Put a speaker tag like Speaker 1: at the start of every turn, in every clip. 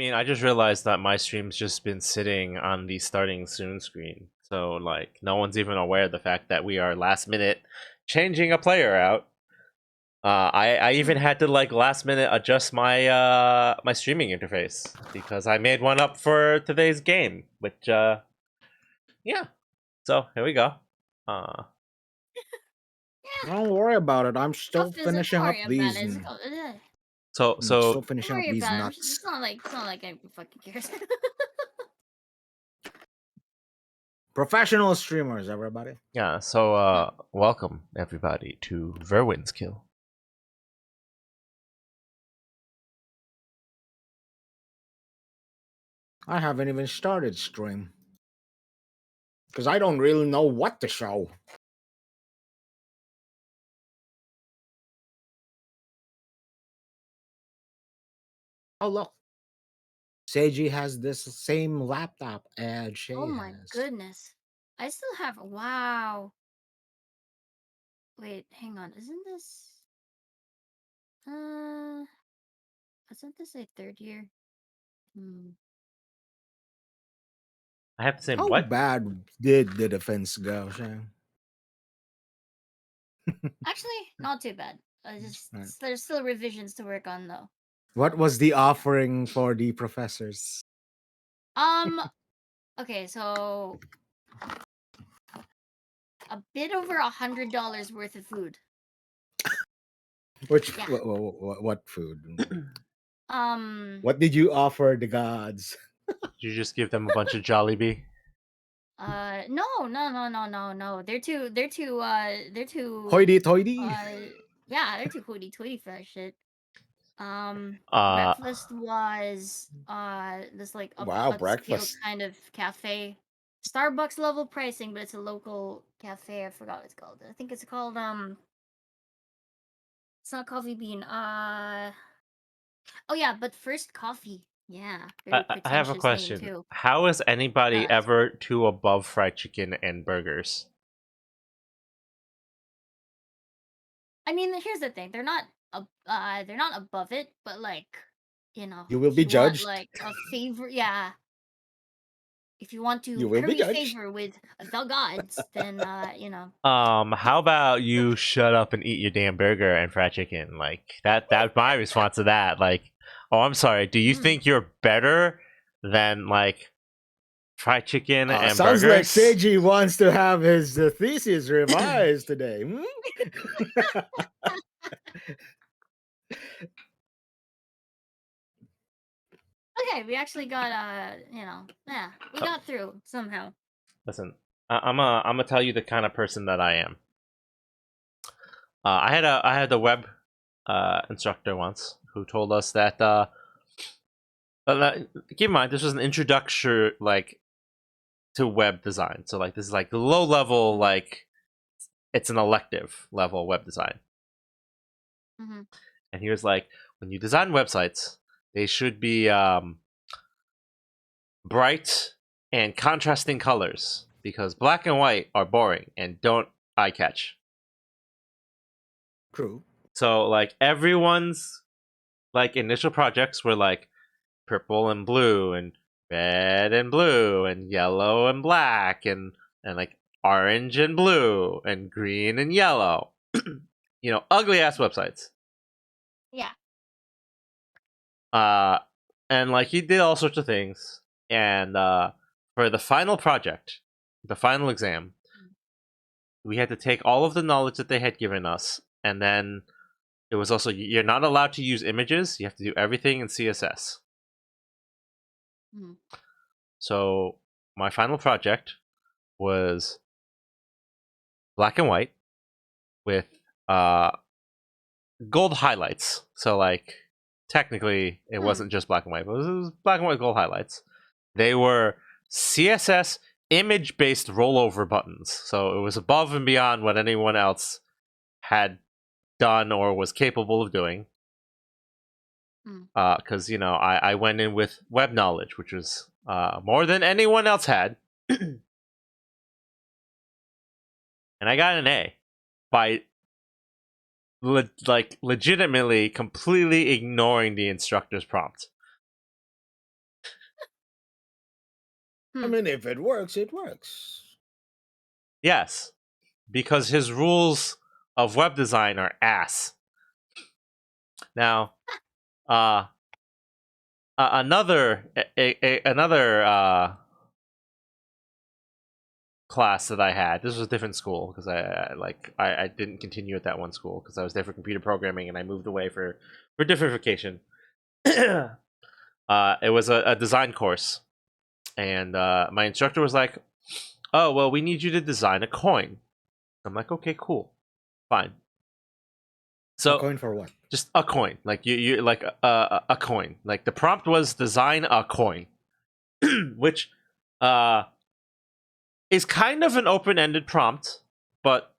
Speaker 1: mean, I just realized that my stream's just been sitting on the starting soon screen. So, like, no one's even aware of the fact that we are last minute changing a player out. I even had to like last minute adjust my my streaming interface because I made one up for today's game, which yeah. So here we go. Uh
Speaker 2: Don't worry about it. I'm still
Speaker 3: Stuff isn't.
Speaker 2: finishing
Speaker 3: Don't
Speaker 2: up
Speaker 3: worry about
Speaker 2: these.
Speaker 3: it.
Speaker 1: so
Speaker 2: I'm still
Speaker 1: so
Speaker 3: Don't
Speaker 2: finishing up
Speaker 3: worry
Speaker 2: these
Speaker 3: about it.
Speaker 2: nuts.
Speaker 3: It's not like I fucking cares.
Speaker 2: Professional streamers, everybody.
Speaker 1: yeah, so welcome everybody to Verwin's Kill.
Speaker 2: I haven't even started stream because I don't really know what to show. Oh look, Seiji has this same laptop as Shay
Speaker 3: Oh my
Speaker 2: has.
Speaker 3: goodness. I still have. Wow. Wait, hang on. Isn't this. Uh. Isn't this a third year? Hmm.
Speaker 1: I have to say
Speaker 2: How
Speaker 1: what?
Speaker 2: bad did the defense go, Shay?
Speaker 3: Actually, not too bad.
Speaker 2: Right.
Speaker 3: There's still revisions to work on though.
Speaker 2: What was the offering for the professors?
Speaker 3: Um. Okay, so a bit over $100 worth of food.
Speaker 2: Which
Speaker 3: Yeah.
Speaker 2: what food?
Speaker 3: Um.
Speaker 2: What did you offer the gods?
Speaker 1: Did you just give them a bunch of Jollibee?
Speaker 3: No, no, no, no, no, no. They're too.
Speaker 2: Hoity-toity.
Speaker 3: Yeah, they're too hoity-toity for that shit.
Speaker 1: Uh
Speaker 3: Breakfast was this like
Speaker 2: Wow,
Speaker 3: upscale
Speaker 2: breakfast.
Speaker 3: kind of cafe, Starbucks level pricing, but it's a local cafe. I forgot what it's called. I think it's called it's not Coffee Bean. Oh yeah, but First Coffee. Yeah, very
Speaker 1: I have a
Speaker 3: pretentious name
Speaker 1: question.
Speaker 3: too.
Speaker 1: How is anybody
Speaker 3: It's
Speaker 1: ever too above fried chicken and burgers?
Speaker 3: I mean, here's the thing. They're not above it, but like,
Speaker 2: You will
Speaker 3: if
Speaker 2: be
Speaker 3: you want
Speaker 2: judged.
Speaker 3: like a favor, yeah, if you want
Speaker 2: You
Speaker 3: to
Speaker 2: will be
Speaker 3: curry
Speaker 2: judged.
Speaker 3: favor with the gods, then
Speaker 1: How about you shut up and eat your damn burger and fried chicken? Like that's my response to that. Like, oh, I'm sorry. Do you
Speaker 3: Mm.
Speaker 1: think you're better than like fried chicken and
Speaker 2: Sounds like
Speaker 1: burgers?
Speaker 2: Seiji wants to have his thesis revised today. Hmm?
Speaker 3: Okay, we actually got yeah, we
Speaker 1: Oh,
Speaker 3: got through somehow.
Speaker 1: listen, I'm gonna tell you the kind of person that I am. I had a web instructor once who told us that keep in mind this was an introduction like to web design. So like this is like the low level
Speaker 3: Mm-hmm.
Speaker 1: like it's an elective level web design.
Speaker 3: Mm-hmm.
Speaker 1: And he was like, when you design websites, they should be bright and contrasting colors because black and white are boring and don't eye catch.
Speaker 2: True.
Speaker 1: So like everyone's like initial projects were like purple and blue and red and blue and yellow and black and like orange and blue and green and yellow. Ugly ass websites.
Speaker 3: Yeah.
Speaker 1: Uh and like he did all sorts of things. And for the final project, the final exam, we had to take all of the knowledge that they had given us, and then it was also you're not allowed to use images. You have to do everything in CSS.
Speaker 3: Mm-hmm.
Speaker 1: So my final project was black and white with gold highlights. So like technically it wasn't just black and white, but it was black and white gold highlights. They were CSS image based rollover buttons. So it was above and beyond what anyone else had done or was capable of doing. Because I went in with web knowledge, which was more than anyone else had, and I got an A by legitimately completely ignoring the instructor's prompt.
Speaker 2: I mean, if it works, it works.
Speaker 1: Yes, because his rules of web design are ass. Now, another class that I had. This was a different school because I didn't continue at that one school because I was there for computer programming and I moved away for differification. It was a design course, and my instructor was like, "Oh well, we need you to design a coin." I'm like, "Okay, cool, fine." So
Speaker 2: A coin for what?
Speaker 1: just a coin, like you like a coin. Like the prompt was design a coin, which is kind of an open-ended prompt, but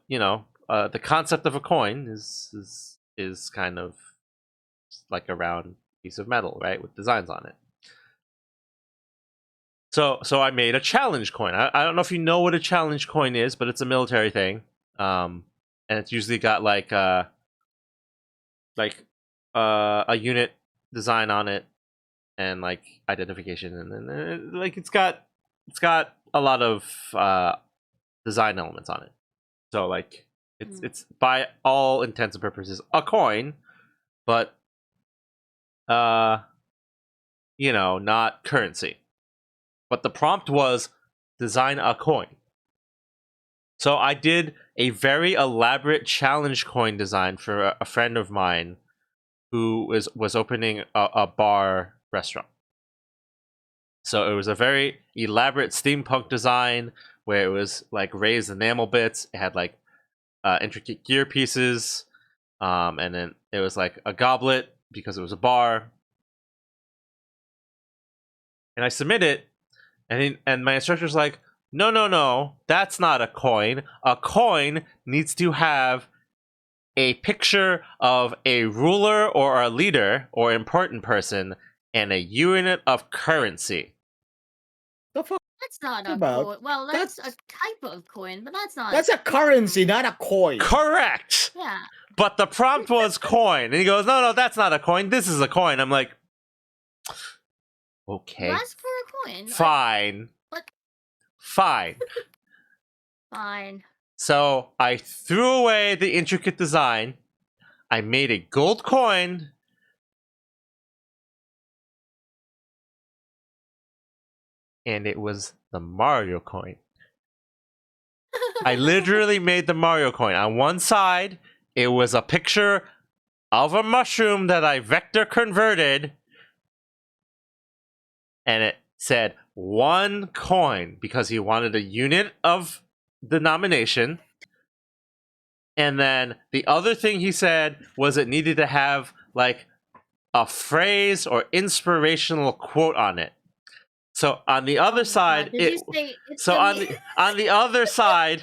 Speaker 1: you know, the concept of a coin is kind of like a round piece of metal, right, with designs on it. So I made a challenge coin. I don't know if you know what a challenge coin is, but it's a military thing, and it's usually got like a unit design on it and like identification, and then like it's got a lot of design elements on it. So like it's by all intents and purposes a coin, but you know, not currency. But the prompt was design a coin. So I did a very elaborate challenge coin design for a friend of mine who was opening a bar restaurant. So it was a very elaborate steampunk design where it was like raised enamel bits. It had like intricate gear pieces, and then it was like a goblet because it was a bar. And I submit it, and my instructor's like, no, that's not a coin. A coin needs to have a picture of a ruler or a leader or important person and a unit of currency.
Speaker 2: The fuck
Speaker 3: That's not a
Speaker 2: about?
Speaker 3: coin. Well, that's a type of coin, but that's not.
Speaker 2: That's a currency, not a coin.
Speaker 1: Correct.
Speaker 3: Yeah.
Speaker 1: But the prompt was coin, and he goes, no, that's not a coin. This is a coin. I'm like, okay,
Speaker 3: You ask for a coin.
Speaker 1: fine,
Speaker 3: What?
Speaker 1: Fine.
Speaker 3: Fine.
Speaker 1: So I threw away the intricate design. I made a gold coin. And it was the Mario coin. I literally made the Mario coin. On one side, it was a picture of a mushroom that I vector converted. And it said 1 coin because he wanted a unit of denomination. And then the other thing he said was it needed to have like a phrase or inspirational quote on it. So on the other side,
Speaker 3: Did you say
Speaker 1: on the other side,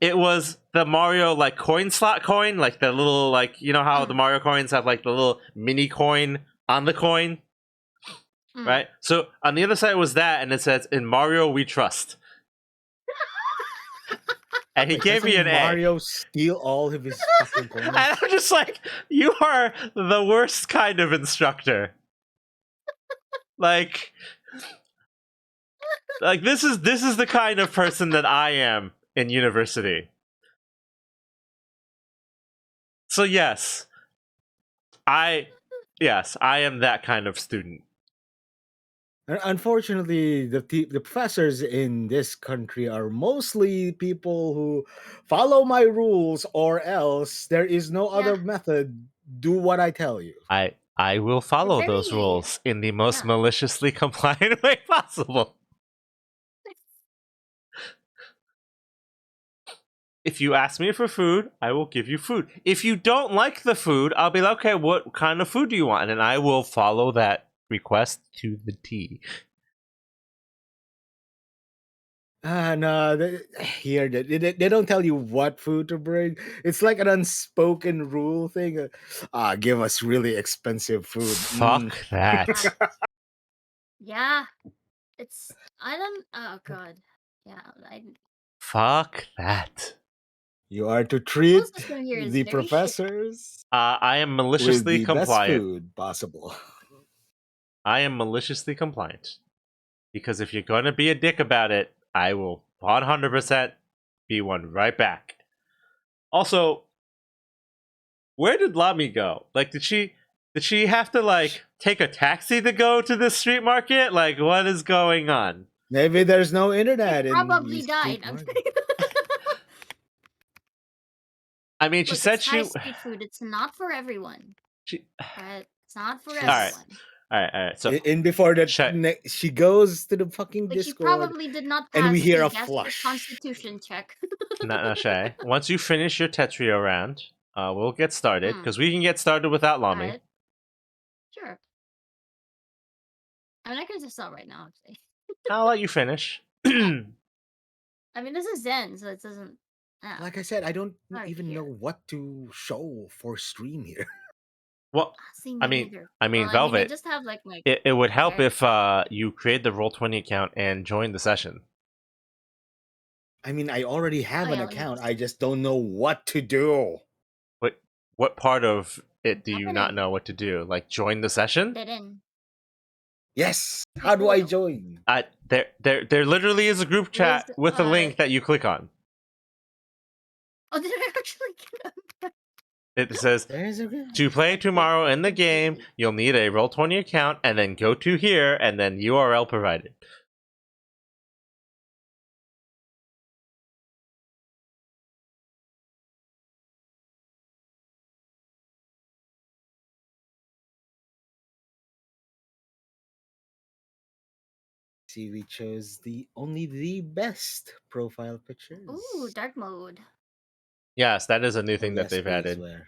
Speaker 1: it was the Mario like coin slot coin, like the little like you know how the Mario coins have like the little mini coin on the coin, right? So on the other side was that, and it says "In Mario we trust." And he gave me an
Speaker 2: Mario
Speaker 1: A.
Speaker 2: steal all of his fucking coins.
Speaker 1: And I'm just like, you are the worst kind of instructor. Like this is the kind of person that I am in university. So yes, I am that kind of student.
Speaker 2: Unfortunately, the professors in this country are mostly people who follow my rules, or else there is no other method. Do what I tell you.
Speaker 1: I will follow those rules in the most maliciously compliant way possible. If you ask me for food, I will give you food. If you don't like the food, I'll be like, okay, what kind of food do you want? And I will follow that request to the T.
Speaker 2: No, they don't tell you what food to bring. It's like an unspoken rule thing. Give us really expensive food.
Speaker 1: Fuck that.
Speaker 3: Yeah, I don't. Oh god. Yeah,
Speaker 2: Fuck that. You are to treat the professors.
Speaker 1: I am maliciously
Speaker 2: with the
Speaker 1: compliant.
Speaker 2: best food possible.
Speaker 1: I am maliciously compliant. because if you're gonna be a dick about it, I will 100% be one right back. Also, where did Lami go? Like, did she have to like take a taxi to go to the street market? Like, what is going on?
Speaker 2: Maybe there's no internet
Speaker 3: It
Speaker 2: in
Speaker 3: probably
Speaker 2: these
Speaker 3: died.
Speaker 2: street
Speaker 3: I'm
Speaker 2: markets.
Speaker 3: kidding.
Speaker 1: I mean, she
Speaker 3: Look,
Speaker 1: said
Speaker 3: it's
Speaker 1: she.
Speaker 3: high street food. It's not for everyone.
Speaker 1: she
Speaker 3: But it's not for
Speaker 2: She's-
Speaker 3: everyone.
Speaker 1: all right. So
Speaker 2: And before that,
Speaker 1: Shay-
Speaker 2: she goes to the fucking
Speaker 3: Like, she
Speaker 2: Discord,
Speaker 3: probably did not
Speaker 2: and we
Speaker 3: pass
Speaker 2: hear
Speaker 3: the
Speaker 2: a
Speaker 3: gastric
Speaker 2: flush.
Speaker 3: constitution check.
Speaker 1: no, Shay. Once you finish your Tetrio round, we'll get started because we can get started without Lami.
Speaker 3: Alright. Sure. I mean, I can just start right now, actually.
Speaker 1: I'll let you finish.
Speaker 3: I mean, this is Zen, so it doesn't.
Speaker 2: Like I said, I don't
Speaker 3: Sorry to
Speaker 2: even
Speaker 3: hear.
Speaker 2: know what to show for stream here.
Speaker 1: Well,
Speaker 3: See,
Speaker 1: I
Speaker 3: me
Speaker 1: mean,
Speaker 3: neither.
Speaker 1: I mean,
Speaker 3: Well,
Speaker 1: Velvet.
Speaker 3: I just have like my.
Speaker 1: It would help
Speaker 3: very-
Speaker 1: if you create the Roll20 account and join the session.
Speaker 2: I mean, I already have
Speaker 3: Oh,
Speaker 2: an
Speaker 3: yeah, let me
Speaker 2: account.
Speaker 3: just-
Speaker 2: I just don't know what to do.
Speaker 1: What part of it do
Speaker 3: Tap
Speaker 1: you
Speaker 3: it
Speaker 1: not
Speaker 3: in.
Speaker 1: know what to do? Like join the session?
Speaker 3: Get in.
Speaker 2: Yes. How do I join?
Speaker 1: There literally is a group chat
Speaker 3: There's,
Speaker 1: with a link that you click on.
Speaker 3: Oh, did I actually get in?
Speaker 1: It says
Speaker 2: There's a
Speaker 1: to play tomorrow in the game, you'll need a Roll20 account, and then go to here, and then URL provided.
Speaker 2: See, we chose only the best profile pictures.
Speaker 3: Ooh, dark mode.
Speaker 1: Yes, that is a new
Speaker 2: Oh,
Speaker 1: thing that
Speaker 2: yes,
Speaker 1: they've
Speaker 2: please,
Speaker 1: added.
Speaker 2: where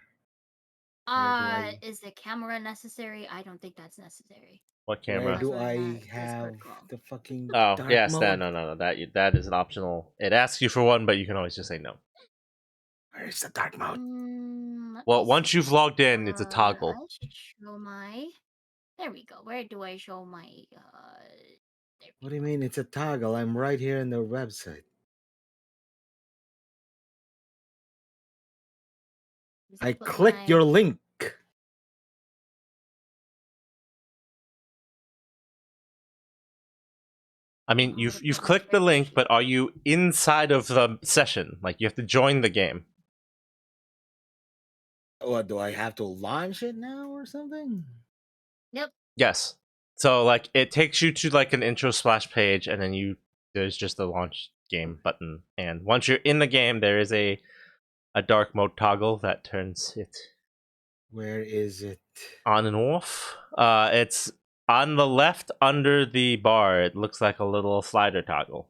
Speaker 2: I-
Speaker 3: Is the camera necessary? I don't think that's necessary.
Speaker 1: What
Speaker 2: Where
Speaker 1: camera?
Speaker 2: do
Speaker 3: That's what
Speaker 2: I
Speaker 3: Discord
Speaker 2: have
Speaker 3: called.
Speaker 2: the fucking
Speaker 1: Oh,
Speaker 2: dark
Speaker 1: yes,
Speaker 2: mode?
Speaker 1: no. That is an optional. It asks you for one, but you can always just say no.
Speaker 2: Where's the dark mode?
Speaker 3: Let
Speaker 1: Well,
Speaker 3: me
Speaker 1: once
Speaker 3: see.
Speaker 1: you've logged in, it's a
Speaker 3: I
Speaker 1: toggle.
Speaker 3: should show my. There we go. Where do I show my? There
Speaker 2: What
Speaker 3: we
Speaker 2: do you
Speaker 3: go.
Speaker 2: mean it's a toggle? I'm right here in the website.
Speaker 3: Just
Speaker 2: I
Speaker 3: put
Speaker 2: clicked
Speaker 3: my-
Speaker 2: your link.
Speaker 1: I mean,
Speaker 3: I'm
Speaker 1: you've
Speaker 3: gonna
Speaker 1: you've
Speaker 3: put my
Speaker 1: clicked the
Speaker 3: character
Speaker 1: link,
Speaker 3: sheet.
Speaker 1: but are you inside of the session? Like you have to join the game.
Speaker 2: What, do I have to launch it now or something?
Speaker 3: Yep.
Speaker 1: Yes. So like it takes you to like an intro splash page, and then there's just a launch game button, and once you're in the game, there is a dark mode toggle that turns it
Speaker 2: Where is it?
Speaker 1: on and off. It's on the left under the bar. It looks like a little slider toggle.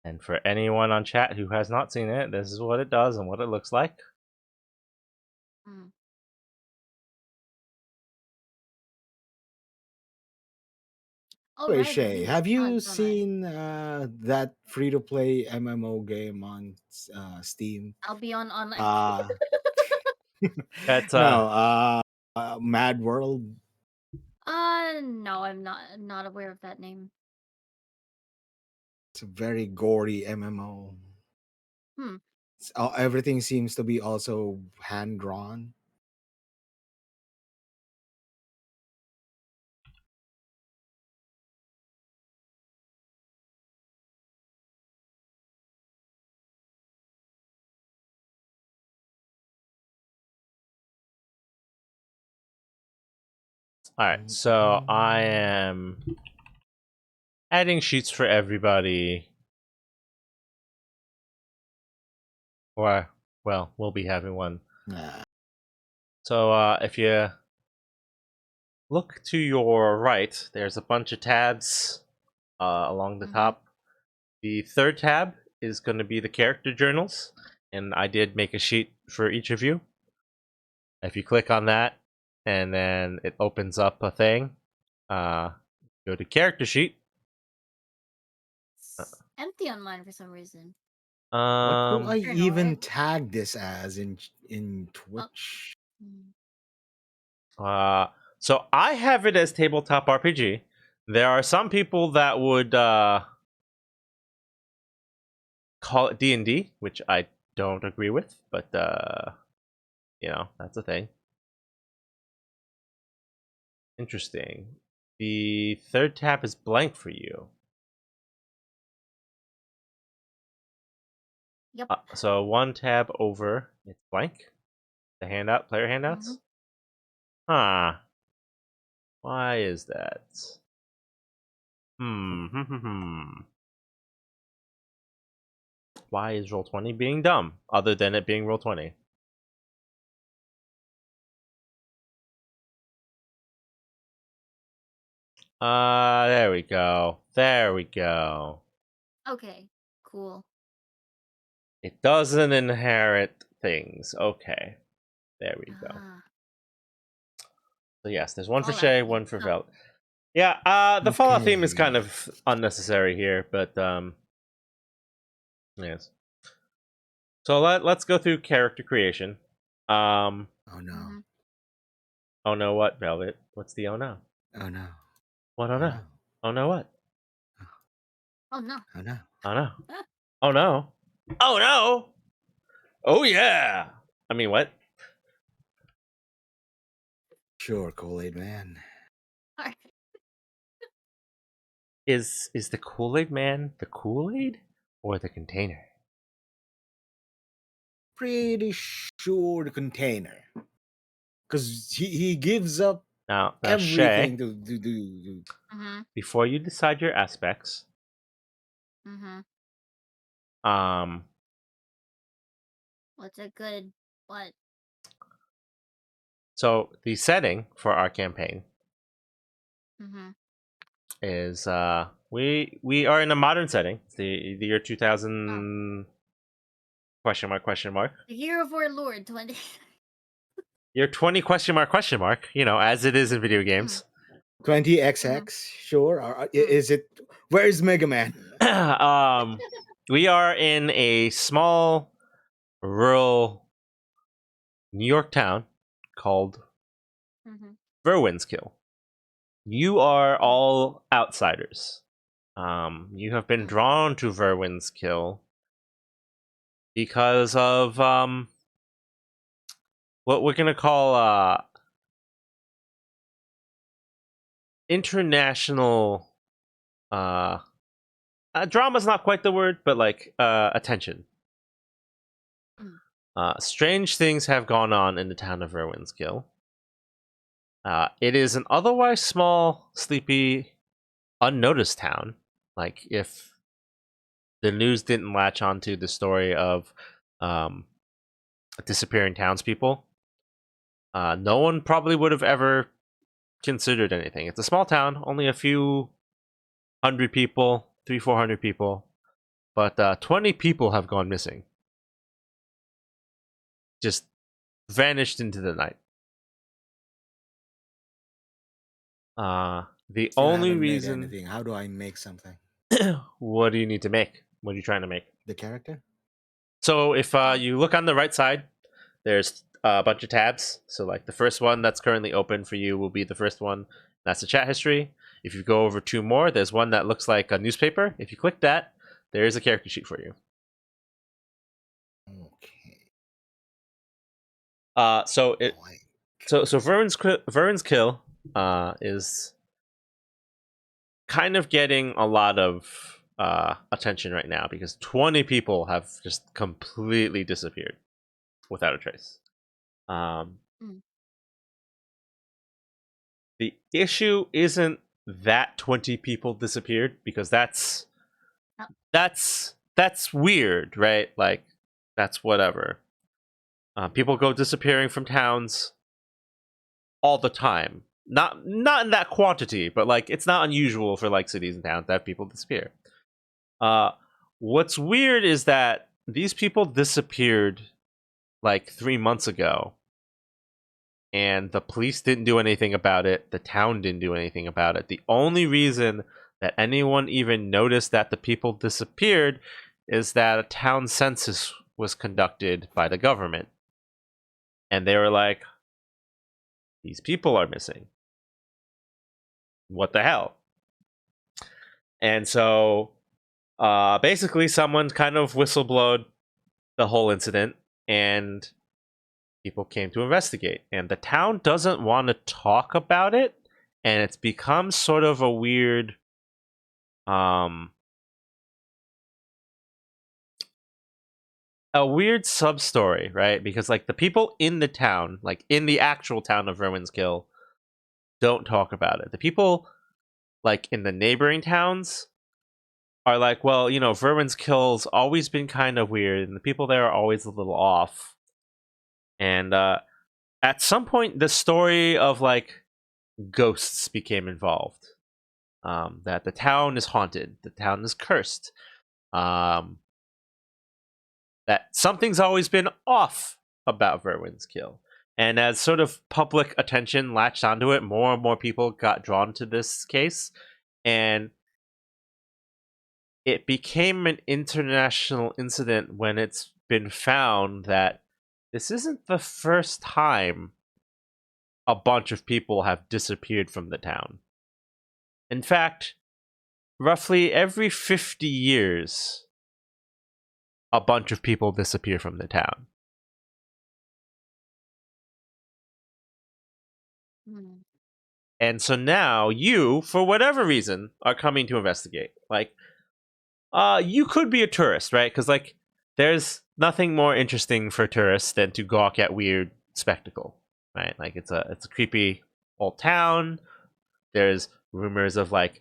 Speaker 1: And for anyone on chat who has not seen it, this is what it does and what it looks like.
Speaker 3: Mm.
Speaker 2: Wait,
Speaker 3: Alrighty,
Speaker 2: Shay,
Speaker 3: these-
Speaker 2: have you
Speaker 3: don't I?
Speaker 2: seen that free-to-play MMO game on Steam?
Speaker 3: I'll be on online.
Speaker 1: That's
Speaker 2: No, Mad World.
Speaker 3: No, I'm not aware of that name.
Speaker 2: It's a very gory MMO.
Speaker 3: Hmm.
Speaker 2: Everything seems to be also hand drawn.
Speaker 1: Alright, so I am adding sheets for everybody. Or, well, we'll be having one.
Speaker 2: Nah.
Speaker 1: So if you look to your right, there's a bunch of tabs along the
Speaker 3: Mhm.
Speaker 1: top. The third tab is going to be the character journals, and I did make a sheet for each of you. If you click on that, and then it opens up a thing, go to character sheet.
Speaker 3: It's empty on mine for some reason.
Speaker 2: What do I
Speaker 3: Journal,
Speaker 2: even
Speaker 3: right?
Speaker 2: tag this as in Twitch?
Speaker 3: Hmm.
Speaker 1: So I have it as tabletop RPG. There are some people that would call it D&D, which I don't agree with, but you know, that's a thing. Interesting. The third tab is blank for you.
Speaker 3: Yep.
Speaker 1: So one tab over, it's blank. The handout, player handouts. Huh. Why is that? Why is Roll20 being dumb, other than it being Roll20? There we go. There we go.
Speaker 3: Okay. Cool.
Speaker 1: It doesn't inherit things. Okay. There we go.
Speaker 3: Ah.
Speaker 1: So yes, there's one for
Speaker 3: Fallout
Speaker 1: Shay,
Speaker 3: theme.
Speaker 1: one for
Speaker 3: Oh.
Speaker 1: Vel. Yeah, the Fallout theme is kind
Speaker 2: Okay.
Speaker 1: of unnecessary here, but yes. So let's go through character creation.
Speaker 2: Oh no.
Speaker 3: Mhm.
Speaker 1: Oh no, what, Velvet? What's the oh no?
Speaker 2: Oh no.
Speaker 1: What oh
Speaker 2: Oh
Speaker 1: no?
Speaker 2: no.
Speaker 1: Oh no, what?
Speaker 3: Oh no.
Speaker 2: Oh no.
Speaker 1: Oh no. Oh no. Oh no. Oh yeah. I mean, what?
Speaker 2: Sure, Kool-Aid Man.
Speaker 3: Alright.
Speaker 1: Is the Kool-Aid Man the Kool-Aid or the container?
Speaker 2: Pretty sure the container. Because he gives up
Speaker 1: Now
Speaker 2: everything
Speaker 1: Shay,
Speaker 2: to do.
Speaker 3: Mhm.
Speaker 1: before you decide your aspects,
Speaker 3: Mhm.
Speaker 1: um,
Speaker 3: What's a good what?
Speaker 1: so the setting for our campaign
Speaker 3: Mhm.
Speaker 1: is we are in a modern setting. It's the year
Speaker 3: Oh.
Speaker 1: 2000 question mark.
Speaker 3: The Year of Our Lord 20.
Speaker 1: Year 20 question mark, you know, as it is in video games.
Speaker 2: 20XX, sure. Is it? Where is Mega Man?
Speaker 1: um we are in a small rural New York town called
Speaker 3: Mhm.
Speaker 1: Verwinskill. You are
Speaker 3: Mm.
Speaker 1: all outsiders. You have been
Speaker 3: Mm.
Speaker 1: drawn to Verwinskill because of what we're gonna call international uh, drama's not quite the word, but like attention.
Speaker 3: Mm.
Speaker 1: Strange things have gone on in the town of Verwinskill. It is an otherwise small, sleepy, unnoticed town. Like if the news didn't latch onto the story of um, disappearing townspeople, no one probably would have ever considered anything. It's a small town, only a few hundred people, 400 people, but 20 people have gone missing, just vanished into the night. The
Speaker 2: Still
Speaker 1: only
Speaker 2: haven't made
Speaker 1: reason.
Speaker 2: anything. How do I make something?
Speaker 1: What do you need to make? What are you trying to make?
Speaker 2: The character?
Speaker 1: So if
Speaker 3: Oh.
Speaker 1: you look on the right side, there's a bunch of tabs. So like the first one that's currently open for you will be the first one. That's the chat history. If you go over two more, there's one that looks like a newspaper. If you click that, there is a character sheet for you.
Speaker 2: Okay.
Speaker 1: So it
Speaker 2: Blank.
Speaker 1: so Vern's kill is kind of getting a lot of attention right now because 20 people have just completely disappeared without a trace. Um,
Speaker 3: Mm.
Speaker 1: the issue isn't that 20 people disappeared because that's
Speaker 3: Oh.
Speaker 1: that's weird, right? Like that's whatever. People go disappearing from towns all the time. Not in that quantity, but like it's not unusual for like cities and towns to have people disappear. What's weird is that these people disappeared like 3 months ago, and the police didn't do anything about it. The town didn't do anything about it. The only reason that anyone even noticed that the people disappeared is that a town census was conducted by the government, and they were like, "These people are missing. What the hell?" And so, basically, someone kind of whistleblowed the whole incident, and people came to investigate. And the town doesn't want to talk about it and it's become sort of a weird sub story, right? Because like the people in the town, like in the actual town of Rowan's Kill, don't talk about it. The people like in the neighboring towns are like, well, you know, Verwin's Kill's always been kind of weird, and the people there are always a little off. And at some point, the story of like ghosts became involved. That the town is haunted, the town is cursed. That something's always been off about Verwin's Kill. And as sort of public attention latched onto it, more and more people got drawn to this case. And it became an international incident when it's been found that this isn't the first time a bunch of people have disappeared from the town. In fact, roughly every 50 years, a bunch of people disappear from the town.
Speaker 3: Hmm.
Speaker 1: And so now you, for whatever reason, are coming to investigate. Like, you could be a tourist, right? Because like, there's nothing more interesting for tourists than to gawk at weird spectacle, right? Like, it's a creepy old town. There's rumors of like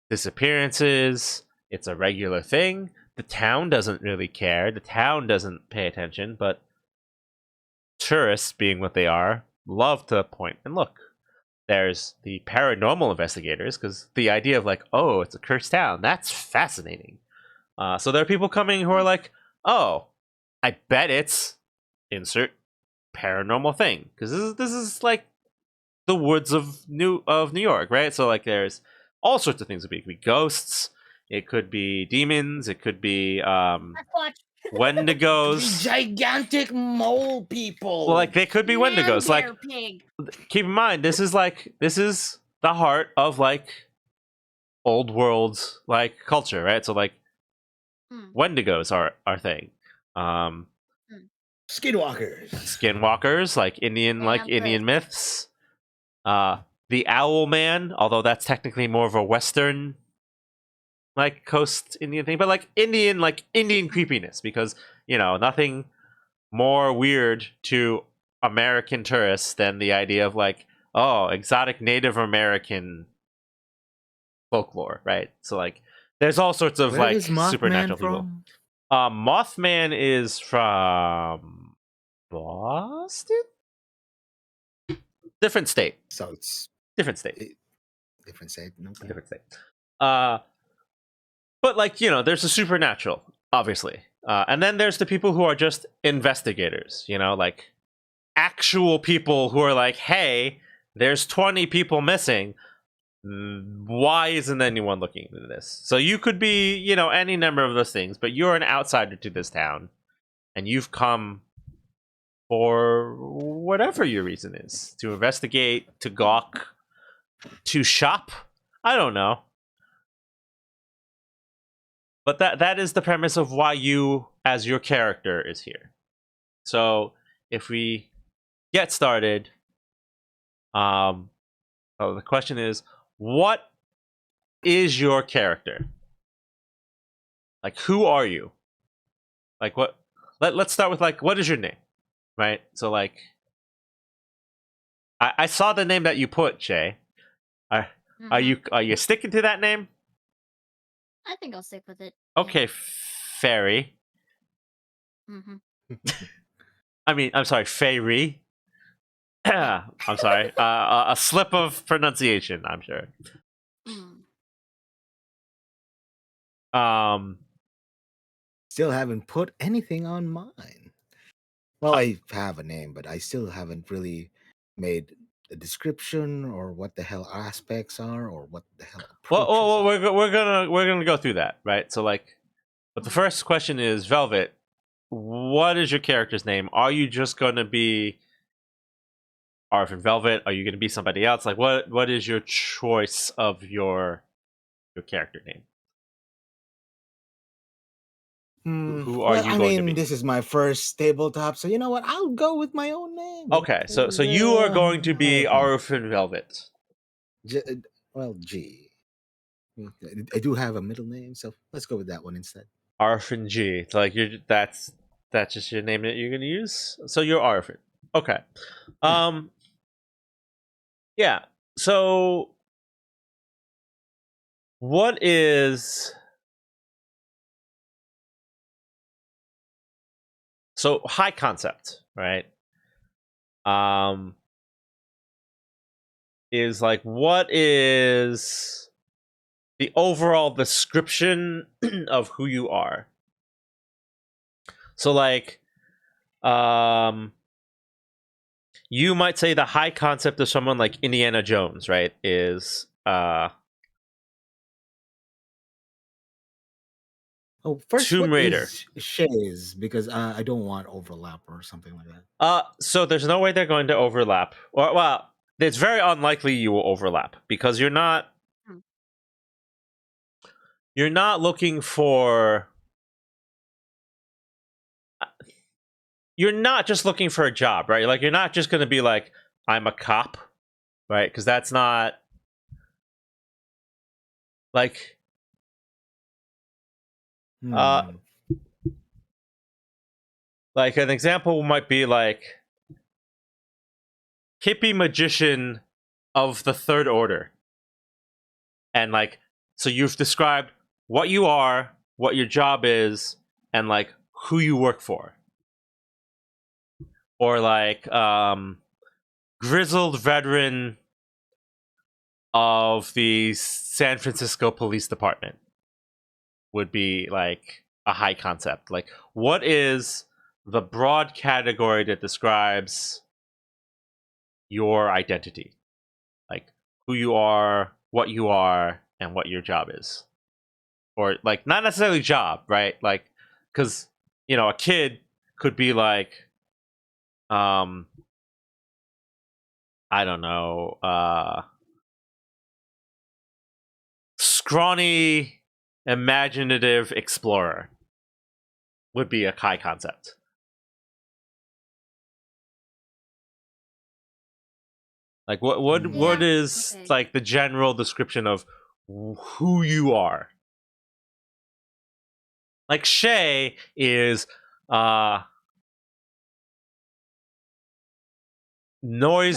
Speaker 1: disappearances. It's a regular thing. The town doesn't really care. The town doesn't pay attention, but tourists, being what they are, love to point and look. There's the paranormal investigators, because the idea of like, oh, it's a cursed town, that's fascinating. So there are people coming who are like, oh, I bet it's insert paranormal thing, because this is like the woods of New York, right? So like, there's all sorts of things. It could be ghosts, it could be demons, it could be
Speaker 3: Watch.
Speaker 2: The
Speaker 1: Wendigos.
Speaker 2: gigantic mole people.
Speaker 1: Well, like they could be Wendigos. Like,
Speaker 3: Man-bear pig.
Speaker 1: keep in mind, this is the heart of like old world like culture, right? So like Wendigos are our thing. Skinwalkers, like Indian myths. The Owl Man, although that's technically more of a Western like coast Indian thing, but like Indian creepiness, because you know, nothing more weird to American tourists than the idea of like, oh, exotic Native American folklore, right? So like, there's all sorts of
Speaker 2: Where
Speaker 1: like
Speaker 2: is Mothman
Speaker 1: supernatural people.
Speaker 2: from?
Speaker 1: Mothman is from Boston, different state.
Speaker 2: So it's
Speaker 1: Different state.
Speaker 2: different state. Okay.
Speaker 1: Different state. But like, you know, there's a supernatural, obviously, and then there's the people who are just investigators. You know, like actual people who are like, hey, there's 20 people missing. Why isn't anyone looking into this? So you could be, you know, any number of those things, but you're an outsider to this town, and you've come for whatever your reason is, to investigate, to gawk, to shop. I don't know. But that is the premise of why you, as your character, is here. So if we get started, the question is, what is your character? Like, who are you? Like, what? Let's start with like, what is your name, right? So like, I saw the name that you put, Shay. Are you sticking to that name?
Speaker 3: I think I'll stick with it.
Speaker 1: Okay, Fairy. I mean, I'm sorry, Fairy. I'm sorry. A slip of pronunciation, I'm sure.
Speaker 2: Still haven't put anything on mine. Well, I have a name, but I still haven't really made a description or what the hell aspects are or what the hell approaches
Speaker 1: well,
Speaker 2: are.
Speaker 1: we're gonna go through that, right? So like, but the first question is, Velvet, what is your character's name? Are you just gonna be Arvin Velvet? Are you gonna be somebody else? Like, what is your choice of your character name? Who are you going to be?
Speaker 2: This is my first tabletop, so you know what? I'll go with my own name.
Speaker 1: Okay, so you are going to be Arvin Velvet.
Speaker 2: Well, G. I do have a middle name, so let's go with that one instead.
Speaker 1: Arfin G. It's like that's just your name that you're gonna use. So you're Arfin. Okay.
Speaker 2: Yeah.
Speaker 1: Yeah. So what is so high concept, right? Is like what is the overall description of who you are? So like you might say the high concept of someone like Indiana Jones, right? Is
Speaker 2: Oh, first,
Speaker 1: Tomb
Speaker 2: what
Speaker 1: Raider.
Speaker 2: is Shays? Because I don't want overlap or something like that.
Speaker 1: So there's no way they're going to overlap. Or well, it's very unlikely you will overlap because you're not looking for you're not just looking for a job, right? Like you're not just going to be like I'm a cop, right? Because that's not like uh
Speaker 2: Hmm.
Speaker 1: like an example might be like hippie magician of the third order. And like so you've described what you are, what your job is, and like who you work for. Or like grizzled veteran of the San Francisco Police Department would be like a high concept. Like, what is the broad category that describes your identity? Like, who you are, and what your job is. Or, like, not necessarily job, right? Like, because, a kid could be like, I don't know, scrawny, imaginative explorer would be a high concept. Like what
Speaker 3: Yeah.
Speaker 1: is
Speaker 3: Okay.
Speaker 1: like the general description of who you are? Like Shay is noise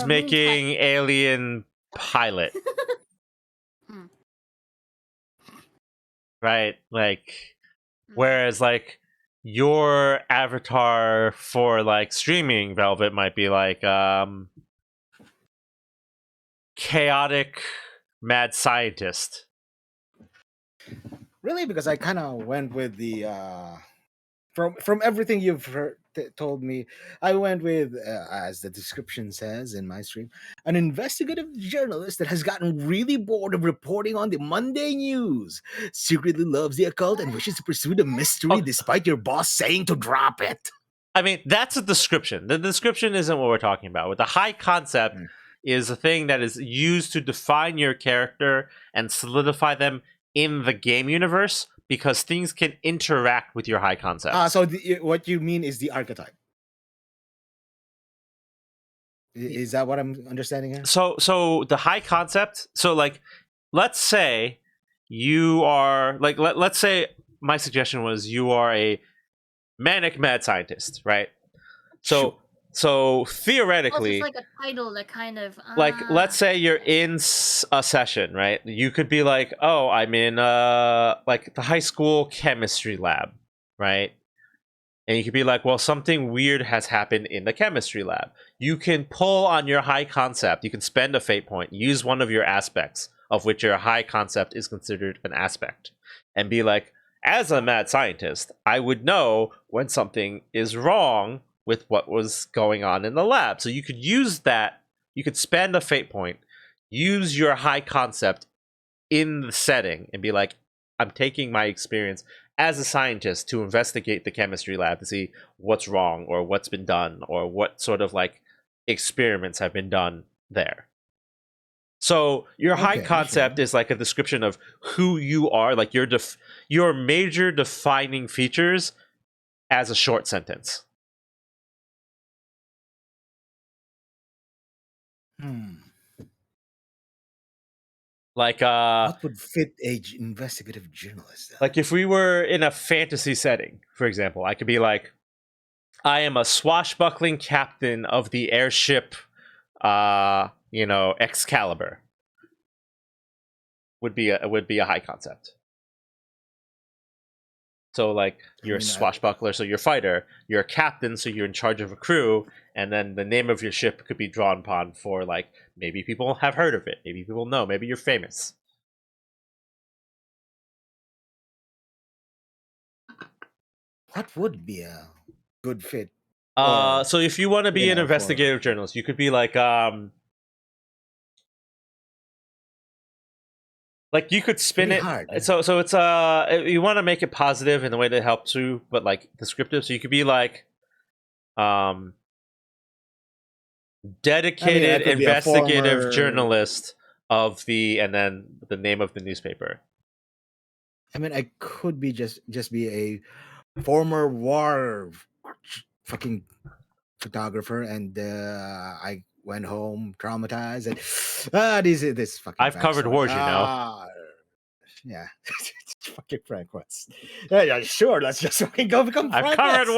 Speaker 3: The main
Speaker 1: making alien pilot,
Speaker 3: Mm,
Speaker 1: right? Like
Speaker 3: mm.
Speaker 1: whereas like your avatar for like streaming Velvet might be like chaotic mad scientist.
Speaker 2: Really, because I kind of went with the from everything you've told me, I went with, as the description says in my stream, an investigative journalist that has gotten really bored of reporting on the Monday news, secretly loves the occult, and wishes to pursue the mystery
Speaker 1: Okay.
Speaker 2: despite your boss saying to drop it.
Speaker 1: I mean, that's a description. The description isn't what we're talking about. With the high concept
Speaker 2: Mm.
Speaker 1: is a thing that is used to define your character and solidify them in the game universe because things can interact with your high concept.
Speaker 2: So what you mean is the archetype. Is that what I'm understanding here?
Speaker 1: So the high concept, so like let's say you are like let's say my suggestion was you are a manic mad scientist, right?
Speaker 2: Sure.
Speaker 1: So
Speaker 3: Also, it's
Speaker 1: theoretically,
Speaker 3: like a title that kind of
Speaker 1: like let's say you're
Speaker 3: okay.
Speaker 1: in a session, right? You could be like, oh, I'm in like the high school chemistry lab, right? And you could be like, well, something weird has happened in the chemistry lab. You can pull on your high concept. You can spend a fate point, use one of your aspects, of which your high concept is considered an aspect, and be like, as a mad scientist, I would know when something is wrong with what was going on in the lab. So you could use that, you could spend a fate point, use your high concept in the setting, and be like, I'm taking my experience as a scientist to investigate the chemistry lab to see what's wrong or what's been done or what sort of like experiments have been done there. So your high
Speaker 2: Okay,
Speaker 1: concept
Speaker 2: sure.
Speaker 1: is like a description of who you are, like your major defining features as a short sentence.
Speaker 2: Hmm.
Speaker 1: Like
Speaker 2: What would fit a investigative journalist?
Speaker 1: like if we were in a fantasy setting, for example, I could be like, I am a swashbuckling captain of the airship, Excalibur. Would be a high concept. So like you're a swashbuckler, so you're a fighter. You're a captain, so you're in charge of a crew, and then the name of your ship could be drawn upon for like maybe people have heard of it, maybe people know, maybe you're famous.
Speaker 2: What would be a good fit?
Speaker 1: So if you want to be an
Speaker 2: for
Speaker 1: investigative journalist, you could be like you could spin
Speaker 2: pretty
Speaker 1: it.
Speaker 2: hard.
Speaker 1: So it's you want to make it positive in the way that helps you, but like descriptive. So you could be like dedicated
Speaker 2: could be a
Speaker 1: investigative
Speaker 2: former-
Speaker 1: journalist of the, and then the name of the newspaper.
Speaker 2: I mean, I could be just be a former war fucking photographer, and I went home traumatized, and this fucking.
Speaker 1: I've covered
Speaker 2: backstory.
Speaker 1: wars,
Speaker 2: Yeah, fucking Frank West. Yeah, sure. Let's just fucking go become.
Speaker 1: I've
Speaker 2: Frank
Speaker 1: covered
Speaker 2: West.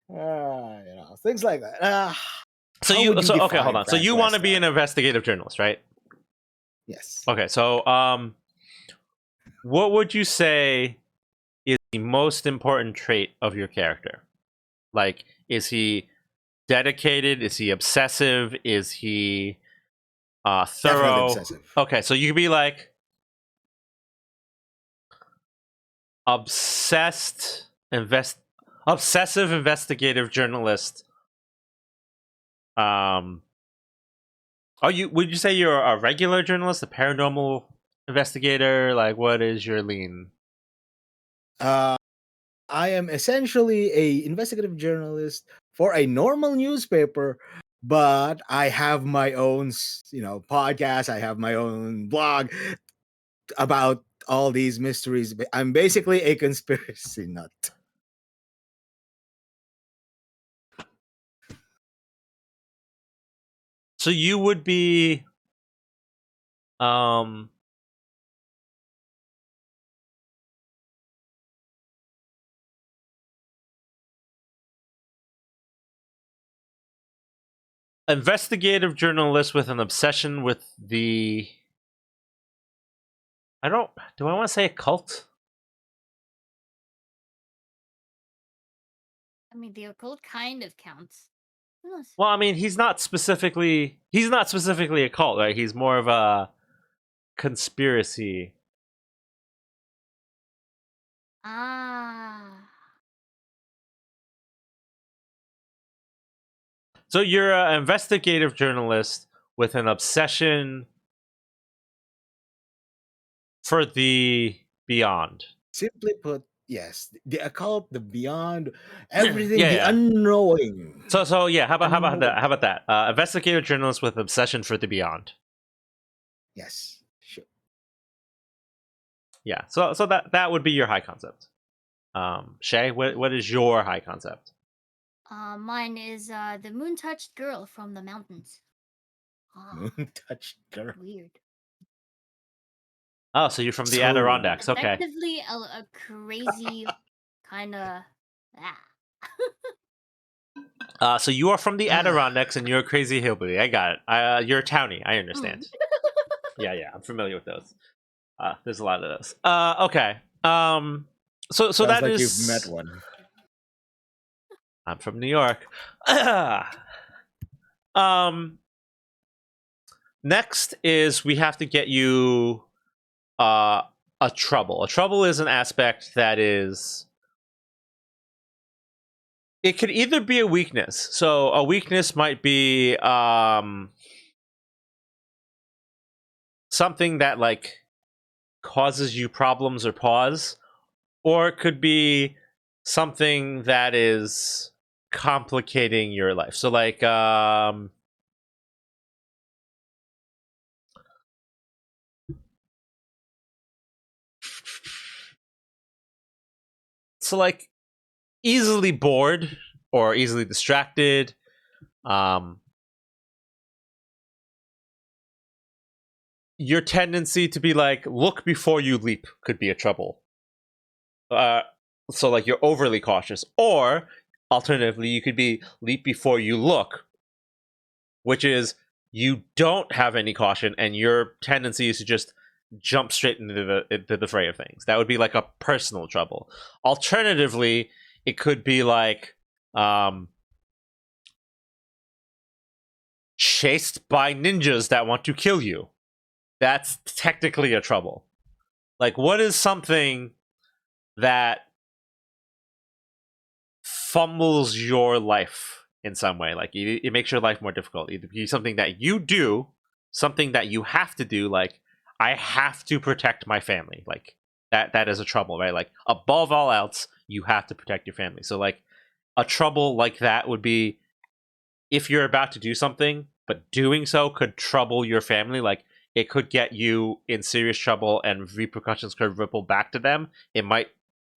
Speaker 1: wars,
Speaker 2: Things like that.
Speaker 1: So
Speaker 2: how
Speaker 1: you
Speaker 2: would
Speaker 1: so okay,
Speaker 2: define
Speaker 1: hold on. So
Speaker 2: Frank
Speaker 1: you want to
Speaker 2: West,
Speaker 1: be an investigative journalist, right?
Speaker 2: Yes.
Speaker 1: Okay, so what would you say is the most important trait of your character? Like, is he dedicated? Is he obsessive? Is he
Speaker 2: Definitely
Speaker 1: thorough?
Speaker 2: obsessive.
Speaker 1: Okay, so you could be like obsessive investigative journalist. Would you say you're a regular journalist, a paranormal investigator? Like, what is your lean?
Speaker 2: I am essentially a investigative journalist for a normal newspaper, but I have my own, podcast. I have my own blog about all these mysteries. I'm basically a conspiracy nut.
Speaker 1: So you would be investigative journalist with an obsession with the, do I want to say a cult?
Speaker 3: I mean, the occult kind of counts. Who knows?
Speaker 1: Well, I mean, he's not specifically a cult, right? He's more of a conspiracy.
Speaker 3: Ah.
Speaker 1: So you're an investigative journalist with an obsession for the beyond.
Speaker 2: Simply put, yes, the occult, the beyond, everything,
Speaker 1: Yeah,
Speaker 2: the
Speaker 1: yeah.
Speaker 2: unknowing.
Speaker 1: So yeah, how about that? How about that? Investigative journalist with obsession for the beyond.
Speaker 2: Yes, sure.
Speaker 1: Yeah. So that would be your high concept. Shay, what is your high concept?
Speaker 3: Mine is the moon-touched girl from the mountains.
Speaker 2: Moon-touched girl.
Speaker 3: Weird.
Speaker 1: Oh, so you're from the Adirondacks. Okay.
Speaker 3: Effectively a crazy kind of.
Speaker 1: So you are from the Adirondacks and you're a crazy hillbilly. I got it. You're a townie. I understand. Yeah, I'm familiar with those. There's a lot of those. Okay. So
Speaker 2: Sounds
Speaker 1: that
Speaker 2: like
Speaker 1: is.
Speaker 2: you've met one.
Speaker 1: I'm from New York. Next is we have to get you a trouble. A trouble is an aspect that is. It could either be a weakness. So a weakness might be something that like causes you problems or pause, or it could be something that is complicating your life. So like easily bored or easily distracted, your tendency to be like, look before you leap could be a trouble. So like you're overly cautious. Or alternatively, you could be leap before you look, which is you don't have any caution and your tendency is to just jump straight into the fray of things. That would be like a personal trouble. Alternatively, it could be like chased by ninjas that want to kill you. That's technically a trouble. Like, what is something that fumbles your life in some way? Like, it makes your life more difficult. Either be something that you do, something that you have to do. Like, I have to protect my family. Like, that is a trouble, right? Like, above all else, you have to protect your family. So, like, a trouble like that would be if you're about to do something, but doing so could trouble your family. Like, it could get you in serious trouble and repercussions could ripple back to them. It might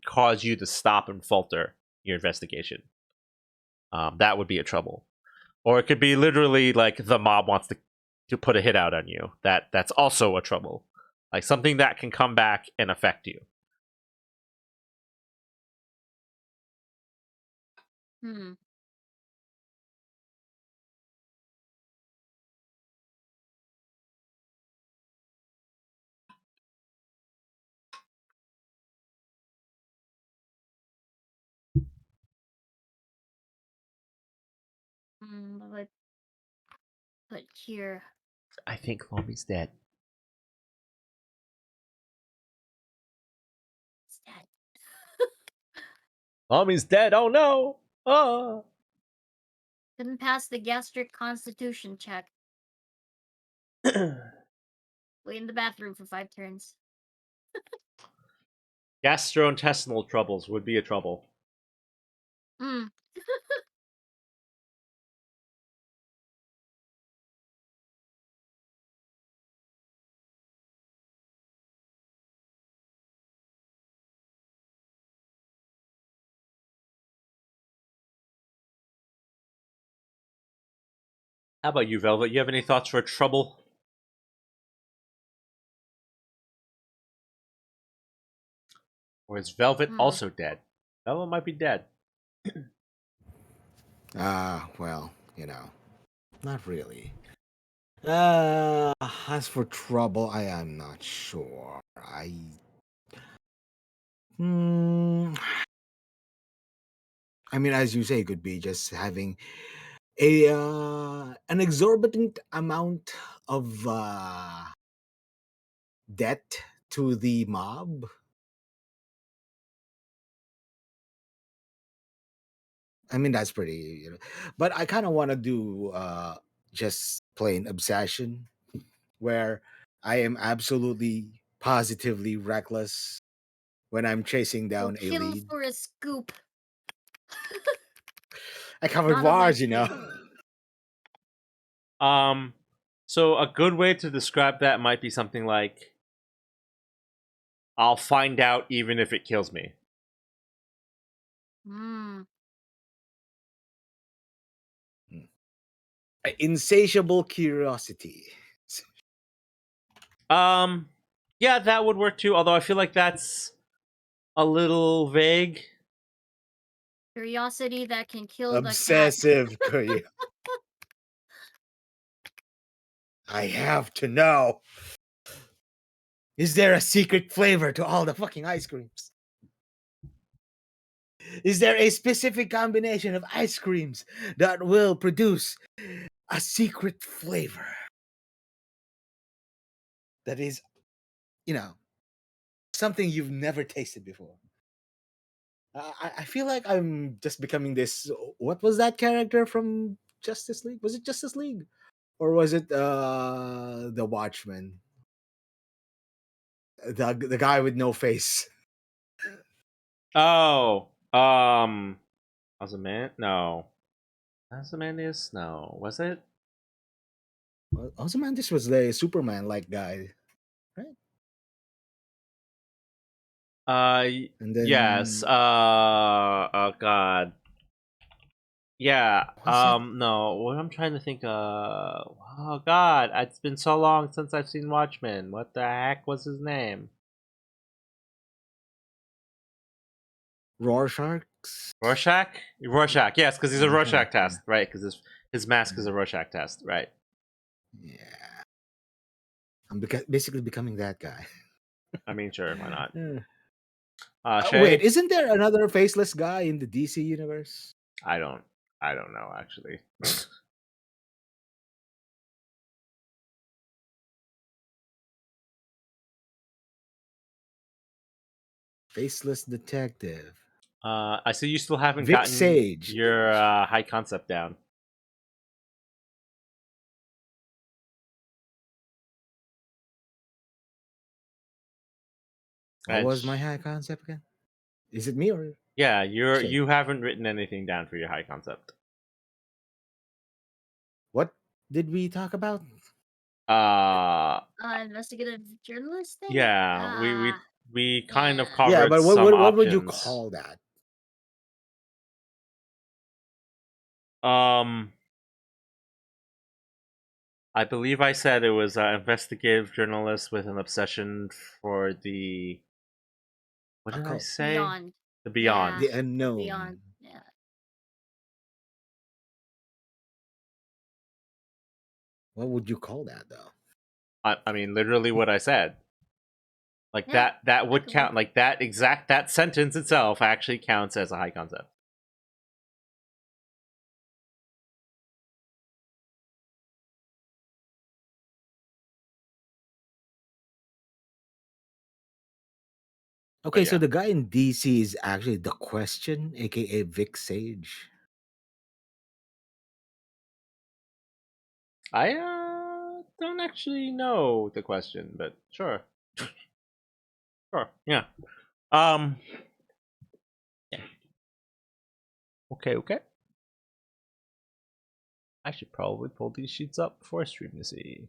Speaker 1: cause you to stop and falter your investigation. That would be a trouble. Or it could be literally like the mob wants to put a hit out on you. That's also a trouble. Like something that can come back and affect you.
Speaker 3: Hmm. What would I put here?
Speaker 1: I think Lomi's dead.
Speaker 3: It's dead.
Speaker 1: Lomi's dead. Oh no. Oh.
Speaker 3: Couldn't pass the gastric constitution check. Wait in the bathroom for 5 turns.
Speaker 1: Gastrointestinal troubles would be a trouble.
Speaker 3: Hmm.
Speaker 1: How about you, Velvet? You have any thoughts for trouble? Or is Velvet also dead? Velvet might be dead.
Speaker 2: Well, not really. As for trouble, I am not sure. Hmm, I mean, as you say, it could be just having an exorbitant amount of debt to the mob. I mean, that's pretty. But I kind of want to do just plain obsession, where I am absolutely positively reckless when I'm chasing
Speaker 3: We'll
Speaker 2: down a
Speaker 3: kill
Speaker 2: lead.
Speaker 3: for a scoop.
Speaker 2: I covered
Speaker 3: Not on my
Speaker 2: bars,
Speaker 3: stream.
Speaker 1: So a good way to describe that might be something like, I'll find out even if it kills me.
Speaker 3: Hmm.
Speaker 2: Insatiable curiosity.
Speaker 1: Yeah, that would work too, although I feel like that's a little vague.
Speaker 3: Curiosity that can kill the cat.
Speaker 2: Obsessive curiosity. I have to know. Is there a secret flavor to all the fucking ice creams? Is there a specific combination of ice creams that will produce a secret flavor that is, something you've never tasted before? I feel like I'm just becoming this. What was that character from Justice League? Was it Justice League? Or was it the Watchmen? The guy with no face.
Speaker 1: Oh, Ozymandias? No. Ozymandias? No. Was it?
Speaker 2: Ozymandias was the Superman like guy, right? And
Speaker 1: Yes.
Speaker 2: then
Speaker 1: Oh God. Yeah.
Speaker 2: Was it
Speaker 1: No. What I'm trying to think. Oh God, it's been so long since I've seen Watchmen. What the heck was his name?
Speaker 2: Rorschach's?
Speaker 1: Rorschach. Rorschach. Yes, because he's a
Speaker 2: Rorschach,
Speaker 1: Rorschach
Speaker 2: yeah.
Speaker 1: test, right? Because his mask is a Rorschach test, right?
Speaker 2: Yeah. I'm basically becoming that guy.
Speaker 1: I mean, sure, why not?
Speaker 2: Uh, wait,
Speaker 1: Shay.
Speaker 2: isn't there another faceless guy in the DC universe?
Speaker 1: I don't. I don't know actually.
Speaker 2: Faceless detective.
Speaker 1: I see you still haven't
Speaker 2: Vic
Speaker 1: gotten
Speaker 2: Sage.
Speaker 1: your high concept down.
Speaker 2: What
Speaker 1: And
Speaker 2: was my high concept again? Is it me or
Speaker 1: yeah,
Speaker 2: Shay?
Speaker 1: you haven't written anything down for your high concept.
Speaker 2: What did we talk about?
Speaker 1: Uh,
Speaker 3: Investigative journalist thing.
Speaker 1: yeah, we kind of
Speaker 3: Yeah.
Speaker 2: Yeah,
Speaker 1: covered
Speaker 2: but
Speaker 1: some
Speaker 2: what would you
Speaker 1: options.
Speaker 2: call that?
Speaker 1: Um, I believe I said it was an investigative journalist with an obsession for the. What did I
Speaker 2: Occult.
Speaker 1: say?
Speaker 3: Beyond.
Speaker 1: The
Speaker 3: Yeah.
Speaker 2: The
Speaker 1: beyond.
Speaker 3: Beyond.
Speaker 2: unknown.
Speaker 3: Yeah.
Speaker 2: What would you call that though?
Speaker 1: I mean, literally what I said. Like
Speaker 3: Yeah.
Speaker 1: that
Speaker 3: That
Speaker 1: would
Speaker 3: could
Speaker 1: count.
Speaker 3: work.
Speaker 1: Like that sentence itself actually counts as a high concept. But
Speaker 2: Okay, so
Speaker 1: yeah,
Speaker 2: the guy in DC is actually the Question, aka Vic Sage.
Speaker 1: I don't actually know the question, but sure, sure, yeah. Um, yeah. Okay, okay. I should probably pull these sheets up before I stream to see.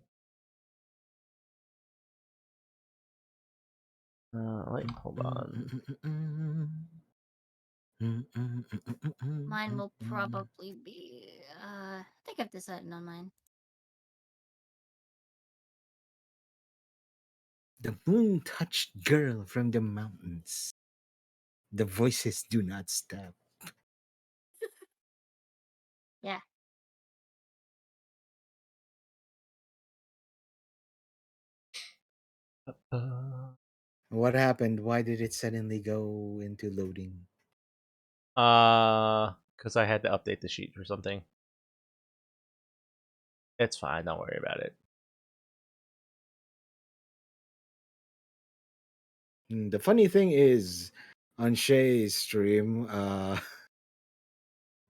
Speaker 1: Wait, hold on.
Speaker 3: Mine will probably be. I think I've decided on mine.
Speaker 2: The moon touched girl from the mountains. The voices do not stop.
Speaker 3: Yeah.
Speaker 2: What happened? Why did it suddenly go into loading?
Speaker 1: Because I had to update the sheet or something. It's fine. Don't worry about it.
Speaker 2: The funny thing is, on Shay's stream,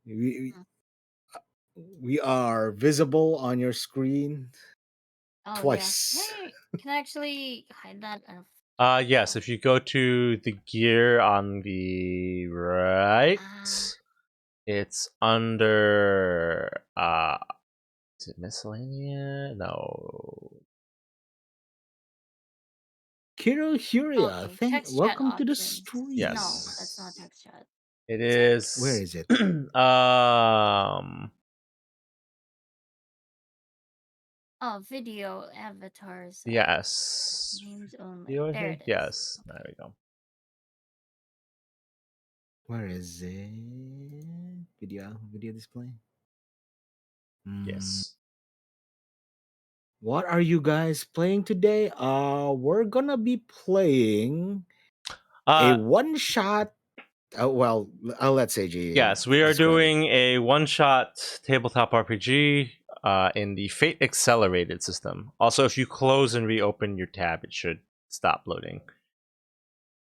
Speaker 2: we
Speaker 3: Mm.
Speaker 2: we are visible on your screen
Speaker 3: Oh yeah.
Speaker 2: twice.
Speaker 3: Can I actually hide that?
Speaker 1: Yes. If you go to the gear on the right,
Speaker 3: Ah.
Speaker 1: it's under is it miscellaneous? No.
Speaker 2: Kiro Huria,
Speaker 3: Okay. Text chat
Speaker 2: welcome to the
Speaker 3: options.
Speaker 2: stream.
Speaker 3: No, that's not
Speaker 1: Yes.
Speaker 3: text chat.
Speaker 1: It
Speaker 3: Is it?
Speaker 2: Where
Speaker 1: is
Speaker 2: is it?
Speaker 3: Oh, video avatars.
Speaker 1: Yes.
Speaker 3: Names only.
Speaker 1: You over
Speaker 3: There
Speaker 1: here?
Speaker 3: it is.
Speaker 1: Yes. There we go.
Speaker 2: Where is it? Video display.
Speaker 1: Yes.
Speaker 2: What are you guys playing today? We're gonna be playing a
Speaker 1: Uh
Speaker 2: one shot. Well, I'll let Seiji
Speaker 1: yes, we are
Speaker 2: describe it.
Speaker 1: doing a one-shot tabletop RPG in the Fate Accelerated system. Also, if you close and reopen your tab, it should stop loading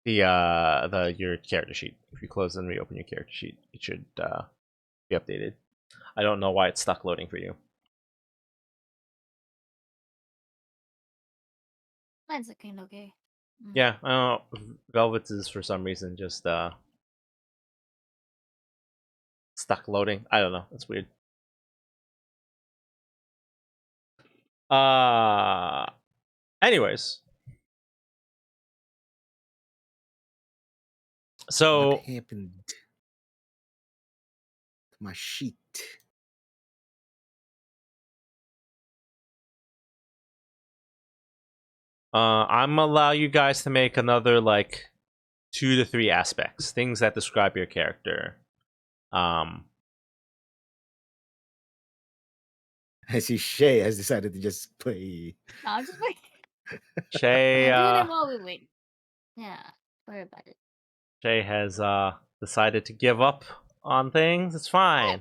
Speaker 1: the your character sheet. If you close and reopen your character sheet, it should be updated. I don't know why it's stuck loading for you.
Speaker 3: Mine's looking okay.
Speaker 1: Yeah, I don't know. Velvet's is for some reason just stuck loading. I don't know. It's weird. Uh anyways.
Speaker 2: What
Speaker 1: So
Speaker 2: happened? my sheet.
Speaker 1: I'm gonna allow you guys to make another like 2 to 3 aspects, things that describe your character.
Speaker 2: I see Shay has decided to just play.
Speaker 3: No, I'm just waiting.
Speaker 1: Shay,
Speaker 3: I'm doing it while we wait. Yeah, don't worry about it.
Speaker 1: Shay has decided to give up on things. It's fine.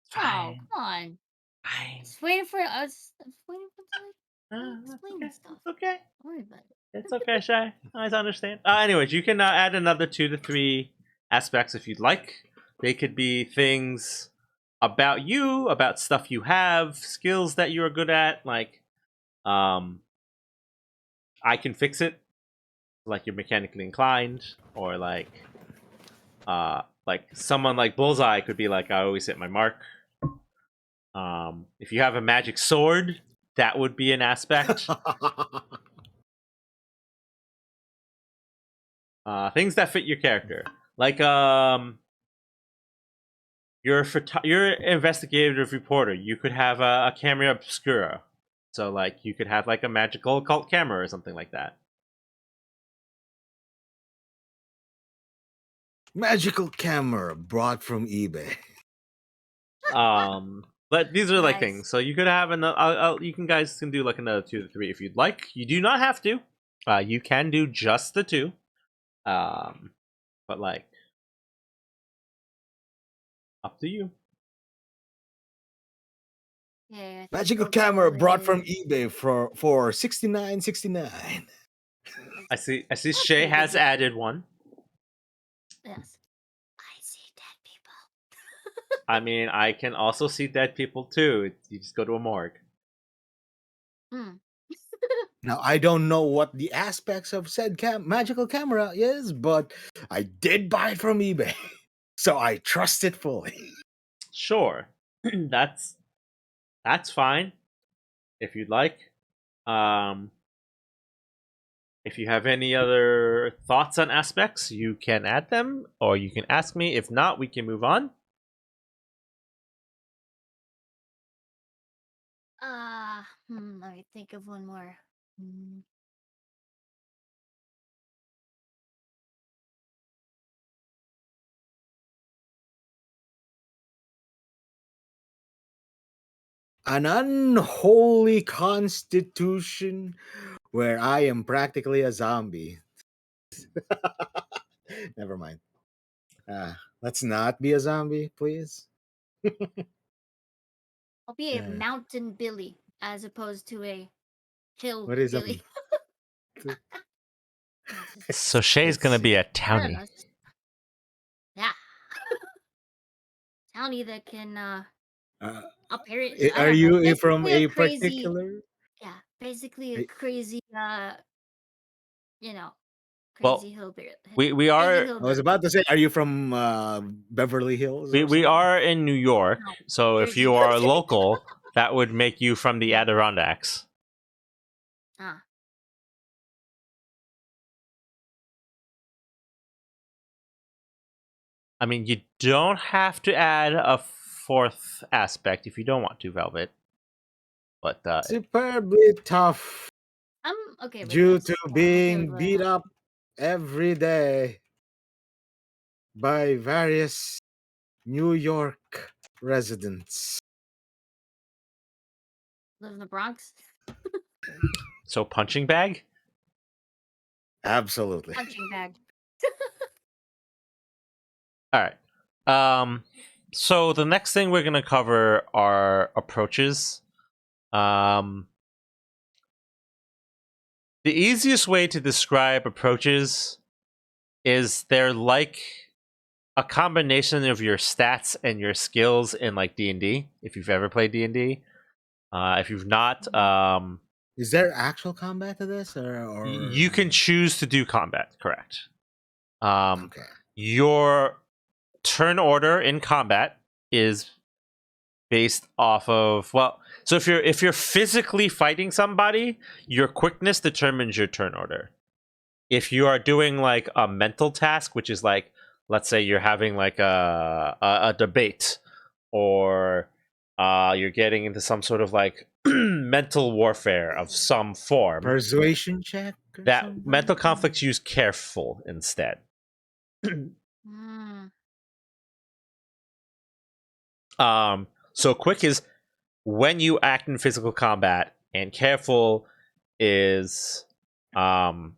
Speaker 1: It's
Speaker 3: Oh,
Speaker 1: fine.
Speaker 3: come on.
Speaker 1: Fine.
Speaker 3: Just waiting for us. I'm waiting for
Speaker 1: It's
Speaker 3: explain
Speaker 1: okay.
Speaker 3: stuff.
Speaker 1: It's okay.
Speaker 3: Don't worry about it.
Speaker 1: It's okay, Shay. I understand. Anyways, you can add another 2 to 3 aspects if you'd like. They could be things about you, about stuff you have, skills that you're good at. Like, I can fix it. Like you're mechanically inclined, or like someone like Bullseye could be like, I always hit my mark. If you have a magic sword, that would be an aspect. Things that fit your character, like you're an investigative reporter. You could have a camera obscura, so like you could have like a magical occult camera or something like that.
Speaker 2: Magical camera brought from eBay.
Speaker 1: But these are like
Speaker 3: Nice.
Speaker 1: things. So you could have another. You can guys can do like another 2 to 3 if you'd like. You do not have to. You can do just the 2. But like, up to you.
Speaker 3: Yeah, I think
Speaker 2: Magical
Speaker 3: we'll
Speaker 2: camera
Speaker 3: go
Speaker 2: brought from
Speaker 3: with-
Speaker 2: eBay for $69.69.
Speaker 1: I see.
Speaker 3: That's
Speaker 1: Shay
Speaker 3: pretty good
Speaker 1: has
Speaker 3: deal.
Speaker 1: added one.
Speaker 3: Yes. I see dead people.
Speaker 1: I mean, I can also see dead people too. You just go to a morgue.
Speaker 3: Hmm.
Speaker 2: Now I don't know what the aspects of said magical camera is, but I did buy it from eBay, so I trust it fully.
Speaker 1: Sure, that's fine. If you'd like. If you have any other thoughts on aspects, you can add them, or you can ask me. If not, we can move on.
Speaker 3: Let me think of one more.
Speaker 2: An unholy constitution where I am practically a zombie. Never mind. Let's not be a zombie, please.
Speaker 3: I'll be a
Speaker 2: Uh,
Speaker 3: mountain Billy as opposed to a hill
Speaker 2: what is a
Speaker 3: Billy.
Speaker 1: So Shay's gonna be a
Speaker 3: I don't
Speaker 1: townie.
Speaker 3: know. Yeah. Townie that can apparently I
Speaker 2: are
Speaker 3: don't know.
Speaker 2: you from
Speaker 3: Basically a
Speaker 2: a
Speaker 3: crazy
Speaker 2: particular?
Speaker 3: basically a crazy you know,
Speaker 1: Well,
Speaker 3: crazy hillbilly.
Speaker 1: we
Speaker 3: Crazy
Speaker 1: are
Speaker 2: I was
Speaker 3: hillbilly.
Speaker 2: about to say, are you from Beverly Hills? Or
Speaker 1: we
Speaker 2: something?
Speaker 1: are in New York,
Speaker 3: No,
Speaker 1: so if
Speaker 3: Jersey.
Speaker 1: you are local, that would make you from the Adirondacks.
Speaker 3: Ah.
Speaker 1: I mean, you don't have to add a 4th aspect if you don't want to, Velvet. But
Speaker 2: Superbly tough
Speaker 3: I'm okay with
Speaker 2: due
Speaker 3: this.
Speaker 2: to
Speaker 3: I'm okay
Speaker 2: being
Speaker 3: with
Speaker 2: beat
Speaker 3: that.
Speaker 2: up every day by various New York residents.
Speaker 3: Live in the Bronx.
Speaker 1: so punching bag.
Speaker 2: Absolutely.
Speaker 3: Punching bag.
Speaker 1: All right. So the next thing we're gonna cover are approaches. The easiest way to describe approaches is they're like a combination of your stats and your skills in like D&D. If you've ever played D&D, if you've not,
Speaker 2: Is there actual combat to this, or
Speaker 1: you can choose to do combat. Correct.
Speaker 2: Okay.
Speaker 1: Your turn order in combat is based off of so if you're physically fighting somebody, your quickness determines your turn order. If you are doing like a mental task, which is like, let's say you're having like a debate, or you're getting into some sort of like mental warfare of some form.
Speaker 2: Persuasion check or
Speaker 1: That
Speaker 2: something?
Speaker 1: mental conflicts use careful instead.
Speaker 3: Mm.
Speaker 1: So quick is when you act in physical combat, and careful is the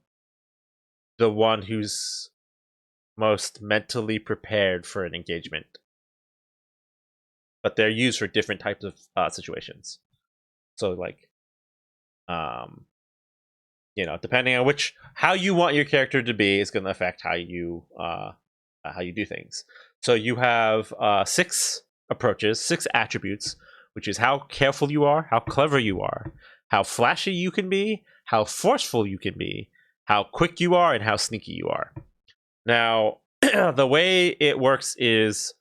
Speaker 1: one who's most mentally prepared for an engagement. But they're used for different types of situations. So like, depending on how you want your character to be is going to affect how you do things. So you have 6 approaches, 6 attributes, which is how careful you are, how clever you are, how flashy you can be, how forceful you can be, how quick you are, and how sneaky you are. Now, the way it works is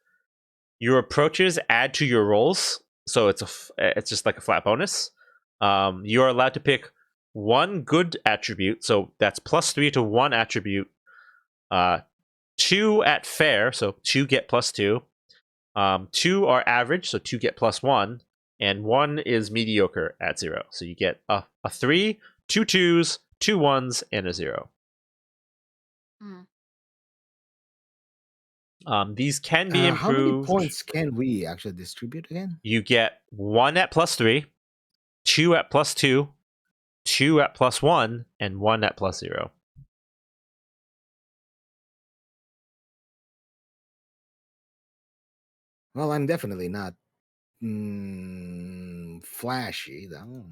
Speaker 1: your approaches add to your rolls, so it's just like a flat bonus. You are allowed to pick one good attribute, so that's +3 to one attribute. 2 at fair, so 2 get +2. 2 are average, so 2 get +1, and 1 is mediocre at 0. So you get a 3, 2 2s, 2 1s, and a 0.
Speaker 3: Mm.
Speaker 1: These can be
Speaker 2: How many
Speaker 1: improved.
Speaker 2: points can we actually distribute again?
Speaker 1: You get 1 at +3, 2 at +2, 2 at +1, and 1 at +0.
Speaker 2: Well, I'm definitely not flashy, though.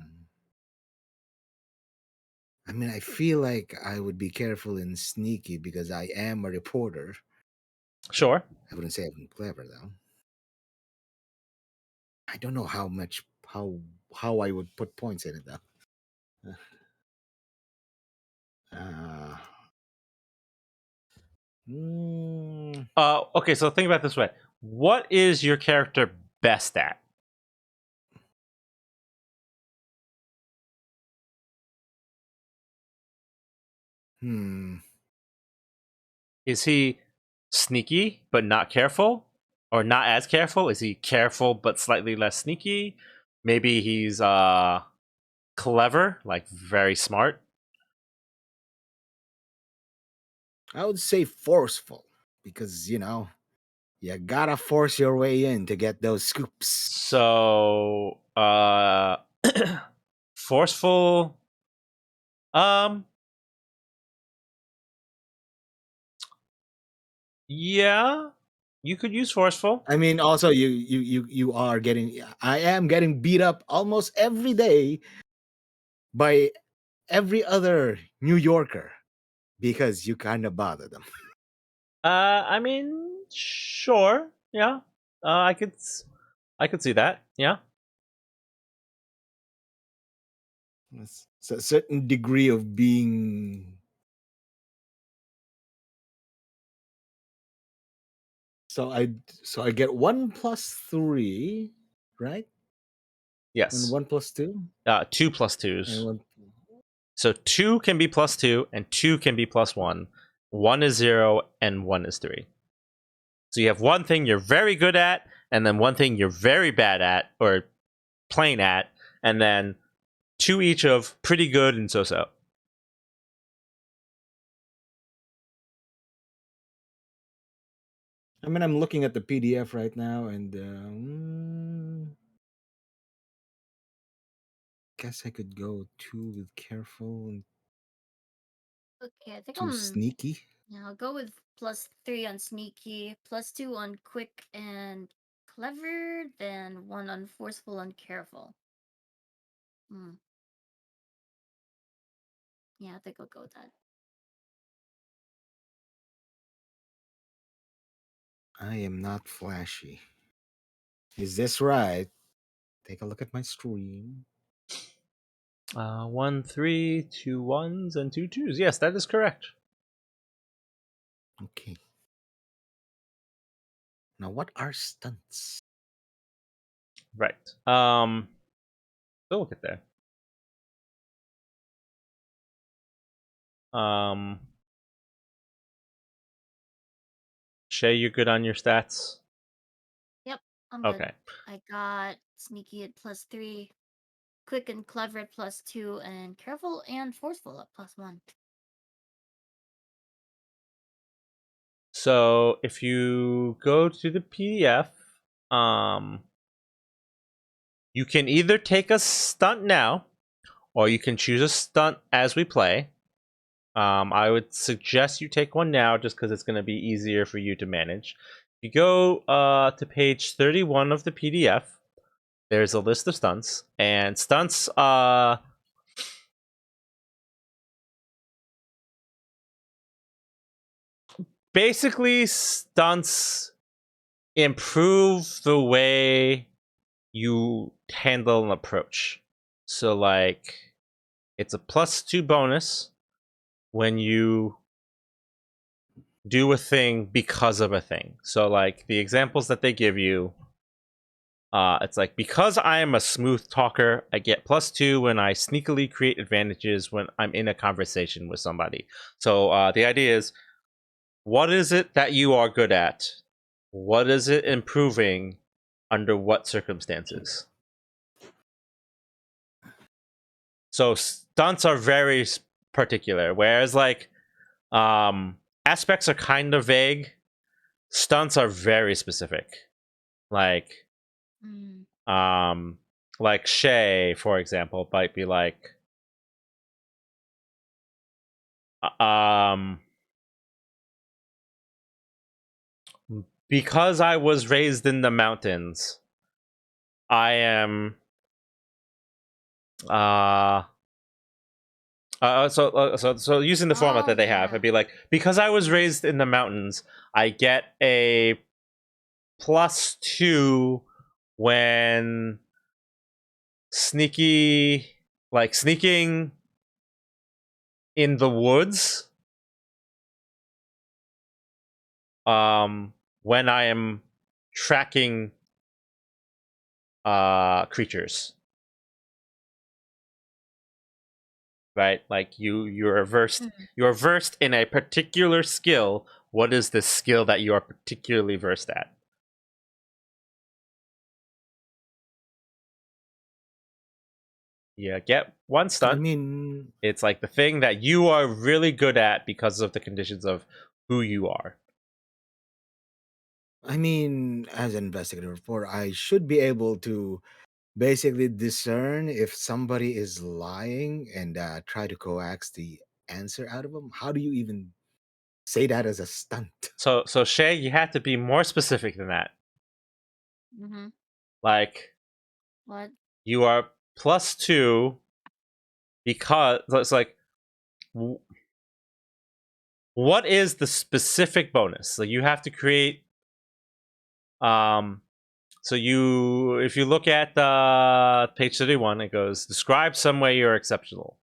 Speaker 2: I mean, I feel like I would be careful and sneaky because I am a reporter.
Speaker 1: Sure.
Speaker 2: I wouldn't say I'm clever, though. I don't know how I would put points in it, though. Uh, mm,
Speaker 1: Okay, so think about it this way. What is your character best at?
Speaker 2: hmm.
Speaker 1: Is he sneaky but not careful? Or not as careful? Is he careful but slightly less sneaky? Maybe he's clever, like very smart.
Speaker 2: I would say forceful because, you gotta force your way in to get those scoops.
Speaker 1: So forceful. Um yeah. You could use forceful.
Speaker 2: I mean, also you are getting. I am getting beat up almost every day by every other New Yorker because you kind of bother them.
Speaker 1: I mean, sure. Yeah. I could see that. Yeah.
Speaker 2: It's a certain degree of being. So I get 1+3, right? And
Speaker 1: Yes.
Speaker 2: 1+2,
Speaker 1: 2 plus
Speaker 2: and
Speaker 1: 2s.
Speaker 2: one.
Speaker 1: So 2 can be +2 and 2 can be +1. 1 is 0 and 1 is 3. So you have one thing you're very good at, and then one thing you're very bad at, or plain at, and then 2 each of pretty good and so-so.
Speaker 2: I mean, I'm looking at the PDF right now, and guess I could go 2 with careful and
Speaker 3: Okay, I think
Speaker 2: 2 sneaky.
Speaker 3: yeah, I'll go with +3 on sneaky, +2 on quick and clever, then 1 on forceful and careful. Hmm. Yeah, I think I'll go with that.
Speaker 2: I am not flashy. Is this right? Take a look at my stream.
Speaker 1: 1 3, 2 1s, and 2 2s. Yes, that is correct.
Speaker 2: Okay. Now, what are stunts?
Speaker 1: Right. So look at there. Shay, you're good on your stats.
Speaker 3: Yep, I'm good.
Speaker 1: Okay.
Speaker 3: I got sneaky at +3, quick and clever at +2, and careful and forceful at +1.
Speaker 1: So if you go to the PDF, you can either take a stunt now, or you can choose a stunt as we play. I would suggest you take one now, just because it's going to be easier for you to manage. If you go to page 31 of the PDF, there's a list of stunts, and stunts basically stunts improve the way you handle an approach. So like it's a +2 bonus when you do a thing because of a thing. So like the examples that they give you, it's like, because I am a smooth talker, I get +2 when I sneakily create advantages when I'm in a conversation with somebody. So the idea is, what is it that you are good at? What is it improving under what circumstances? So stunts are very particular, whereas like aspects are kind of vague. Stunts are very specific. Like
Speaker 3: Mm.
Speaker 1: like Shay, for example, might be like um because I was raised in the mountains, I am so using the format
Speaker 3: Oh,
Speaker 1: that they have,
Speaker 3: yeah.
Speaker 1: it'd be like, because I was
Speaker 3: Nice.
Speaker 1: raised in the mountains, I get a +2 when sneaking in the woods, when I am tracking creatures. Right? Like you're versed
Speaker 3: Mm.
Speaker 1: you're versed in a particular skill. What is the skill that you are particularly versed at? Yeah, get one
Speaker 2: I
Speaker 1: stunt.
Speaker 2: mean,
Speaker 1: It's like the thing that you are really good at because of the conditions of who you are.
Speaker 2: as an investigative reporter, I should be able to basically discern if somebody is lying and try to coax the answer out of them. How do you even say that as a stunt?
Speaker 1: So Shay, you have to be more specific than that.
Speaker 3: Mm-hmm.
Speaker 1: Like,
Speaker 3: What?
Speaker 1: you are +2 because it's like, what is the specific bonus? So you have to create so you, if you look at page 31, it goes, describe some way you're exceptional.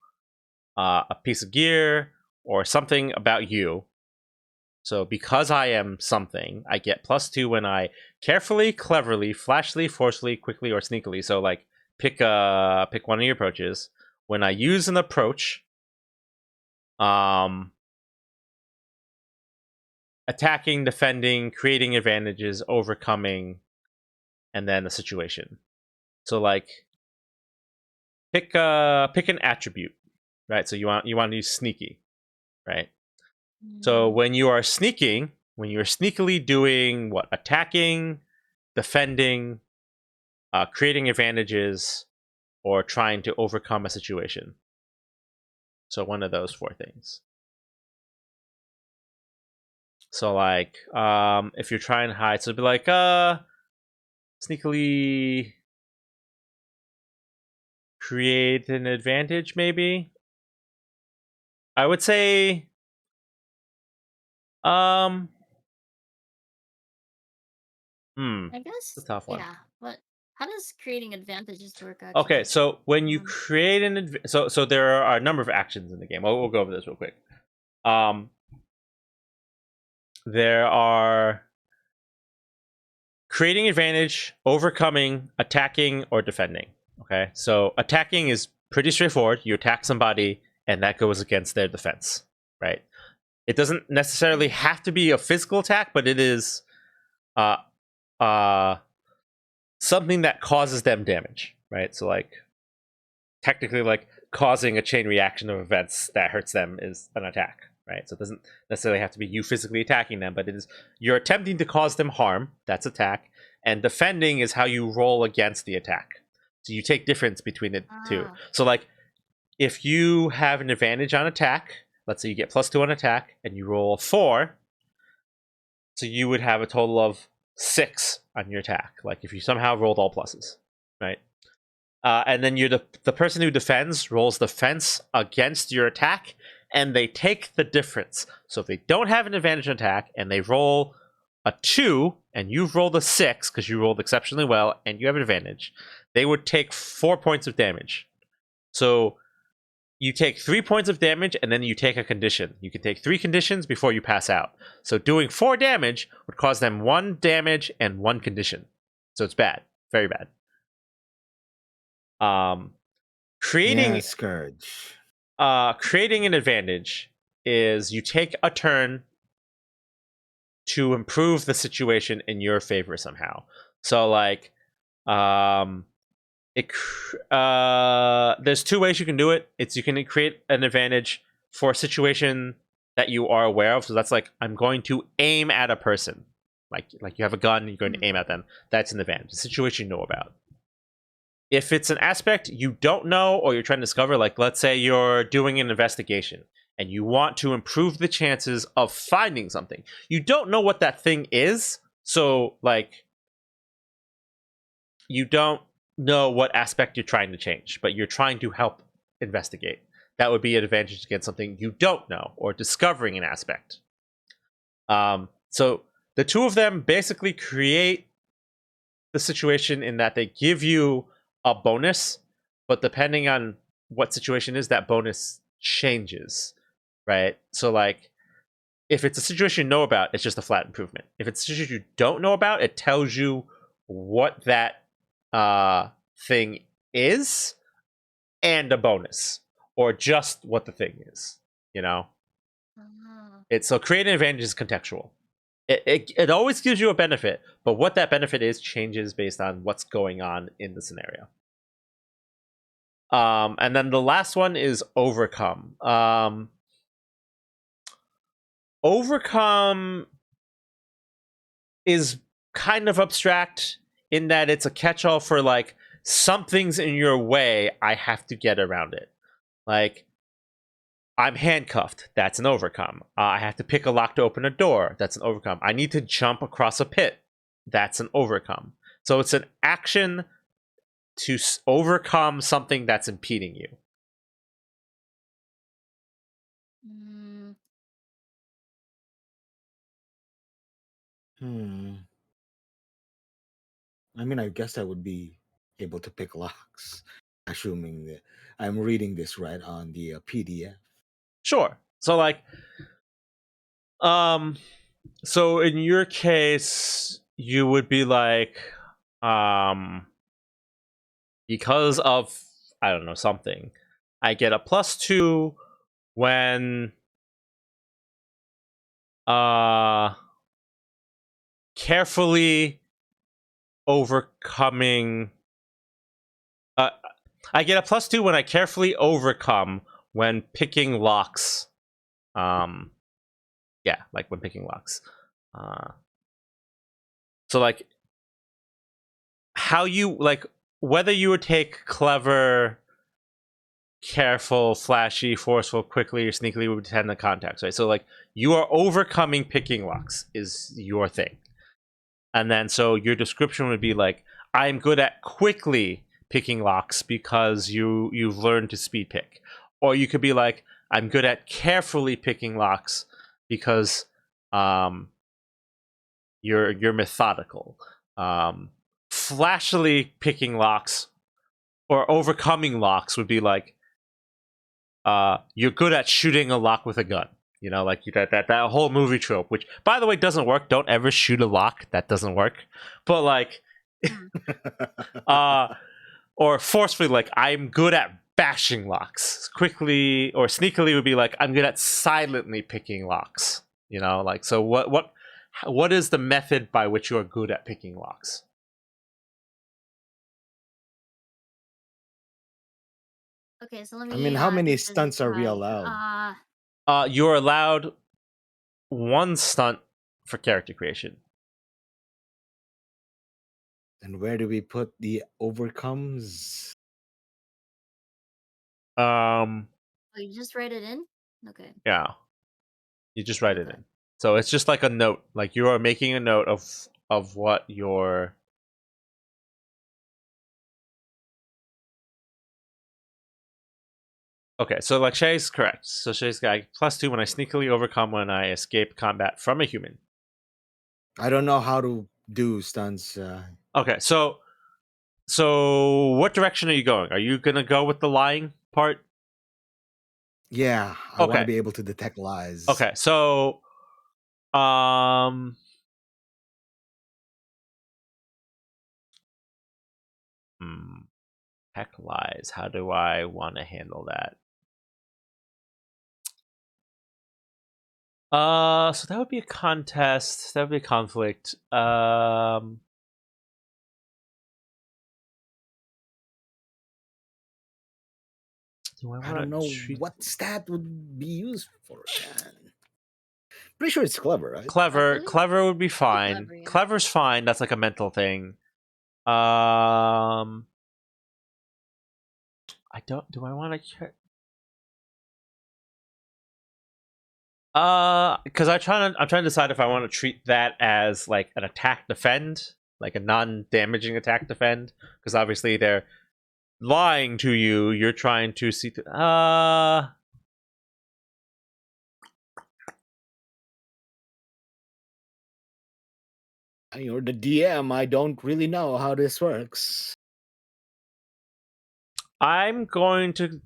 Speaker 1: A piece of gear or something about you. So because I am something, I get +2 when I carefully, cleverly, flashily, forcefully, quickly, or sneakily. So like pick one of your approaches. When I use an approach, attacking, defending, creating advantages, overcoming, and then a situation. So like pick an attribute, right? So you want to use sneaky, right? So
Speaker 3: Mm.
Speaker 1: when you are sneaking, when you're sneakily doing what? Attacking, defending, creating advantages, or trying to overcome a situation. So one of those 4 things. So like, if you're trying to hide, so it'd be like, sneakily create an advantage, maybe. I would say, um,
Speaker 3: I
Speaker 1: it's a
Speaker 3: guess,
Speaker 1: tough one.
Speaker 3: yeah. But how does creating advantages work,
Speaker 1: Okay,
Speaker 3: actually?
Speaker 1: so when you
Speaker 3: Um,
Speaker 1: create so there are a number of actions in the game. We'll go over this real quick. Um, there are creating advantage, overcoming, attacking, or defending. Okay, so attacking is pretty straightforward. You attack somebody, and that goes against their defense, right? It doesn't necessarily
Speaker 3: mm.
Speaker 1: have to be a physical attack, but it is uh something that causes them damage, right? So like technically like causing a chain reaction of events that hurts them is an attack, right? So it doesn't necessarily have to be you physically attacking them, but it is you're attempting to cause them harm, that's attack, and defending is how you roll against the attack. So you take difference between the two.
Speaker 3: Ah.
Speaker 1: So like if you have an advantage on attack, let's say you get +2 on attack and you roll a 4, so you would have a total of 6 on your attack. Like if you somehow rolled all pluses, right? And then you're the person who defends rolls defense against your attack, and they take the difference. So if they don't have an advantage on attack and they roll a 2 and you've rolled a 6 because you rolled exceptionally well and you have an advantage, they would take 4 points of damage. So you take 3 points of damage and then you take a condition. You can take 3 conditions before you pass out. So doing 4 damage would cause them 1 damage and 1 condition. So it's bad, very bad. Creating
Speaker 2: Scourge.
Speaker 1: creating an advantage is you take a turn to improve the situation in your favor somehow. So like there's 2 ways you can do it. It's you can create an advantage for a situation that you are aware of. So that's like I'm going to aim at a person. Like you have a gun, you're going to aim at them. That's an advantage. A situation you know about. If it's an aspect you don't know or you're trying to discover, like let's say you're doing an investigation and you want to improve the chances of finding something. You don't know what that thing is, so like you don't know what aspect you're trying to change, but you're trying to help investigate. That would be an advantage against something you don't know or discovering an aspect. So the 2 of them basically create the situation in that they give you a bonus, but depending on what situation is, that bonus changes, right? So like if it's a situation you know about, it's just a flat improvement. If it's a situation you don't know about, it tells you what that thing is and a bonus, or just what the thing is, you know? It's so creating advantage is contextual. It always gives you a benefit, but what that benefit is changes based on what's going on in the scenario. And then the last one is overcome. Overcome is kind of abstract in that it's a catch-all for like something's in your way, I have to get around it. Like I'm handcuffed, that's an overcome. I have to pick a lock to open a door, that's an overcome. I need to jump across a pit, that's an overcome. So it's an action to overcome something that's impeding you.
Speaker 2: I mean, I guess I would be able to pick locks, assuming that I'm reading this right on the PDF.
Speaker 1: Sure. So like so in your case you would be like because of I don't know something, I get a +2 when carefully overcoming I get a +2 when I carefully overcome when picking locks. Yeah, like when picking locks. So like how you like whether you would take clever, careful, flashy, forceful, quickly, or sneakily would depend on the context, right? So like you are overcoming picking locks is your thing. And then so your description would be like, I'm good at quickly picking locks because you've learned to speed pick. Or you could be like, I'm good at carefully picking locks because you're methodical. Flashily picking locks or overcoming locks would be like you're good at shooting a lock with a gun. You know, like that whole movie trope, which by the way doesn't work. Don't ever shoot a lock. That doesn't work. But like or forcefully, like I'm good at bashing locks. Quickly or sneakily would be like I'm good at silently picking locks. You know, like so what is the method by which you are good at picking locks?
Speaker 3: Okay, so let
Speaker 2: I
Speaker 3: me
Speaker 2: mean, how many
Speaker 3: give this a
Speaker 2: stunts are we
Speaker 3: try.
Speaker 2: allowed?
Speaker 1: You're allowed 1 stunt for character creation.
Speaker 2: And where do we put the overcomes?
Speaker 1: Um,
Speaker 3: Oh, you just write it in? Okay.
Speaker 1: yeah, you just write it
Speaker 3: Okay.
Speaker 1: in. So it's just like a note. Like you are making a note of what your. Okay, so like Shay's correct. So Shay's got +2 when I sneakily overcome when I escape combat from a human.
Speaker 2: I don't know how to do stunts.
Speaker 1: Okay, so what direction are you going? Are you gonna go with the lying part?
Speaker 2: Yeah, I want to
Speaker 1: Okay,
Speaker 2: be able to detect lies.
Speaker 1: okay. So um, hmm, heck lies. How do I want to handle that? So that would be a contest. That would be a conflict. Do I
Speaker 2: I
Speaker 1: want
Speaker 2: don't
Speaker 1: to
Speaker 2: know
Speaker 1: treat
Speaker 2: what stat would be used for it. Pretty sure it's clever, right?
Speaker 1: clever?
Speaker 3: Cleverly?
Speaker 1: Clever would be fine.
Speaker 3: Clever, yeah.
Speaker 1: Clever's fine. That's like a mental thing. I don't. Do I want to? Because I'm trying to decide if I want to treat that as like an attack defend, like a non-damaging attack defend, because obviously they're lying to you. You're trying to see.
Speaker 2: You're the DM. I don't really know how this works.
Speaker 1: I'm going to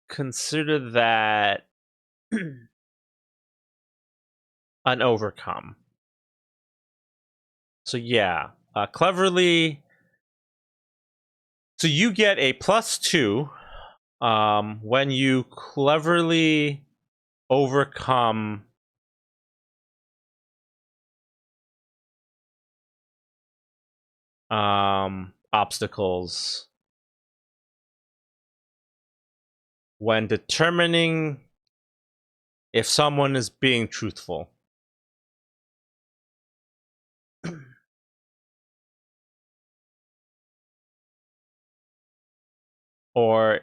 Speaker 1: consider that an overcome. So yeah, cleverly. So you get a +2 when you cleverly overcome obstacles when determining if someone is being truthful. Or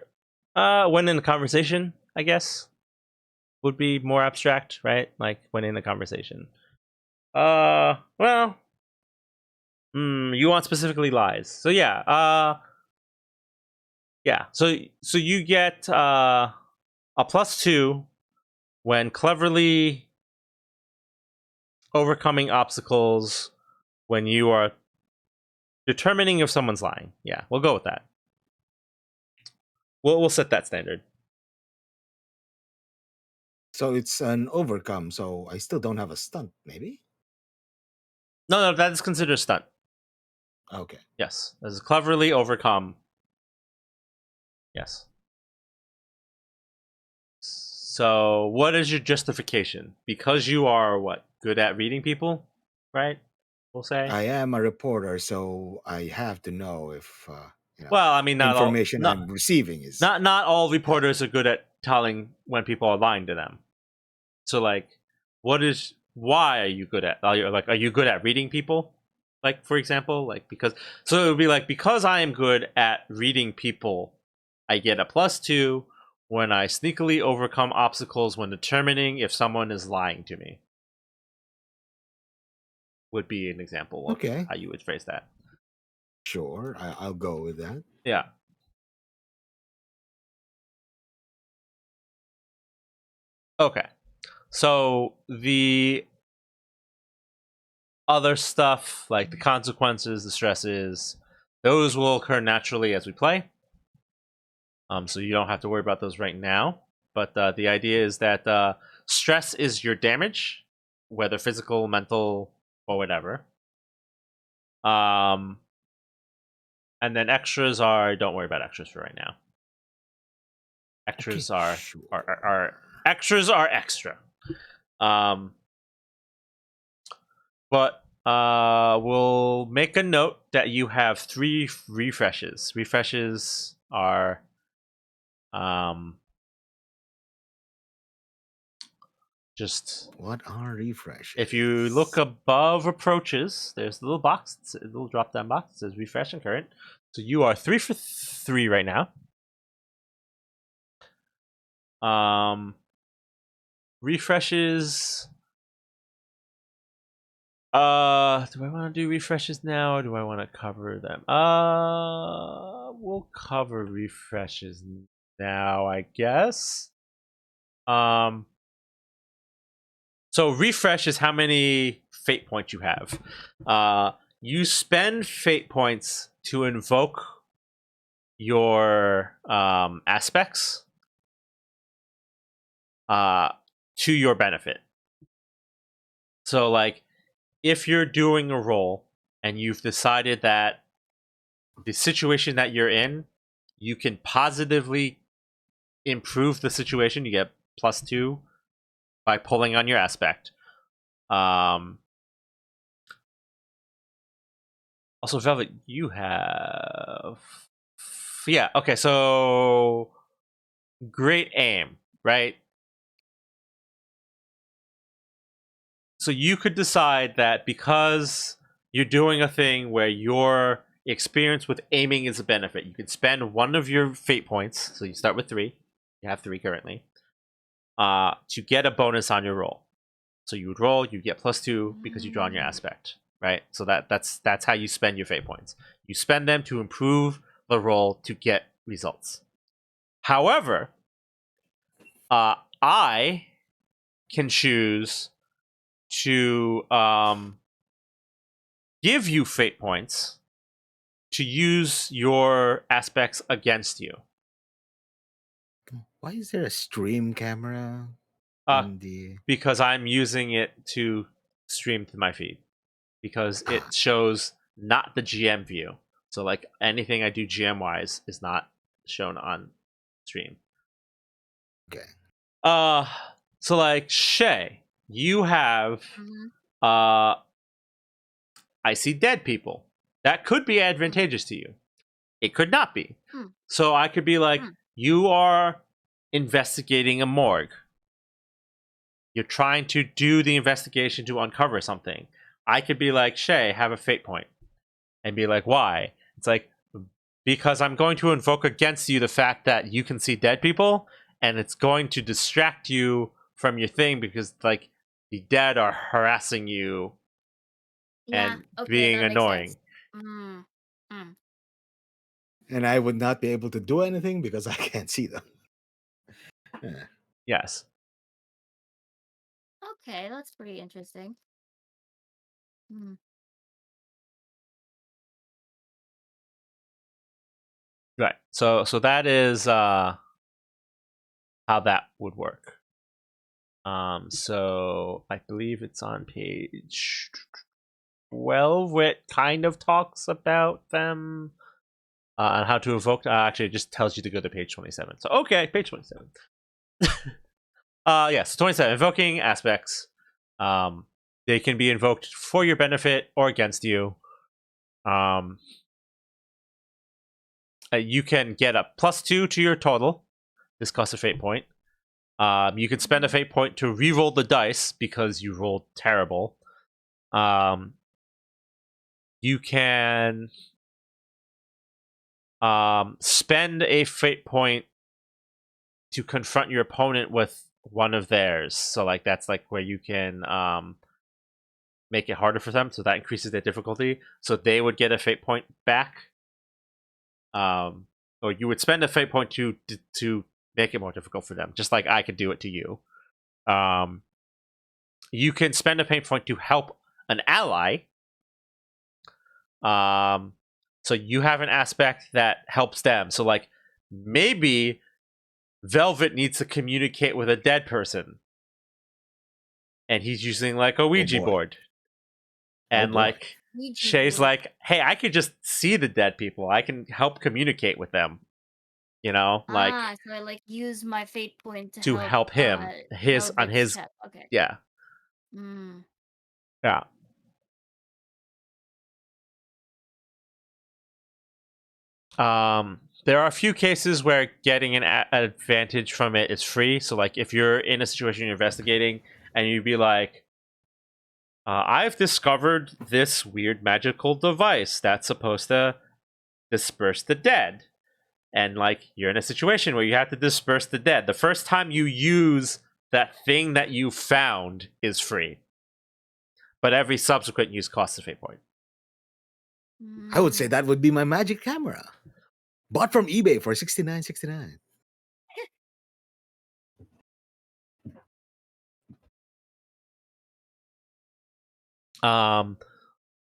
Speaker 1: when in a conversation, I guess, would be more abstract, right? Like when in a conversation. Well, you want specifically lies. So yeah, yeah. So you get a +2 when cleverly overcoming obstacles when you are determining if someone's lying. Yeah, we'll go with that. We'll set that standard.
Speaker 2: So it's an overcome. So I still don't have a stunt, maybe?
Speaker 1: No, that is considered a stunt.
Speaker 2: Okay.
Speaker 1: Yes, this is cleverly overcome. Yes. So, what is your justification? Because you are what, good at reading people, right? We'll say.
Speaker 2: I am a reporter, so I have to know if
Speaker 1: Well, I mean,
Speaker 2: information I'm receiving is.
Speaker 1: not all reporters are good at telling when people are lying to them. So, like, why are you good at? Are you good at reading people? Like, for example, like because so it would be like because I am good at reading people, I get a +2 when I sneakily overcome obstacles when determining if someone is lying to me. Would be an example of
Speaker 2: Okay,
Speaker 1: how you would phrase that.
Speaker 2: sure. I'll go with that.
Speaker 1: Yeah. Okay. So the other stuff, like the consequences, the stresses, those will occur naturally as we play. So you don't have to worry about those right now. But the idea is that stress is your damage, whether physical, mental, or whatever. And then extras are don't worry about extras for right now.
Speaker 2: Okay,
Speaker 1: Extras
Speaker 2: sure.
Speaker 1: extras are extra. Um, but we'll make a note that you have 3 refreshes. Refreshes are Just
Speaker 2: What are refreshes?
Speaker 1: if you look above approaches, there's a little box, a little drop down box that says refresh and current. So you are 3 for 3 right now. Refreshes. Do I want to do refreshes now, or do I want to cover them? We'll cover refreshes now, I guess. So refresh is how many fate points you have. You spend fate points to invoke your aspects to your benefit. So, like, if you're doing a roll and you've decided that the situation that you're in, you can positively improve the situation, you get +2 by pulling on your aspect. Also, Velvet, you have. Yeah, okay, so. Great aim, right? So you could decide that because you're doing a thing where your experience with aiming is a benefit, you could spend one of your fate points. So you start with 3. You have 3 currently. To get a bonus on your roll. So you would roll, you get +2 because you draw on your aspect, right? So that's how you spend your fate points. You spend them to improve the roll to get results. However, I can choose to give you fate points to use your aspects against you.
Speaker 2: Why is there a stream camera
Speaker 1: Uh,
Speaker 2: in the?
Speaker 1: because I'm using it to stream to my feed. Because it shows not the GM view. So, like, anything I do GM wise is not shown on stream.
Speaker 2: Okay.
Speaker 1: So, like, Shay, you have
Speaker 3: Mhm.
Speaker 1: I see dead people. That could be advantageous to you. It could not be.
Speaker 3: Hmm.
Speaker 1: So I could be like,
Speaker 3: Hmm.
Speaker 1: you are investigating a morgue. You're trying to do the investigation to uncover something. I could be like, Shay, have a fate point. And be like, why? It's like, because I'm going to invoke against you the fact that you can see dead people, and it's going to distract you from your thing because, like, the dead are harassing you
Speaker 3: Yeah.
Speaker 1: and
Speaker 3: Okay,
Speaker 1: being
Speaker 3: that makes
Speaker 1: annoying.
Speaker 3: sense. Mm. Mm.
Speaker 2: And I would not be able to do anything because I can't see them. Yeah.
Speaker 1: Yes.
Speaker 3: Okay, that's pretty interesting. Hmm.
Speaker 1: Right. So that is how that would work. So I believe it's on page 12 where it kind of talks about them and how to evoke. Actually, it just tells you to go to page 27. So okay, page 27. Yes, 27 invoking aspects. They can be invoked for your benefit or against you. You can get a +2 to your total. This costs a fate point. You can spend a fate point to re-roll the dice because you rolled terrible. You can spend a fate point to confront your opponent with one of theirs. So, like, that's like where you can make it harder for them. So that increases their difficulty. So they would get a fate point back. Or you would spend a fate point to make it more difficult for them, just like I could do it to you. You can spend a fate point to help an ally. So you have an aspect that helps them. So, like, maybe Velvet needs to communicate with a dead person, and he's using like a
Speaker 2: Oh
Speaker 1: Ouija
Speaker 2: boy.
Speaker 1: board.
Speaker 2: Oh
Speaker 1: And
Speaker 2: boy.
Speaker 1: like
Speaker 3: Ouija
Speaker 1: Shay's
Speaker 3: board.
Speaker 1: like, hey, I could just see the dead people. I can help communicate with them. You know, like
Speaker 3: So I like use my fate point
Speaker 1: to help him. His on
Speaker 3: Velvet's
Speaker 1: his
Speaker 3: chat. Okay.
Speaker 1: yeah.
Speaker 3: Mm.
Speaker 1: Yeah. There are a few cases where getting an advantage from it is free. So, like, if you're in a situation you're investigating, and you'd be like, "I've discovered this weird magical device that's supposed to disperse the dead," and like you're in a situation where you have to disperse the dead. The first time you use that thing that you found is free, but every subsequent use costs a fate point.
Speaker 2: I would say that would be my magic camera. Bought from eBay for $69.69.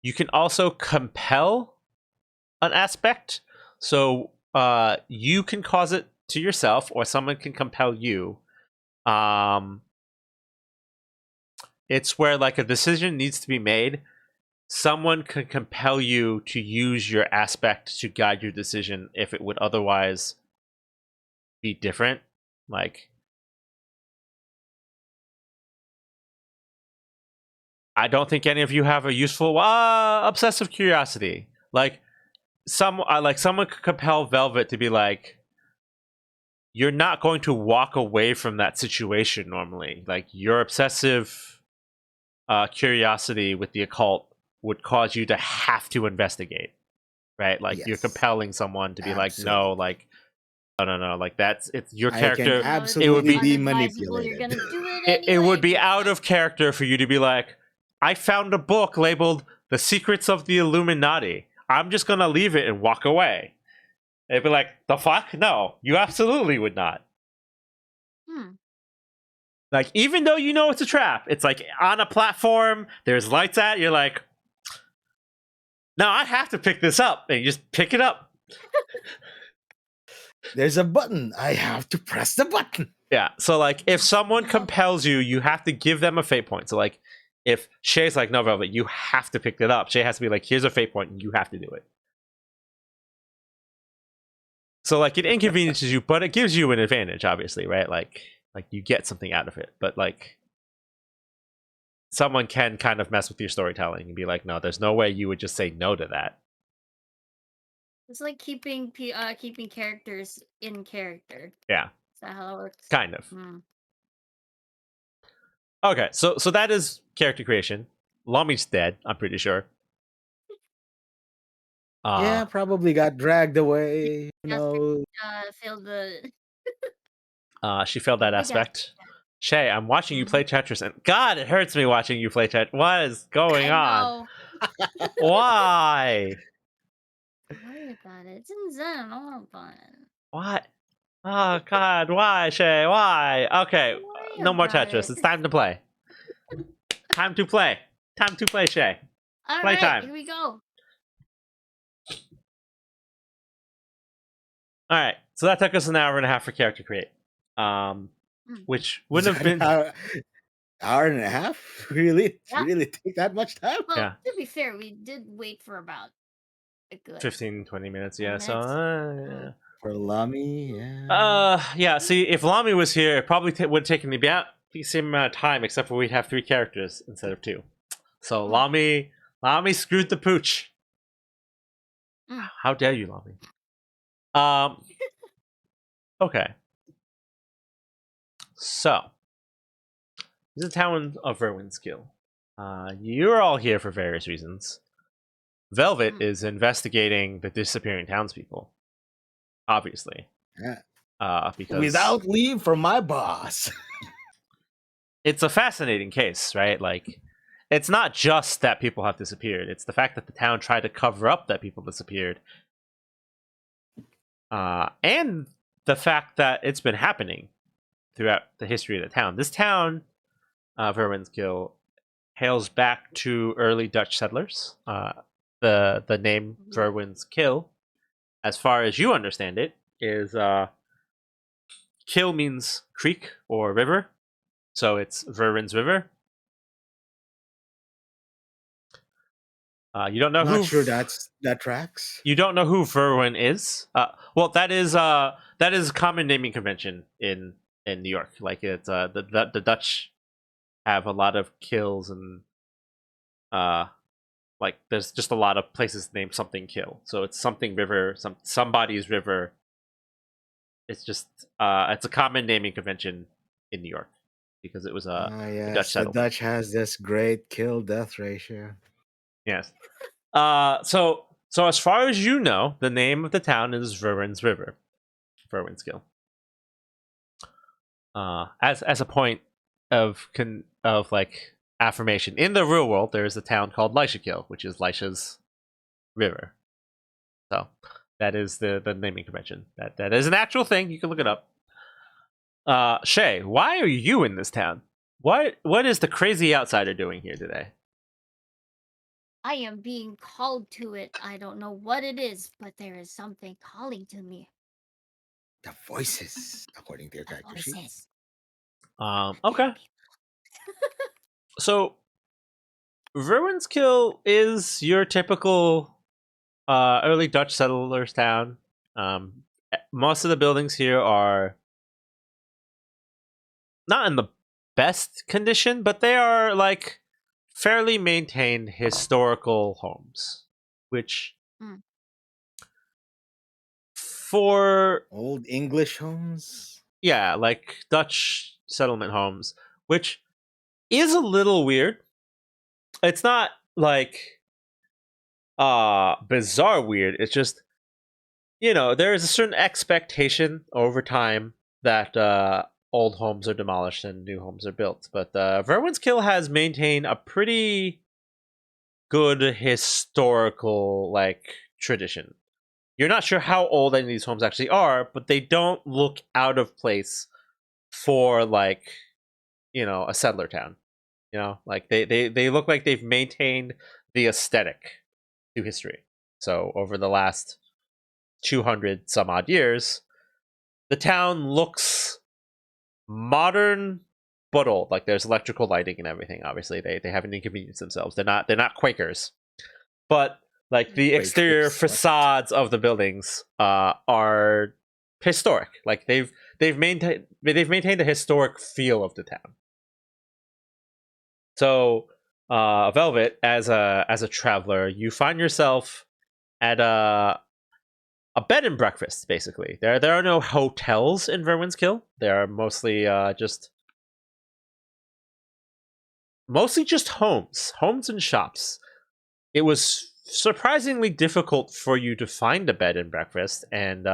Speaker 1: You can also compel an aspect, so you can cause it to yourself, or someone can compel you. It's where like a decision needs to be made. Someone can compel you to use your aspect to guide your decision if it would otherwise be different. Like, I don't think any of you have a useful obsessive curiosity. Like someone could compel Velvet to be like, you're not going to walk away from that situation normally. Like, your obsessive curiosity with the occult would cause you to have to investigate, right? Like, you're
Speaker 2: Yes.
Speaker 1: compelling someone to be like, no, like, no, like it's your
Speaker 2: I can
Speaker 1: character.
Speaker 2: absolutely be
Speaker 3: unadvisable, you're
Speaker 2: manipulated.
Speaker 3: gonna do it
Speaker 1: It
Speaker 3: anyway.
Speaker 1: would be out of character for you to be like, I found a book labeled "The Secrets of the Illuminati. I'm just gonna leave it and walk away." They'd be like, "The fuck? No, you absolutely would not." Like, even though you know it's a trap, it's like on a platform, there's lights at, you're like, no, I have to pick this up, and you just pick it up.
Speaker 2: There's a button. I have to press the button.
Speaker 1: Yeah. So like, if someone compels you, you have to give them a fate point. So like, if Shay's like, no, Velvet, you have to pick it up, Shay has to be like, here's a fate point, and you have to do it. So like, it inconveniences you, but it gives you an advantage, obviously, right? Like you get something out of it. But like, someone can kind of mess with your storytelling and be like, no, there's no way you would just say no to that.
Speaker 3: It's like keeping characters in character.
Speaker 1: Yeah.
Speaker 3: Is that how it works?
Speaker 1: Kind of. Okay, so that is character creation. Lami's dead, I'm pretty sure.
Speaker 2: Yeah, probably got dragged away.
Speaker 3: Failed the.
Speaker 1: She failed that
Speaker 3: I guess.
Speaker 1: aspect. Shay, I'm watching you play Tetris, and God, it hurts me watching you play Tetris. What is going on? Why?
Speaker 3: Don't worry about it. It's in Zen. I want fun.
Speaker 1: What? Oh God, why, Shay? Why? Okay, no more Tetris. It's time to play. Time to play. Time to play, Shay.
Speaker 3: All
Speaker 1: Playtime.
Speaker 3: right, here we go.
Speaker 1: All right, so that took us an hour and a half for character create, which wouldn't have been
Speaker 2: hour and a half. Really,
Speaker 3: Yeah.
Speaker 2: really take that much time?
Speaker 3: Well,
Speaker 1: Yeah.
Speaker 3: to be fair, we did wait for about a good
Speaker 1: 15-20 minutes. Yeah,
Speaker 3: minutes.
Speaker 1: so yeah.
Speaker 2: For Lami, yeah.
Speaker 1: Yeah. See, if Lami was here, it probably would have taken me about the same amount of time, except for we'd have 3 characters instead of 2. So Lami screwed the pooch. How dare you, Lami? Okay. So, this is a town of Verwinskill. You're all here for various reasons. Velvet is investigating the disappearing townspeople. Obviously.
Speaker 2: Yeah.
Speaker 1: Because
Speaker 2: without leave from my boss.
Speaker 1: It's a fascinating case, right? Like, it's not just that people have disappeared. It's the fact that the town tried to cover up that people disappeared. And the fact that it's been happening throughout the history of the town. This town, Verwinskill, hails back to early Dutch settlers. The name Verwinskill, as far as you understand it, is Kill means creek or river, so it's Verwin's River. You don't know
Speaker 2: Not sure that tracks.
Speaker 1: You don't know who Verwin is. Well, that is a common naming convention in New York. Like, it's the Dutch have a lot of kills and Like there's just a lot of places named something kill. So it's something river, somebody's river. It's just it's a common naming convention in New York because it was a Dutch
Speaker 2: Yes, the
Speaker 1: settlement.
Speaker 2: Dutch has this great kill-death ratio.
Speaker 1: Yes. So as far as you know, the name of the town is Verwyn's River, Verwynskill. As a point of like affirmation in the real world, there is a town called Leishakill, which is Leisha's river. So that is the naming convention. That is an actual thing. You can look it up. Shay, why are you in this town? What is the crazy outsider doing here today?
Speaker 3: I am being called to it. I don't know what it is, but there is something calling to me.
Speaker 2: The voices, according to your
Speaker 3: The
Speaker 2: character sheet.
Speaker 3: voices.
Speaker 1: Okay. So Verwynskill is your typical early Dutch settlers town. Most of the buildings here are not in the best condition, but they are like fairly maintained historical homes, which
Speaker 3: Mm.
Speaker 1: for
Speaker 2: Old English homes.
Speaker 1: yeah, like Dutch settlement homes, which is a little weird. It's not like bizarre weird. It's just there is a certain expectation over time that old homes are demolished and new homes are built. But Verwynskill has maintained a pretty good historical like tradition. You're not sure how old any of these homes actually are, but they don't look out of place for like a settler town. Like they look like they've maintained the aesthetic through history. So over the last 200 some odd years, the town looks modern but old. Like there's electrical lighting and everything. Obviously, they haven't inconvenienced themselves. They're not Quakers, but like the exterior
Speaker 2: Quakers, what?
Speaker 1: facades of the buildings are historic. Like they've maintained the historic feel of the town. So, Velvet, as a traveler, you find yourself at a bed and breakfast. Basically, there are no hotels in Verwynskill. There are mostly just homes and shops. It was surprisingly difficult for you to find a bed and breakfast, and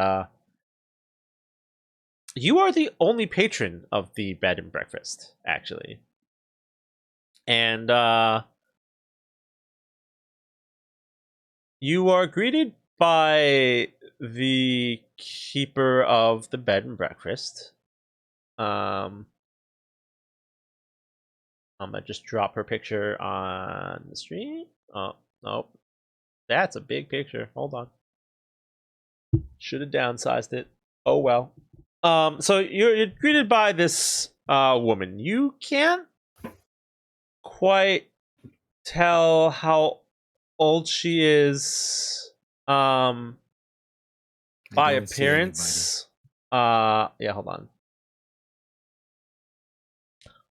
Speaker 1: you are the only patron of the bed and breakfast, actually. And you are greeted by the keeper of the bed and breakfast. I'm gonna just drop her picture on the stream. Oh, nope. That's a big picture. Hold on. Should have downsized it. Oh well. So you're greeted by this woman. You can't quite tell how old she is
Speaker 2: I
Speaker 1: by
Speaker 2: don't see anybody.
Speaker 1: appearance. Yeah, hold on.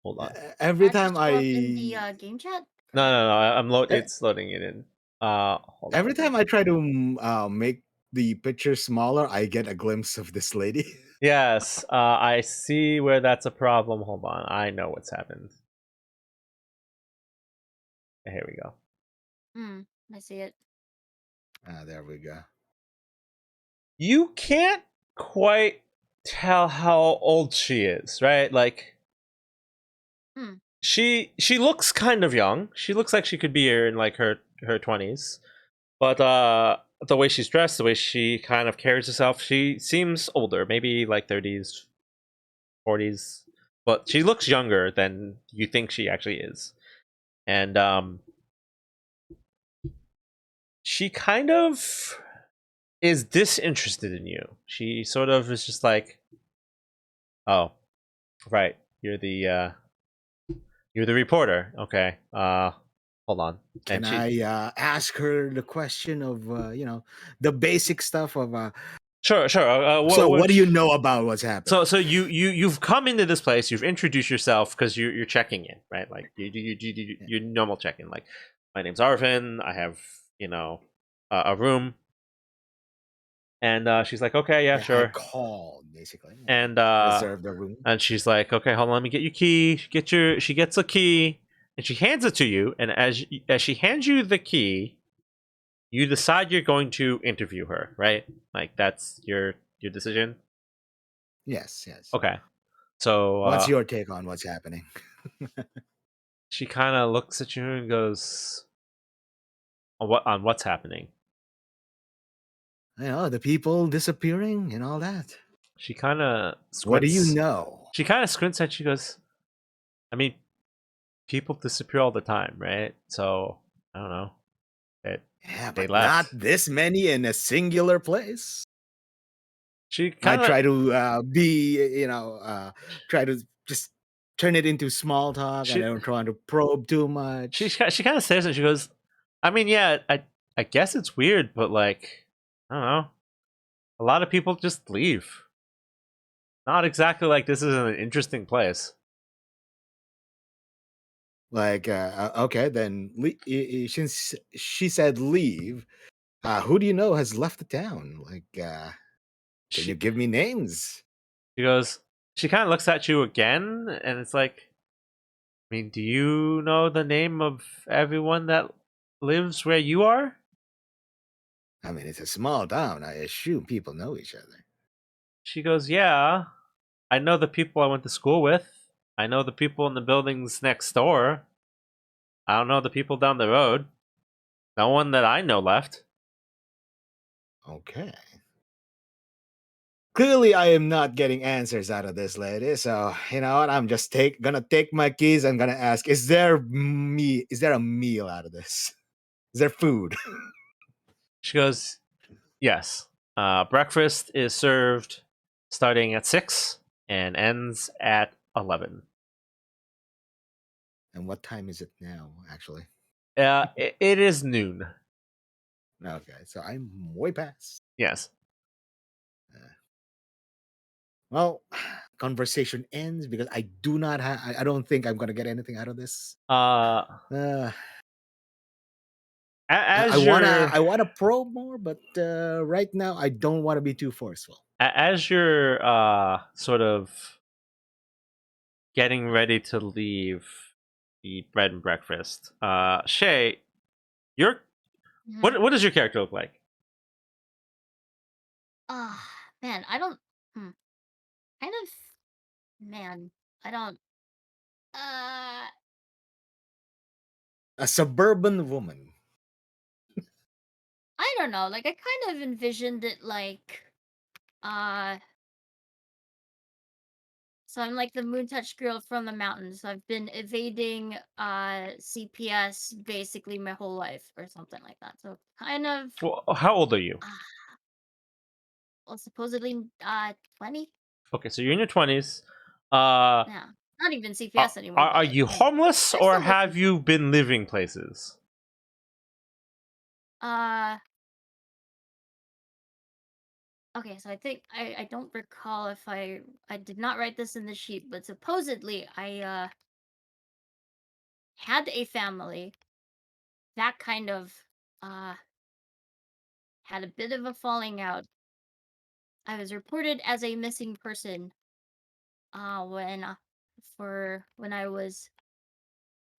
Speaker 1: Hold on.
Speaker 2: Every
Speaker 3: That
Speaker 2: time
Speaker 3: just show
Speaker 2: I
Speaker 3: up in the game chat.
Speaker 1: No.
Speaker 2: e-
Speaker 1: It's loading it in. Hold
Speaker 2: every
Speaker 1: on.
Speaker 2: time I try to make the picture smaller, I get a glimpse of this lady.
Speaker 1: Yes, I see where that's a problem. Hold on. I know what's happened. Here we go.
Speaker 3: I see it.
Speaker 2: There we go.
Speaker 1: You can't quite tell how old she is, right? Like she looks kind of young. She looks like she could be in like her 20s. But the way she's dressed, the way she kind of carries herself, she seems older, maybe like 30s, 40s. But she looks younger than you think she actually is. And she kind of is disinterested in you. She sort of is just like, "Oh, right, you're the reporter. Okay, hold on."
Speaker 2: Can
Speaker 1: And she,
Speaker 2: I ask her the question of the basic stuff of
Speaker 1: sure.
Speaker 2: so what do you know about what's happening?
Speaker 1: So you've come into this place. You've introduced yourself because you're checking in, right? Like you normal check in. Like my name's Arvin. I have a room." And she's like, "Okay, yeah,
Speaker 2: Yeah, I
Speaker 1: sure."
Speaker 2: called basically
Speaker 1: And
Speaker 2: reserve the room.
Speaker 1: she's like, "Okay, hold on, let me get you key." She gets a key and she hands it to you. And as she hands you the key, you decide you're going to interview her, right? Like that's your decision.
Speaker 2: Yes, yes.
Speaker 1: Okay. So
Speaker 2: What's your take on what's happening?
Speaker 1: she kind of looks at you and goes, on what's happening?"
Speaker 2: The people disappearing and all that.
Speaker 1: She kind of
Speaker 2: What do you
Speaker 1: squints.
Speaker 2: know?
Speaker 1: She kind of squints and she goes, "I mean, people disappear all the time, right? So I don't know. It,
Speaker 2: Yeah,
Speaker 1: they
Speaker 2: but not
Speaker 1: left."
Speaker 2: this many in a singular place.
Speaker 1: She
Speaker 2: I
Speaker 1: kind of
Speaker 2: try to try to just turn it into small talk. I
Speaker 1: she
Speaker 2: don't try to probe too much.
Speaker 1: she kind of stares and she goes, "I mean, yeah, I guess it's weird, but like, I don't know. A lot of people just leave. Not exactly like this is an interesting place."
Speaker 2: Like, okay, then since she said leave, who do you know has left the town? Like, can you
Speaker 1: She
Speaker 2: give me names?
Speaker 1: she goes. She kind of looks at you again, and it's like, I mean, do you know the name of everyone that lives where you are?
Speaker 2: I mean, it's a small town. I assume people know each other.
Speaker 1: She goes, "Yeah, I know the people I went to school with. I know the people in the buildings next door. I don't know the people down the road. No one that I know left."
Speaker 2: Okay. Clearly, I am not getting answers out of this lady. So you know what? I'm just gonna take my keys. I'm gonna ask: Is there me? Is there a meal out of this? Is there food?
Speaker 1: She goes, "Yes. Breakfast is served starting at 6 and ends at 11."
Speaker 2: And what time is it now? Actually,
Speaker 1: It is noon.
Speaker 2: okay. So I'm way past.
Speaker 1: Yes.
Speaker 2: Uh, well, conversation ends because I do not have. I don't think I'm gonna get anything out of this.
Speaker 1: Uh,
Speaker 2: Uh, I
Speaker 1: as
Speaker 2: wanna
Speaker 1: you're
Speaker 2: I wanna probe more, but right now I don't want to be too forceful.
Speaker 1: as you're sort of getting ready to leave the bread and breakfast, Shay, your
Speaker 3: Mhm.
Speaker 1: what does your character look like?
Speaker 3: Ah, man, I don't. Hmm, kind of. Man, I don't. Uh,
Speaker 2: A suburban woman.
Speaker 3: I don't know. Like, I kind of envisioned it like. Uh, so I'm like the moon touch girl from the mountains. I've been evading CPS basically my whole life or something like that. So kind of.
Speaker 1: Well, how old are you?
Speaker 3: Uh, well, supposedly 20.
Speaker 1: Okay, so you're in your 20s. Uh,
Speaker 3: Yeah, not even
Speaker 1: are,
Speaker 3: CPS anymore,
Speaker 1: are
Speaker 3: but
Speaker 1: you homeless
Speaker 3: I'm
Speaker 1: or
Speaker 3: still looking
Speaker 1: have
Speaker 3: for.
Speaker 1: you been living places?
Speaker 3: Uh, okay, so I think I don't recall if I did not write this in the sheet, but supposedly I had a family that kind of uh had a bit of a falling out. I was reported as a missing person when I was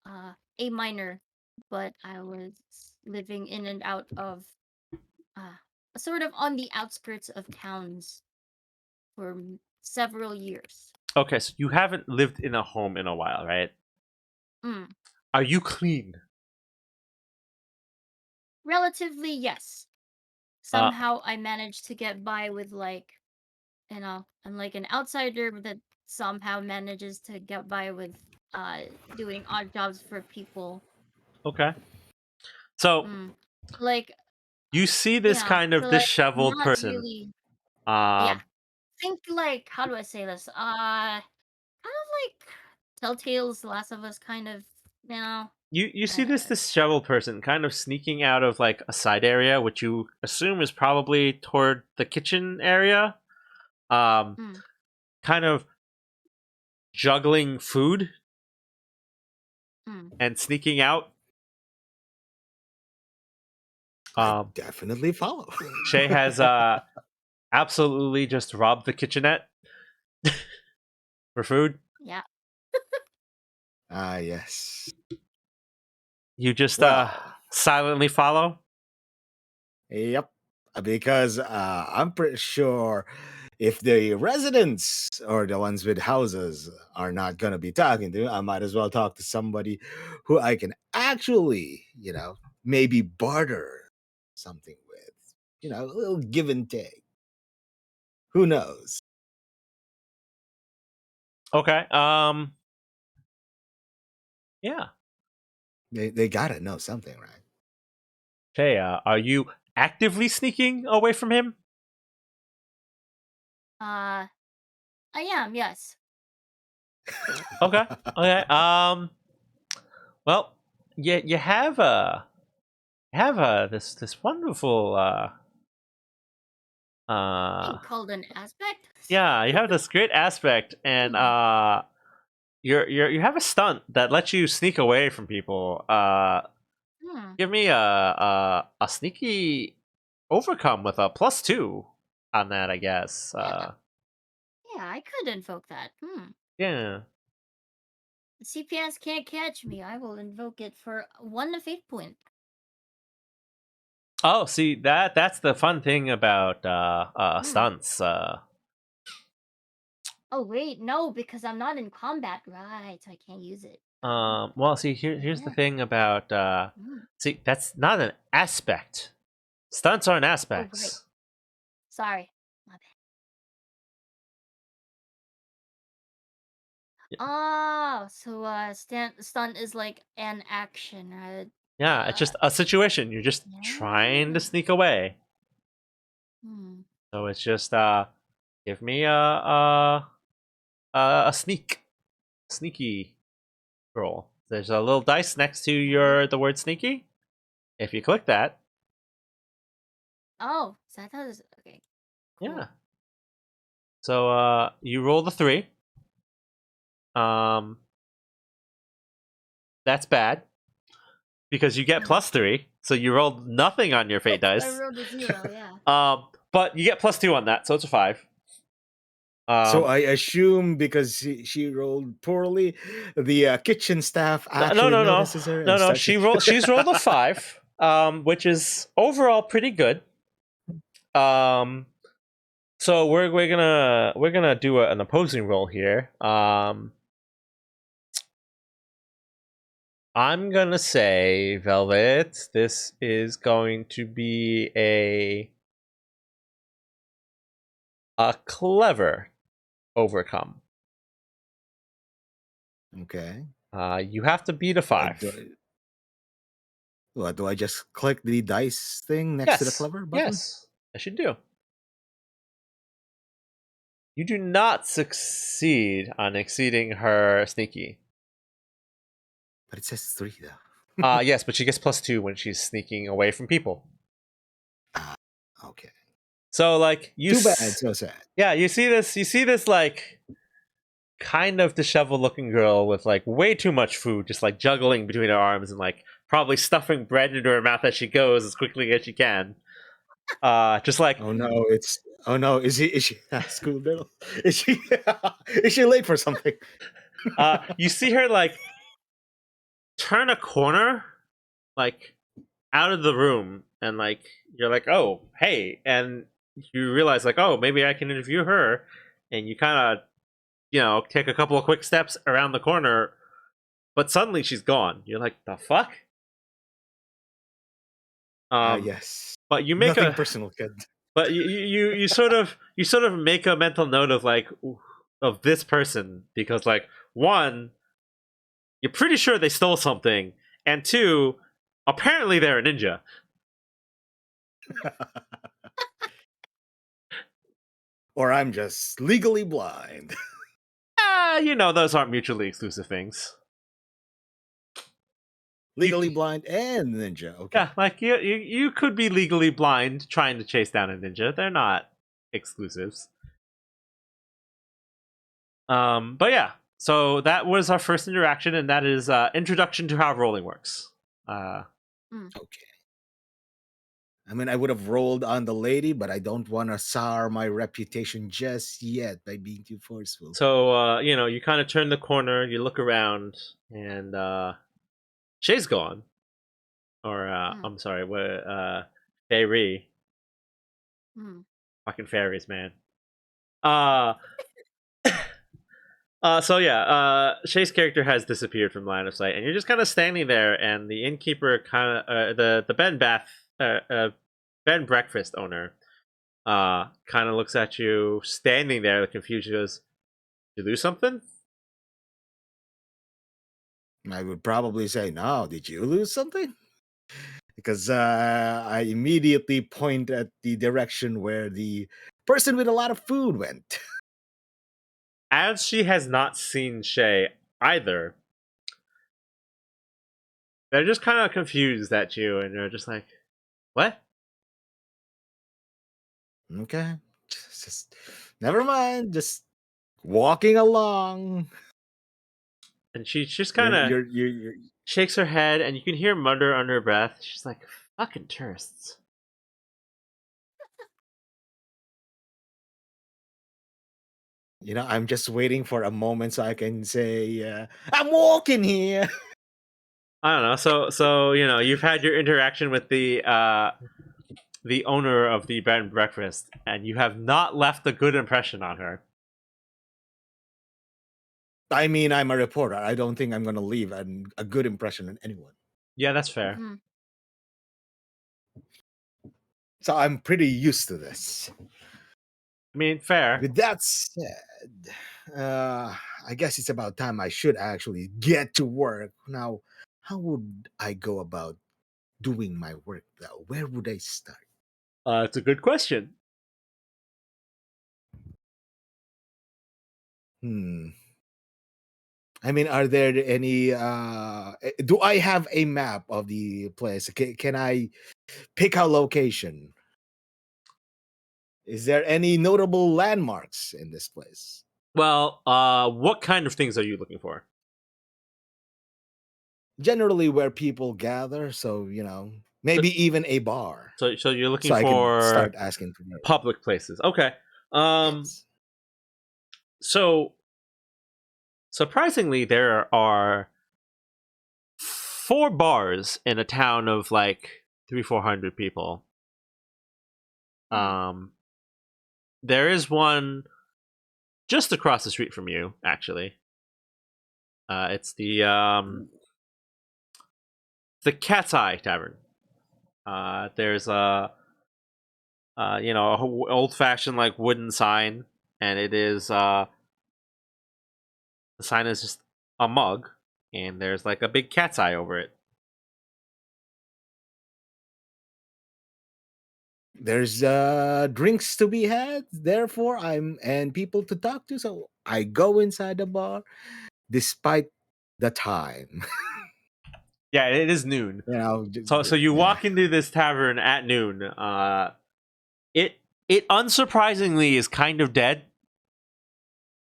Speaker 3: a minor, but I was living in and out of uh sort of on the outskirts of towns for several years.
Speaker 1: Okay, so you haven't lived in a home in a while, right?
Speaker 3: Mm.
Speaker 1: Are you clean?
Speaker 3: Relatively, yes.
Speaker 1: Uh,
Speaker 3: Somehow I managed to get by with I'm like an outsider that somehow manages to get by with uh doing odd jobs for people.
Speaker 1: okay. So
Speaker 3: Mm. Like
Speaker 1: you see this kind
Speaker 3: so
Speaker 1: of
Speaker 3: like
Speaker 1: disheveled
Speaker 3: not
Speaker 1: person.
Speaker 3: really. Yeah.
Speaker 1: Um,
Speaker 3: Think like how do I say this? Kind of like Telltale's Last of Us kind of, you know.
Speaker 1: you see this
Speaker 3: Uh,
Speaker 1: disheveled person kind of sneaking out of like a side area, which you assume is probably toward the kitchen area. Um,
Speaker 3: mm,
Speaker 1: kind of juggling food
Speaker 3: mm.
Speaker 1: and sneaking out.
Speaker 2: I definitely follow.
Speaker 1: Shay has absolutely just robbed the kitchenette for food.
Speaker 3: Yeah.
Speaker 2: Ah, yes.
Speaker 1: You just
Speaker 2: Well,
Speaker 1: silently follow.
Speaker 2: yep. Because I'm pretty sure if the residents or the ones with houses are not going to be talking to, I might as well talk to somebody who I can actually, maybe barter something with. A little give and take. Who knows?
Speaker 1: Okay. Yeah.
Speaker 2: They got to know something, right?
Speaker 1: Shay, are you actively sneaking away from him?
Speaker 3: I am, yes.
Speaker 1: Okay. Okay. Well, you have this wonderful
Speaker 3: Being called an aspect?
Speaker 1: yeah, you have this great aspect, and you have a stunt that lets you sneak away from people.
Speaker 3: Hmm.
Speaker 1: Give me a sneaky overcome with a +2 on that, I guess.
Speaker 3: Yeah. Yeah, I could invoke that.
Speaker 1: Yeah.
Speaker 3: The CPS can't catch me. I will invoke it for 1 fate point.
Speaker 1: Oh, see that's the fun thing about
Speaker 3: Hmm.
Speaker 1: stunts.
Speaker 3: Oh wait, no, because I'm not in combat. Right, so I can't use it.
Speaker 1: Well, see here's the
Speaker 3: Yeah.
Speaker 1: thing about
Speaker 3: Hmm.
Speaker 1: see that's not an aspect. Stunts aren't
Speaker 3: Oh right.
Speaker 1: aspects.
Speaker 3: Sorry. My bad. Oh, so stun is like an action, right?
Speaker 1: Yeah, it's just a situation. You're just trying to
Speaker 3: Yeah.
Speaker 1: sneak away.
Speaker 3: Hmm.
Speaker 1: So it's just give me a sneaky roll. There's a little dice next to
Speaker 3: Okay.
Speaker 1: the word sneaky. If you click that,
Speaker 3: Oh, so I thought it was okay.
Speaker 1: yeah.
Speaker 3: Cool.
Speaker 1: So you roll the 3. Um that's bad because you get +3. So you rolled nothing on your fate
Speaker 3: I
Speaker 1: dice.
Speaker 3: rolled a 0, yeah.
Speaker 1: But you get +2 on that, so it's a 5.
Speaker 2: So
Speaker 1: Um
Speaker 2: I assume because she rolled poorly, the kitchen staff
Speaker 1: no no
Speaker 2: actually
Speaker 1: no no.
Speaker 2: notices her
Speaker 1: No
Speaker 2: and
Speaker 1: no,
Speaker 2: starts.
Speaker 1: she's rolled a 5, which is overall pretty good. Um so we're gonna do an opposing roll here. I'm gonna say, Velvet, this is going to be a clever overcome.
Speaker 2: Okay.
Speaker 1: You have to beat a
Speaker 2: Uh,
Speaker 1: 5.
Speaker 2: do, do I just click the dice thing next to the
Speaker 1: Yes,
Speaker 2: clever button?
Speaker 1: yes, I should do. You do not succeed on exceeding her sneaky.
Speaker 2: But it says 3 though.
Speaker 1: Yes, but she gets +2 when she's sneaking away from people.
Speaker 2: Ah, okay.
Speaker 1: So like
Speaker 2: Too bad, so sad.
Speaker 1: yeah, you see this like kind of disheveled looking girl with like way too much food, just like juggling between her arms and like probably stuffing bread into her mouth as she goes as quickly as she can. Just like
Speaker 2: Oh no, is she school girl? Is she is she late for something?
Speaker 1: you see her like turn a corner, like out of the room, and like you're like, oh hey, and you realize like, oh maybe I can interview her, and you kind of take a couple of quick steps around the corner, but suddenly she's gone. You're like, the fuck. Um,
Speaker 2: Yes.
Speaker 1: but you make
Speaker 2: Nothing
Speaker 1: a
Speaker 2: personal, kid.
Speaker 1: but you sort of make a mental note of like of this person because like one, you're pretty sure they stole something, and two, apparently they're a ninja.
Speaker 2: Or I'm just legally blind.
Speaker 1: Those aren't mutually exclusive things. You
Speaker 2: Legally blind and ninja. Okay.
Speaker 1: yeah, like you could be legally blind trying to chase down a ninja. They're not exclusives. But yeah, so that was our first interaction, and that is introduction to how rolling works. Uh,
Speaker 3: Mm.
Speaker 2: Okay. I mean, I would have rolled on the lady, but I don't want to sour my reputation just yet by being too forceful.
Speaker 1: So you kind of turn the corner, you look around, and Shay's gone. Or
Speaker 3: Mm,
Speaker 1: I'm sorry, what Fairy.
Speaker 3: mm.
Speaker 1: Fucking fairies, man. Uh so yeah, Shay's character has disappeared from line of sight, and you're just kind of standing there, and the innkeeper kind of the bed and breakfast owner kind of looks at you standing there confused. She goes, "You lose something?"
Speaker 2: I would probably say, "No, did you lose something?" Because I immediately point at the direction where the person with a lot of food went.
Speaker 1: As she has not seen Shay either, they're just kind of confused at you, and they're just like, "What?"
Speaker 2: Okay, just never mind. Just walking along.
Speaker 1: And she just
Speaker 2: You're
Speaker 1: kind of
Speaker 2: you're you're, you're
Speaker 1: shakes her head, and you can hear mutter under her breath. She's like, "Fucking tourists."
Speaker 2: I'm just waiting for a moment so I can say, "I'm walking here."
Speaker 1: I don't know. So you've had your interaction with the owner of the bed and breakfast, and you have not left a good impression on her.
Speaker 2: I mean, I'm a reporter. I don't think I'm going to leave a good impression on anyone.
Speaker 1: Yeah, that's fair.
Speaker 3: Mhm.
Speaker 2: So I'm pretty used to this.
Speaker 1: I mean, fair.
Speaker 2: With that said, I guess it's about time I should actually get to work. Now, how would I go about doing my work, though? Where would I start?
Speaker 1: It's a good question.
Speaker 2: Hmm. I mean, are there any? Do I have a map of the place? Can I pick a location? Is there any notable landmarks in this place?
Speaker 1: Well, what kind of things are you looking for?
Speaker 2: Generally, where people gather, so
Speaker 1: So,
Speaker 2: maybe even a bar,
Speaker 1: so you're
Speaker 2: so
Speaker 1: looking
Speaker 2: I could
Speaker 1: for
Speaker 2: start asking for more.
Speaker 1: public places. Okay. Um.
Speaker 2: Yes.
Speaker 1: So surprisingly, there are 4 bars in a town of like 300-400 people.
Speaker 3: Mm,
Speaker 1: Um. There is one just across the street from you, actually. It's the Cat's Eye Tavern. There's a old fashioned like wooden sign, and it is the sign is just a mug, and there's like a big cat's eye over it.
Speaker 2: There's drinks to be had, therefore I'm and people to talk to, so I go inside the bar despite the time.
Speaker 1: Yeah, it is noon. So you
Speaker 2: Yeah.
Speaker 1: walk into this tavern at noon. It it unsurprisingly is kind of dead.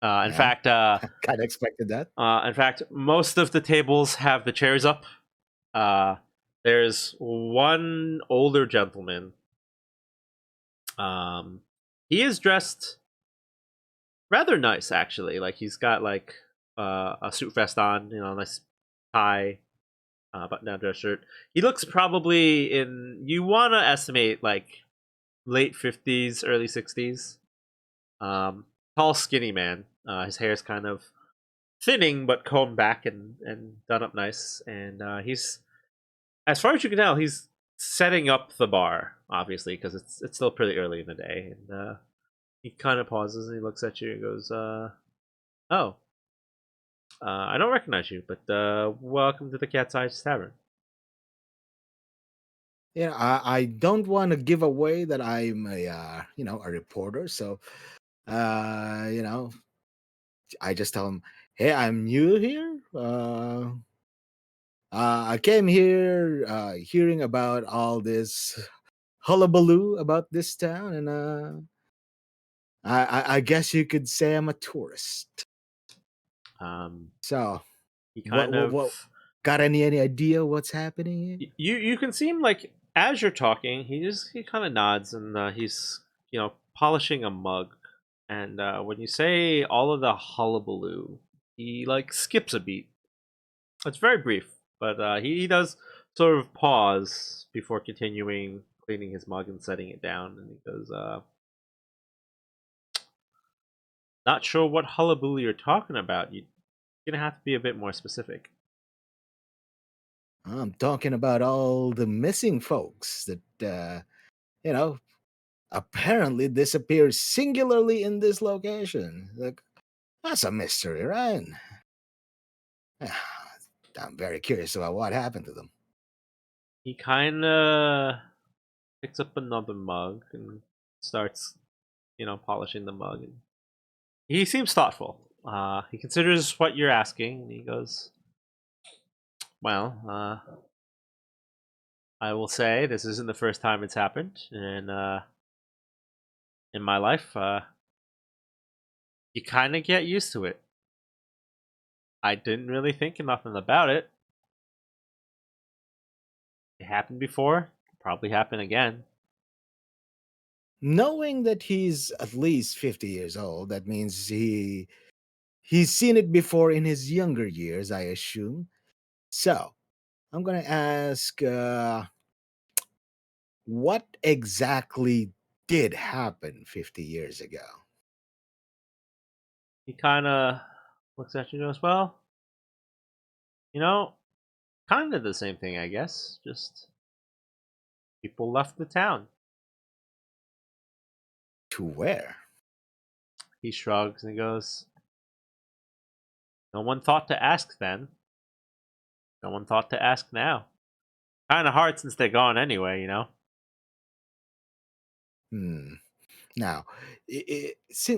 Speaker 1: Uh, in
Speaker 2: Yeah.
Speaker 1: fact, uh,
Speaker 2: Kind of expected that.
Speaker 1: in fact, most of the tables have the chairs up. Uh, there's one older gentleman. Um, he is dressed rather nice, actually. Like he's got like a suit vest on, nice tie, button-down dress shirt. He looks probably in. You want to estimate like late 50s, early 60s. Tall, skinny man. His hair is kind of thinning but combed back and done up nice. And he's, as far as you can tell, he's setting up the bar, obviously, because it's still pretty early in the day. And he kind of pauses and he looks at you and goes, "Oh, I don't recognize you, but welcome to the Cat's Eyes Tavern."
Speaker 2: I don't want to give away that I'm a reporter, so uh, you know, I just tell him, "Hey, I'm new here. I came here hearing about all this hullabaloo about this town, and I guess you could say I'm a tourist.
Speaker 1: Um,
Speaker 2: So,
Speaker 1: he
Speaker 2: what
Speaker 1: kind
Speaker 2: what what?
Speaker 1: of
Speaker 2: Got any idea what's happening here?"
Speaker 1: you can seem like as you're talking, he kind of nods and he's polishing a mug. And when you say all of the hullabaloo, he like skips a beat. It's very brief, but he does sort of pause before continuing cleaning his mug and setting it down. And he goes, "Not sure what hullabaloo you're talking about. You're gonna have to be a bit more specific."
Speaker 2: I'm talking about all the missing folks that, you know, apparently disappeared singularly in this location. Like, that's a mystery, right? I'm very curious about what happened to them.
Speaker 1: He kind of picks up another mug and starts, polishing the mug. And he seems thoughtful. He considers what you're asking, and he goes, "Well, I will say this isn't the first time it's happened, and in my life, you kind of get used to it. I didn't really think nothing about it. It happened before, probably happen again."
Speaker 2: Knowing that he's at least 50 years old, that means he's seen it before in his younger years, I assume. So, I'm going to ask what exactly did happen 50 years ago?
Speaker 1: He kind of looks at you and goes, "Well, you know, kind of the same thing, I guess. Just people left the town."
Speaker 2: To where?
Speaker 1: He shrugs and he goes, "No one thought to ask then. No one thought to ask now. Kind of hard since they're gone anyway.
Speaker 2: Hmm. Now,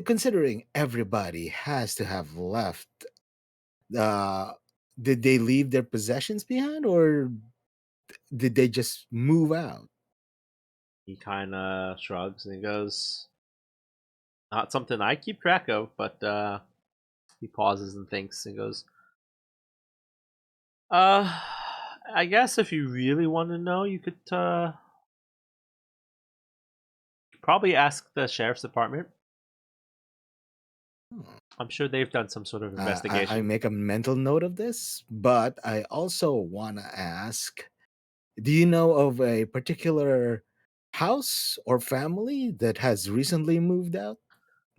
Speaker 2: considering everybody has to have left, uh, did they leave their possessions behind or did they just move out?
Speaker 1: He kind of shrugs and he goes, "Not something I keep track of," but he pauses and thinks and goes, "Uh, I guess if you really want to know, you could probably ask the sheriff's department.
Speaker 2: Hmm.
Speaker 1: I'm sure they've done some sort of
Speaker 2: I
Speaker 1: investigation."
Speaker 2: make a mental note of this, but I also want to ask, do you know of a particular house or family that has recently moved out?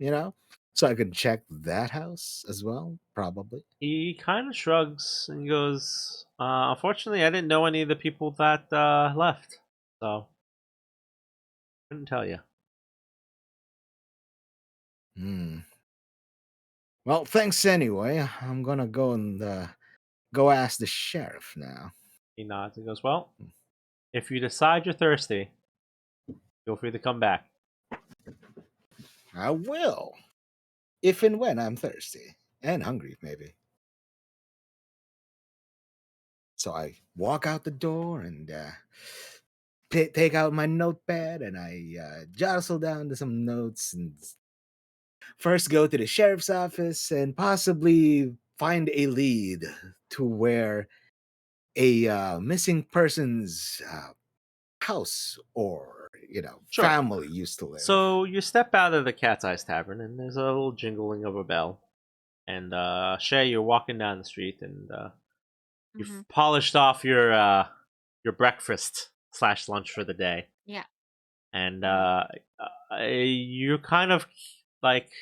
Speaker 2: You know, so I can check that house as well, probably.
Speaker 1: He kind of shrugs and goes, "Unfortunately, I didn't know any of the people that left, so couldn't tell you."
Speaker 2: Hmm. Well, thanks anyway. I'm gonna go and go ask the sheriff now.
Speaker 1: He nods and goes, "Well, if you decide you're thirsty, feel free to come back."
Speaker 2: I will, if and when I'm thirsty and hungry, maybe. So I walk out the door and take out my notepad and I jostle down to some notes and first go to the sheriff's office and possibly find a lead to where a missing person's house or
Speaker 1: Sure.
Speaker 2: family used to live.
Speaker 1: So you step out of the Cat's Eyes Tavern, and there's a little jingling of a bell. And Shay, you're walking down the street, and
Speaker 3: Mm-hmm.
Speaker 1: you've polished off your breakfast slash lunch for the day,
Speaker 3: Yeah.
Speaker 1: and
Speaker 3: Mm-hmm.
Speaker 1: you kind of like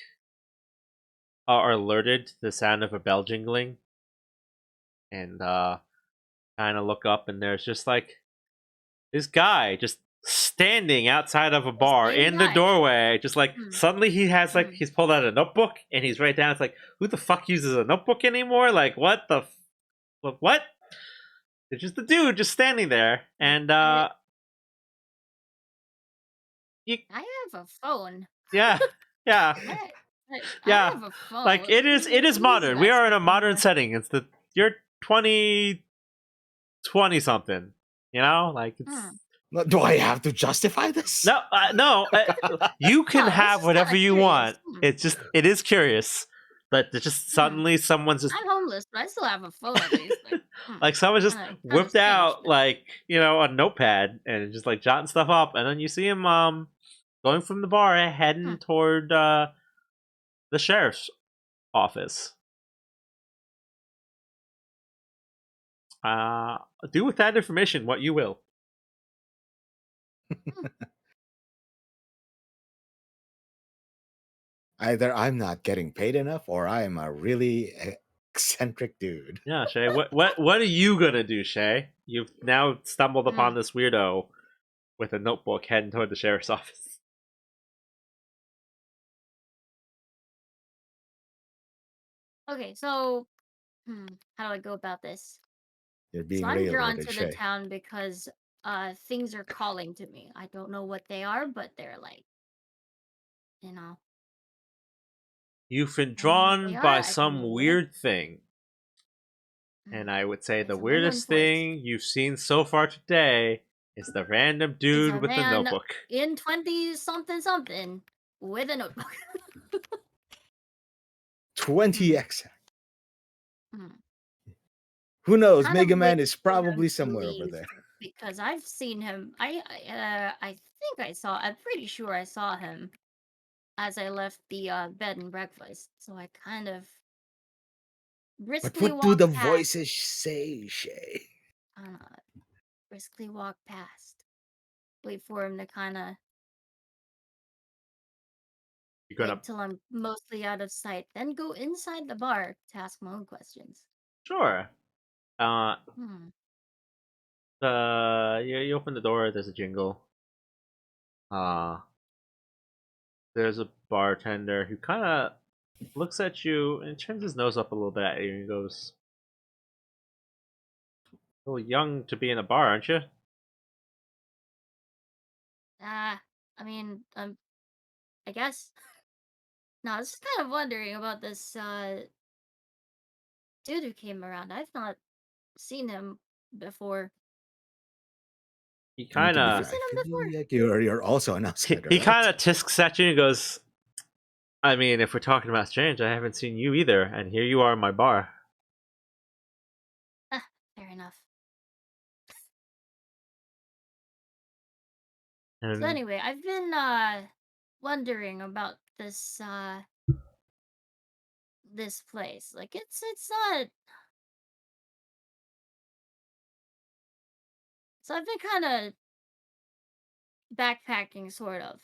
Speaker 1: are alerted to the sound of a bell jingling, and kind of look up, and there's just like this guy just standing outside of a
Speaker 3: The
Speaker 1: bar
Speaker 3: same
Speaker 1: in the
Speaker 3: guy.
Speaker 1: doorway. Just like
Speaker 3: Mm.
Speaker 1: suddenly he has like
Speaker 3: Mm.
Speaker 1: he's pulled out a notebook and he's right down. It's like, who the fuck uses a notebook anymore? Like what the what? It's just the dude just standing there, and you,
Speaker 3: I have a phone.
Speaker 1: yeah, yeah,
Speaker 3: I, I
Speaker 1: yeah.
Speaker 3: have a
Speaker 1: Like
Speaker 3: phone.
Speaker 1: it is
Speaker 3: Who uses
Speaker 1: modern. We
Speaker 3: that
Speaker 1: are in
Speaker 3: stuff
Speaker 1: a modern
Speaker 3: anymore?
Speaker 1: setting. It's the you're 20 something. Like it's
Speaker 3: Hmm.
Speaker 2: Do I have to justify this?
Speaker 1: no. You can
Speaker 3: No, it's
Speaker 1: have
Speaker 3: just kind
Speaker 1: whatever
Speaker 3: of
Speaker 1: you
Speaker 3: curious.
Speaker 1: want. It is curious. that just suddenly someone's just
Speaker 3: I'm homeless, but I still have a phone at least.
Speaker 1: like someone just
Speaker 3: kind of
Speaker 1: whipped
Speaker 3: strange.
Speaker 1: out like a notepad and just like jotting stuff up, and then you see him going from the bar heading toward the sheriff's office. Do with that information what you will.
Speaker 2: Either I'm not getting paid enough, or I am a really eccentric dude.
Speaker 1: Yeah, Shay. What are you gonna do, Shay? You've now stumbled upon this weirdo with a notebook heading toward the sheriff's office.
Speaker 3: Okay, so how do I go about this?
Speaker 2: You're
Speaker 3: So
Speaker 2: being
Speaker 3: I'm drawn
Speaker 2: railroaded,
Speaker 3: to the
Speaker 2: Shay.
Speaker 3: town because things are calling to me. I don't know what they are, but they're like, you know,
Speaker 1: You've been
Speaker 3: I don't know what they
Speaker 1: drawn
Speaker 3: are.
Speaker 1: by
Speaker 3: I don't know
Speaker 1: some
Speaker 3: where.
Speaker 1: weird thing. And I would say the
Speaker 3: It's a woman's
Speaker 1: weirdest
Speaker 3: voice.
Speaker 1: thing you've seen so far today is the random
Speaker 3: It's
Speaker 1: dude
Speaker 3: a
Speaker 1: with the
Speaker 3: man
Speaker 1: notebook.
Speaker 3: in 20 something something with a notebook.
Speaker 2: 20 exact.
Speaker 3: Hmm.
Speaker 2: Who knows?
Speaker 3: Kind of
Speaker 2: Mega
Speaker 3: waiting
Speaker 2: Man is
Speaker 3: for him
Speaker 2: probably
Speaker 3: to
Speaker 2: somewhere over
Speaker 3: leave
Speaker 2: there.
Speaker 3: because I've seen him. I think I saw. I'm pretty sure I saw him as I left the bed and breakfast. So I kind of
Speaker 2: But
Speaker 3: briskly
Speaker 2: what do the
Speaker 3: walked past.
Speaker 2: voices say, Shay?
Speaker 3: Briskly walk past. Wait for him to kind of
Speaker 1: You're
Speaker 3: wait
Speaker 1: gonna
Speaker 3: until I'm mostly out of sight, then go inside the bar to ask my own questions.
Speaker 1: sure.
Speaker 3: Hmm.
Speaker 1: You open the door. There's a jingle. Uh, there's a bartender who kind of looks at you and turns his nose up a little bit at you and goes, "A little young to be in a bar, aren't you?"
Speaker 3: I mean, I guess. No, I was just kind of wondering about this dude who came around. I've not seen him before.
Speaker 1: He
Speaker 2: I mean,
Speaker 1: kind
Speaker 2: to be
Speaker 3: Have you
Speaker 2: fair,
Speaker 1: of
Speaker 3: seen
Speaker 2: I
Speaker 3: him
Speaker 2: feel
Speaker 3: before?
Speaker 2: like you're also an
Speaker 1: he,
Speaker 2: outsider,
Speaker 1: he kind
Speaker 2: right?
Speaker 1: of tisks at you and goes, "I mean, if we're talking about strange, I haven't seen you either, and here you are in my bar."
Speaker 3: Fair enough. So
Speaker 1: And
Speaker 3: anyway, I've been wondering about this place. Like it's not. So I've been kind of backpacking, sort of.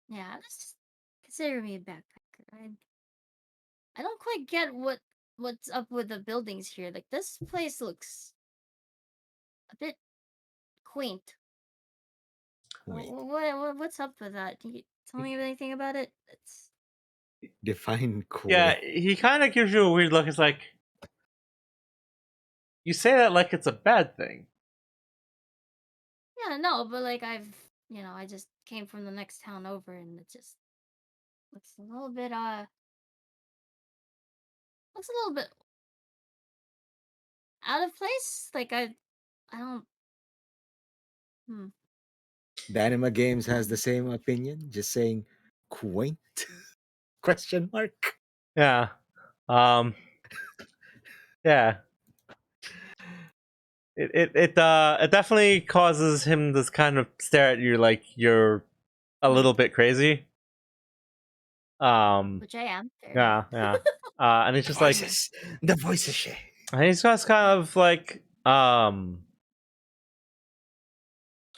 Speaker 3: Yeah, let's just consider me a backpacker. I don't quite get what's up with the buildings here. Like this place looks a bit quaint.
Speaker 2: Wait,
Speaker 3: What's up with that? Can you tell me anything about it? It's
Speaker 2: define
Speaker 1: yeah,
Speaker 2: quaint.
Speaker 1: he kind of gives you a weird look. It's like you say that like it's a bad thing.
Speaker 3: yeah, no, but like I just came from the next town over, and it just looks a little bit looks a little bit out of place. Like I don't. Hmm.
Speaker 2: Danima Games has the same opinion, just saying quaint? Question mark.
Speaker 1: Yeah. Yeah. It definitely causes him to kind of stare at you like you're a
Speaker 3: Hmm.
Speaker 1: little bit crazy.
Speaker 3: Which I am. Fair enough.
Speaker 1: Yeah, yeah. And he's
Speaker 2: The
Speaker 1: just like,
Speaker 2: voices. The voices, Shay.
Speaker 1: and he's just kind of like,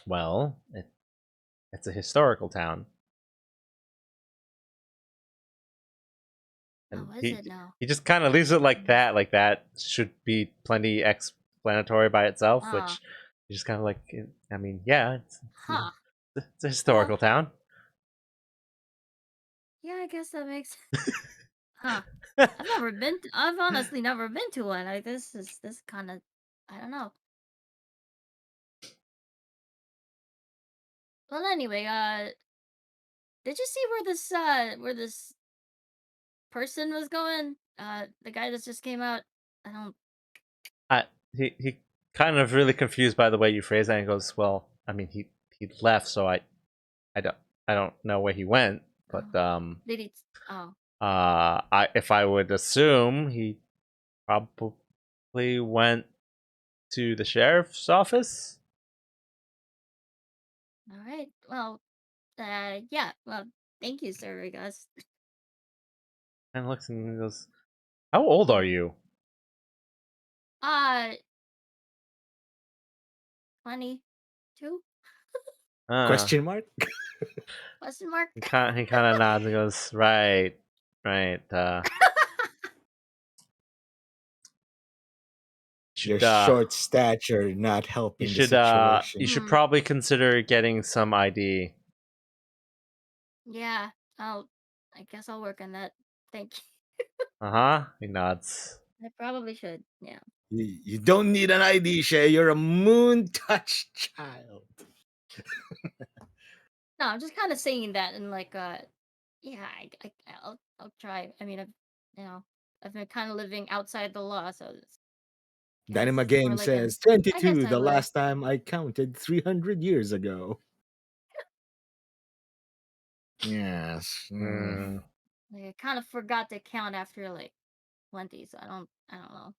Speaker 1: well, it's a historical town, and
Speaker 3: Oh, is it now?
Speaker 1: he just kind of leaves it like that. Like that should be plenty explanatory by itself.
Speaker 3: Ah,
Speaker 1: Which he's just kind of like, I mean, yeah,
Speaker 3: huh.
Speaker 1: it's a
Speaker 3: Well,
Speaker 1: historical town.
Speaker 3: yeah, I guess that makes. Huh. I've honestly never been to one. Like this kind of. I don't know. Well, anyway, did you see where this person was going? The guy that just came out. I don't.
Speaker 1: I he kind of really confused by the way you phrase that and goes, well, I mean he left, so I don't I don't know where he went, but
Speaker 3: Oh, did he? Oh.
Speaker 1: if I would assume, he probably went to the sheriff's office.
Speaker 3: All right. Well, yeah. Well, thank you, Sir Vegas.
Speaker 1: And looks and goes, "How old are you?"
Speaker 3: Uh, 22?
Speaker 1: Uh,
Speaker 2: Question mark?
Speaker 3: Question mark?
Speaker 1: he kind of nods and goes, "Right, right.
Speaker 2: Your
Speaker 1: Should
Speaker 2: short stature not helping the
Speaker 1: you
Speaker 2: situation.
Speaker 1: should
Speaker 3: Hmm.
Speaker 1: probably consider getting some ID."
Speaker 3: Yeah. I guess I'll work on that. Thank you.
Speaker 1: Uh huh. He nods.
Speaker 3: I probably should. Yeah.
Speaker 2: You don't need an ID, Shay. You're a moon touched child.
Speaker 3: No, I'm just kind of saying that and like, yeah, I'll try. I mean, I've been kind of living outside the law, so guess
Speaker 2: Dynama
Speaker 3: it's more
Speaker 2: Game
Speaker 3: like an.
Speaker 2: says
Speaker 3: I guess
Speaker 2: 22,
Speaker 3: I
Speaker 2: the
Speaker 3: would.
Speaker 2: last time I counted 300 years ago. Yes.
Speaker 1: Hmm.
Speaker 3: Like I kind of forgot to count after like 20, so I don't know.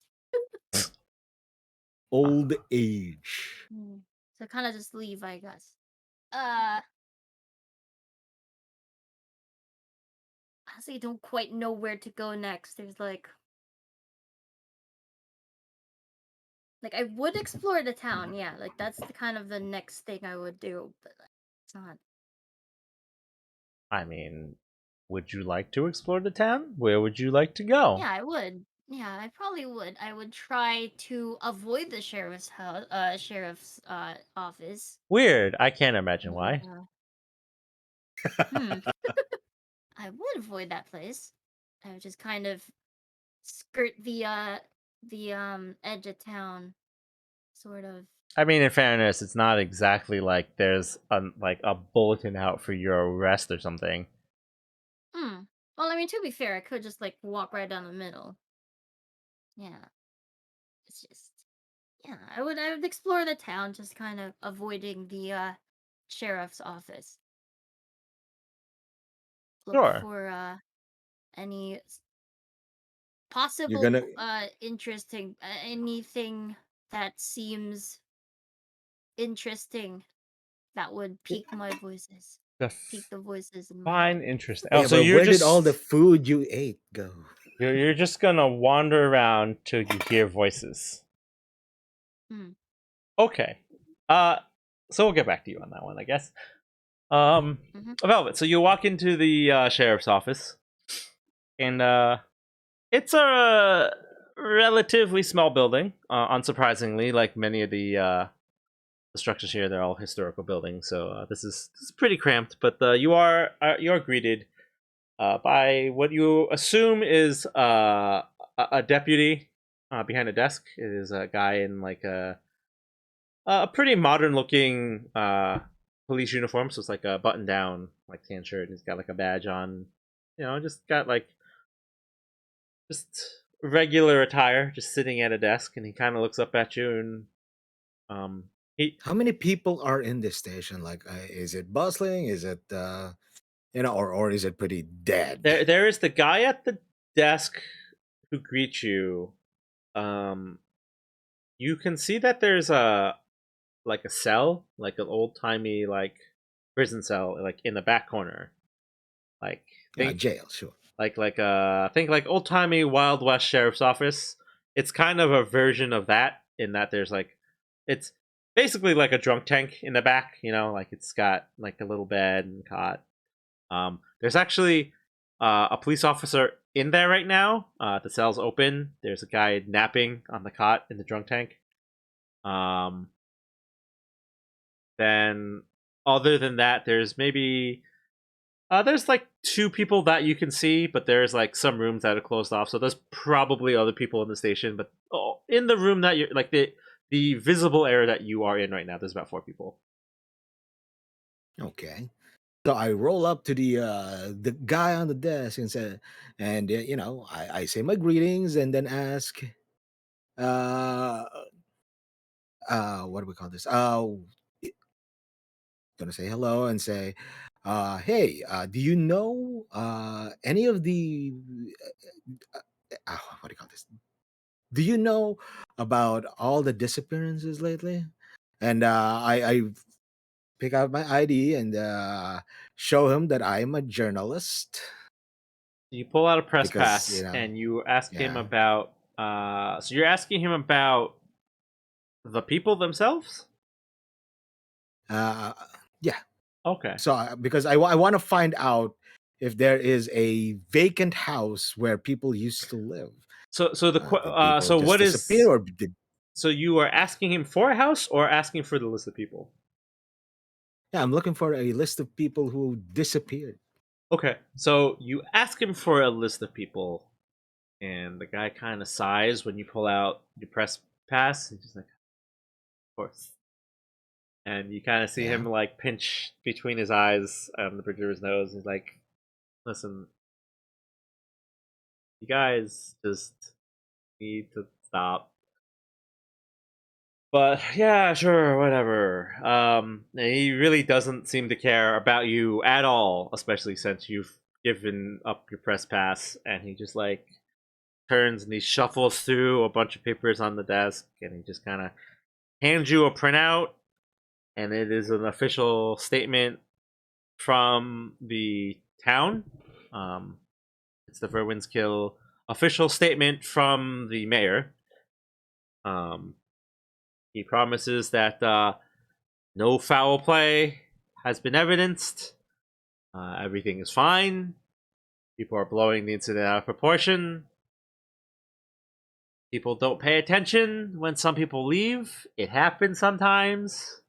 Speaker 2: Old age.
Speaker 3: So kind of just leave, I guess. Uh, Honestly, don't quite know where to go next. There's like I would explore the town, yeah. Like that's the kind of the next thing I would do, but like, it's not.
Speaker 1: I mean, would you like to explore the town? Where would you like to go?
Speaker 3: Yeah, I would. Yeah, I probably would. I would try to avoid the sheriff's office.
Speaker 1: Weird. I can't imagine
Speaker 3: And
Speaker 1: why.
Speaker 3: hmm, I would avoid that place. I would just kind of skirt the edge of town, sort of.
Speaker 1: I mean, in fairness, it's not exactly like there's a bulletin out for your arrest or something.
Speaker 3: Hmm. Well, I mean, to be fair, I could just like walk right down the middle. Yeah, it's just yeah. I would explore the town, just kind of avoiding the sheriff's office. Look
Speaker 1: Sure.
Speaker 3: for any
Speaker 2: You're gonna
Speaker 3: possible interesting anything that seems interesting that would pique the voices in my head.
Speaker 1: Fine, interesting. Oh,
Speaker 2: Yeah,
Speaker 1: so
Speaker 2: but where did all the food you ate go?
Speaker 1: you're just gonna wander around till you hear voices.
Speaker 3: Hmm.
Speaker 1: Okay. So we'll get back to you on that one, I guess.
Speaker 3: Mm-hmm.
Speaker 1: Velvet. So you walk into the sheriff's office, and it's a relatively small building. Unsurprisingly, like many of the structures here, they're all historical buildings. So this is pretty cramped. But you are greeted by what you assume is a deputy behind a desk. It is a guy in like a pretty modern looking police uniform. So it's like a button down like tan shirt. And he's got like a badge on. Just got like just regular attire, just sitting at a desk, and he kind of looks up at you and he
Speaker 2: How many people are in this station? Like, is it bustling? Is it, or is it pretty dead?
Speaker 1: there is the guy at the desk who greets you. Um, you can see that there's a cell, like an old timey like prison cell, like in the back corner. Like
Speaker 2: Yeah,
Speaker 1: think
Speaker 2: jail, sure.
Speaker 1: think like old timey Wild West sheriff's office. It's kind of a version of that in that there's like it's basically like a drunk tank in the back. Like it's got like a little bed and cot. There's actually a police officer in there right now. The cell's open. There's a guy napping on the cot in the drunk tank. Um, then, other than that, there's like two people that you can see, but there's like some rooms that are closed off. So there's probably other people in the station, but in the room that you're like the visible area that you are in right now, there's about four people.
Speaker 2: Okay. So I roll up to the guy on the desk and say, and I say my greetings and then ask, uh, what do we call this? Gonna say hello and say, Hey, do you know any of the what do you call this? Do you know about all the disappearances lately? And I pick out my ID and show him that I'm a journalist
Speaker 1: You pull out a press
Speaker 2: because
Speaker 1: pass and you ask him
Speaker 2: yeah,
Speaker 1: about. So you're asking him about the people themselves.
Speaker 2: uh, yeah.
Speaker 1: Okay.
Speaker 2: So because I want to find out if there is a vacant house where people used to live. Did people
Speaker 1: So
Speaker 2: just
Speaker 1: what
Speaker 2: disappear,
Speaker 1: is
Speaker 2: or did
Speaker 1: so you are asking him for a house or asking for the list of people?
Speaker 2: yeah? I'm looking for a list of people who disappeared.
Speaker 1: Okay. So you ask him for a list of people, and the guy kind of sighs when you pull out your press pass. He's just like, of course. And you kind of see
Speaker 2: Yeah,
Speaker 1: him like pinch between his eyes on the bridge of his nose. He's like, listen, you guys just need to stop. But yeah, sure, whatever. He really doesn't seem to care about you at all, especially since you've given up your press pass. And he just like turns and he shuffles through a bunch of papers on the desk, and he just kind of hands you a printout, and it is an official statement from the town. Um, it's the Verwinskill official statement from the mayor. Um, he promises that no foul play has been evidenced. Everything is fine. People are blowing the incident out of proportion. People don't pay attention when some people leave. It happens sometimes.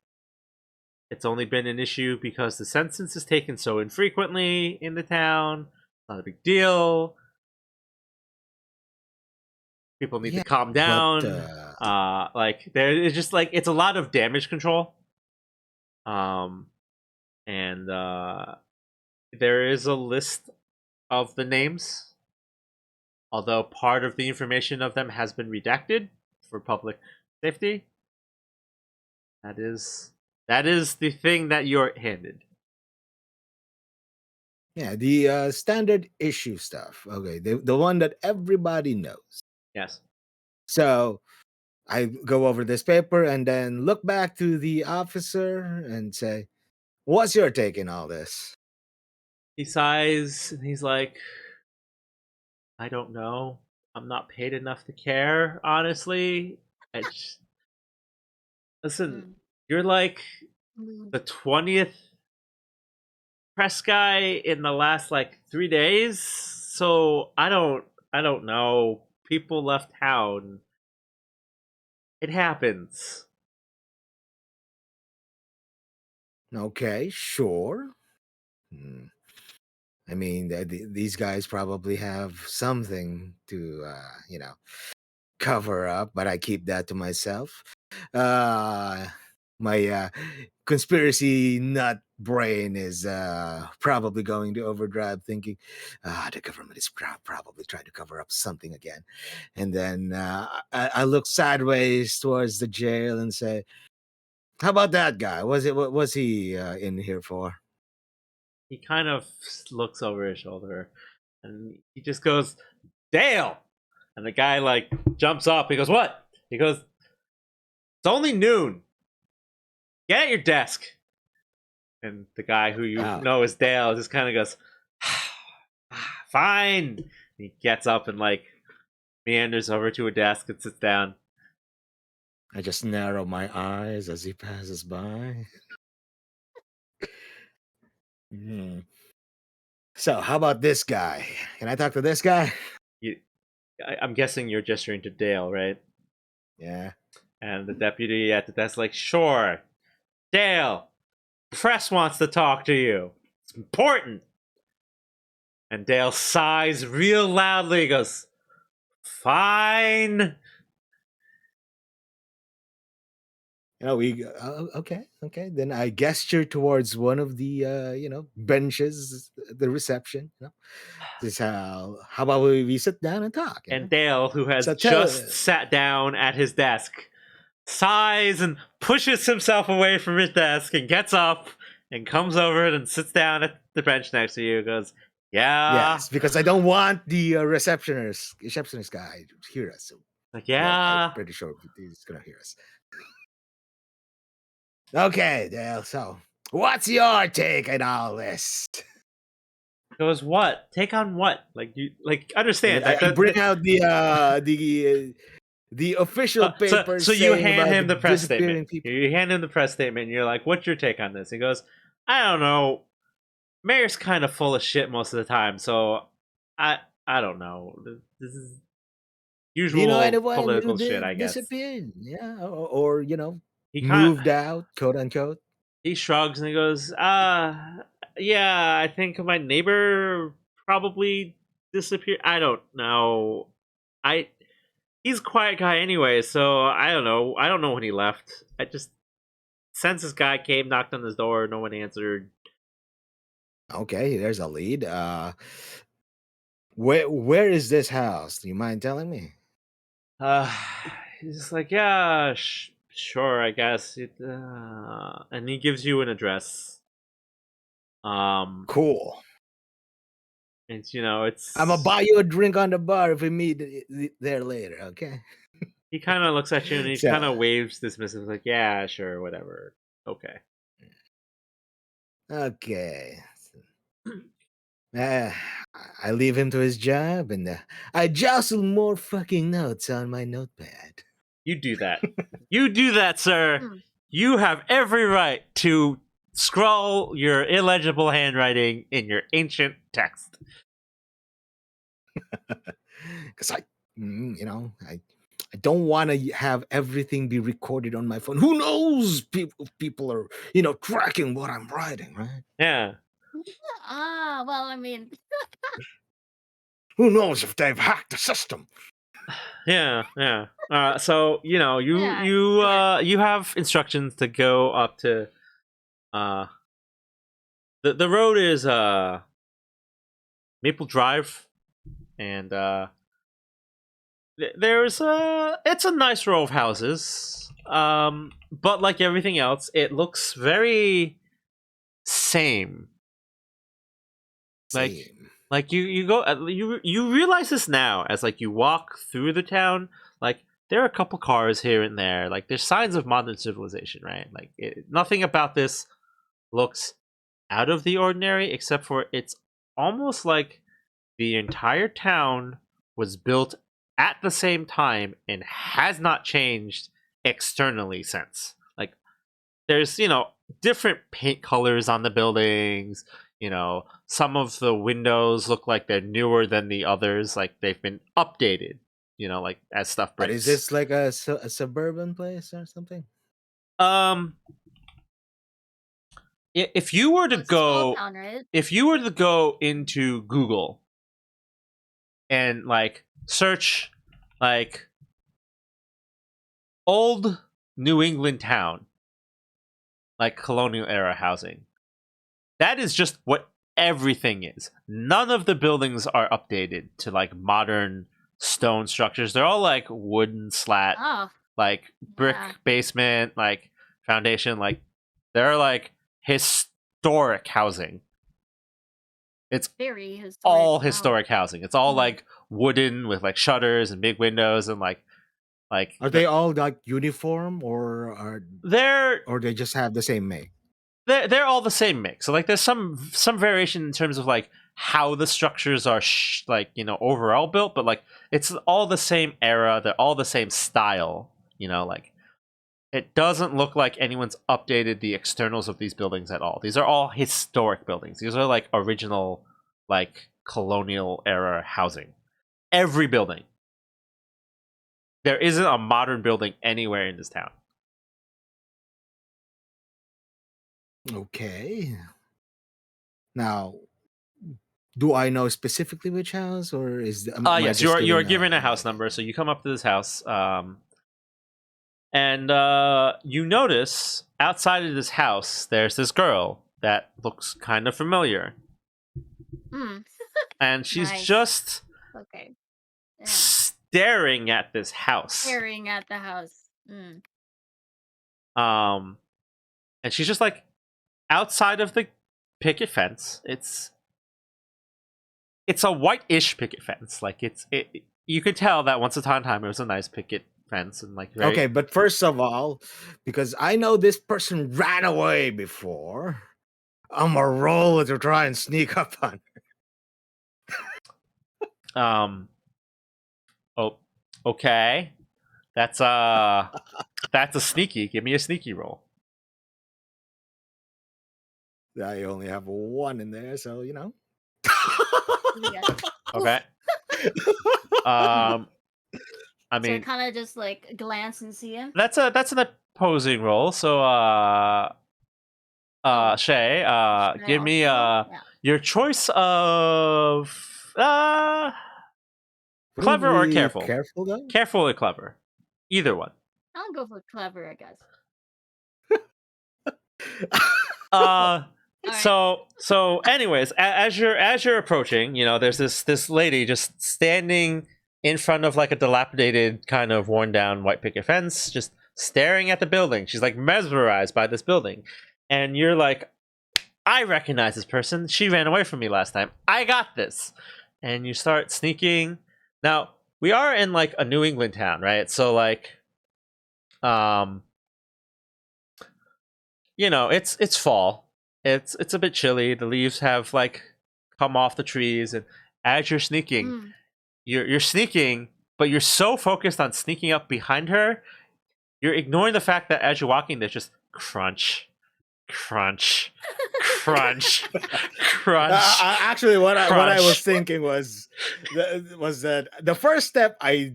Speaker 1: It's only been an issue because the census is taken so infrequently in the town. Not a big deal. People need to
Speaker 2: yeah,
Speaker 1: calm
Speaker 2: but
Speaker 1: down. Like there is just like it's a lot of damage control. Um, and there is a list of the names, although part of the information of them has been redacted for public safety. That is the thing that you're handed.
Speaker 2: yeah, the standard issue stuff. Okay, the one that everybody knows.
Speaker 1: Yes.
Speaker 2: So I go over this paper and then look back to the officer and say, "What's your take in all this?"
Speaker 1: He sighs and he's like, I don't know. I'm not paid enough to care, honestly. It's, listen,
Speaker 3: Mm.
Speaker 1: you're like
Speaker 3: Mood.
Speaker 1: the 20th press guy in the last like 3 days. So I don't know. People left town. It happens.
Speaker 2: Okay, sure. Hmm. I mean, these guys probably have something to, cover up, but I keep that to myself. My conspiracy nut brain is probably going to overdrive, thinking, the government is probably trying to cover up something again. And then I look sideways towards the jail and say, "How about that guy? What was he in here for?"
Speaker 1: He kind of looks over his shoulder and he just goes, Dale! And the guy like jumps up. He goes, What? He goes, It's only noon. Get at your desk. And the guy who you
Speaker 2: Oh,
Speaker 1: know is Dale just kind of goes, Fine. He gets up and like meanders over to a desk and sits down.
Speaker 2: I just narrow my eyes as he passes by. Hmm. So, how about this guy? Can I talk to this guy?
Speaker 1: You, I'm guessing you're gesturing to Dale, right?
Speaker 2: Yeah.
Speaker 1: And the deputy at the desk, like, sure, Dale, press wants to talk to you. It's important. And Dale sighs real loudly. He goes, Fine.
Speaker 2: We okay. Then I gesture towards one of the benches, the reception. This how about we sit down and talk?
Speaker 1: And Dale, who has
Speaker 2: So tell
Speaker 1: just sat down at his desk, sighs and pushes himself away from his desk and gets up and comes over and sits down at the bench next to you. And goes, yeah,
Speaker 2: Yes, because I don't want the receptionist guy to hear us. So,
Speaker 1: like
Speaker 2: well, I'm
Speaker 1: yeah.
Speaker 2: pretty sure he's gonna hear us. Okay, Dale. So, what's your take on all this?
Speaker 1: Goes what? Take on what? Like you understand
Speaker 2: I,
Speaker 1: that
Speaker 2: I bring
Speaker 1: that.
Speaker 2: out the official papers
Speaker 1: So you
Speaker 2: saying
Speaker 1: hand
Speaker 2: about the
Speaker 1: him the press statement.
Speaker 2: disappearing people.
Speaker 1: You hand him the press statement. And you're like, "What's your take on this?" He goes, "I don't know. Mayor's kind of full of shit most of the time, so I I don't know. This is
Speaker 2: Do you know
Speaker 1: usual
Speaker 2: anyone who
Speaker 1: political shit, I guess."
Speaker 2: disappeared? Yeah, or
Speaker 1: He kind
Speaker 2: moved out, quote unquote.
Speaker 1: he shrugs and he goes, yeah, I think my neighbor probably disappeared. I don't know. I He's a quiet guy anyway, so I don't know. I don't know when he left. I just census guy came, knocked on his door, no one answered.
Speaker 2: Okay, there's a lead. Where is this house? Do you mind telling me?
Speaker 1: Uh, he's just like, yeah, sure, I guess. And he gives you an address. Um,
Speaker 2: Cool.
Speaker 1: it's you know,
Speaker 2: I'm gonna
Speaker 1: it's
Speaker 2: buy you a drink on the bar if we meet there later. Okay.
Speaker 1: he kind of looks at you and he
Speaker 2: So
Speaker 1: kind of waves dismissive, like, yeah, sure, whatever, okay.
Speaker 2: okay. Uh, I leave him to his job, and I jostle more fucking notes on my notepad.
Speaker 1: You do that. You do that, sir.
Speaker 3: Hmm.
Speaker 1: You have every right to scrawl your illegible handwriting in your ancient text.
Speaker 2: Because I don't want to have everything be recorded on my phone. Who knows? People are tracking what I'm writing, right?
Speaker 1: Yeah.
Speaker 3: Well, I mean,
Speaker 2: Who knows if they've hacked the system?
Speaker 1: Yeah. So
Speaker 3: yeah, sure.
Speaker 1: you have instructions to go up to uh the road is Maple Drive, and there's it's a nice row of houses. But like everything else, it looks very same. Like
Speaker 2: Same.
Speaker 1: you go you realize this now as like you walk through the town. Like there are a couple cars here and there. Like there's signs of modern civilization, right? Like nothing about this looks out of the ordinary, except for it's almost like the entire town was built at the same time and has not changed externally since. Like there's different paint colors on the buildings. Some of the windows look like they're newer than the others, like they've been updated, like as stuff
Speaker 2: But is
Speaker 1: breaks.
Speaker 2: this like a suburban place or something?
Speaker 1: um if you were to
Speaker 3: Well, it's a small
Speaker 1: go
Speaker 3: town, right?
Speaker 1: if you were to go into Google and like search like old New England town, like colonial era housing, that is just what everything is. None of the buildings are updated to like modern stone structures. They're all like wooden slat,
Speaker 3: Oh,
Speaker 1: like brick
Speaker 3: yeah.
Speaker 1: basement, like foundation. Like they're like historic housing. It's
Speaker 3: Very historic.
Speaker 1: all
Speaker 3: Wow.
Speaker 1: historic housing. It's all
Speaker 3: Hmm.
Speaker 1: like wooden with like shutters and big windows and like
Speaker 2: Are they all like uniform,
Speaker 1: they're
Speaker 2: or they just have the same make?
Speaker 1: they're all the same mix. So like there's some variation in terms of like how the structures are like overall built, but like it's all the same era. They're all the same style. Like it doesn't look like anyone's updated the externals of these buildings at all. These are all historic buildings. These are like original like colonial era housing. Every building. There isn't a modern building anywhere in this town.
Speaker 2: Okay. Now, do I know specifically which house, or am I
Speaker 1: Yes,
Speaker 2: just
Speaker 1: you're
Speaker 2: getting
Speaker 1: given a
Speaker 2: an
Speaker 1: house
Speaker 2: idea?
Speaker 1: number, so you come up to this house. And you notice outside of this house, there's this girl that looks kind of familiar.
Speaker 3: Hmm.
Speaker 1: And she's
Speaker 3: Nice.
Speaker 1: just
Speaker 3: Okay. Yeah.
Speaker 1: staring at this house.
Speaker 3: Staring at the house. Hmm.
Speaker 1: Um, and she's just like, outside of the picket fence. It's a white-ish picket fence. Like you could tell that once upon a time it was a nice picket fence and like very.
Speaker 2: Okay, but first of all, because I know this person ran away before, I'm a roll to try and sneak up on.
Speaker 1: Oh, okay. That's a sneaky. Give me a sneaky roll.
Speaker 2: I only have one in there, so you know.
Speaker 3: Yeah.
Speaker 1: Okay. I
Speaker 3: So
Speaker 1: mean,
Speaker 3: kind of just like glance and see him.
Speaker 1: that's an opposing roll. So
Speaker 3: Oh,
Speaker 1: Shay,
Speaker 3: should I
Speaker 1: give me
Speaker 3: also roll? Yeah.
Speaker 1: your choice of
Speaker 2: Wouldn't
Speaker 1: clever or
Speaker 2: be
Speaker 1: careful.
Speaker 2: careful though.
Speaker 1: Careful or clever. Either one.
Speaker 3: I'll go for clever, I guess.
Speaker 1: Uh
Speaker 3: All right.
Speaker 1: so anyways, as you're approaching, you know, there's this lady just standing in front of like a dilapidated kind of worn down white picket fence, just staring at the building. She's like mesmerized by this building. And you're like, I recognize this person. She ran away from me last time. I got this. And you start sneaking. Now, we are in like a New England town, right? So like you know, it's fall. It's a bit chilly. The leaves have like come off the trees, and as you're sneaking,
Speaker 3: Mm.
Speaker 1: you're sneaking, but you're so focused on sneaking up behind her, you're ignoring the fact that as you're walking, there's just crunch, crunch, crunch, crunch,
Speaker 2: Actually, what I was
Speaker 1: crunch.
Speaker 2: thinking was that the first step I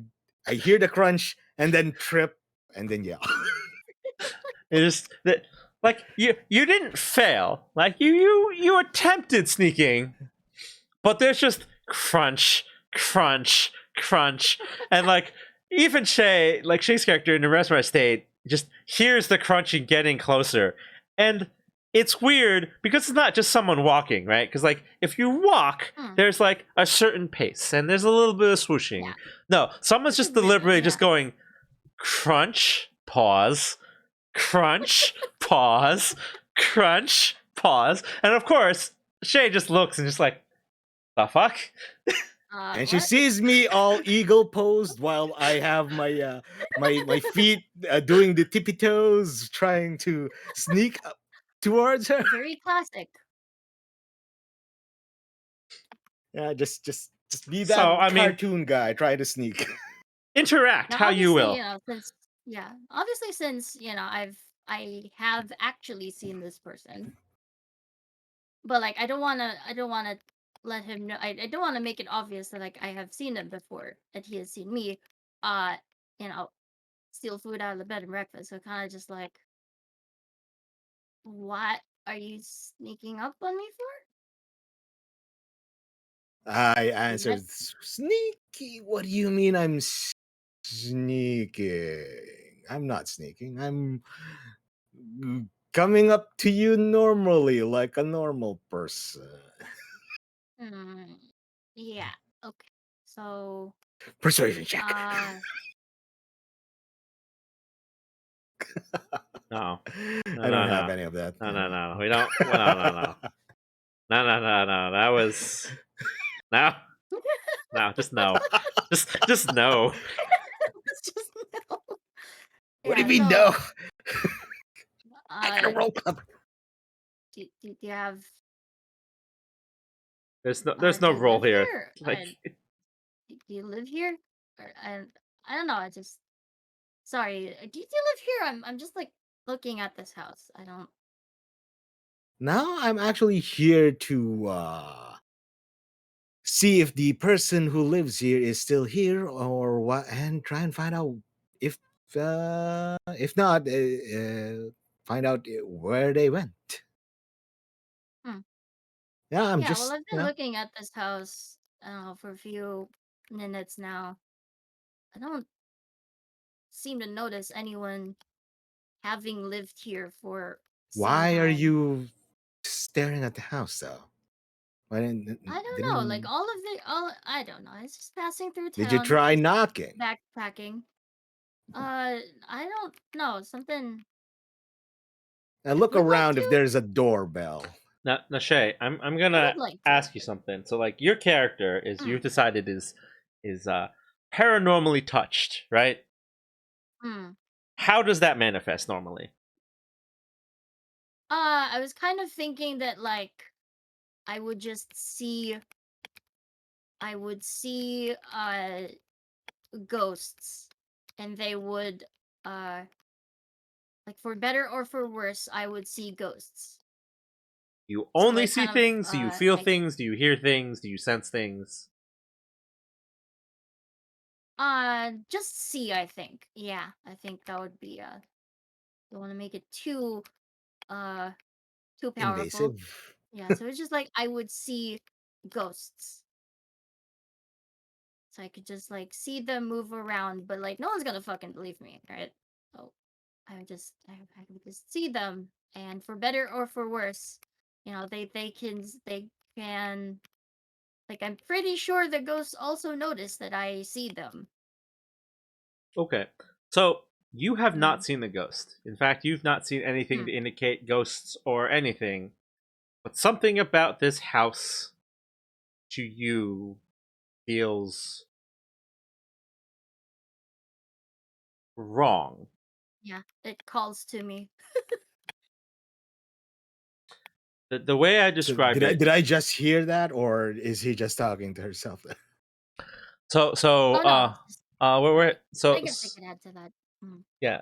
Speaker 2: hear the crunch and then trip and then yell.
Speaker 1: It is that like you didn't fail. Like you attempted sneaking, but there's just crunch, crunch, crunch, and like even Shay's character in the mesmerized state, just hears the crunching getting closer, and it's weird because it's not just someone walking, right? Because like if you walk,
Speaker 3: Mm.
Speaker 1: there's like a certain pace, and there's a little bit of swooshing.
Speaker 3: Yeah.
Speaker 1: No, someone's
Speaker 3: It's a
Speaker 1: just
Speaker 3: rhythm,
Speaker 1: deliberately just
Speaker 3: yeah.
Speaker 1: going crunch, pause, crunch, pause, crunch, pause, and of course Shay just looks and just like, the fuck?
Speaker 2: And she
Speaker 3: What?
Speaker 2: sees me all eagle posed while I have my feet doing the tippy toes, trying to sneak up towards her.
Speaker 3: Very classic.
Speaker 2: Yeah, just be
Speaker 1: So
Speaker 2: that
Speaker 1: I mean,
Speaker 2: cartoon guy, try to sneak.
Speaker 1: interact
Speaker 3: Now,
Speaker 1: how you
Speaker 3: obviously,
Speaker 1: will.
Speaker 3: since I have actually seen this person, but like I don't wanna let him know. I don't want to make it obvious that like I have seen him before, that he has seen me. Uh, you know, steal food out of the bed and breakfast. So kind of just like, what are you sneaking up on me for?
Speaker 2: I
Speaker 3: Is that
Speaker 2: answered, sneaky. What do you mean I'm sneaking? I'm not sneaking. I'm coming up to you normally, like a normal person.
Speaker 3: hmm, yeah, okay. So
Speaker 2: Persuasion check.
Speaker 3: uh
Speaker 1: No, no,
Speaker 2: I don't
Speaker 1: no,
Speaker 2: have
Speaker 1: no,
Speaker 2: any of that.
Speaker 1: no, no, no. We don't. Well, no, no, no, no, no, no, no. That was no, no. Just no. Just no.
Speaker 3: it's just no.
Speaker 2: What do you
Speaker 3: Yeah,
Speaker 2: mean,
Speaker 3: so
Speaker 2: no? I
Speaker 3: uh
Speaker 2: gotta roll up.
Speaker 3: do you have
Speaker 1: There's
Speaker 3: do
Speaker 1: no
Speaker 3: you
Speaker 1: role
Speaker 3: live
Speaker 1: here.
Speaker 3: here?
Speaker 1: Like
Speaker 3: Do you live here? Or, I don't know. I just sorry. Do you live here? I'm just like looking at this house. I don't.
Speaker 2: Now I'm actually here to see if the person who lives here is still here or what, and try and find out if if not, find out where they went.
Speaker 3: Hmm.
Speaker 2: Yeah, I'm
Speaker 3: Yeah. Well,
Speaker 2: just
Speaker 3: I've been looking at this house for a few minutes now. I don't seem to notice anyone having lived here for some
Speaker 2: why are
Speaker 3: time.
Speaker 2: you staring at the house though? Why
Speaker 3: I don't know. Like
Speaker 2: didn't
Speaker 3: all of it. All I don't know. It's just passing through
Speaker 2: did you
Speaker 3: town,
Speaker 2: try
Speaker 3: just
Speaker 2: knocking?
Speaker 3: backpacking. I don't know. Something.
Speaker 2: And look
Speaker 3: Would like
Speaker 2: around if
Speaker 3: to.
Speaker 2: there's a doorbell.
Speaker 1: Now, Shay, I'm
Speaker 3: I
Speaker 1: gonna
Speaker 3: would like to.
Speaker 1: ask you something. So, like, your character is
Speaker 3: Mm,
Speaker 1: you've decided is paranormally touched, right?
Speaker 3: mm.
Speaker 1: How does that manifest normally?
Speaker 3: I was kind of thinking that like I would just see. I would see ghosts, and they would uh like for better or for worse, I would see ghosts.
Speaker 1: You
Speaker 3: So
Speaker 1: only
Speaker 3: like
Speaker 1: see
Speaker 3: kind of
Speaker 1: things? Do you feel
Speaker 3: like
Speaker 1: things? Do you hear things? Do you sense things?
Speaker 3: just see, I think. Yeah, I think that would be don't want to make it uh too powerful.
Speaker 2: Invasive.
Speaker 3: Yeah, so it's just like I would see ghosts. So I could just like see them move around, but like no one's gonna fucking believe me, right? So I would just see them, and for better or for worse, they can like I'm pretty sure the ghosts also notice that I see them.
Speaker 1: Okay. So you have
Speaker 3: Mm.
Speaker 1: not seen the ghost. In fact, you've not seen anything
Speaker 3: Hmm.
Speaker 1: to indicate ghosts or anything. But something about this house to you feels wrong.
Speaker 3: Yeah, it calls to me.
Speaker 1: The way I
Speaker 2: So
Speaker 1: describe it.
Speaker 2: did I just hear that, or is he just talking to herself?
Speaker 1: So
Speaker 3: Oh no,
Speaker 1: so
Speaker 3: I could add to that. Mm.
Speaker 1: yeah.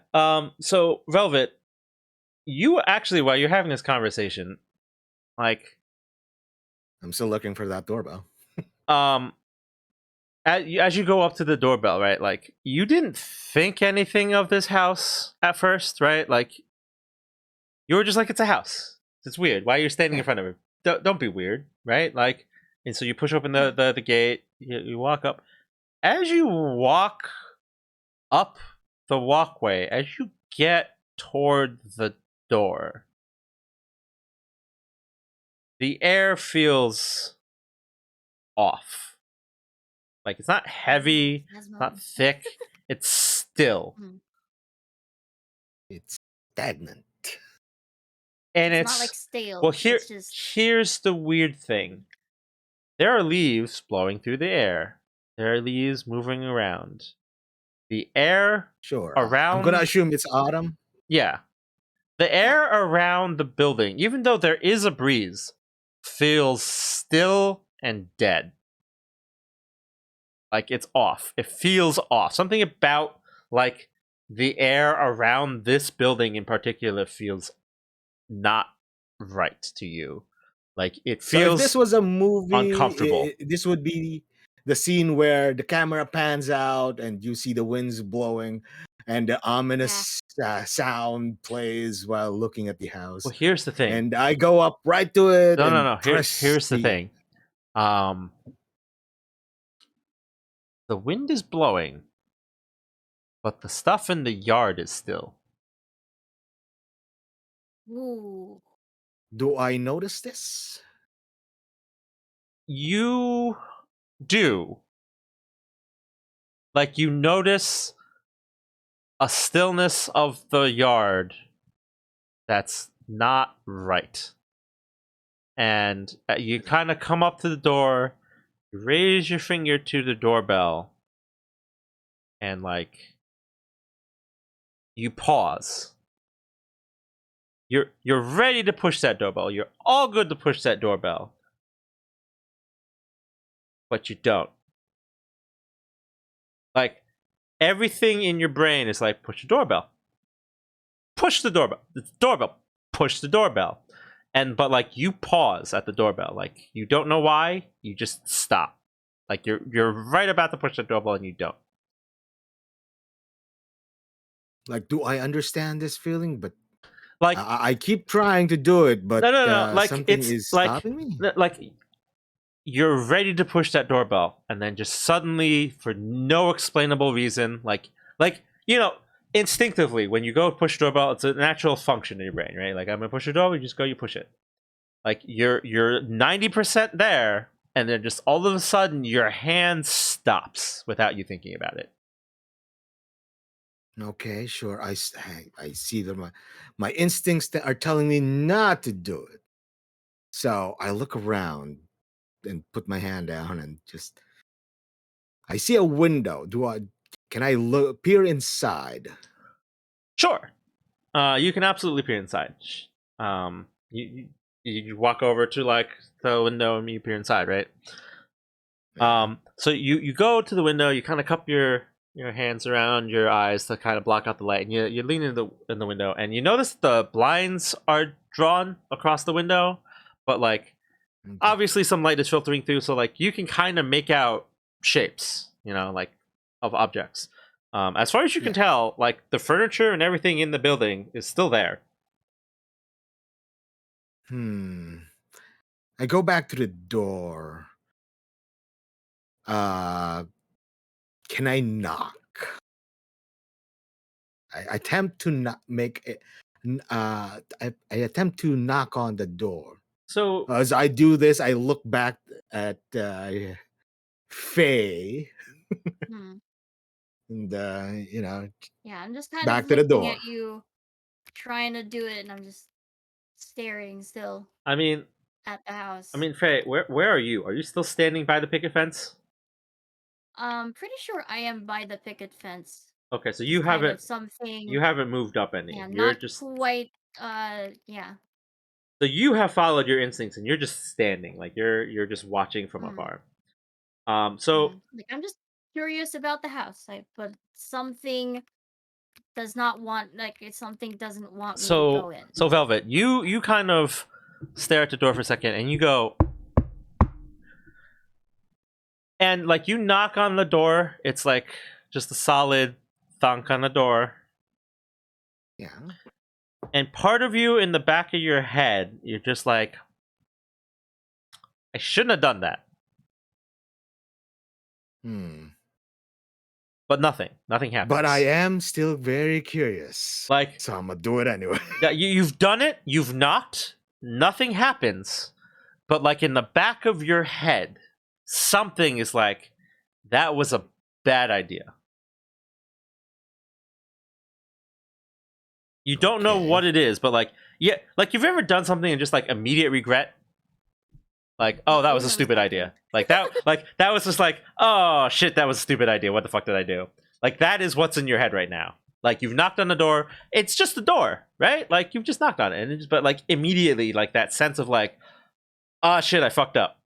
Speaker 1: So Velvet, you actually, while you're having this conversation, like
Speaker 2: I'm still looking for that doorbell.
Speaker 1: um as you go up to the doorbell, right? Like you didn't think anything of this house at first, right? Like you were just like, it's a house. It's weird. Why are you standing in
Speaker 2: Yeah,
Speaker 1: front of it? Don't be weird, right? Like, and so you push open
Speaker 3: Mm.
Speaker 1: the gate. You walk up. As you walk up the walkway, as you get toward the door, the air feels off. Like it's not heavy, not
Speaker 3: Phasmo.
Speaker 1: thick. It's still,
Speaker 3: Mm.
Speaker 2: it's stagnant.
Speaker 1: and
Speaker 3: It's not like
Speaker 1: it's well.
Speaker 3: stale.
Speaker 1: Here,
Speaker 3: It's just
Speaker 1: here's the weird thing. There are leaves blowing through the air. There are leaves moving around. The air
Speaker 2: Sure. I'm gonna
Speaker 1: around,
Speaker 2: assume it's autumn.
Speaker 1: yeah, the
Speaker 3: yeah.
Speaker 1: air around the building, even though there is a breeze, feels still and dead. Like it's off. It feels off. Something about like the air around this building in particular feels not right to you. Like it
Speaker 2: So if this
Speaker 1: feels
Speaker 2: was a movie,
Speaker 1: uncomfortable.
Speaker 2: this would be the scene where the camera pans out and you see the winds blowing, and the
Speaker 3: Yeah.
Speaker 2: ominous sound plays while looking at the house.
Speaker 1: Well, here's the thing.
Speaker 2: And I go up right to it
Speaker 1: No, no,
Speaker 2: and
Speaker 1: no.
Speaker 2: press
Speaker 1: Here's the
Speaker 2: the.
Speaker 1: thing. Um, the wind is blowing, but the stuff in the yard is still.
Speaker 3: Ooh.
Speaker 2: Do I notice this?
Speaker 1: You do. Like you notice a stillness of the yard that's not right. And you kind of come up to the door, you raise your finger to the doorbell, and like you pause. You're ready to push that doorbell. You're all good to push that doorbell. But you don't. Like everything in your brain is like push the doorbell. Push the doorbell. The doorbell. Push the doorbell. And but like you pause at the doorbell. Like you don't know why, you just stop. Like you're right about to push the doorbell and you don't.
Speaker 2: Like, do I understand this feeling? But
Speaker 1: Like
Speaker 2: I keep trying to do it, but
Speaker 1: no. Like
Speaker 2: something
Speaker 1: it's
Speaker 2: is stopping me.
Speaker 1: like you're ready to push that doorbell and then just suddenly for no explainable reason like instinctively when you go push the doorbell it's a natural function in your brain, right? Like I'm gonna push the door, you just go, you push it. Like you're 90% there and then just all of a sudden your hand stops without you thinking about it.
Speaker 2: Okay, sure. I see that my instincts that are telling me not to do it. So I look around and put my hand down and just I see a window. Do I can I look peer inside?
Speaker 1: Sure. You can absolutely peer inside. You walk over to like the window and you peer inside, right?
Speaker 2: Yeah.
Speaker 1: So you go to the window, you kind of cup your hands around your eyes to kind of block out the light, and you lean in the window, and you notice the blinds are drawn across the window, but like
Speaker 2: Okay.
Speaker 1: obviously some light is filtering through, so like you can kind of make out shapes, like of objects. As far as you can
Speaker 2: Yeah.
Speaker 1: tell, like the furniture and everything in the building is still there.
Speaker 2: Hmm. I go back to the door. Uh can I knock? I attempt to not make it I attempt to knock on the door.
Speaker 1: So
Speaker 2: As I do this, I look back at Faye
Speaker 3: Hmm.
Speaker 2: and
Speaker 3: Yeah, I'm just kind of
Speaker 2: back to the
Speaker 3: looking at
Speaker 2: door.
Speaker 3: you, trying to do it, and I'm just staring still
Speaker 1: I mean,
Speaker 3: at the house.
Speaker 1: Faye, where are you? Are you still standing by the picket fence?
Speaker 3: Pretty sure I am by the picket fence.
Speaker 1: Okay, so
Speaker 3: Just kind of
Speaker 1: you
Speaker 3: something,
Speaker 1: haven't moved up any.
Speaker 3: yeah,
Speaker 1: You're
Speaker 3: not
Speaker 1: just
Speaker 3: quite. Yeah.
Speaker 1: so you have followed your instincts and you're just standing, like you're just watching from
Speaker 3: Mm,
Speaker 1: afar. So
Speaker 3: like I'm just curious about the house. But something does not want, like, it's something doesn't want me to
Speaker 1: so
Speaker 3: go in.
Speaker 1: so Velvet, you kind of stare at the door for a second and you go and like you knock on the door. It's like just a solid thunk on the door.
Speaker 2: Yeah.
Speaker 1: And part of you in the back of your head, you're just like, I shouldn't have done that.
Speaker 2: Hmm.
Speaker 1: But nothing
Speaker 2: But I
Speaker 1: happens.
Speaker 2: am still very curious.
Speaker 1: Like,
Speaker 2: So I'm gonna do it anyway.
Speaker 1: yeah, you've done it, you've knocked, nothing happens. But like in the back of your head, something is like, that was a bad idea. You don't know
Speaker 2: Okay.
Speaker 1: what it is, but like, yeah, like you've ever done something and just like immediate regret? Like, oh, that
Speaker 3: Oh
Speaker 1: was a
Speaker 3: yeah, most
Speaker 1: stupid
Speaker 3: definitely.
Speaker 1: idea. Like that was just like, oh shit, that was a stupid idea. What the fuck did I do? Like that is what's in your head right now. Like you've knocked on the door. It's just a door, right? Like you've just knocked on it, and but like immediately, like that sense of like, oh shit, I fucked up.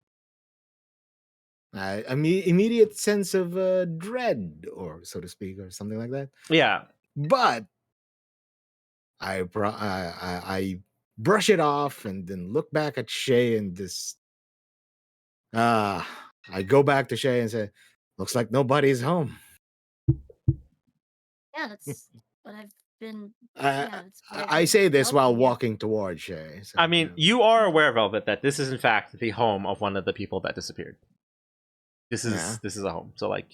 Speaker 2: Immediate sense of dread, or so to speak, or something like that.
Speaker 1: Yeah.
Speaker 2: But I brush it off and then look back at Shay and this. I go back to Shay and say, "Looks like nobody's home."
Speaker 3: Yeah, that's what I've been.
Speaker 2: I
Speaker 3: Yeah, that's what I've
Speaker 2: I
Speaker 3: been
Speaker 2: say this while
Speaker 3: noting. Yeah.
Speaker 2: walking toward Shay.
Speaker 1: I
Speaker 2: So
Speaker 1: mean, you are
Speaker 3: Mm.
Speaker 1: aware, Velvet, that this is in fact the home of one of the people that disappeared.
Speaker 2: yeah,
Speaker 1: This is a home. So like,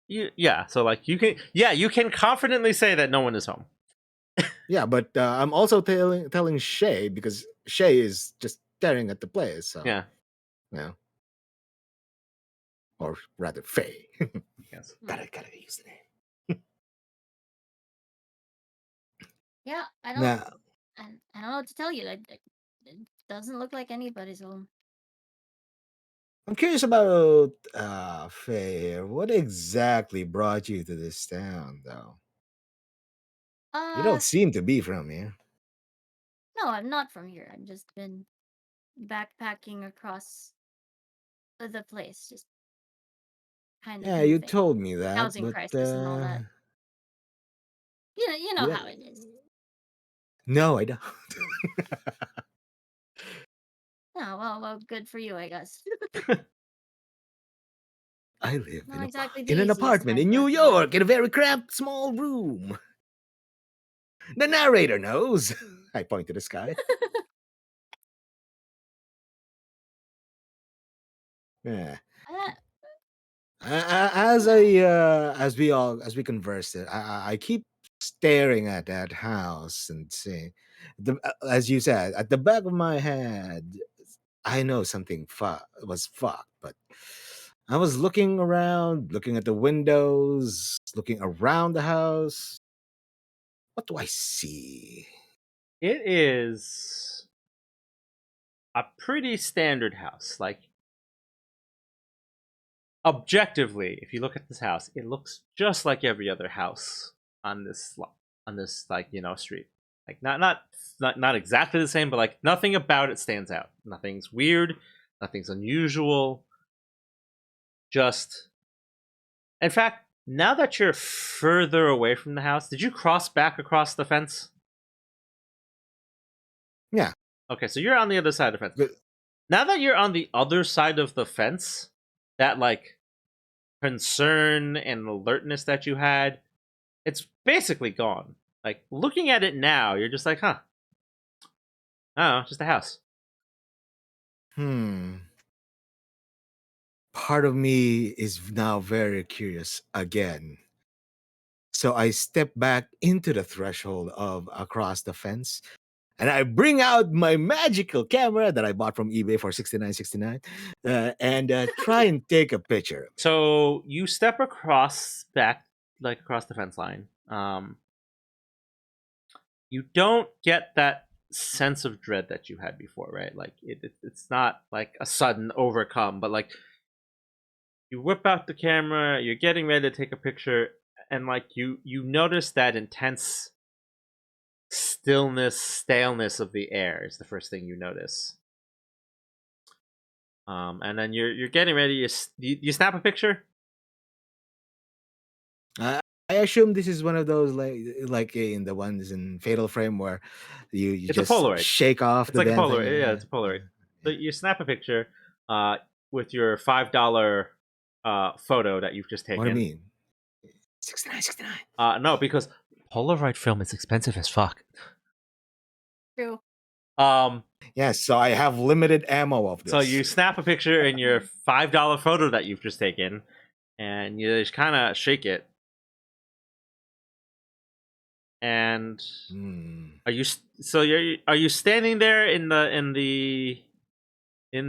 Speaker 1: yeah. So like, you can confidently say that no one is home.
Speaker 2: yeah. But I'm also telling Shay because Shay is just staring at the place. So
Speaker 1: Yeah.
Speaker 2: or rather, Faye.
Speaker 1: Yes.
Speaker 3: Mm.
Speaker 2: Gotta use the name.
Speaker 3: Yeah,
Speaker 2: Now
Speaker 3: I don't know what to tell you. It doesn't look like anybody's home.
Speaker 2: I'm curious about Faye here. What exactly brought you to this town, though? You
Speaker 3: Uh,
Speaker 2: don't seem to be from here.
Speaker 3: no, I'm not from here. I've just been backpacking across the place, just kind of
Speaker 2: Yeah, you
Speaker 3: moving.
Speaker 2: told me that,
Speaker 3: Housing
Speaker 2: but
Speaker 3: crisis and all that. You know
Speaker 2: yeah,
Speaker 3: how it is.
Speaker 2: no, I don't.
Speaker 3: Oh, well, good for you, I guess.
Speaker 2: I live
Speaker 3: Not exactly the
Speaker 2: in an
Speaker 3: easiest
Speaker 2: apartment
Speaker 3: life
Speaker 2: in New
Speaker 3: around here.
Speaker 2: York in a very cramped small room. The narrator knows. I point to the sky. Yeah.
Speaker 3: Uh,
Speaker 2: As
Speaker 3: yeah.
Speaker 2: we converse, I keep staring at that house and saying, as you said, at the back of my head, I know something was fucked, but I was looking around, looking at the windows, looking around the house. What do I see?
Speaker 1: It is a pretty standard house. Like, objectively, if you look at this house, it looks just like every other house on this like, street. Like, not exactly the same, but like nothing about it stands out. Nothing's weird, nothing's unusual. Just, in fact, now that you're further away from the house, did you cross back across the fence?
Speaker 2: Yeah.
Speaker 1: Okay, so you're on the other side of the fence.
Speaker 2: But
Speaker 1: Now that you're on the other side of the fence, that like concern and alertness that you had, it's basically gone. Like, looking at it now, you're just like, huh, I don't know, just a house.
Speaker 2: hmm. Part of me is now very curious again. So I step back into the threshold of across the fence, and I bring out my magical camera that I bought from eBay for $69.69, and try and take a picture of it.
Speaker 1: So you step across back, like across the fence line. You don't get that sense of dread that you had before, right? Like, it's not like a sudden overcome, but like you whip out the camera, you're getting ready to take a picture, and like you notice that intense stillness, staleness of the air is the first thing you notice. And then you're getting ready. You snap a picture.
Speaker 2: I assume this is one of those like in the ones in Fatal Frame where you
Speaker 1: It's a
Speaker 2: just
Speaker 1: Polaroid.
Speaker 2: shake off
Speaker 1: It's
Speaker 2: the
Speaker 1: like a
Speaker 2: damn thing.
Speaker 1: Polaroid. Yeah, it's a Polaroid. So
Speaker 2: Yeah.
Speaker 1: you snap a picture with your $5 photo that you've just
Speaker 2: What do you
Speaker 1: taken.
Speaker 2: mean? 69.69.
Speaker 1: No, because Polaroid film is expensive as fuck.
Speaker 3: True.
Speaker 1: Um,
Speaker 2: Yes, so I have limited ammo of
Speaker 1: so
Speaker 2: this.
Speaker 1: you snap a picture in your $5 photo that you've just taken, and you just kind of shake it. And
Speaker 2: Hmm.
Speaker 1: are you standing there in
Speaker 2: No, I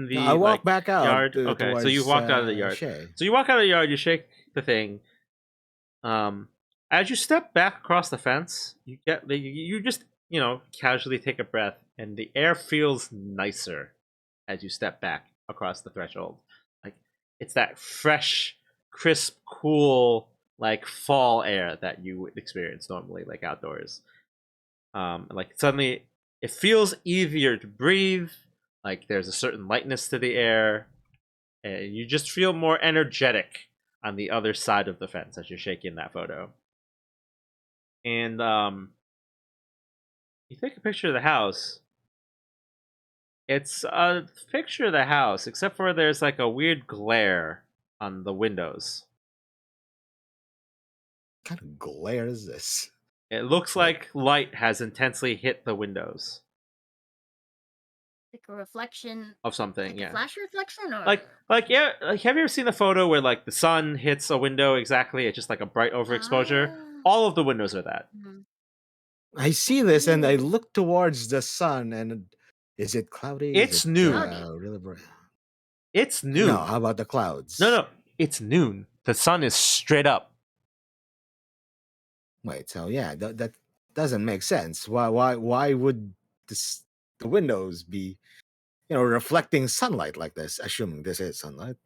Speaker 1: the
Speaker 2: walk
Speaker 1: like
Speaker 2: back out
Speaker 1: yard? Okay, so you
Speaker 2: towards
Speaker 1: walked out of the yard.
Speaker 2: Shay.
Speaker 1: So you walk out of the yard, you shake the thing. As you step back across the fence, you just casually take a breath, and the air feels nicer as you step back across the threshold. Like, it's that fresh, crisp, cool, like fall air that you would experience normally, like outdoors. Like, suddenly it feels easier to breathe. Like, there's a certain lightness to the air, and you just feel more energetic on the other side of the fence as you're shaking that photo. And you take a picture of the house. It's a picture of the house, except for there's like a weird glare on the windows.
Speaker 2: What kind of glare is this?
Speaker 1: It looks
Speaker 2: Like
Speaker 1: like light has intensely hit the windows
Speaker 3: Like a reflection,
Speaker 1: of something.
Speaker 3: like a
Speaker 1: Yeah,
Speaker 3: flash reflection, or
Speaker 1: like yeah. Like, have you ever seen the photo where like the sun hits a window exactly? It's just like a bright overexposure.
Speaker 3: ah,
Speaker 1: All of the windows are that.
Speaker 3: mhm.
Speaker 2: I see this and I
Speaker 3: Ooh,
Speaker 2: look towards the sun, and is it cloudy? Is
Speaker 1: It's
Speaker 2: it
Speaker 1: noon.
Speaker 3: cloudy.
Speaker 2: really bright?
Speaker 1: It's
Speaker 2: No,
Speaker 1: noon.
Speaker 2: how about the
Speaker 1: No,
Speaker 2: clouds?
Speaker 1: no, it's noon. The sun is straight up.
Speaker 2: Wait, so yeah, that doesn't make sense. Why would this the windows be reflecting sunlight like this? Assuming this is sunlight.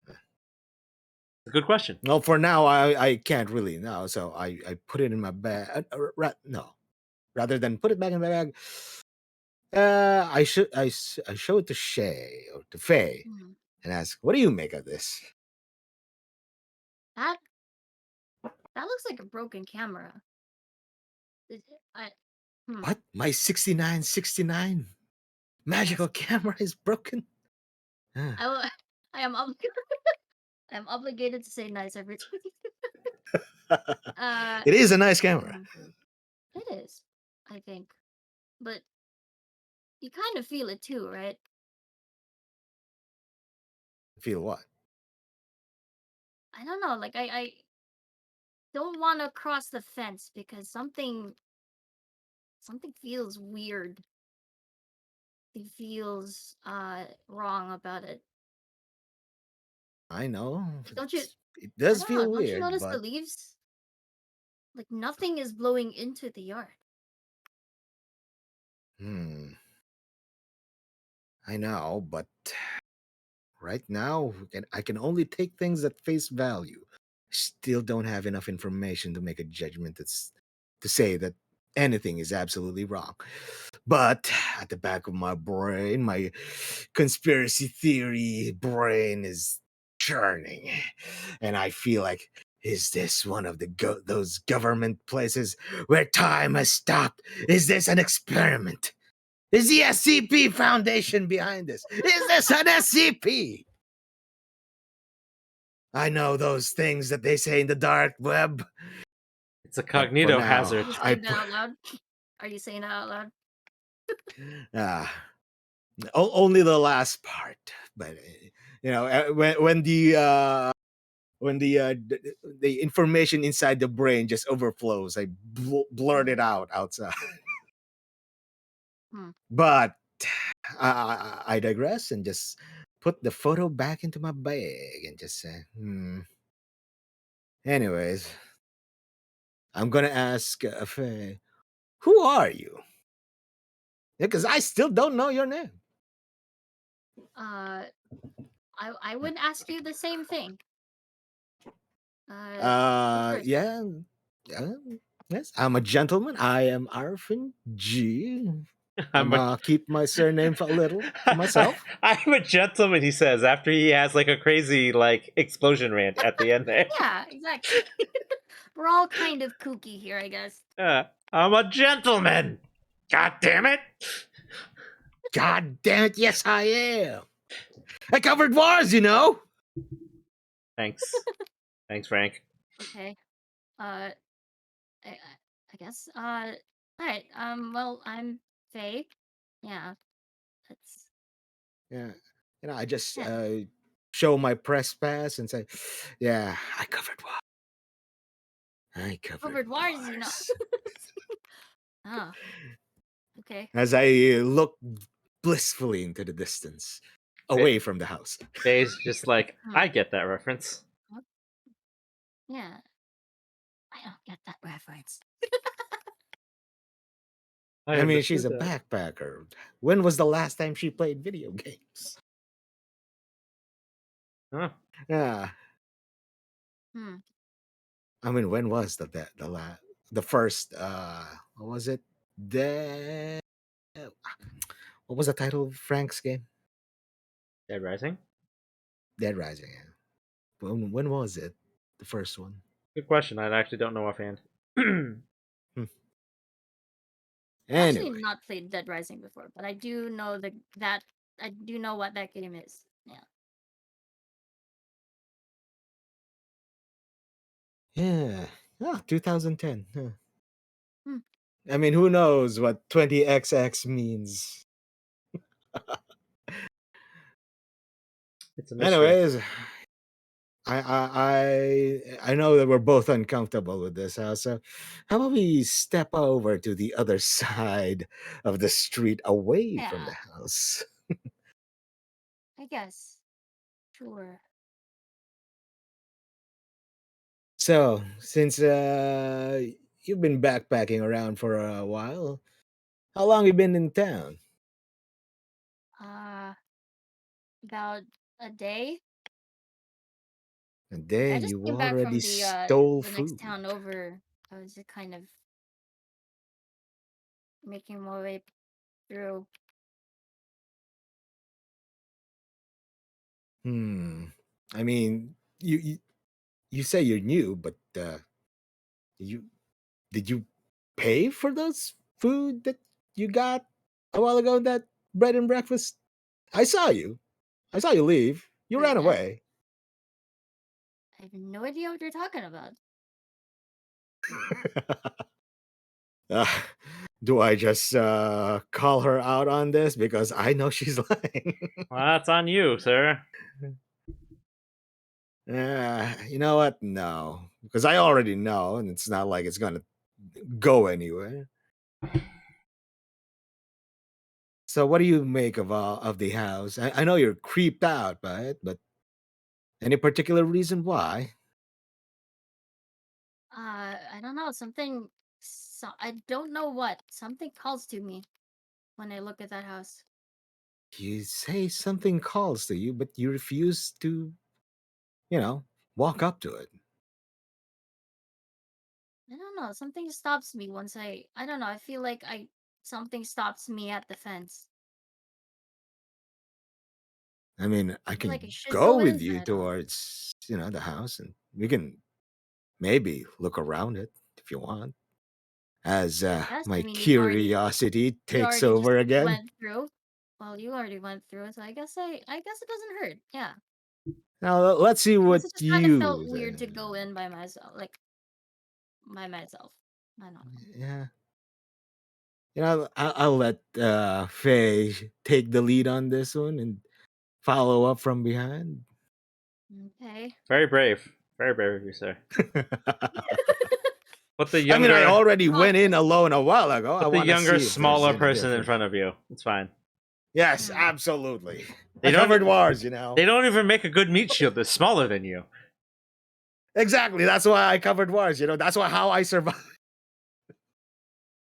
Speaker 1: It's a good question.
Speaker 2: Well, for now, I can't really know, so I put it in my bag. No, rather than put it back in my bag, I show it to Shay or to Faye
Speaker 3: Mhm.
Speaker 2: and ask, "What do you make of this?"
Speaker 3: That that looks like a broken camera. I hmm.
Speaker 2: What? My 6969
Speaker 3: Yes,
Speaker 2: magical camera is broken? Ah.
Speaker 3: I will. I am I am obligated to say nice every time. uh,
Speaker 2: It is a nice camera.
Speaker 3: mhm. It is, I think, but you kind of feel it too, right?
Speaker 2: Feel what?
Speaker 3: I don't know. Like I don't want to cross the fence because something feels weird. It feels wrong about it.
Speaker 2: I know.
Speaker 3: Don't you?
Speaker 2: It
Speaker 3: I
Speaker 2: does
Speaker 3: don't know.
Speaker 2: feel
Speaker 3: Don't you
Speaker 2: weird,
Speaker 3: notice the
Speaker 2: but
Speaker 3: leaves? Like nothing is blowing into the yard.
Speaker 2: Hmm. I know, but right now I can only take things at face value. Still don't have enough information to make a judgment that's to say that anything is absolutely wrong. But at the back of my brain, my conspiracy theory brain is churning, and I feel like, is this one of those government places where time has stopped? Is this an experiment? Is the SCP Foundation behind this? Is this an SCP? I know those things that they say in the dark web,
Speaker 1: It's a
Speaker 2: but for
Speaker 1: cognito
Speaker 2: now,
Speaker 3: Are
Speaker 1: hazard.
Speaker 3: you saying that out loud? Are you saying that out loud?
Speaker 2: ah, only the last part. But when the information inside the brain just overflows, I blurt it out outside.
Speaker 3: Hmm.
Speaker 2: But I digress and just put the photo back into my bag and just say, Anyways, I'm gonna ask Faye, who are you? Because I still don't know your name.
Speaker 3: Uh, I would ask you the same thing. Go first.
Speaker 2: Yeah, uh, yes, I'm a gentleman. I am Arfin G. I'm
Speaker 1: I'm a
Speaker 2: keep my surname for a little for myself.
Speaker 1: I'm a gentleman, he says, after he has like a crazy like explosion rant at the end there.
Speaker 3: Yeah, exactly. We're all kind of kooky here, I guess.
Speaker 1: I'm a gentleman. God damn it.
Speaker 2: God damn it, yes I am. I covered wars, you know.
Speaker 1: Thanks. Thanks, Frank.
Speaker 3: Okay. I, I guess. All right. Well, I'm Faye. Yeah. That's
Speaker 2: Yeah, I just
Speaker 3: yeah.
Speaker 2: show my press pass and say, "Yeah, I covered wars. I covered
Speaker 3: Covered wars, you know.
Speaker 2: wars."
Speaker 3: Ah. Okay.
Speaker 2: As I look blissfully into the distance, away from the house.
Speaker 1: Faye's just like,
Speaker 3: Hmm.
Speaker 1: I get that reference.
Speaker 3: Yeah. I don't get that reference.
Speaker 1: I
Speaker 2: I mean, she's
Speaker 1: understood
Speaker 2: a
Speaker 1: that.
Speaker 2: backpacker. When was the last time she played video games?
Speaker 1: Huh.
Speaker 2: Yeah,
Speaker 3: Hmm.
Speaker 2: I mean, when was the first? What was it? The what was the title of Frank's game?
Speaker 1: Dead Rising?
Speaker 2: Dead Rising. Yeah. When was it? The first one.
Speaker 1: Good question. I actually don't know offhand.
Speaker 2: Hmm.
Speaker 3: I've actually
Speaker 2: Anyway,
Speaker 3: not played Dead Rising before, but I do know that I do know what that game is. Yeah.
Speaker 2: yeah. 2010. Huh.
Speaker 3: Hmm.
Speaker 2: I mean, who knows what 20XX means?
Speaker 1: It's a mystery.
Speaker 2: Anyways, I know that we're both uncomfortable with this house, so how about we step over to the other side of the street, away from the
Speaker 3: Yeah.
Speaker 2: house?
Speaker 3: I guess. Sure.
Speaker 2: So, since you've been backpacking around for a while, how long you been in town?
Speaker 3: Uh, about a day.
Speaker 2: A
Speaker 3: Like
Speaker 2: day,
Speaker 3: I
Speaker 2: and
Speaker 3: just
Speaker 2: you
Speaker 3: came back
Speaker 2: already
Speaker 3: from
Speaker 2: stole
Speaker 3: the next
Speaker 2: food.
Speaker 3: town over. I was just kind of making my way through.
Speaker 2: Hmm. I mean, you say you're new, but you did you pay for those food that you got a while ago? That bread and breakfast. I saw you. I saw you leave. You
Speaker 3: Wait,
Speaker 2: ran away.
Speaker 3: I have no idea what you're talking about.
Speaker 2: Uh, do I just call her out on this because I know she's lying?
Speaker 1: Well, that's on you, sir.
Speaker 2: You know what? No, because I already know, and it's not like it's gonna go anywhere. So, what do you make of the house? I know you're creeped out by it, but any particular reason why?
Speaker 3: I don't know, something. I don't know what. Something calls to me when I look at that house.
Speaker 2: You say something calls to you, but you refuse to, you know, walk up to it.
Speaker 3: I don't know. Something stops me once I don't know. I feel like I something stops me at the fence.
Speaker 2: I mean, I
Speaker 3: I feel like I
Speaker 2: can
Speaker 3: should
Speaker 2: go
Speaker 3: go
Speaker 2: with
Speaker 3: in, but
Speaker 2: you
Speaker 3: I don't.
Speaker 2: towards, the house, and we can maybe look around it if you want. As
Speaker 3: I guess. I
Speaker 2: my
Speaker 3: mean,
Speaker 2: curiosity
Speaker 3: you
Speaker 2: takes
Speaker 3: already just
Speaker 2: over again.
Speaker 3: went through. Well, you already went through it, so I guess it doesn't hurt. Yeah.
Speaker 2: Now let's see
Speaker 3: I guess
Speaker 2: what
Speaker 3: it just kind of
Speaker 2: you.
Speaker 3: felt weird to go in by myself, like by myself. I don't know.
Speaker 2: Yeah, I'll let Faye take the lead on this one and follow up from behind.
Speaker 3: Okay.
Speaker 1: Very brave of you, sir. Put the
Speaker 2: I mean, I
Speaker 1: younger,
Speaker 2: already went in
Speaker 3: Cautious.
Speaker 2: alone a while ago. I
Speaker 1: put the
Speaker 2: want to
Speaker 1: younger,
Speaker 2: see if there's
Speaker 1: smaller
Speaker 2: any
Speaker 1: person in
Speaker 2: difference.
Speaker 1: front of you. It's fine.
Speaker 2: Yes,
Speaker 3: Hmm.
Speaker 2: absolutely.
Speaker 1: They
Speaker 2: I
Speaker 1: don't.
Speaker 2: covered wars,
Speaker 1: They don't even make a good meat shield. They're smaller than you.
Speaker 2: Exactly. That's why I covered wars. That's how I survived.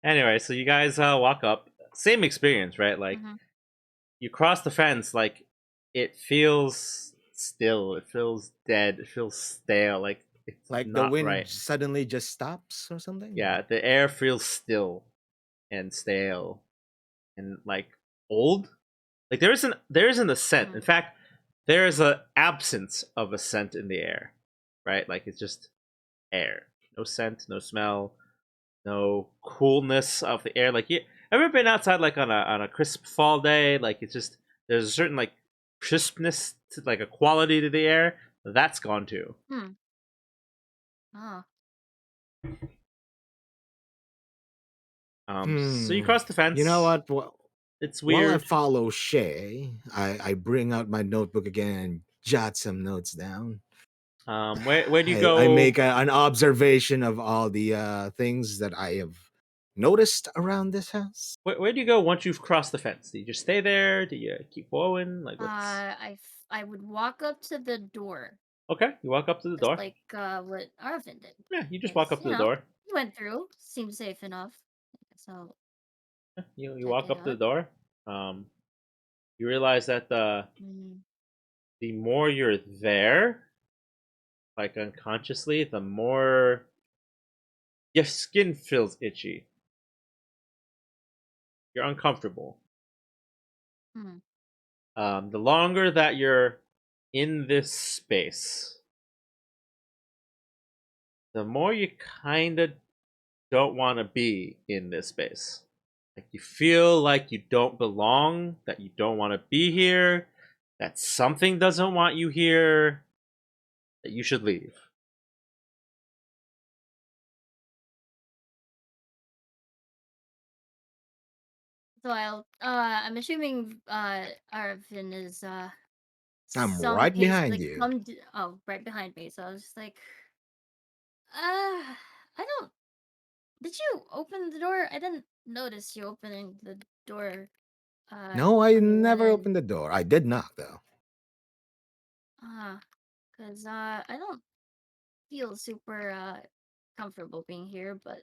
Speaker 1: Anyway, so you guys walk up. Same experience, right? Like
Speaker 3: Hmm.
Speaker 1: you cross the fence. Like it feels still. It feels dead. It feels stale. Like it's
Speaker 2: Like the
Speaker 1: not
Speaker 2: wind
Speaker 1: right.
Speaker 2: suddenly just stops or something.
Speaker 1: Yeah, the air feels still and stale and like old. Like there isn't a scent.
Speaker 3: Hmm.
Speaker 1: In fact, there is a absence of a scent in the air. Right? Like it's just air. No scent, no smell, no coolness of the air. Like you ever been outside like on a crisp fall day? Like it's just there's a certain like crispness to like a quality to the air. That's gone too.
Speaker 3: Hmm. Oh.
Speaker 1: So you
Speaker 2: Hmm.
Speaker 1: cross the
Speaker 2: You know
Speaker 1: fence.
Speaker 2: what? Well,
Speaker 1: It's
Speaker 2: while I
Speaker 1: weird.
Speaker 2: follow Shay, I bring out my notebook again and jot some notes down.
Speaker 1: Where do you
Speaker 2: I
Speaker 1: go?
Speaker 2: make an observation of all the things that I have noticed around this house.
Speaker 1: Where do you go once you've crossed the fence? Do you just stay there? Do you keep going? Like what's
Speaker 3: I would walk up to the door,
Speaker 1: okay? You walk up to the
Speaker 3: just
Speaker 1: door.
Speaker 3: like what Arvin did,
Speaker 1: Yeah, you just walk
Speaker 3: because
Speaker 1: up to the door.
Speaker 3: he went through, seemed safe enough, so
Speaker 1: You
Speaker 3: check
Speaker 1: walk
Speaker 3: it
Speaker 1: up to
Speaker 3: out.
Speaker 1: the door. Um, you realize that
Speaker 3: Mm,
Speaker 1: the more you're there, like unconsciously, the more your skin feels itchy. You're uncomfortable.
Speaker 3: mm,
Speaker 1: The longer that you're in this space, the more you kind of don't want to be in this space. Like you feel like you don't belong, that you don't want to be here, that something doesn't want you here, that you should leave.
Speaker 3: so I'm assuming Arvin is
Speaker 2: I'm
Speaker 3: some
Speaker 2: right
Speaker 3: pace
Speaker 2: behind
Speaker 3: like
Speaker 2: you.
Speaker 3: come right behind me, so I was just like, I don't. Did you open the door? I didn't notice you opening the door
Speaker 2: No, I
Speaker 3: when we went
Speaker 2: never
Speaker 3: in.
Speaker 2: opened the door. I did knock though.
Speaker 3: Ah, cause I don't feel super comfortable being here, but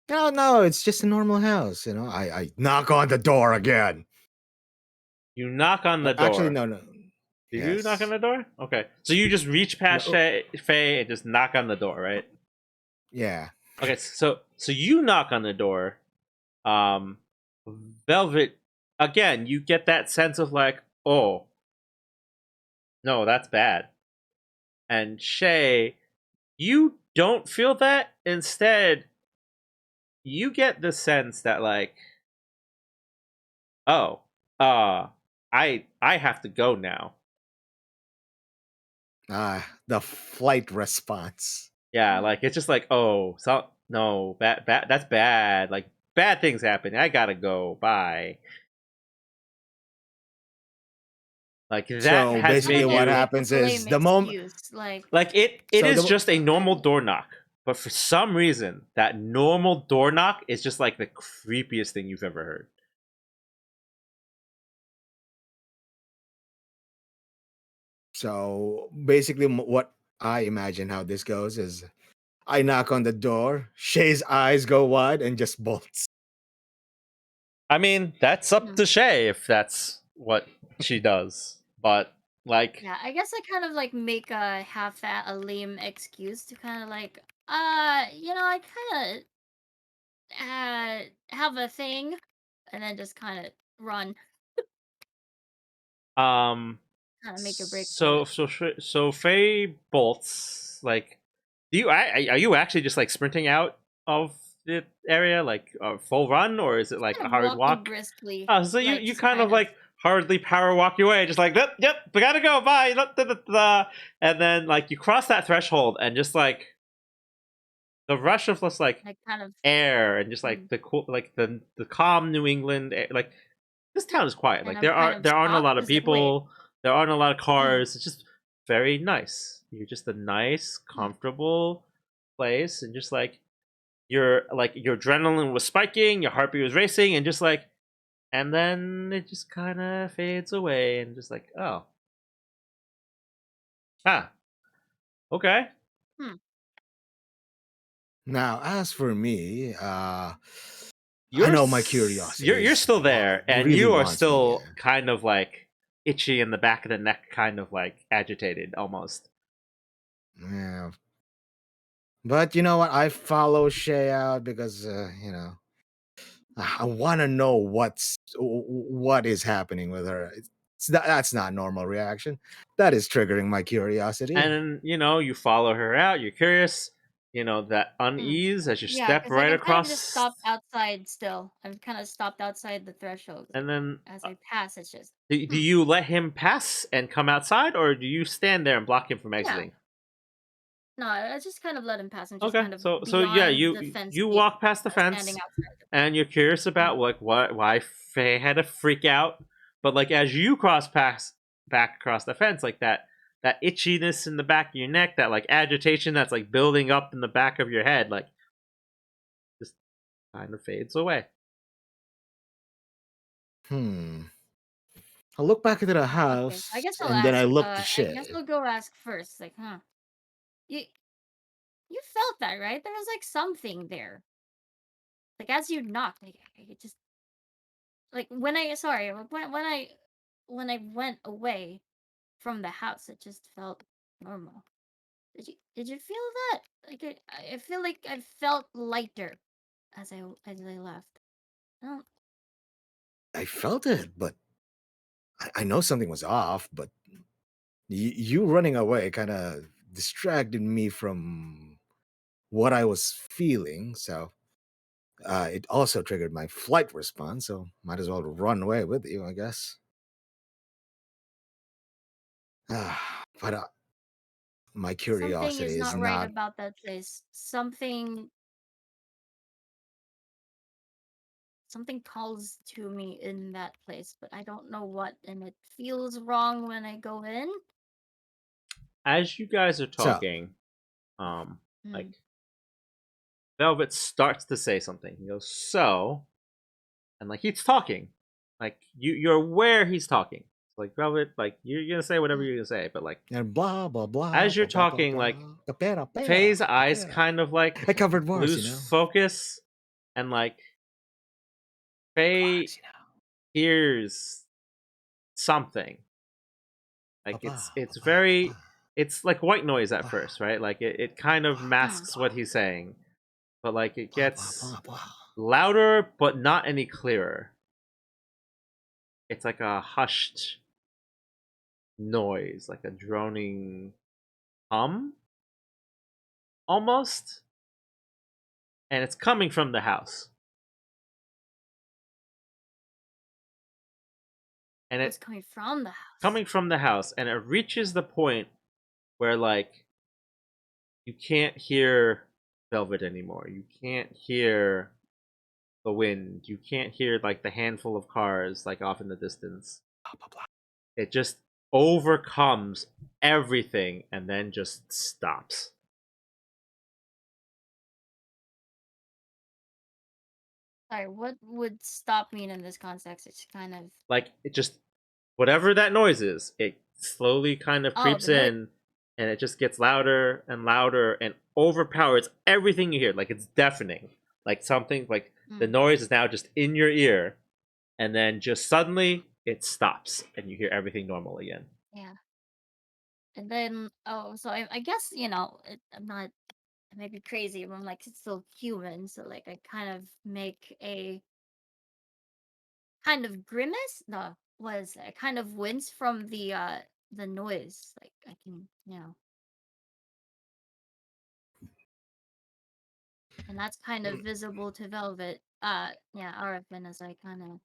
Speaker 2: No, no, it's just a normal house. I knock on the door again.
Speaker 1: You knock on the
Speaker 2: Actually,
Speaker 1: door.
Speaker 2: no, no.
Speaker 1: Did you knock on
Speaker 2: Yes.
Speaker 1: the door? Okay. So you just reach past
Speaker 2: No.
Speaker 1: Faye and just knock on the door, right?
Speaker 2: Yeah.
Speaker 1: Okay, so you knock on the door. Um Velvet again, you get that sense of like, oh, no, that's bad. And Shay, you don't feel that. Instead, you get the sense that like, oh, I have to go now.
Speaker 2: The flight response.
Speaker 1: Yeah,
Speaker 3: mm,
Speaker 1: like it's just like, oh, so no, bad, that's bad. Like bad things happen. I gotta go. Bye. Like that
Speaker 2: So
Speaker 1: has
Speaker 3: kind of
Speaker 2: basically,
Speaker 1: made
Speaker 2: what
Speaker 3: like
Speaker 1: you
Speaker 3: a
Speaker 2: happens is
Speaker 3: lame
Speaker 2: the moment.
Speaker 3: excuse. Like,
Speaker 1: like it
Speaker 2: So
Speaker 1: is
Speaker 2: the
Speaker 1: just a normal door knock. But for some reason, that normal door knock is just like the creepiest thing you've ever heard.
Speaker 2: so basically, what I imagine how this goes is I knock on the door. Shay's eyes go wide and just bolts.
Speaker 1: I mean, that's up
Speaker 3: Hmm.
Speaker 1: to Shay if that's what she does. But like,
Speaker 3: Yeah, I guess I kind of like make a a lame excuse to kind of like, I kind of have a thing, and then just kind of run,
Speaker 1: um,
Speaker 3: kind of make a break for
Speaker 1: so
Speaker 3: it.
Speaker 1: so so Faye bolts. Like, are you actually just like sprinting out of the area, like a full run, or is it like a
Speaker 3: Kind of
Speaker 1: hard
Speaker 3: walking
Speaker 1: walk?
Speaker 3: briskly,
Speaker 1: Oh, so
Speaker 3: like
Speaker 1: you
Speaker 3: just
Speaker 1: kind of
Speaker 3: kind of.
Speaker 1: like hardly power walk your way, just like yep, we gotta go, bye, and then like you cross that threshold, and just like the rush of just like
Speaker 3: Like kind of.
Speaker 1: air and just like
Speaker 3: Mm.
Speaker 1: the cool, like the calm New England air, like this town is quiet.
Speaker 3: And
Speaker 1: Like
Speaker 3: I'm kind of
Speaker 1: there aren't a
Speaker 3: stopped.
Speaker 1: lot of
Speaker 3: It's like, wait.
Speaker 1: people, there aren't a lot of
Speaker 3: Mm,
Speaker 1: cars. It's just very nice. You're just a nice,
Speaker 3: mm.
Speaker 1: comfortable place, and just like your adrenaline was spiking, your heartbeat was racing, and just like, and then it just kind of fades away, and just like, oh, ah, okay.
Speaker 3: Hmm.
Speaker 2: Now, as for me, I
Speaker 1: You're
Speaker 2: know my curiosity
Speaker 1: you're
Speaker 2: is
Speaker 1: still there, and
Speaker 2: really
Speaker 1: you are
Speaker 2: wants me
Speaker 1: still
Speaker 2: there.
Speaker 1: kind of like itchy in the back of the neck, kind of like agitated almost.
Speaker 2: Yeah. But you know what? I follow Shay out because I want to know what is happening with her. That's not normal reaction. That is triggering my curiosity.
Speaker 1: And you follow her out. You're curious. That
Speaker 3: Hmm.
Speaker 1: unease as you
Speaker 3: Yeah,
Speaker 1: step
Speaker 3: because like
Speaker 1: right
Speaker 3: I'm kind of just
Speaker 1: across,
Speaker 3: stopped outside still. I'm kind of stopped outside the threshold.
Speaker 1: and then
Speaker 3: As I pass, it's just,
Speaker 1: do
Speaker 3: hmm.
Speaker 1: you let him pass and come outside, or do you stand there and block him from
Speaker 3: Yeah.
Speaker 1: exiting?
Speaker 3: No, I just kind of let him pass. I'm just
Speaker 1: Okay,
Speaker 3: kind of
Speaker 1: so yeah,
Speaker 3: beyond the
Speaker 1: you
Speaker 3: fence
Speaker 1: you
Speaker 3: gate,
Speaker 1: walk past the
Speaker 3: standing
Speaker 1: fence,
Speaker 3: outside.
Speaker 1: and you're curious about
Speaker 3: Mhm.
Speaker 1: like why Faye had to freak out, but like as you cross past back across the fence, like that itchiness in the back of your neck, that like agitation that's like building up in the back of your head, like just kind of fades away.
Speaker 2: Hmm. I look back into the
Speaker 3: Okay, I
Speaker 2: house
Speaker 3: guess I'll
Speaker 2: and then I
Speaker 3: ask.
Speaker 2: look to
Speaker 3: I guess
Speaker 2: Shay.
Speaker 3: I'll go ask first. Like, huh? You you felt that, right? There was like something there. Like as you knocked, like it just like when I sorry when I went away from the house, it just felt normal. Did you feel that? Like I feel like I felt lighter as I left. I don't.
Speaker 2: I felt it, but I know something was off. But you running away kind of distracted me from what I was feeling. So it also triggered my flight response. So might as well run away with you, I guess. But my
Speaker 3: Something
Speaker 2: curiosity
Speaker 3: is
Speaker 2: is
Speaker 3: not right
Speaker 2: not.
Speaker 3: about that place. Something calls to me in that place, but I don't know what, and it feels wrong when I go in.
Speaker 1: As you guys are
Speaker 2: So
Speaker 1: talking, like
Speaker 3: Mm.
Speaker 1: Velvet starts to say something. He goes, so, and like he's talking, like you're aware he's talking. Like Velvet, like you're gonna say whatever
Speaker 3: Mm.
Speaker 1: you're gonna say, but like
Speaker 2: and blah blah blah
Speaker 1: as you're
Speaker 2: blah blah blah
Speaker 1: talking,
Speaker 2: blah.
Speaker 1: like
Speaker 2: Pera pera
Speaker 1: Faye's eyes
Speaker 2: pera.
Speaker 1: kind of
Speaker 2: I
Speaker 1: like
Speaker 2: covered Mars,
Speaker 1: lose focus, and like Faye
Speaker 2: Mars,
Speaker 1: hears something. Like
Speaker 2: Blah blah
Speaker 1: it's
Speaker 2: blah blah
Speaker 1: very,
Speaker 2: blah
Speaker 1: it's like white noise at
Speaker 2: blah
Speaker 1: first, right? Like it kind of
Speaker 2: blah
Speaker 3: Mm.
Speaker 1: masks what he's saying, but like it
Speaker 2: blah blah
Speaker 1: gets
Speaker 2: blah blah.
Speaker 1: louder, but not any clearer. It's like a hushed noise, like a droning hum, almost, and it's coming from the house. And
Speaker 3: What's
Speaker 1: it
Speaker 3: coming from the house?
Speaker 1: coming from the house, and it reaches the point where like you can't hear Velvet anymore. You can't hear the wind. You can't hear like the handful of cars like off in the distance.
Speaker 2: Blah, blah, blah.
Speaker 1: It just overcomes everything and then just stops.
Speaker 3: Sorry, what would stop me in this context? It's kind of
Speaker 1: Like it just, whatever that noise is, it slowly kind of
Speaker 3: oh
Speaker 1: creeps
Speaker 3: the noise.
Speaker 1: in and it just gets louder and louder and overpowers everything you hear. Like it's deafening. Like something like the
Speaker 3: Mm,
Speaker 1: noise is now just in your ear, and then just suddenly it stops and you hear everything normal again.
Speaker 3: yeah. And then, oh, so I guess, I'm not, I might be crazy, but I'm like still human. So like I kind of make a kind of grimace. No, was I kind of wince from the noise. Like I can, and that's kind of visible to Velvet. Yeah, Arifin as I kind of.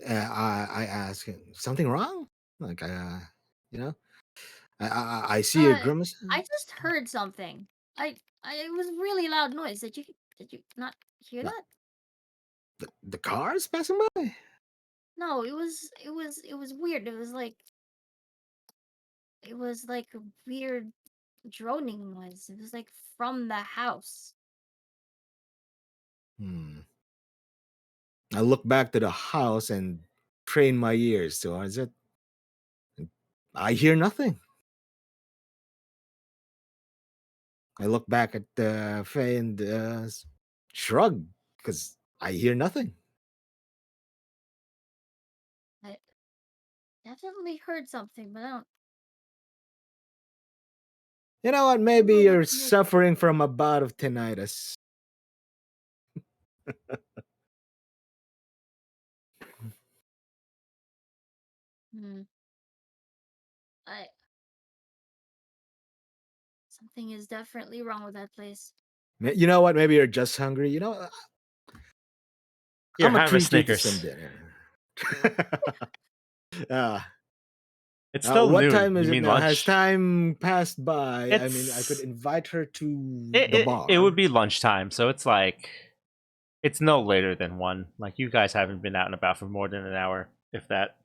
Speaker 2: I ask him, something wrong? Like, you know, I see a
Speaker 3: Uh,
Speaker 2: grimace.
Speaker 3: I just heard something. It was really loud noise. Did you not hear
Speaker 2: The,
Speaker 3: that?
Speaker 2: the cars passing by.
Speaker 3: No, it was weird. It was like a weird droning noise. It was like from the house.
Speaker 2: Hmm. I look back to the house and train my ears towards it. I hear nothing. I look back at Faye and shrug because I hear nothing.
Speaker 3: I definitely heard something, but
Speaker 2: You know what?
Speaker 3: I don't
Speaker 2: Maybe
Speaker 3: know what
Speaker 2: you're
Speaker 3: to make.
Speaker 2: suffering from a bout of tinnitus.
Speaker 3: Hmm. I Something is definitely wrong with that place.
Speaker 2: You know what? Maybe you're just hungry. You know,
Speaker 1: Here,
Speaker 2: I'm gonna
Speaker 1: have a
Speaker 2: treat you to some
Speaker 1: Snickers.
Speaker 2: dinner. uh,
Speaker 1: It's still
Speaker 2: what
Speaker 1: noon.
Speaker 2: time
Speaker 1: You
Speaker 2: is it
Speaker 1: mean
Speaker 2: now? Has
Speaker 1: lunch?
Speaker 2: time passed by? I mean, I could
Speaker 1: It's
Speaker 2: invite her to
Speaker 1: it
Speaker 2: the
Speaker 1: it would
Speaker 2: bar.
Speaker 1: be lunchtime, so it's like it's no later than 1. Like you guys haven't been out and about for more than an hour, if that.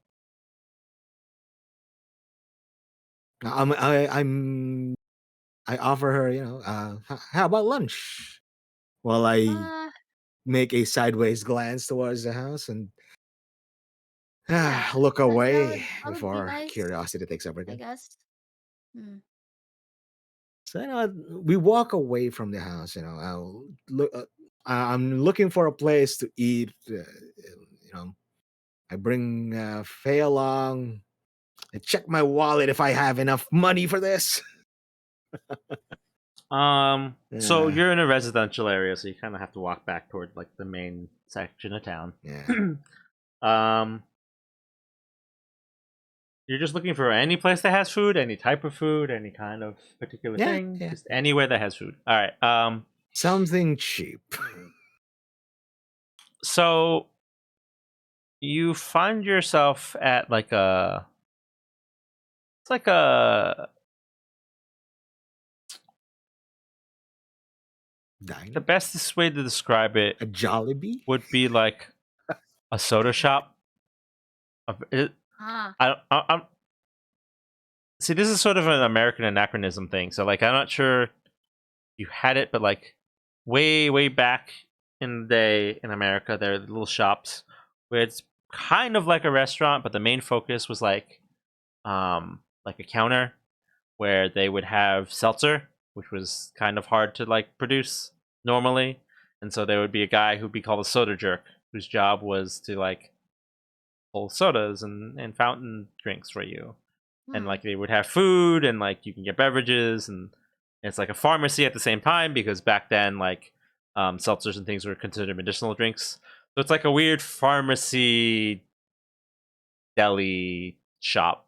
Speaker 2: I offer her, how about lunch? While I
Speaker 3: Uh,
Speaker 2: make a sideways glance towards the house and
Speaker 3: yeah,
Speaker 2: look
Speaker 3: that
Speaker 2: away
Speaker 3: would be
Speaker 2: before
Speaker 3: nice,
Speaker 2: curiosity takes over
Speaker 3: I
Speaker 2: again.
Speaker 3: guess. Hmm.
Speaker 2: So we walk away from the house. I'm looking for a place to eat. I bring Faye along. I check my wallet if I have enough money for this.
Speaker 1: So
Speaker 2: Yeah,
Speaker 1: you're in a residential area, so you kind of have to walk back toward like the main section of town.
Speaker 2: yeah,
Speaker 1: um, you're just looking for any place that has food, any type of food, any kind of particular
Speaker 2: yeah,
Speaker 1: thing,
Speaker 2: yeah.
Speaker 1: just anywhere that has food. All right.
Speaker 2: Something cheap.
Speaker 1: So you find yourself at like a it's like the
Speaker 2: Diner?
Speaker 1: bestest way to describe it
Speaker 2: A Jollibee?
Speaker 1: would be like a soda shop. It,
Speaker 3: Ah,
Speaker 1: I'm see, this is sort of an American anachronism thing. So like I'm not sure you had it, but like way back in the day in America, there are little shops where it's kind of like a restaurant, but the main focus was like a counter where they would have seltzer, which was kind of hard to like produce normally, and so there would be a guy who'd be called a soda jerk, whose job was to like pull sodas and fountain drinks for you, and
Speaker 3: hmm.
Speaker 1: like they would have food and like you can get beverages, and it's like a pharmacy at the same time because back then like seltzers and things were considered medicinal drinks, so it's like a weird pharmacy deli shop.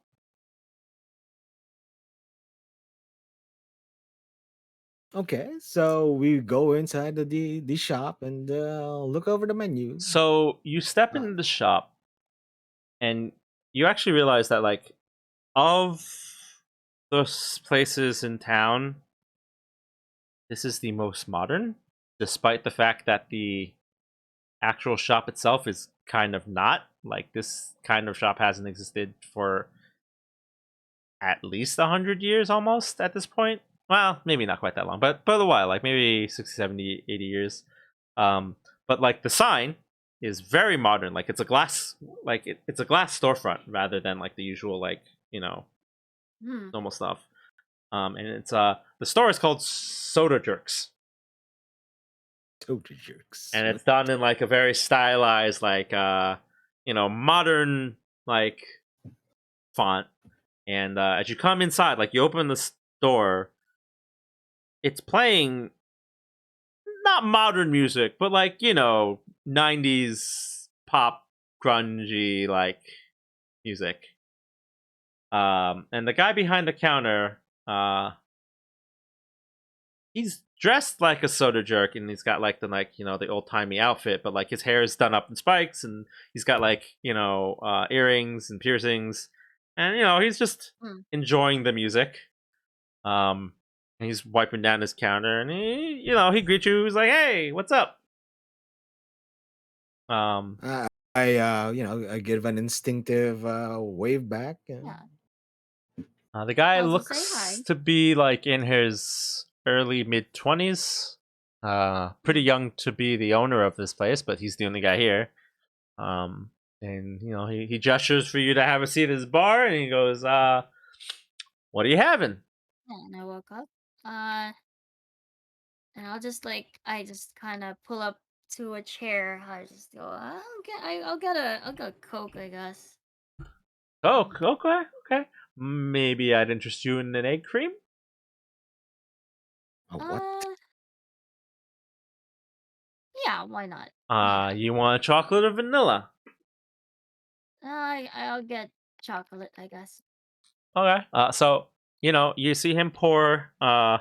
Speaker 2: Okay, so we go inside the shop and look over the menu.
Speaker 1: So you step
Speaker 2: Uh,
Speaker 1: into the shop and you actually realize that like of those places in town, this is the most modern, despite the fact that the actual shop itself is kind of not. Like this kind of shop hasn't existed for at least 100 years almost at this point. Well, maybe not quite that long, but a while, like maybe 60, 70, 80 years. But like the sign is very modern. Like it's a glass, like it's a glass storefront rather than like the usual like you know normal stuff. And it's the store is called Soda Jerks,
Speaker 2: Total jerks.
Speaker 1: and it's
Speaker 2: What?
Speaker 1: done in like a very stylized, like modern like font. And as you come inside, like you open the store, it's playing not modern music, but like 90s pop grungy like music. And the guy behind the counter, he's dressed like a soda jerk, and he's got like the old timey outfit, but like his hair is done up in spikes, and he's got like earrings and piercings, and he's just
Speaker 3: Mm.
Speaker 1: enjoying the music. And he's wiping down his counter, and he greets you. He's like, "Hey, what's up?" Um,
Speaker 2: I give an instinctive wave back. And...
Speaker 3: Yeah.
Speaker 1: the guy
Speaker 3: Also say
Speaker 1: looks
Speaker 3: hi.
Speaker 1: to be like in his early mid 20s. Pretty young to be the owner of this place, but he's the only guy here. And he gestures for you to have a seat at his bar, and he goes, "What are you having?"
Speaker 3: Yeah, and I woke up. Uh, and I just kind of pull up to a chair. I just go, I'll get a Coke, I guess.
Speaker 1: Oh, okay, okay. Maybe I'd interest you in an egg cream.
Speaker 2: A what?
Speaker 3: Uh, yeah, why not? Yeah.
Speaker 1: You want chocolate or vanilla?
Speaker 3: I'll get chocolate, I guess.
Speaker 1: Okay. So you see him pour a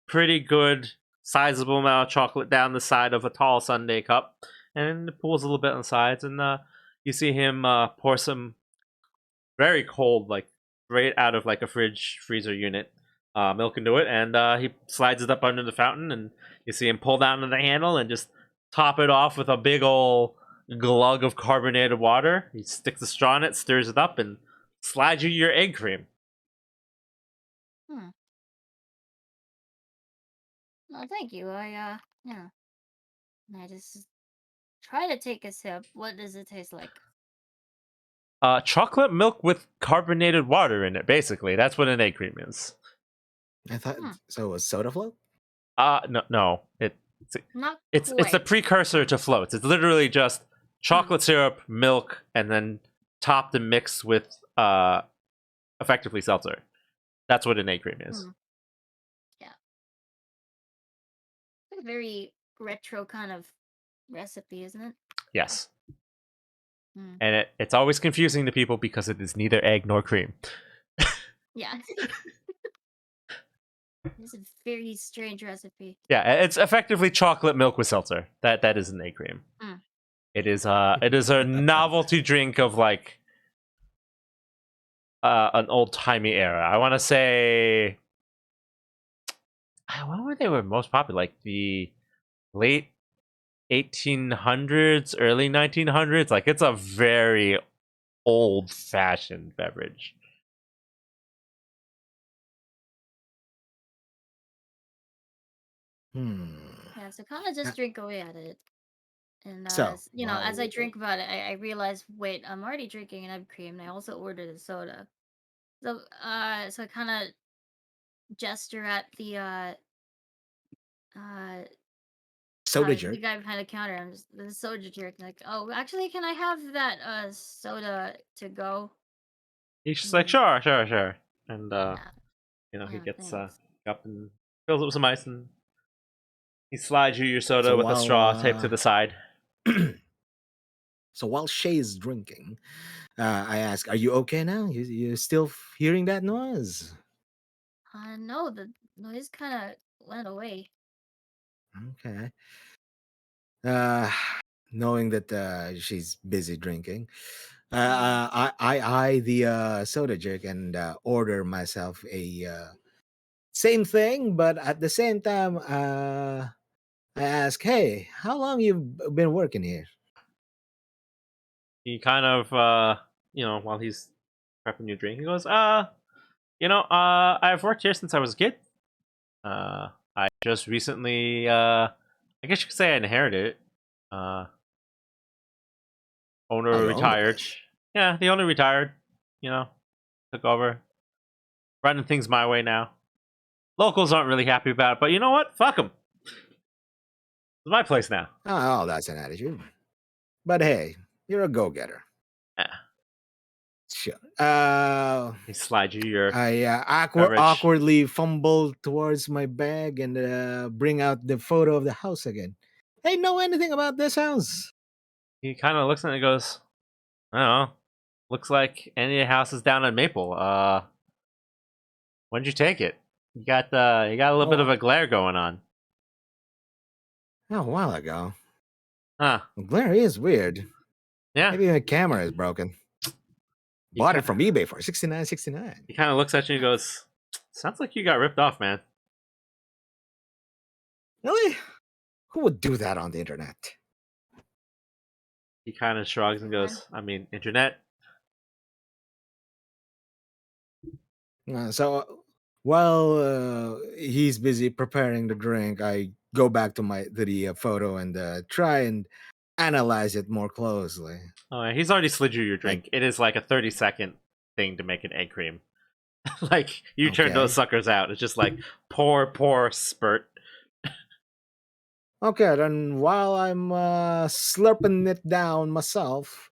Speaker 1: pretty good, sizable amount of chocolate down the side of a tall sundae cup, and it pools a little bit on the sides, and you see him pour some very cold, like right out of like a fridge freezer unit, milk into it, and he slides it up under the fountain, and you see him pull down on the handle and just top it off with a big ol' glug of carbonated water. He sticks the straw in it, stirs it up, and slides you your egg cream.
Speaker 3: Hmm. No, thank you. Yeah. And I just try to take a sip. What does it taste like?
Speaker 1: Chocolate milk with carbonated water in it. Basically, that's what an egg cream is.
Speaker 2: I thought
Speaker 3: Hmm.
Speaker 2: so. It was soda float.
Speaker 1: No.
Speaker 3: Not
Speaker 1: It's the
Speaker 3: quite.
Speaker 1: precursor to floats. It's literally just
Speaker 3: Hmm.
Speaker 1: chocolate syrup, milk, and then topped and mixed with effectively seltzer. That's what an egg cream is.
Speaker 3: Hmm. Yeah. A very retro kind of recipe, isn't it?
Speaker 1: Yes.
Speaker 3: Hmm.
Speaker 1: And it's always confusing to people because it is neither egg nor cream.
Speaker 3: Yeah. It's a very strange recipe.
Speaker 1: Yeah, it's effectively chocolate milk with seltzer. That is an egg cream.
Speaker 3: Mm.
Speaker 1: It is a novelty drink of like an old timey era. I want to say, when were they were most popular? Like the late 1800s, early 1900s. Like it's a very old fashioned beverage.
Speaker 2: Hmm.
Speaker 3: Yeah, so kind of
Speaker 2: Uh,
Speaker 3: just drink away at it. And
Speaker 2: So
Speaker 3: as I
Speaker 2: while
Speaker 3: drink about it, I realize, wait, I'm already drinking an ebb cream, and I also ordered a soda. So I kind of gesture at uh,
Speaker 2: soda
Speaker 3: the
Speaker 2: jerk.
Speaker 3: guy behind the counter. I'm just the soda jerk. Like, oh, actually, can I have that soda to go?
Speaker 1: He's just like,
Speaker 3: Mm,
Speaker 1: sure, sure, sure. And
Speaker 3: yeah,
Speaker 1: he
Speaker 3: yeah,
Speaker 1: gets
Speaker 3: thanks.
Speaker 1: up and fills it with some ice, and he slides you your soda
Speaker 2: So
Speaker 1: with a
Speaker 2: while
Speaker 1: straw taped to the side.
Speaker 2: so while Shay is drinking, I ask, "Are you okay now? You still hearing that noise?"
Speaker 3: No, the noise kind of went away.
Speaker 2: Okay. Uh, knowing that she's busy drinking,
Speaker 3: Mm.
Speaker 2: I the soda jerk and order myself a same thing, but at the same time, I ask, "Hey, how long you been working here?"
Speaker 1: He kind of while he's prepping your drink, he goes, I've worked here since I was a kid. I just recently, I guess you could say I inherited it. Uh,
Speaker 2: Oh,
Speaker 1: owner
Speaker 2: you own the
Speaker 1: retired.
Speaker 2: place.
Speaker 1: Yeah, the owner retired. You know, took over. running things my way now. Locals aren't really happy about it, but you know what? Fuck them. It's my place now.
Speaker 2: Oh, that's an attitude. But hey, you're a go-getter.
Speaker 1: Yeah.
Speaker 2: Sure.
Speaker 1: He slide you your
Speaker 2: I
Speaker 1: beverage.
Speaker 2: awkwardly fumble towards my bag and bring out the photo of the house again. Hey, know anything about this house?
Speaker 1: He kind of looks at it and goes, I don't know. Looks like any of the houses down in Maple. When'd you take it? You got a little bit of
Speaker 2: Oh,
Speaker 1: a glare going on.
Speaker 2: a while ago.
Speaker 1: Huh.
Speaker 2: The glare is weird.
Speaker 1: Yeah.
Speaker 2: Maybe my camera is broken.
Speaker 1: He
Speaker 2: Bought it from eBay for $69.69.
Speaker 1: He kind of looks at you and goes, sounds like you got ripped off, man.
Speaker 2: Really? Who would do that on the internet?
Speaker 1: He kind of shrugs and goes, I mean, internet.
Speaker 2: So while he's busy preparing the drink, I go back to the photo and try and analyze it more closely.
Speaker 1: Oh, yeah, he's already slid you your
Speaker 2: Like,
Speaker 1: drink. It is like a 30-second thing to make an egg cream. Like, you turn those
Speaker 2: okay.
Speaker 1: suckers out. It's just like, pour, spurt.
Speaker 2: Okay, then while I'm slurping it down myself,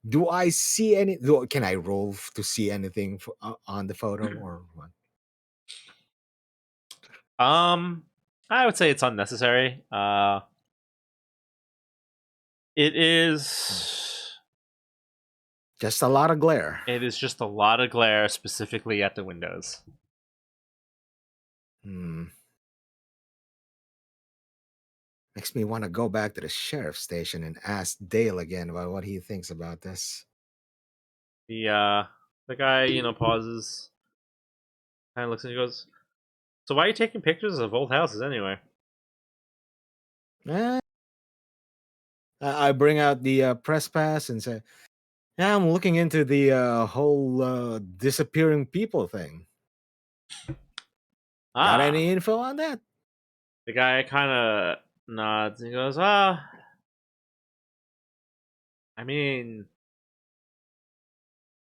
Speaker 2: do I see any? Can I roll to see anything on the photo or what?
Speaker 1: I would say it's unnecessary. It is...
Speaker 2: Just a lot of glare.
Speaker 1: It is just a lot of glare, specifically at the windows.
Speaker 2: Makes me want to go back to the sheriff's station and ask Dale again about what he thinks about this.
Speaker 1: The guy, pauses, kind of looks and he goes, so why are you taking pictures of old houses anyway?
Speaker 2: Eh, I bring out the press pass and say, "Yeah, I'm looking into the whole disappearing people thing. Got
Speaker 1: Ah,
Speaker 2: any info on that?"
Speaker 1: the guy kind of nods and he goes, I mean,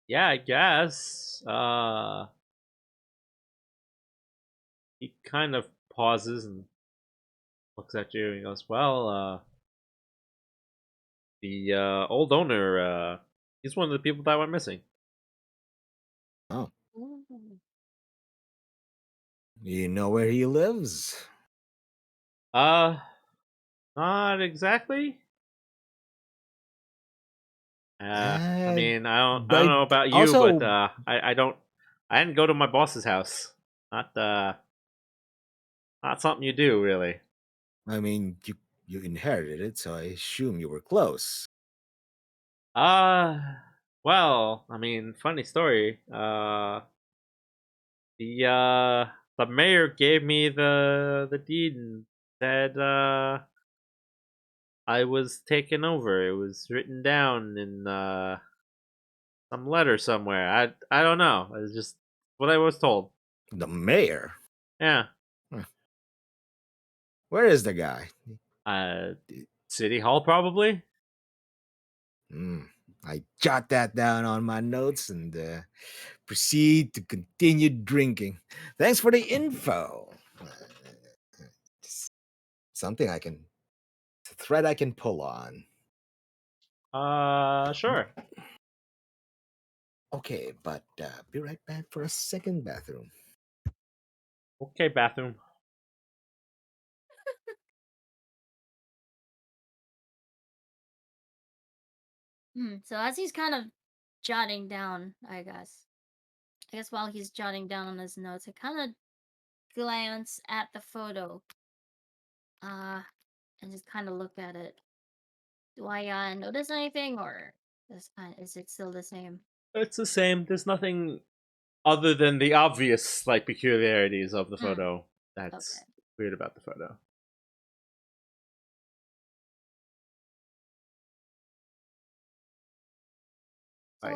Speaker 1: yeah, I guess. He kind of pauses and looks at you and he goes, well, the old owner, he's one of the people that went missing.
Speaker 2: Oh,
Speaker 3: Ooh.
Speaker 2: you know where he lives?
Speaker 1: Uh, Not exactly. I
Speaker 2: Uh,
Speaker 1: mean, I don't
Speaker 2: but
Speaker 1: know about you, but
Speaker 2: also,
Speaker 1: I didn't go to my boss's house. Not something you do, really.
Speaker 2: I mean, you inherited it, so I assume you were close.
Speaker 1: Uh, well, I mean, funny story. The the mayor gave me the deed and said I was taken over. It was written down in some letter somewhere. I don't know. It's just what I was told.
Speaker 2: The mayor?
Speaker 1: Yeah.
Speaker 2: Huh. Where is the guy?
Speaker 1: Uh, City Hall probably.
Speaker 2: I jot that down on my notes and proceed to continue drinking. Thanks for the info. Something thread I can pull on.
Speaker 1: Sure.
Speaker 2: Okay, but be right back for a second bathroom.
Speaker 1: Okay, bathroom.
Speaker 3: So as he's kind of jotting down, I guess while he's jotting down on his notes, I kind of glance at the photo, uh, and just kind of look at it. Do I notice anything, or is it still the same?
Speaker 1: It's the same. There's nothing other than the obvious like peculiarities of the
Speaker 3: Hmm.
Speaker 1: photo
Speaker 3: Okay.
Speaker 1: that's weird about the photo.
Speaker 3: So
Speaker 1: Like,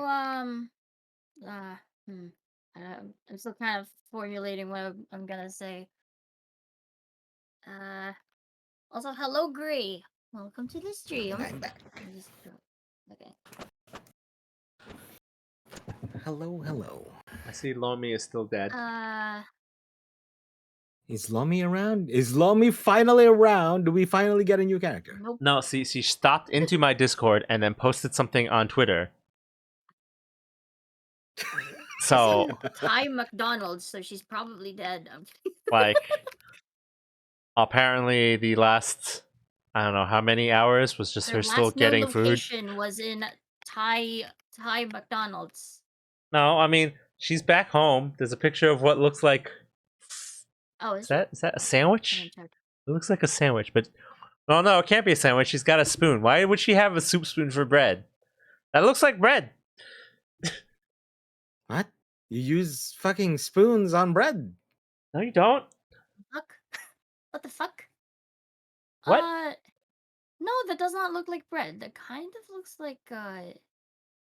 Speaker 3: uh, hmm. I'm still kind of formulating what I'm gonna say. Uh, Also, hello, Gray. Welcome to the
Speaker 2: And
Speaker 3: stream.
Speaker 2: I'm back.
Speaker 3: I just okay.
Speaker 2: Hello, hello.
Speaker 1: I see Lomi is still dead.
Speaker 2: Is Lomi around? Is Lomi finally around? Do we finally get a new character?
Speaker 3: Nope.
Speaker 1: No, see, she stopped into my Discord and then posted something on Twitter. So,
Speaker 3: Thai McDonald's, so she's probably dead. I'm kidding.
Speaker 1: like, apparently the last, I don't know how many hours was just
Speaker 3: Her
Speaker 1: her still
Speaker 3: last known
Speaker 1: getting food.
Speaker 3: location was in Thai McDonald's.
Speaker 1: No, I mean, she's back home. There's a picture of what looks like.
Speaker 3: Oh,
Speaker 1: Is that a sandwich?
Speaker 3: check.
Speaker 1: It looks like a sandwich, but oh no, it can't be a sandwich. She's got a spoon. Why would she have a soup spoon for bread? That looks like bread.
Speaker 2: What? You use fucking spoons on bread?
Speaker 1: No, you don't.
Speaker 3: Fuck. What the fuck?
Speaker 1: What?
Speaker 3: No, that does not look like bread. That kind of looks like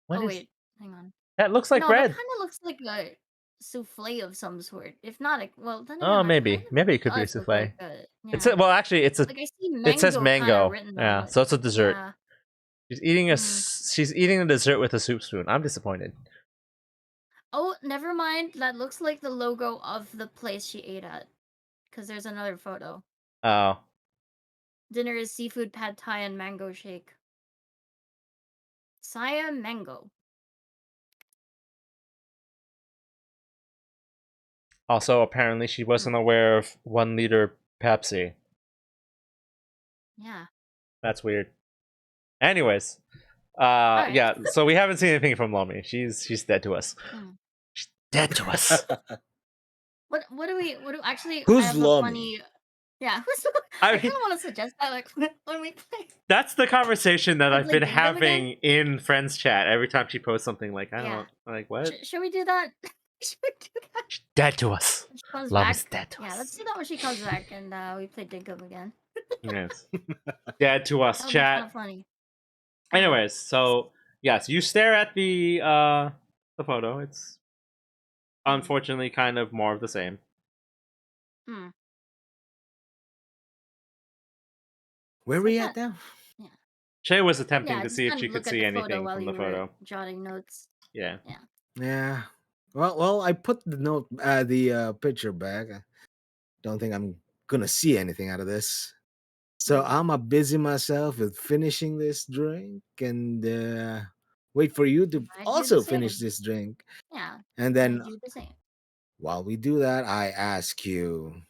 Speaker 1: What is-
Speaker 3: wait, hang on.
Speaker 1: That looks like
Speaker 3: no,
Speaker 1: bread.
Speaker 3: that kind of looks like a souffle of some sort. If not, well, then
Speaker 1: Oh,
Speaker 3: again,
Speaker 1: maybe.
Speaker 3: kind of
Speaker 1: Maybe it could be a
Speaker 3: does look
Speaker 1: souffle.
Speaker 3: like
Speaker 1: It's a, well, actually, it's a.
Speaker 3: like I see mango.
Speaker 1: It says
Speaker 3: kinda
Speaker 1: mango.
Speaker 3: written
Speaker 1: Yeah,
Speaker 3: on it.
Speaker 1: so it's a dessert.
Speaker 3: Yeah.
Speaker 1: She's eating she's eating a dessert with a soup spoon. I'm disappointed.
Speaker 3: Oh, never mind. That looks like the logo of the place she ate at. Because there's another photo.
Speaker 1: Oh,
Speaker 3: Dinner is seafood pad thai and mango shake. Saya mango.
Speaker 1: also apparently she wasn't aware of 1 liter Pepsi.
Speaker 3: Yeah.
Speaker 1: That's weird. Anyways,
Speaker 3: Alright.
Speaker 1: yeah. So we haven't seen anything from Lomi. She's dead to us. She's dead to us.
Speaker 3: What do we actually
Speaker 2: Who's
Speaker 3: I have
Speaker 2: Lomi?
Speaker 3: a funny yeah,
Speaker 1: I
Speaker 3: I
Speaker 1: mean-
Speaker 3: kinda wanna suggest that like when we play.
Speaker 1: That's the conversation that I've
Speaker 3: Like,
Speaker 1: been
Speaker 3: name them again?
Speaker 1: having in friends chat every time she posts something like, I don't
Speaker 3: Yeah.
Speaker 1: know, like what?
Speaker 3: Should we do that? Should we do that?
Speaker 1: She's dead to us.
Speaker 3: When she comes
Speaker 1: Lomi's
Speaker 3: back?
Speaker 1: dead to
Speaker 3: Yeah,
Speaker 1: us.
Speaker 3: let's do that when she comes back and we play Dinkum again.
Speaker 1: Yes. Dead to us,
Speaker 3: That would be
Speaker 1: chat.
Speaker 3: kinda funny.
Speaker 1: Anyways, so yes, you stare at the photo. It's unfortunately kind of more of the same.
Speaker 3: Hmm.
Speaker 2: Where are
Speaker 3: So
Speaker 2: we
Speaker 3: yeah.
Speaker 2: at now?
Speaker 1: Shay was attempting
Speaker 3: Yeah,
Speaker 1: to
Speaker 3: just
Speaker 1: see if
Speaker 3: kind
Speaker 1: she
Speaker 3: of
Speaker 1: could
Speaker 3: look at
Speaker 1: see
Speaker 3: the photo
Speaker 1: anything
Speaker 3: while
Speaker 1: from
Speaker 3: you
Speaker 1: the
Speaker 3: were
Speaker 1: photo.
Speaker 3: jotting notes.
Speaker 1: Yeah.
Speaker 2: Yeah. Well, I put the note, picture back. I don't think I'm gonna see anything out of this. So I'm a busy myself with finishing this drink and wait for you to
Speaker 3: I do
Speaker 2: also
Speaker 3: the
Speaker 2: finish
Speaker 3: same.
Speaker 2: this drink.
Speaker 3: Yeah.
Speaker 2: And
Speaker 3: I
Speaker 2: then
Speaker 3: do the same.
Speaker 2: while we do that, I ask you,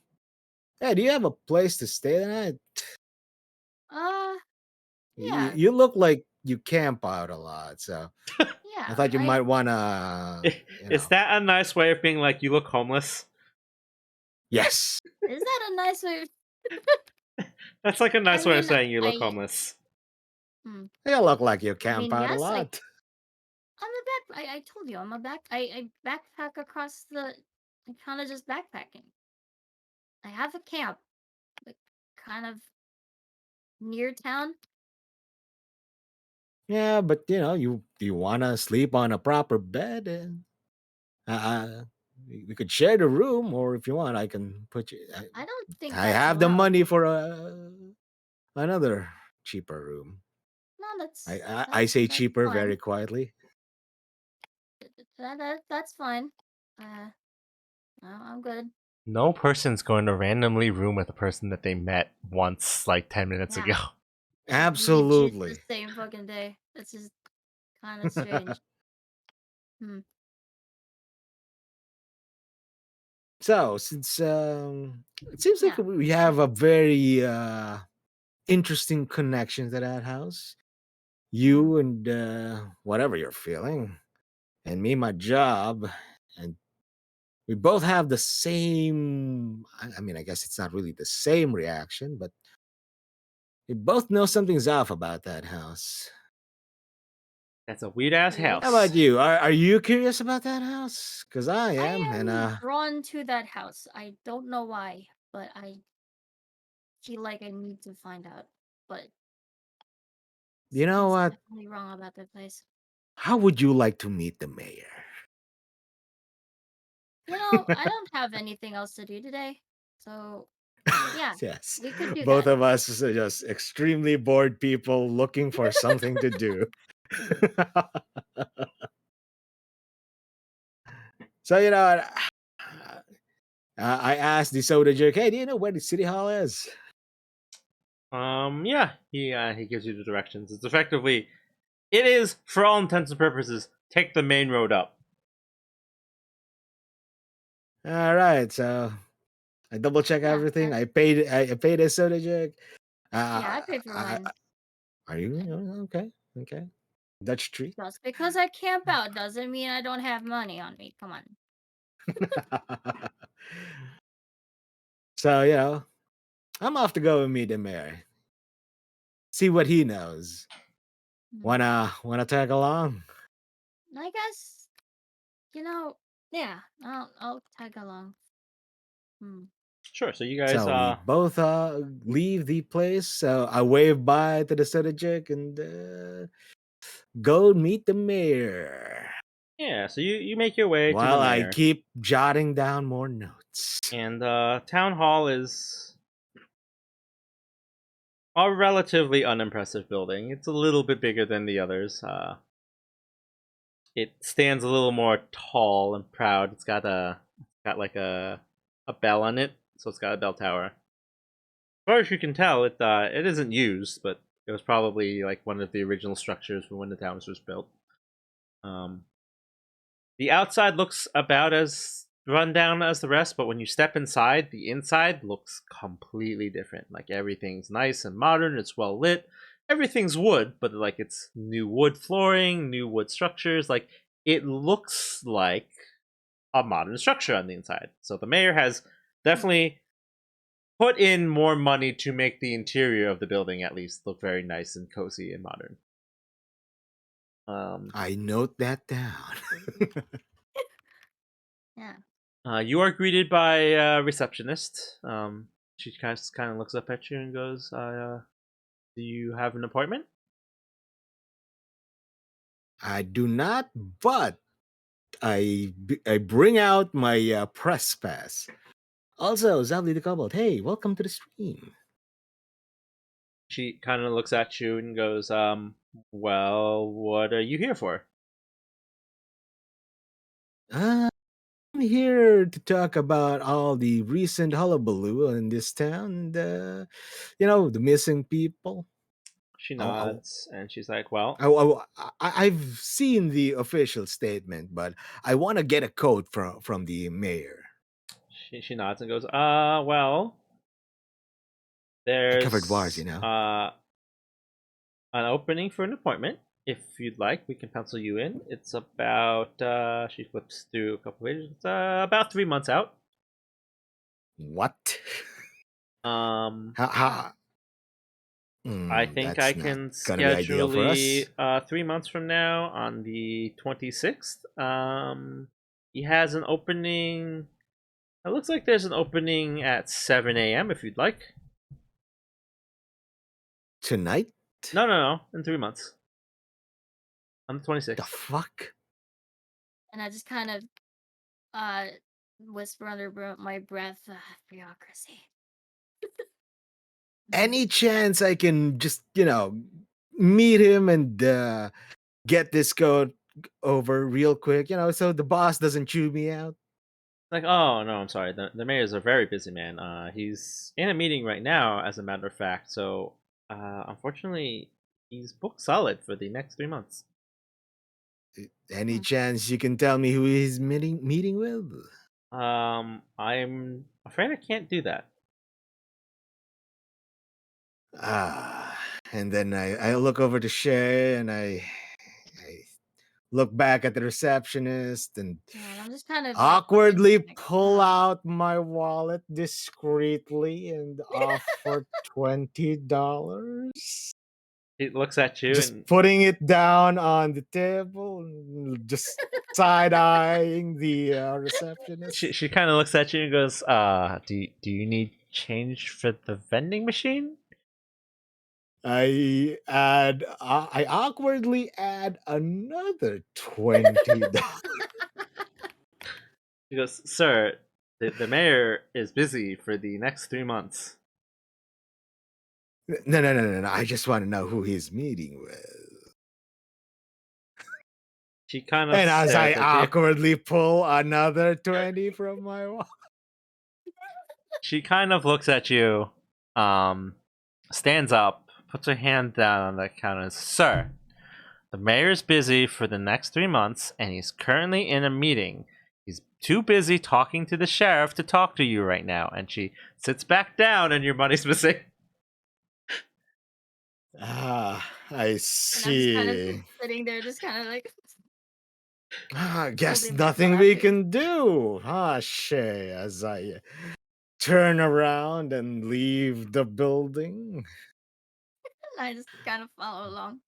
Speaker 2: hey, do you have a place to stay tonight?
Speaker 3: Yeah.
Speaker 2: You look like you camp out a lot, so
Speaker 3: Yeah.
Speaker 2: I thought you might wanna
Speaker 1: Is that a nice way of being like you look homeless?
Speaker 2: Yes.
Speaker 3: Is that a nice way?
Speaker 1: That's like a nice way of
Speaker 3: mean,
Speaker 1: saying you look homeless.
Speaker 2: You look like you camp
Speaker 3: mean,
Speaker 2: out a
Speaker 3: yes,
Speaker 2: lot.
Speaker 3: I'm a I told you I'm a I backpack across the. I kind of just backpacking. I have a camp, like kind of near town.
Speaker 2: Yeah, but you wanna sleep on a proper bed, and we could share the room, or if you want, I can put you.
Speaker 3: I don't think
Speaker 2: I
Speaker 3: that's
Speaker 2: have the
Speaker 3: allowed.
Speaker 2: money for another cheaper room.
Speaker 3: No,
Speaker 2: I say
Speaker 3: that's
Speaker 2: cheaper
Speaker 3: fine.
Speaker 2: very quietly.
Speaker 3: That's fine. No, I'm good.
Speaker 1: No person's going to randomly room with a person that they met once, like 10 minutes
Speaker 3: Yeah.
Speaker 1: ago.
Speaker 2: Absolutely.
Speaker 3: Legit the same fucking day. That's just kind of strange.
Speaker 2: So since it seems like
Speaker 3: Yeah.
Speaker 2: we have a very interesting connection to that house. You and whatever you're feeling, and me, my job, and we both have the same. I mean, I guess it's not really the same reaction, but we both know something's off about that house.
Speaker 1: That's a weird ass
Speaker 3: Weird.
Speaker 1: house.
Speaker 2: How about you? Are you curious about that house? Because I am,
Speaker 3: I
Speaker 2: and
Speaker 3: am drawn to that house. I don't know why, but I feel like I need to find out. But
Speaker 2: you know what?
Speaker 3: definitely wrong about that place.
Speaker 2: How would you like to meet the mayor?
Speaker 3: I don't have anything else to do today, so yeah,
Speaker 2: Yes,
Speaker 3: we could do
Speaker 2: both
Speaker 3: that.
Speaker 2: of us are just extremely bored people looking for something to do. So I asked the soda jerk, "Hey, do you know where the city hall is?"
Speaker 1: Yeah, he gives you the directions. It's effectively, it is for all intents and purposes, take the main road up.
Speaker 2: All right, so I double check
Speaker 3: Yeah,
Speaker 2: everything. I paid a soda jerk.
Speaker 3: yeah, I paid for
Speaker 2: I,
Speaker 3: mine.
Speaker 2: are you okay? Okay, Dutch treat.
Speaker 3: Just because I camp out doesn't mean I don't have money on me. Come on.
Speaker 2: So I'm off to go and meet the mayor. See what he knows.
Speaker 3: Hmm.
Speaker 2: Wanna tag along?
Speaker 3: I guess yeah, I'll tag along. Hmm.
Speaker 1: Sure. So you guys,
Speaker 2: So we both leave the place. So I wave bye to the soda jerk and go meet the mayor.
Speaker 1: yeah. So you make your way to the
Speaker 2: While I
Speaker 1: mayor,
Speaker 2: keep jotting down more notes.
Speaker 1: and town hall is a relatively unimpressive building. It's a little bit bigger than the others. It stands a little more tall and proud. It's got like a bell on it, so it's got a bell tower. As far as you can tell, it isn't used, but it was probably like one of the original structures from when the town was first built. Um, the outside looks about as run down as the rest, but when you step inside, the inside looks completely different. Like everything's nice and modern. It's well lit. Everything's wood, but like it's new wood flooring, new wood structures. Like it looks like a modern structure on the inside. So the mayor has definitely put in more money to make the interior of the building at least look very nice and cozy and modern. Um,
Speaker 2: I note that down.
Speaker 3: Yeah.
Speaker 1: you are greeted by a receptionist. She kind of looks up at you and goes, "Do you have an appointment?"
Speaker 2: I do not, but I bring out my press pass. Also, Zavli the Cobalt, hey, welcome to the stream.
Speaker 1: She kind of looks at you and goes, "Well, what are you here for?"
Speaker 2: I'm here to talk about all the recent hullabaloo in this town and, the missing people.
Speaker 1: She
Speaker 2: I, I,
Speaker 1: nods and she's like, "Well,"
Speaker 2: I've seen the official statement, but I want to get a quote from the mayor.
Speaker 1: she nods and goes, well,
Speaker 2: I covered wars,
Speaker 1: there's an opening for an appointment. If you'd like, we can pencil you in. It's about she flips through a couple pages. It's about 3 months out.
Speaker 2: What?
Speaker 1: Um,
Speaker 2: How?
Speaker 1: I think I
Speaker 2: That's not
Speaker 1: can
Speaker 2: gonna be ideal
Speaker 1: schedule
Speaker 2: for us.
Speaker 1: 3 months from now on the 26th. He has an opening. It looks like there's an opening at 7 a.m. if you'd like.
Speaker 2: Tonight?
Speaker 1: No, no, no. In 3 months. On the
Speaker 2: The
Speaker 1: 26th.
Speaker 2: fuck?
Speaker 3: And I just kind of uh whisper under my breath, bureaucracy.
Speaker 2: Any chance I can just, meet him and get this code over real quick, so the boss doesn't chew me out?
Speaker 1: Like, oh no, I'm sorry. The mayor's a very busy man. He's in a meeting right now, as a matter of fact. So, unfortunately, he's booked solid for the next 3 months.
Speaker 2: Any chance you can tell me who he's meeting with?
Speaker 1: I'm afraid I can't do that.
Speaker 2: Ah, and then I look over to Shay and I look back at the receptionist and
Speaker 3: Yeah, and I'm just kind of like
Speaker 2: awkwardly
Speaker 3: like,
Speaker 2: pull out my wallet discreetly and offer $20.
Speaker 1: He looks at you
Speaker 2: Just
Speaker 1: and
Speaker 2: putting it down on the table and just side eyeing the
Speaker 1: she
Speaker 2: receptionist.
Speaker 1: she kind of looks at you and goes, do you need change for the vending machine?"
Speaker 2: I awkwardly add another $20.
Speaker 1: He goes, "Sir, the mayor is busy for the next 3 months."
Speaker 2: No. I just want to know who he's meeting with.
Speaker 1: She kind of
Speaker 2: And as I
Speaker 1: stares at you.
Speaker 2: awkwardly pull another 20 from my wallet.
Speaker 1: She kind of looks at you, stands up, puts her hand down on the counter, and says, "Sir, the mayor's busy for the next 3 months, and he's currently in a meeting. He's too busy talking to the sheriff to talk to you right now." And she sits back down, and your money's missing.
Speaker 2: Ah, I
Speaker 3: And I'm just kind of
Speaker 2: see.
Speaker 3: sitting there, just kind of like
Speaker 2: I guess
Speaker 3: holding back
Speaker 2: nothing we
Speaker 3: laughing.
Speaker 2: can do. Shay, as I turn around and leave the building.
Speaker 3: And I just kind of follow along.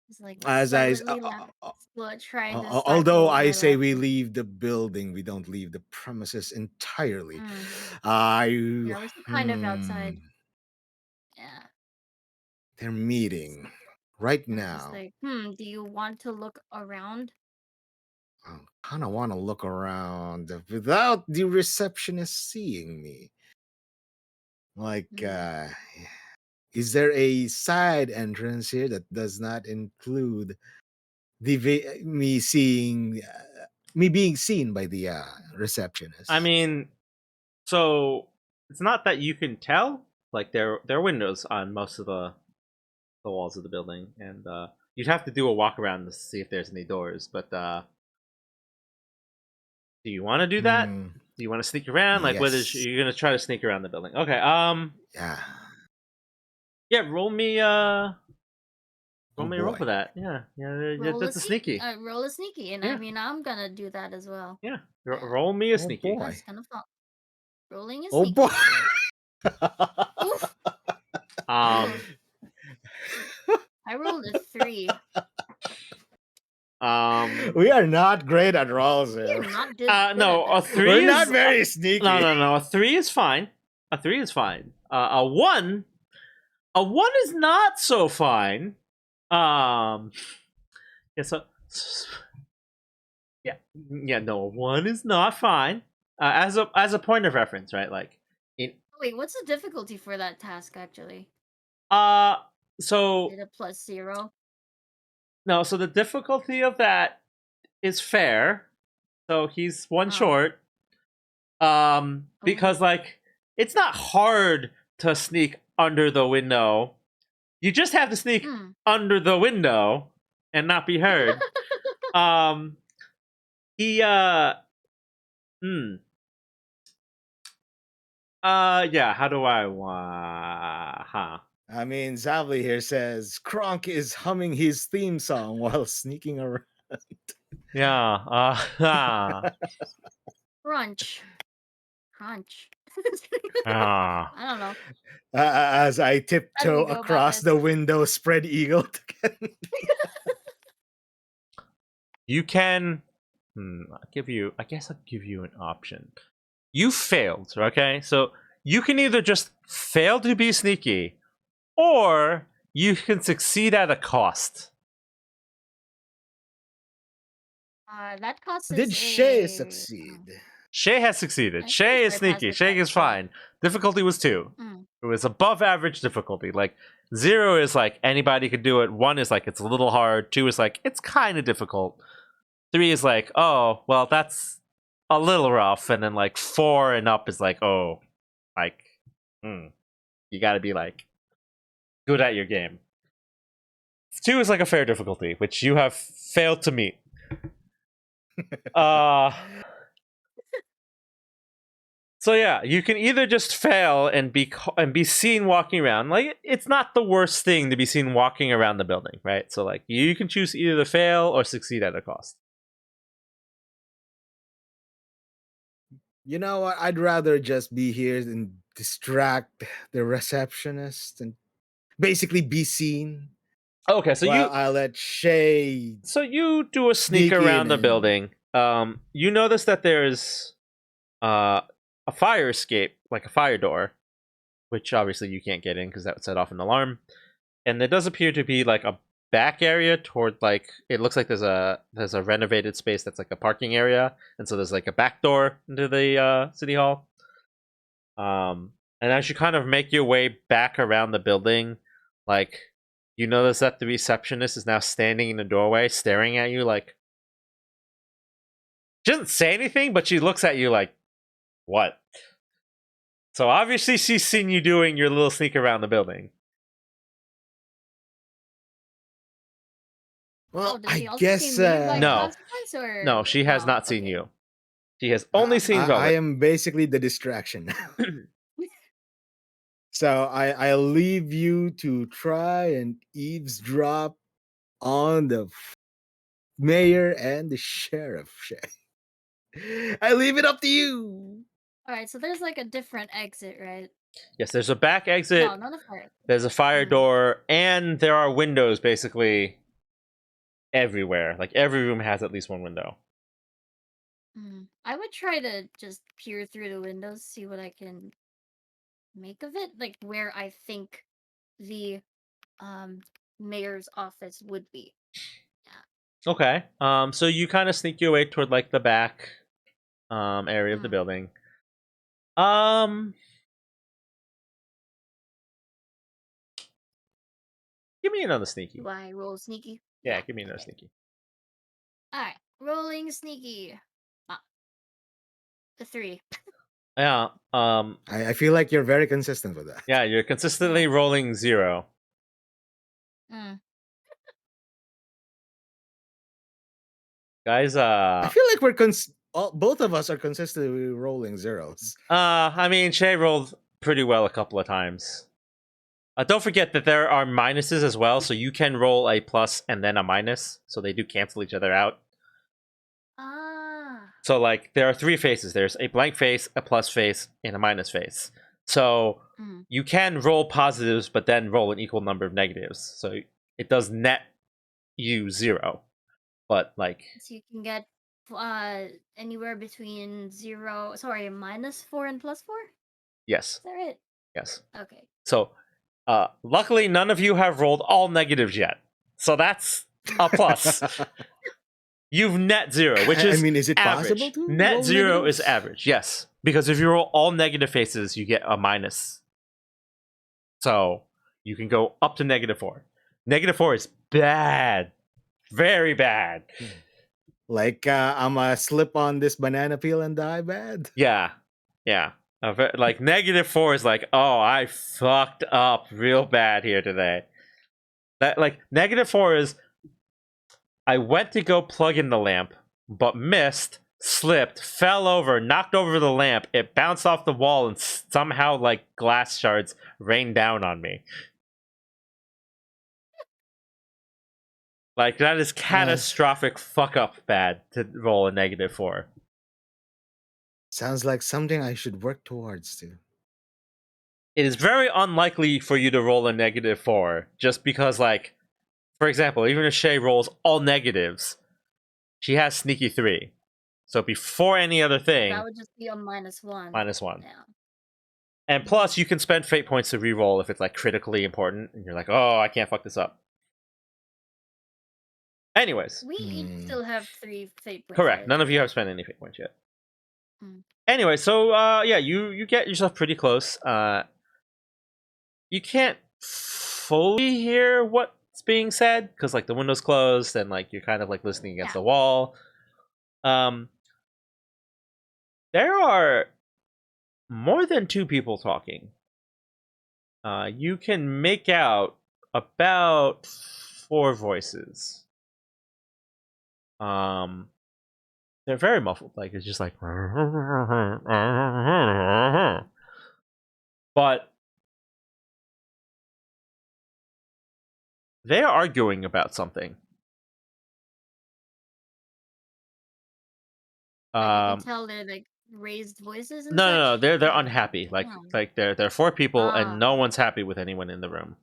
Speaker 3: Just like
Speaker 2: As I, s-
Speaker 3: silently laugh, trying to
Speaker 2: although
Speaker 3: stifle
Speaker 2: I
Speaker 3: my
Speaker 2: say we
Speaker 3: laughter.
Speaker 2: leave the building, we don't leave the premises entirely.
Speaker 3: Mm.
Speaker 2: I,
Speaker 3: Yeah, we're still kind of outside. Yeah.
Speaker 2: they're meeting right
Speaker 3: And I'm just
Speaker 2: now.
Speaker 3: like, do you want to look around?
Speaker 2: I kind of want to look around without the receptionist seeing me. Like,
Speaker 3: Mm.
Speaker 2: is there a side entrance here that does not include me seeing me being seen by the receptionist?
Speaker 1: I mean, so it's not that you can tell. Like there are windows on most of the walls of the building, and you'd have to do a walk around to see if there's any doors. But do you want to do that?
Speaker 2: Hmm,
Speaker 1: Do you want to sneak around? Like, what is
Speaker 2: yes.
Speaker 1: you're gonna try to sneak around the building? Okay.
Speaker 2: Yeah.
Speaker 1: Yeah. Roll
Speaker 2: Oh
Speaker 1: me a roll
Speaker 2: boy.
Speaker 1: for that. Yeah. That's a sneaky.
Speaker 3: Roll a sneaky, and I
Speaker 1: Yeah.
Speaker 3: mean, I'm gonna do that as well.
Speaker 1: Yeah.
Speaker 3: Yeah,
Speaker 1: Roll me a
Speaker 2: Oh
Speaker 1: sneaky.
Speaker 3: I'm
Speaker 2: boy.
Speaker 3: just gonna fall. Rolling a
Speaker 2: Oh boy.
Speaker 3: sneaky. Oof!
Speaker 1: Um.
Speaker 3: I rolled a 3.
Speaker 2: We are not great at rolls here.
Speaker 3: You're not good
Speaker 1: No.
Speaker 3: at
Speaker 1: A
Speaker 3: this.
Speaker 1: three
Speaker 2: We're
Speaker 1: is
Speaker 2: not very sneaky.
Speaker 1: no. A 3 is fine. A 3 is fine. A 1. A 1 is not so fine. Um. Yeah. Yeah. No. A 1 is not fine. As a point of reference, right? Like in
Speaker 3: Wait, what's the difficulty for that task actually?
Speaker 1: uh.
Speaker 3: Is
Speaker 1: So
Speaker 3: it a +0?
Speaker 1: no. So the difficulty of that is fair. So he's one
Speaker 3: Oh.
Speaker 1: short.
Speaker 3: Oh.
Speaker 1: Because like it's not hard to sneak under the window. You just have to sneak
Speaker 3: Hmm.
Speaker 1: under the window and not be heard. um, he hmm. Yeah. How do I huh?
Speaker 2: I mean, Zavli here says Kronk is humming his theme song while sneaking around.
Speaker 1: Yeah.
Speaker 3: Crunch. Crunch.
Speaker 1: Ah.
Speaker 3: I don't know.
Speaker 2: As I
Speaker 3: How do we
Speaker 2: tiptoe
Speaker 3: go about
Speaker 2: across
Speaker 3: this?
Speaker 2: the window, spread eagle again.
Speaker 1: You can. I guess I'll give you an option. You failed. Okay. So you can either just fail to be sneaky, or you can succeed at a cost.
Speaker 3: That costs
Speaker 2: Did
Speaker 3: us
Speaker 2: Shay
Speaker 3: a.
Speaker 2: succeed?
Speaker 1: Shay has succeeded.
Speaker 3: I'm pretty
Speaker 1: Shay
Speaker 3: sure
Speaker 1: is
Speaker 3: I passed
Speaker 1: sneaky.
Speaker 3: the
Speaker 1: Shay
Speaker 3: test.
Speaker 1: is fine. Difficulty was 2.
Speaker 3: Mm.
Speaker 1: It was above average difficulty. Like 0 is like anybody could do it. 1 is like it's a little hard. 2 is like it's kind of difficult. 3 is like, oh well, that's a little rough. And then like 4 and up is like, oh, like you got to be like good at your game. 2 is like a fair difficulty, which you have failed to meet. So yeah, you can either just fail and be seen walking around. Like it's not the worst thing to be seen walking around the building, right? So like you can choose either to fail or succeed at a cost.
Speaker 2: You know what? I'd rather just be here and distract the receptionist and basically be seen
Speaker 1: Okay,
Speaker 2: while I let Shay
Speaker 1: so you do a sneak
Speaker 2: sneak in
Speaker 1: around the
Speaker 2: and
Speaker 1: building. You notice that there's a fire escape, like a fire door, which obviously you can't get in because that would set off an alarm. And there does appear to be like a back area toward like it looks like there's a renovated space that's like a parking area, and so there's like a back door into the city hall. And as you kind of make your way back around the building, like You notice that the receptionist is now standing in the doorway, staring at you like. She doesn't say anything, but she looks at you like, what? So obviously she's seen you doing your little sneak around the building.
Speaker 2: Well,
Speaker 3: Does
Speaker 2: I
Speaker 3: she also see
Speaker 2: guess
Speaker 3: me by
Speaker 1: No.
Speaker 3: consequence, or
Speaker 1: No, she has
Speaker 3: no?
Speaker 1: not seen
Speaker 3: Okay.
Speaker 1: you. She has only seen
Speaker 2: I
Speaker 1: Velvet.
Speaker 2: am basically the distraction now. So I'll leave you to try and eavesdrop on the mayor and the sheriff. I leave it up to you.
Speaker 3: All right, so there's like a different exit, right?
Speaker 1: Yes, there's a back
Speaker 3: No,
Speaker 1: exit,
Speaker 3: not a fire.
Speaker 1: there's a fire
Speaker 3: Mm.
Speaker 1: door, and there are windows basically everywhere. Like every room has at least one window.
Speaker 3: I would try to just peer through the windows, see what I can make of it, like where I think the um mayor's office would be.
Speaker 1: Okay. So you kind of sneak your way toward like the back area of the
Speaker 3: Mm.
Speaker 1: building. Um Give me another sneaky.
Speaker 3: Do I roll sneaky?
Speaker 1: Yeah, give me another
Speaker 3: Okay.
Speaker 1: sneaky.
Speaker 3: All right, rolling sneaky. The 3.
Speaker 1: Yeah.
Speaker 2: I feel like you're very consistent with that.
Speaker 1: Yeah, you're consistently rolling 0.
Speaker 3: Mm.
Speaker 1: Guys,
Speaker 2: I feel like we're both of us are consistently rolling zeros.
Speaker 1: I mean, Shay rolled pretty well a couple of times. Don't forget that there are minuses as well, so you can roll a plus and then a minus, so they do cancel each other out.
Speaker 3: Ah.
Speaker 1: So, like, there are 3 faces. There's a blank face, a plus face, and a minus face. So, you can roll positives, but then roll an equal number of negatives. So, it does net you 0. But, like...
Speaker 3: So you can get anywhere between -4 and +4?
Speaker 1: Yes.
Speaker 3: Is that right?
Speaker 1: Yes.
Speaker 3: Okay.
Speaker 1: So, luckily, none of you have rolled all negatives yet. So, that's a plus. You've net 0, which is
Speaker 2: I mean, is it
Speaker 1: average.
Speaker 2: possible to
Speaker 1: Net
Speaker 2: roll
Speaker 1: 0
Speaker 2: negatives?
Speaker 1: is average, yes. Because if you roll all negative faces, you get a minus. So you can go up to -4. -4 is bad. Very bad.
Speaker 2: Like I'm a slip on this banana peel and die bad.
Speaker 1: Yeah. Yeah. Like -4 is like, oh, I fucked up real bad here today. That like -4 is I went to go plug in the lamp, but missed, slipped, fell over, knocked over the lamp. It bounced off the wall, and somehow, like, glass shards rained down on me. Like, that is catastrophic fuck up bad to roll a -4.
Speaker 2: Sounds like something I should work towards too.
Speaker 1: It is very unlikely for you to roll a -4, just because, like, for example, even if Shay rolls all negatives, she has sneaky 3. So before any other thing,
Speaker 3: That would just be a -1.
Speaker 1: -1.
Speaker 3: Yeah.
Speaker 1: And plus, you can spend fate points to reroll if it's like critically important, and you're like, oh, I can't fuck this up. Anyways,
Speaker 3: We each still have 3 fate points.
Speaker 1: correct.
Speaker 3: Right?
Speaker 1: None of you have spent any fate points yet.
Speaker 3: Mm.
Speaker 1: Anyway, so yeah, you get yourself pretty close. You can't fully hear what's being said because like the window's closed and like you're kind of like listening against the wall. There are more than 2 people talking. You can make out about 4 voices. They're very muffled. Like it's just like, but they're arguing about something.
Speaker 3: You can tell they're like raised voices and such.
Speaker 1: No, they're unhappy. Like
Speaker 3: Oh.
Speaker 1: like there are 4 people and no
Speaker 3: Ah.
Speaker 1: one's happy with anyone in the room.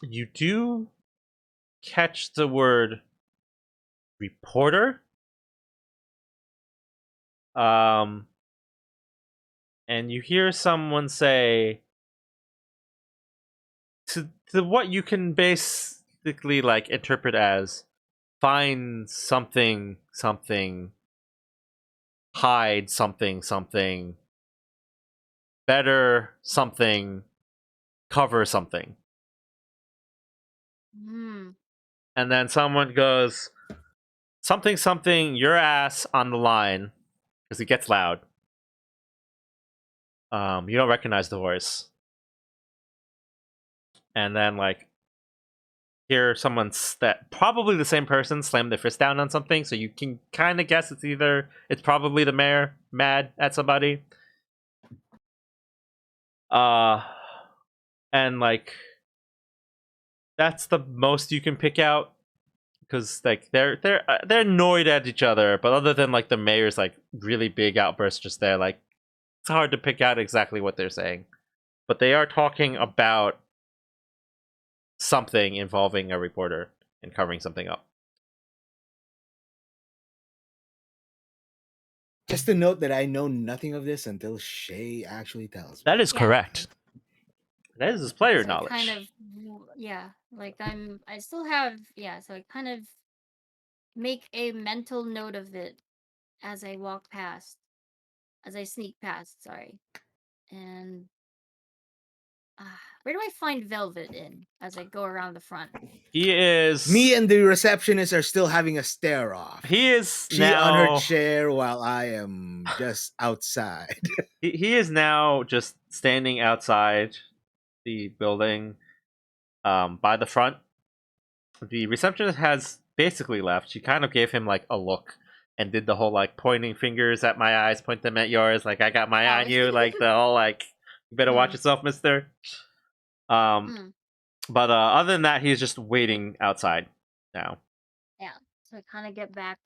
Speaker 1: You do catch the word reporter. And you hear someone say to what you can basically like interpret as find something, hide something, better something, cover something.
Speaker 3: Hmm.
Speaker 1: And then someone goes, something, something, your ass on the line, because it gets loud. You don't recognize the voice. And then, like, hear someone that probably the same person slam their fist down on something, so you can kind of guess it's probably the mayor mad at somebody. And like that's the most you can pick out because like they're annoyed at each other, but other than like the mayor's like really big outburst just there, like it's hard to pick out exactly what they're saying, but they are talking about something involving a reporter and covering something up.
Speaker 2: Just to note that I know nothing of this until Shay actually tells me.
Speaker 1: That is
Speaker 3: Yeah.
Speaker 1: correct. That is his player
Speaker 3: So I
Speaker 1: knowledge.
Speaker 3: kind of, yeah, like I still have, yeah, so I kind of make a mental note of it as I walk past, as I sneak past, sorry. And where do I find Velvet in as I go around the front?
Speaker 1: He is
Speaker 2: Me and the receptionist are still having a stare off.
Speaker 1: he is
Speaker 2: She on her
Speaker 1: now
Speaker 2: chair while I am just outside.
Speaker 1: he is now just standing outside the building by the front. The receptionist has basically left. She kind of gave him like a look and did the whole like pointing fingers at my eyes, point them at yours, like I got my eye
Speaker 3: Oh.
Speaker 1: on you, like the whole like you better watch
Speaker 3: Mm.
Speaker 1: yourself, mister.
Speaker 3: Mm.
Speaker 1: But other than that, he's just waiting outside now.
Speaker 3: Yeah. So I kind of get back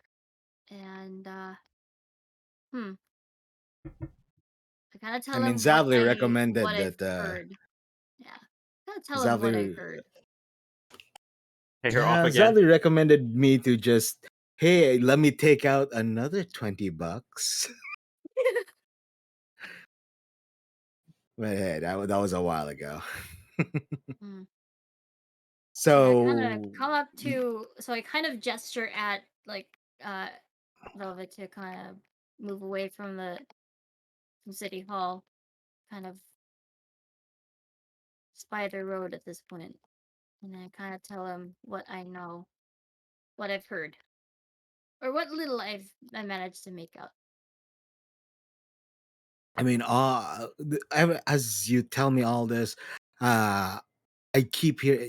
Speaker 3: and I kind of
Speaker 2: I
Speaker 3: tell
Speaker 2: mean,
Speaker 3: him what
Speaker 2: Zavli recommended
Speaker 3: I've
Speaker 2: that.
Speaker 3: heard. Yeah. Kind of tell him what I
Speaker 2: Zavli,
Speaker 3: heard.
Speaker 1: Pay her off again.
Speaker 2: Zavli recommended me to just, hey, let me take out another $20. But hey, that was a while ago.
Speaker 3: Mm. So I kind of
Speaker 2: So
Speaker 3: come up to, so I kind of gesture at like uh Velvet to kind of move away from City Hall, kind of spy the road at this point, and I kind of tell him what I know, what I've heard, or what little I managed to make out.
Speaker 2: I mean, as you tell me all this, I keep hearing,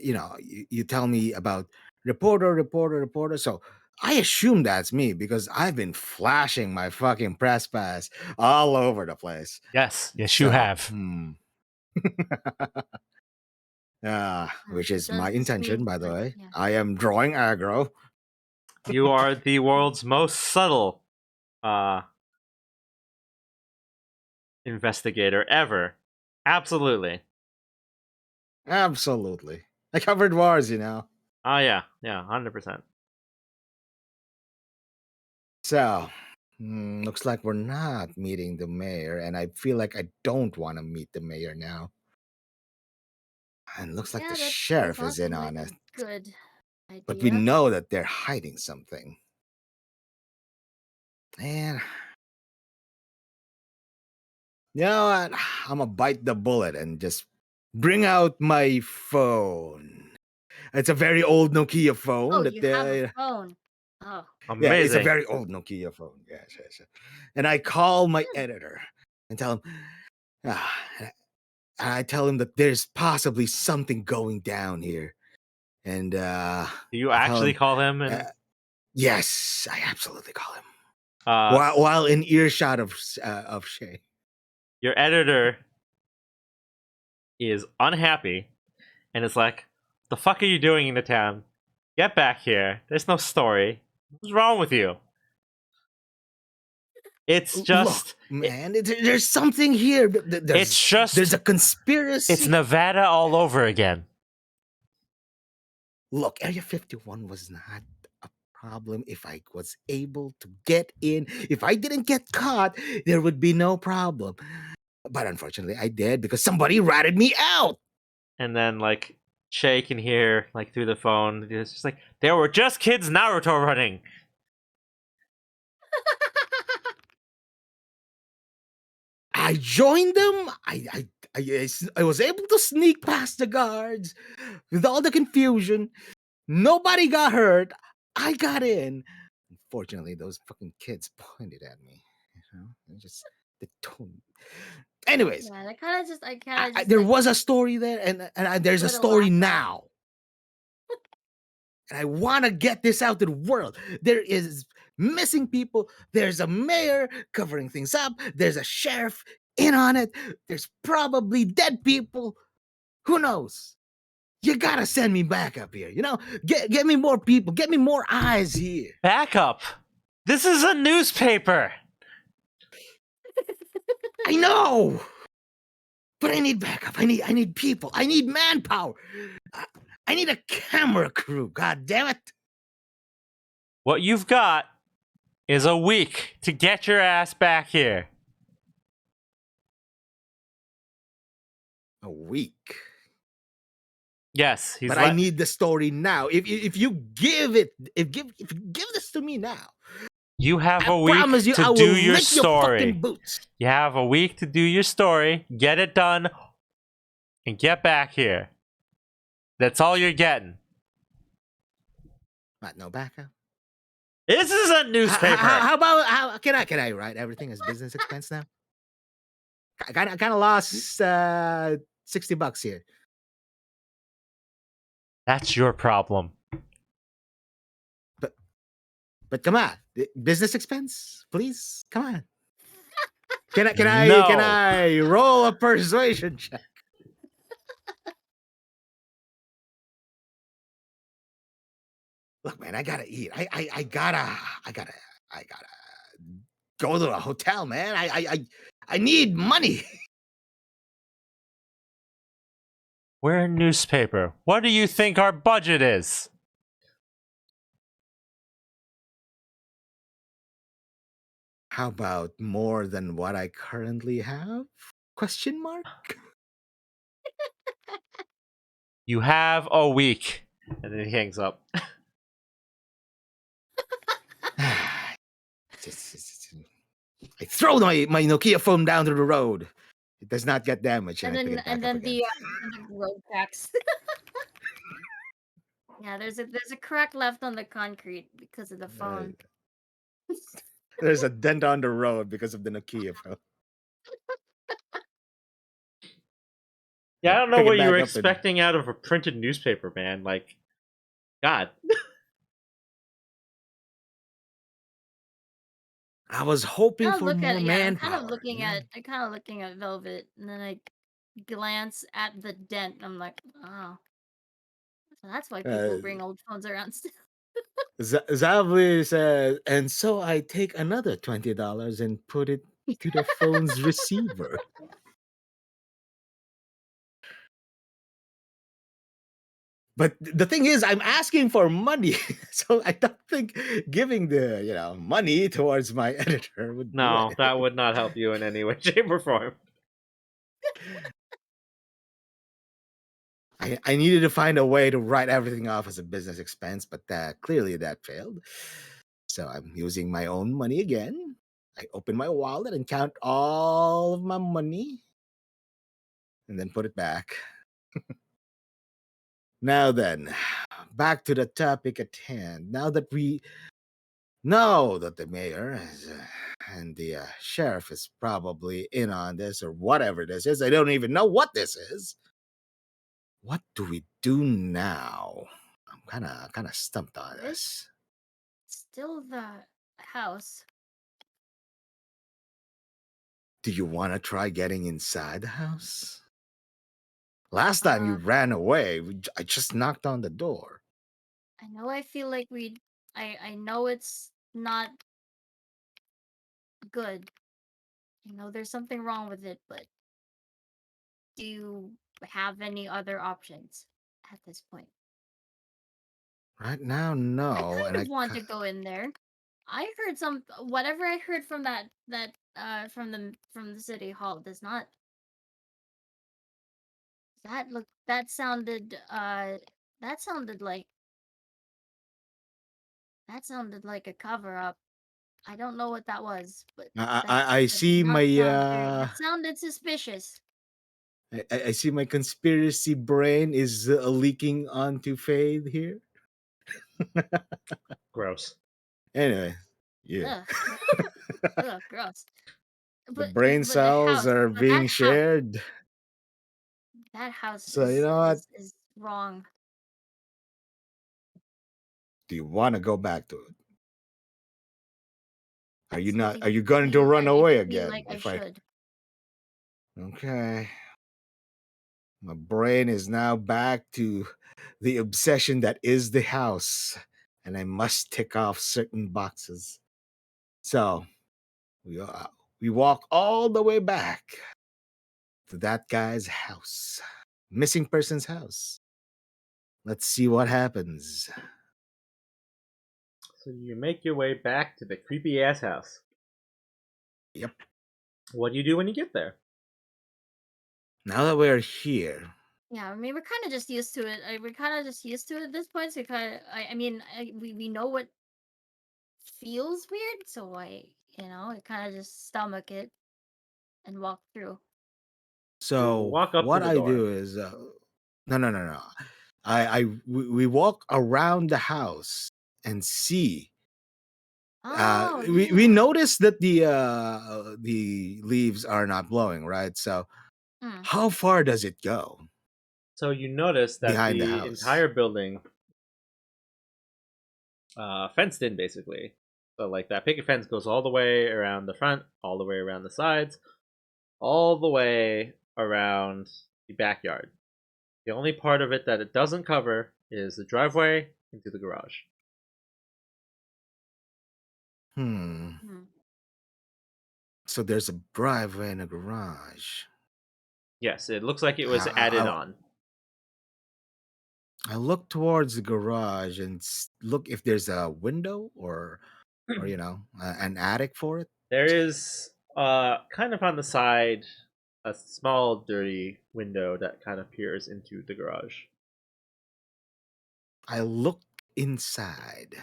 Speaker 2: you tell me about reporter. So I assume that's me because I've been flashing my fucking press pass all over the place.
Speaker 1: Yes, you
Speaker 2: So,
Speaker 1: have.
Speaker 2: Which is
Speaker 3: Does
Speaker 2: my
Speaker 3: this
Speaker 2: intention,
Speaker 3: mean
Speaker 2: by the
Speaker 3: like
Speaker 2: way.
Speaker 3: yeah?
Speaker 2: I am drawing aggro.
Speaker 1: You are the world's most subtle uh investigator ever. Absolutely.
Speaker 2: Absolutely. I covered wars,
Speaker 1: Oh yeah, 100%.
Speaker 2: So, looks like we're not meeting the mayor, and I feel like I don't want to meet the mayor now. And looks like the
Speaker 3: Yeah, that
Speaker 2: sheriff is
Speaker 3: also
Speaker 2: in
Speaker 3: might
Speaker 2: on it.
Speaker 3: be good
Speaker 2: But we
Speaker 3: idea.
Speaker 2: know that they're hiding something. And you know what? I'm gonna bite the bullet and just bring out my phone. It's a very old Nokia phone
Speaker 3: Oh,
Speaker 2: that
Speaker 3: you have a
Speaker 2: they.
Speaker 3: phone. Oh,
Speaker 2: Yeah, it's a
Speaker 1: Amazing.
Speaker 2: very old Nokia phone. Yes. And I call my editor and tell him, ah, and I tell him that there's possibly something going down here. And
Speaker 1: Do you
Speaker 2: I tell
Speaker 1: actually
Speaker 2: him,
Speaker 1: call him
Speaker 2: uh,
Speaker 1: and
Speaker 2: yes, I absolutely call him.
Speaker 1: uh
Speaker 2: While in earshot of Shay.
Speaker 1: your editor is unhappy and is like, "The fuck are you doing in the town? Get back here. There's no story. What's wrong with you?" It's
Speaker 2: Look,
Speaker 1: just
Speaker 2: man, there's something here.
Speaker 1: it's
Speaker 2: There's
Speaker 1: just
Speaker 2: a
Speaker 1: it's
Speaker 2: conspiracy.
Speaker 1: Nevada all over again.
Speaker 2: Look, Area 51 was not a problem if I was able to get in. If I didn't get caught, there would be no problem. But unfortunately, I did because somebody ratted me out.
Speaker 1: And then like Shay can hear like through the phone. It's just like there were just kids Naruto running.
Speaker 2: I joined them. I was able to sneak past the guards with all the confusion. Nobody got hurt. I got in. Unfortunately, those fucking kids pointed at me. You know, they don't. Anyways,
Speaker 3: Yeah, I kind of just
Speaker 2: there
Speaker 3: like
Speaker 2: was a story there, and there's a
Speaker 3: put a
Speaker 2: story
Speaker 3: laugh out.
Speaker 2: now. And I want to get this out to the world. There is missing people. There's a mayor covering things up. There's a sheriff in on it. There's probably dead people. Who knows? You gotta send me back up here. You know, get me more people. Get me more eyes here.
Speaker 1: Backup. This is a newspaper.
Speaker 2: I know, but I need backup. I need people. I need manpower. I need a camera crew. God damn it!
Speaker 1: What you've got is a week to get your ass back here.
Speaker 2: A week.
Speaker 1: Yes,
Speaker 2: But I need the story now. If you give this to me now,
Speaker 1: you have
Speaker 2: I
Speaker 1: a week
Speaker 2: promise you,
Speaker 1: to
Speaker 2: I will
Speaker 1: do your
Speaker 2: lick your
Speaker 1: story.
Speaker 2: fucking boots.
Speaker 1: You have a week to do your story, get it done, and get back here. That's all you're getting.
Speaker 2: What? No backup.
Speaker 1: This is a newspaper.
Speaker 2: How about can I write everything as business expense now? I kind of lost $60 here.
Speaker 1: That's your problem.
Speaker 2: But come on, business expense, please. Come on. Can
Speaker 1: No.
Speaker 2: I roll a persuasion check? Look, man, I gotta eat. I gotta go to a hotel, man. I need money.
Speaker 1: We're a newspaper. What do you think our budget is?
Speaker 2: How about more than what I currently have? Question mark.
Speaker 1: You have a week. And then he hangs up.
Speaker 2: I throw my Nokia phone down to the road. It does not get damaged, and I pick it back
Speaker 3: And
Speaker 2: up
Speaker 3: then
Speaker 2: again.
Speaker 3: the road cracks. Yeah, there's a crack left on the concrete because of the phone.
Speaker 2: There's a dent on the road because of the Nokia phone.
Speaker 1: Yeah, I don't know
Speaker 2: Pick it
Speaker 1: what you were
Speaker 2: back up and-
Speaker 1: expecting out of a printed newspaper, man. Like, God.
Speaker 2: I was hoping
Speaker 3: I'll
Speaker 2: for
Speaker 3: look
Speaker 2: more
Speaker 3: at
Speaker 2: manpower.
Speaker 3: I'm kind of looking at Velvet, and then I glance at the dent. I'm like, oh, so that's why people bring old phones around still.
Speaker 2: Zavli says, and so I take another $20 and put it to the phone's receiver. But the thing is, I'm asking for money, so I don't think giving the money towards my editor would do
Speaker 1: No,
Speaker 2: it.
Speaker 1: that would not help you in any way, shape, or form.
Speaker 2: I needed to find a way to write everything off as a business expense, but clearly that failed. So I'm using my own money again. I open my wallet and count all of my money and then put it back. Now then, back to the topic at hand. Now that we know that the mayor and the sheriff is probably in on this or whatever this is, I don't even know what this is. What do we do now? I'm kind of stumped on this.
Speaker 3: Still the house.
Speaker 2: Do you want to try getting inside the house? Last time you ran away, I just knocked on the door.
Speaker 3: I know. I feel like I know it's not good. I know there's something wrong with it, but do you have any other options at this point?
Speaker 2: Right now, no.
Speaker 3: I
Speaker 2: And
Speaker 3: kind of want to go in there. I heard whatever I heard from from the city hall does not that sounded like a cover up. I don't know what that was, but
Speaker 2: I see my
Speaker 3: that sounded suspicious.
Speaker 2: I see my conspiracy brain is leaking onto Fade here.
Speaker 1: Gross.
Speaker 2: Anyway, yeah,
Speaker 3: Ugh, ugh, gross.
Speaker 2: the brain
Speaker 3: But the
Speaker 2: cells
Speaker 3: house,
Speaker 2: are
Speaker 3: but
Speaker 2: being shared.
Speaker 3: that house
Speaker 2: So you know what?
Speaker 3: is wrong.
Speaker 2: Do you want to go back to it? Are you
Speaker 3: That's
Speaker 2: not?
Speaker 3: really
Speaker 2: Are you going to
Speaker 3: something
Speaker 2: run
Speaker 3: I
Speaker 2: away
Speaker 3: feel
Speaker 2: again?
Speaker 3: like I
Speaker 2: If I
Speaker 3: should.
Speaker 2: okay, my brain is now back to the obsession that is the house, and I must tick off certain boxes. So we uh, we walk all the way back to that guy's house, missing person's house. Let's see what happens.
Speaker 1: So you make your way back to the creepy ass house.
Speaker 2: Yep.
Speaker 1: What do you do when you get there?
Speaker 2: Now that we're here,
Speaker 3: Yeah, I mean, we're kind of just used to it. We're kind of just used to it at this point. So I mean, we know what feels weird, so I kind of just stomach it and walk through.
Speaker 1: You
Speaker 2: so
Speaker 1: walk up to
Speaker 2: what
Speaker 1: the
Speaker 2: I
Speaker 1: door.
Speaker 2: do is no. We walk around the house and see.
Speaker 3: Oh
Speaker 2: We
Speaker 3: yeah.
Speaker 2: notice that the leaves are not blowing, right? So
Speaker 3: Mm,
Speaker 2: how far does it go
Speaker 1: So you notice that
Speaker 2: behind the
Speaker 1: the
Speaker 2: house?
Speaker 1: entire building, fenced in basically. So like that picket fence goes all the way around the front, all the way around the sides, all the way around the backyard. The only part of it that it doesn't cover is the driveway into the garage.
Speaker 2: Hmm.
Speaker 3: mm.
Speaker 2: So there's a driveway and a garage.
Speaker 1: Yes, it looks like it was added
Speaker 2: I,
Speaker 1: on.
Speaker 2: I look towards the garage and look if there's a window or an attic for it.
Speaker 1: There is kind of on the side a small dirty window that kind of peers into the garage.
Speaker 2: I look inside.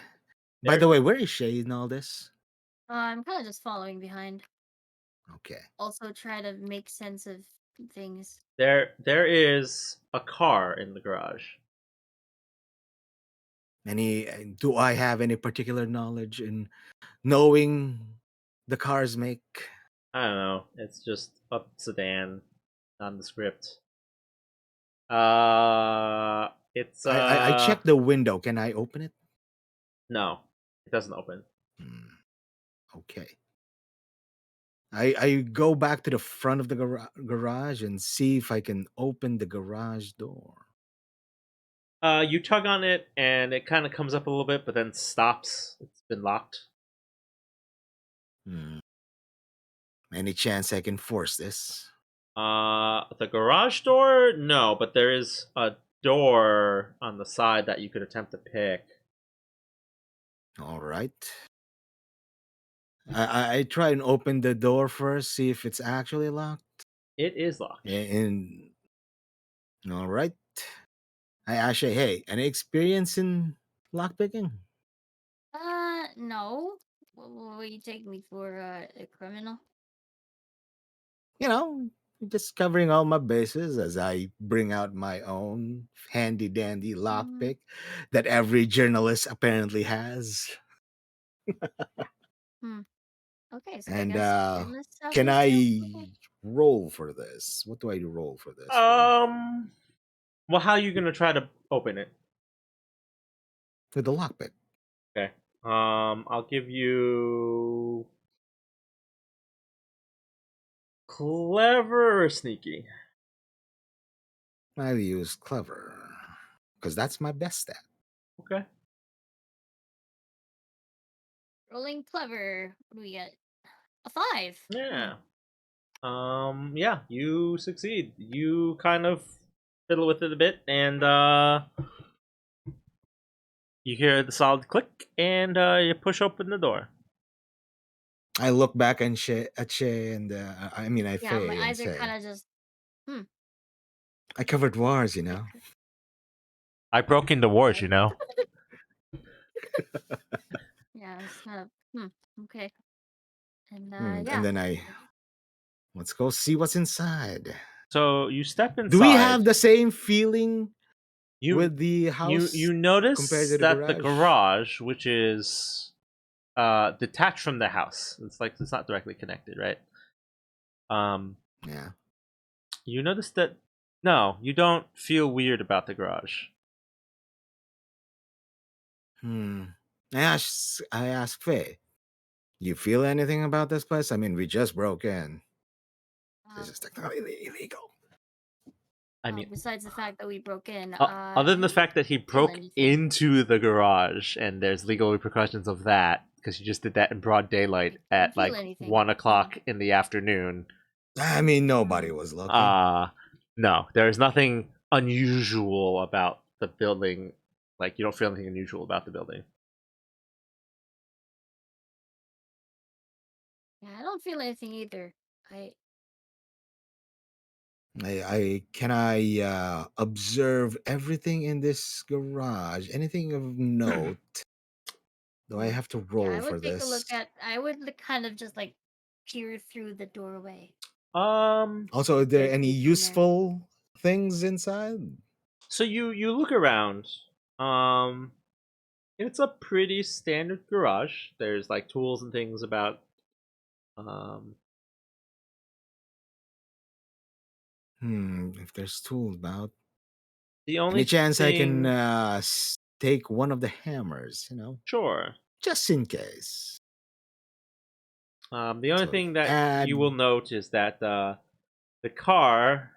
Speaker 2: By
Speaker 1: There
Speaker 2: the way, where is Shay in all this?
Speaker 3: I'm kind of just following behind.
Speaker 2: Okay.
Speaker 3: Also, try to make sense of things.
Speaker 1: there is a car in the garage.
Speaker 2: Do I have any particular knowledge in knowing the car's make?
Speaker 1: I don't know. It's just a sedan, nondescript. It's
Speaker 2: I checked the window. Can I open it?
Speaker 1: no, it doesn't open.
Speaker 2: Hmm, okay. I go back to the front of the garage and see if I can open the garage door.
Speaker 1: You tug on it and it kind of comes up a little bit, but then stops. It's been locked.
Speaker 2: Hmm. Any chance I can force this?
Speaker 1: The garage door, no, but there is a door on the side that you could attempt to pick.
Speaker 2: All right. I try and open the door first, see if it's actually locked.
Speaker 1: It is locked.
Speaker 2: And all right. I actually, hey, any experience in lockpicking?
Speaker 3: No. Will you take me for a criminal?
Speaker 2: You know, just covering all my bases as I bring out my own handy dandy
Speaker 3: Mm,
Speaker 2: lockpick that every journalist apparently has.
Speaker 3: hmm. Okay, so I
Speaker 2: And
Speaker 3: guess journalists have
Speaker 2: can
Speaker 3: those too. Okay.
Speaker 2: I roll for this? What do I roll for this
Speaker 1: Well, how are you gonna try to open it?
Speaker 2: for the lockpick?
Speaker 1: Okay. I'll give you clever or sneaky.
Speaker 2: I'll use clever because that's my best stat.
Speaker 1: Okay.
Speaker 3: Rolling clever. What do we get? A 5. Hmm.
Speaker 1: Yeah. Yeah, you succeed. You kind of fiddle with it a bit, and you hear the solid click, and you push open the door.
Speaker 2: I look back and at Shay and I
Speaker 3: Yeah, my
Speaker 2: Faye and
Speaker 3: eyes are kind
Speaker 2: say,
Speaker 3: of just. Hmm.
Speaker 2: I covered wars, you know.
Speaker 1: I broke into wars,
Speaker 3: Okay.
Speaker 1: you know.
Speaker 3: Yeah, it's kind of. Okay. And
Speaker 2: And
Speaker 3: yeah.
Speaker 2: then let's go see what's inside.
Speaker 1: So you step
Speaker 2: Do we
Speaker 1: inside.
Speaker 2: have the same feeling
Speaker 1: You
Speaker 2: with the
Speaker 1: you
Speaker 2: house
Speaker 1: you
Speaker 2: compared
Speaker 1: notice
Speaker 2: to the
Speaker 1: that the
Speaker 2: garage?
Speaker 1: garage, which is detached from the house, it's not directly connected, right? Um,
Speaker 2: Yeah.
Speaker 1: you notice that no, you don't feel weird about the garage.
Speaker 2: Hmm. I ask Faye, you feel anything about this place? I mean, we just broke in. This
Speaker 3: Um,
Speaker 2: is technically illegal.
Speaker 1: I mean,
Speaker 3: besides the fact that we broke in,
Speaker 1: other
Speaker 3: I
Speaker 1: than the
Speaker 3: don't
Speaker 1: fact that he
Speaker 3: feel
Speaker 1: broke
Speaker 3: anything.
Speaker 1: into the garage and there's legal repercussions of that because you just did that in broad
Speaker 3: I
Speaker 1: daylight
Speaker 3: don't
Speaker 1: at
Speaker 3: feel
Speaker 1: like
Speaker 3: anything.
Speaker 1: 1 o'clock in the afternoon.
Speaker 2: I mean, nobody
Speaker 3: Mm.
Speaker 2: was looking.
Speaker 1: Uh no, there's nothing unusual about the building. Like you don't feel anything unusual about the building.
Speaker 3: Yeah, I don't feel anything either. I
Speaker 2: I observe everything in this garage. Anything of note? Do I
Speaker 3: mm,
Speaker 2: have to
Speaker 3: yeah,
Speaker 2: roll
Speaker 3: I
Speaker 2: for
Speaker 3: would take a look
Speaker 2: this?
Speaker 3: at. I would kind of just like peer through the doorway,
Speaker 1: Um
Speaker 2: Also, are
Speaker 3: if
Speaker 2: there
Speaker 3: there's
Speaker 2: any
Speaker 3: anything there.
Speaker 2: useful things inside?
Speaker 1: so you look around. Um it's a pretty standard garage. There's like tools and things about. Um
Speaker 2: If there's tools about.
Speaker 1: the
Speaker 2: Any
Speaker 1: only
Speaker 2: chance I can
Speaker 1: thing
Speaker 2: take one of the hammers,
Speaker 1: sure.
Speaker 2: just in case.
Speaker 1: The only
Speaker 2: So
Speaker 1: thing that you will
Speaker 2: add
Speaker 1: note is that the car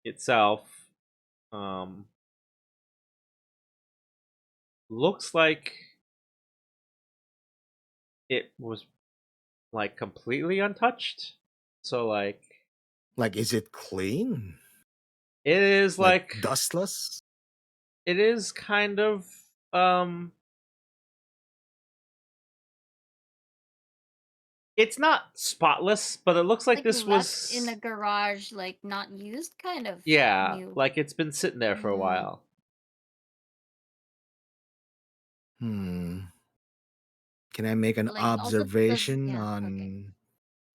Speaker 1: itself um, looks like it was like completely untouched. So like
Speaker 2: like, is it clean?
Speaker 1: it is
Speaker 2: Like
Speaker 1: like
Speaker 2: dustless?
Speaker 1: it is kind of um it's not spotless, but it looks like
Speaker 3: Like
Speaker 1: this
Speaker 3: left in
Speaker 1: was
Speaker 3: a garage, like not used, kind of
Speaker 1: yeah,
Speaker 3: new.
Speaker 1: like it's been sitting there for a
Speaker 3: Mm.
Speaker 1: while.
Speaker 2: Hmm. Can I make an
Speaker 3: Like also because
Speaker 2: observation
Speaker 3: yeah, okay.
Speaker 2: on?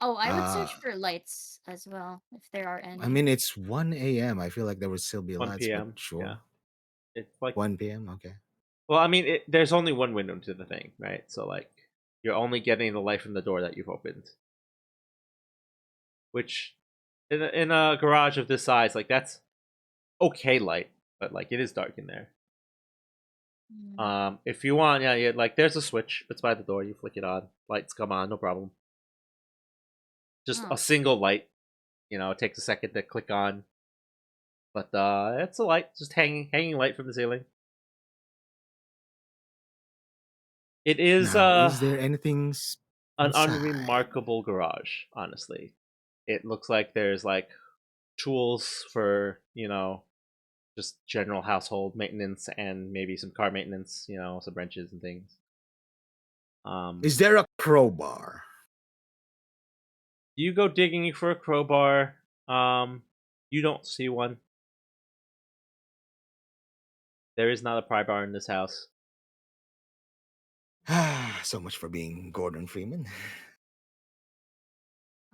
Speaker 3: Oh, I would
Speaker 2: Uh,
Speaker 3: search for lights as well if there are
Speaker 2: I
Speaker 3: any.
Speaker 2: mean, it's 1 a.m. I feel like there would still be
Speaker 1: 1
Speaker 2: lights, but
Speaker 1: p.m. Yeah.
Speaker 2: sure.
Speaker 1: It's like
Speaker 2: 1 p.m. Okay.
Speaker 1: well, I mean, there's only one window to the thing, right? So like, you're only getting the light from the door that you've opened, which in a garage of this size, like that's okay light, but like it is dark in there.
Speaker 3: Mm.
Speaker 1: If you want, yeah, like there's a switch. It's by the door. You flick it on, lights come on, no problem. Just a
Speaker 3: Oh.
Speaker 1: single light. It takes a second to click on, but it's a light, just hanging light from the ceiling. It is
Speaker 2: Now, is there anything
Speaker 1: an
Speaker 2: inside?
Speaker 1: unremarkable garage, honestly. It looks like there's like tools for, just general household maintenance and maybe some car maintenance, some wrenches and things.
Speaker 2: Is there a crowbar?
Speaker 1: You go digging for a crowbar. You don't see one. There is not a pry bar in this house.
Speaker 2: So much for being Gordon Freeman.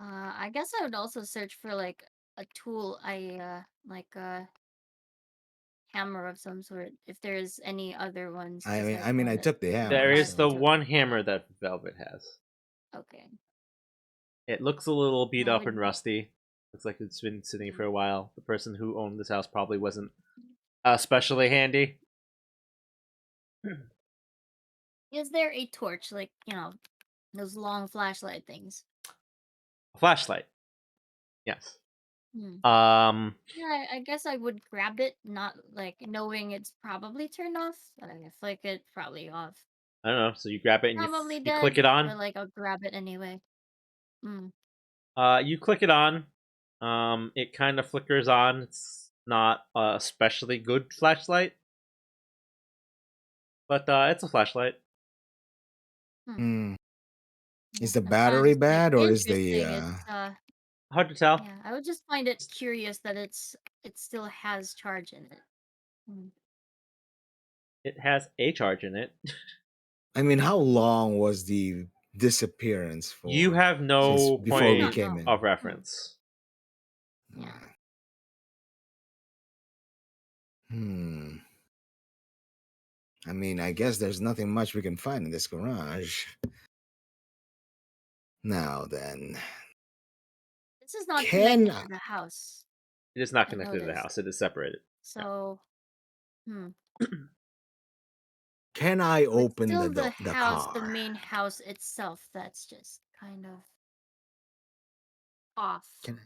Speaker 3: I guess I would also search for like a tool. Like a hammer of some sort. If there's any other ones
Speaker 2: I mean,
Speaker 3: besides
Speaker 2: I
Speaker 3: the
Speaker 2: mean,
Speaker 3: one
Speaker 2: I
Speaker 3: that
Speaker 2: took the
Speaker 1: There
Speaker 2: hammer,
Speaker 1: is
Speaker 3: Martin
Speaker 1: the
Speaker 2: so
Speaker 3: took.
Speaker 1: one hammer that Velvet has.
Speaker 3: Okay.
Speaker 1: It looks a little beat
Speaker 3: I
Speaker 1: up and
Speaker 3: would.
Speaker 1: rusty. Looks like it's been sitting for
Speaker 3: Mm.
Speaker 1: a while. The person who owned this house probably wasn't especially handy.
Speaker 3: Is there a torch, like those long flashlight things?
Speaker 1: A flashlight. Yes.
Speaker 3: Hmm.
Speaker 1: Um,
Speaker 3: Yeah, I guess I would grab it, not like knowing it's probably turned off. I flick it, probably off.
Speaker 1: I don't know. So you grab it and
Speaker 3: Probably
Speaker 1: you click
Speaker 3: dead,
Speaker 1: it on.
Speaker 3: but like I'll grab it anyway. Mm.
Speaker 1: You click it on. It kind of flickers on. It's not a especially good flashlight, but it's a flashlight.
Speaker 3: Hmm.
Speaker 2: hmm,
Speaker 3: Yeah,
Speaker 2: is the
Speaker 3: that's kind of
Speaker 2: battery
Speaker 3: just like
Speaker 2: bad or is the
Speaker 3: interesting. It's
Speaker 1: Hard to tell.
Speaker 3: yeah, I would just find it curious that it still has charge in it. Mm.
Speaker 1: It has a charge in it.
Speaker 2: I mean, how long was the disappearance
Speaker 1: You
Speaker 2: for?
Speaker 1: have
Speaker 2: Since
Speaker 1: no
Speaker 3: I
Speaker 2: before
Speaker 3: do
Speaker 2: we
Speaker 3: not
Speaker 1: point
Speaker 2: came
Speaker 3: know.
Speaker 2: in.
Speaker 1: of
Speaker 3: Mm.
Speaker 1: reference.
Speaker 3: Yeah.
Speaker 2: Hmm. I mean, I guess there's nothing much we can find in this garage. Now then,
Speaker 3: This is not
Speaker 2: can
Speaker 3: connected
Speaker 2: I-
Speaker 3: to the house.
Speaker 1: It is not
Speaker 3: I
Speaker 1: connected to the
Speaker 3: noticed.
Speaker 1: house. It is separated. Yeah.
Speaker 3: So, hmm.
Speaker 2: can I
Speaker 3: So it's
Speaker 2: open
Speaker 3: still the
Speaker 2: the
Speaker 3: house, the
Speaker 2: car?
Speaker 3: main house itself that's just kind of off.
Speaker 2: Can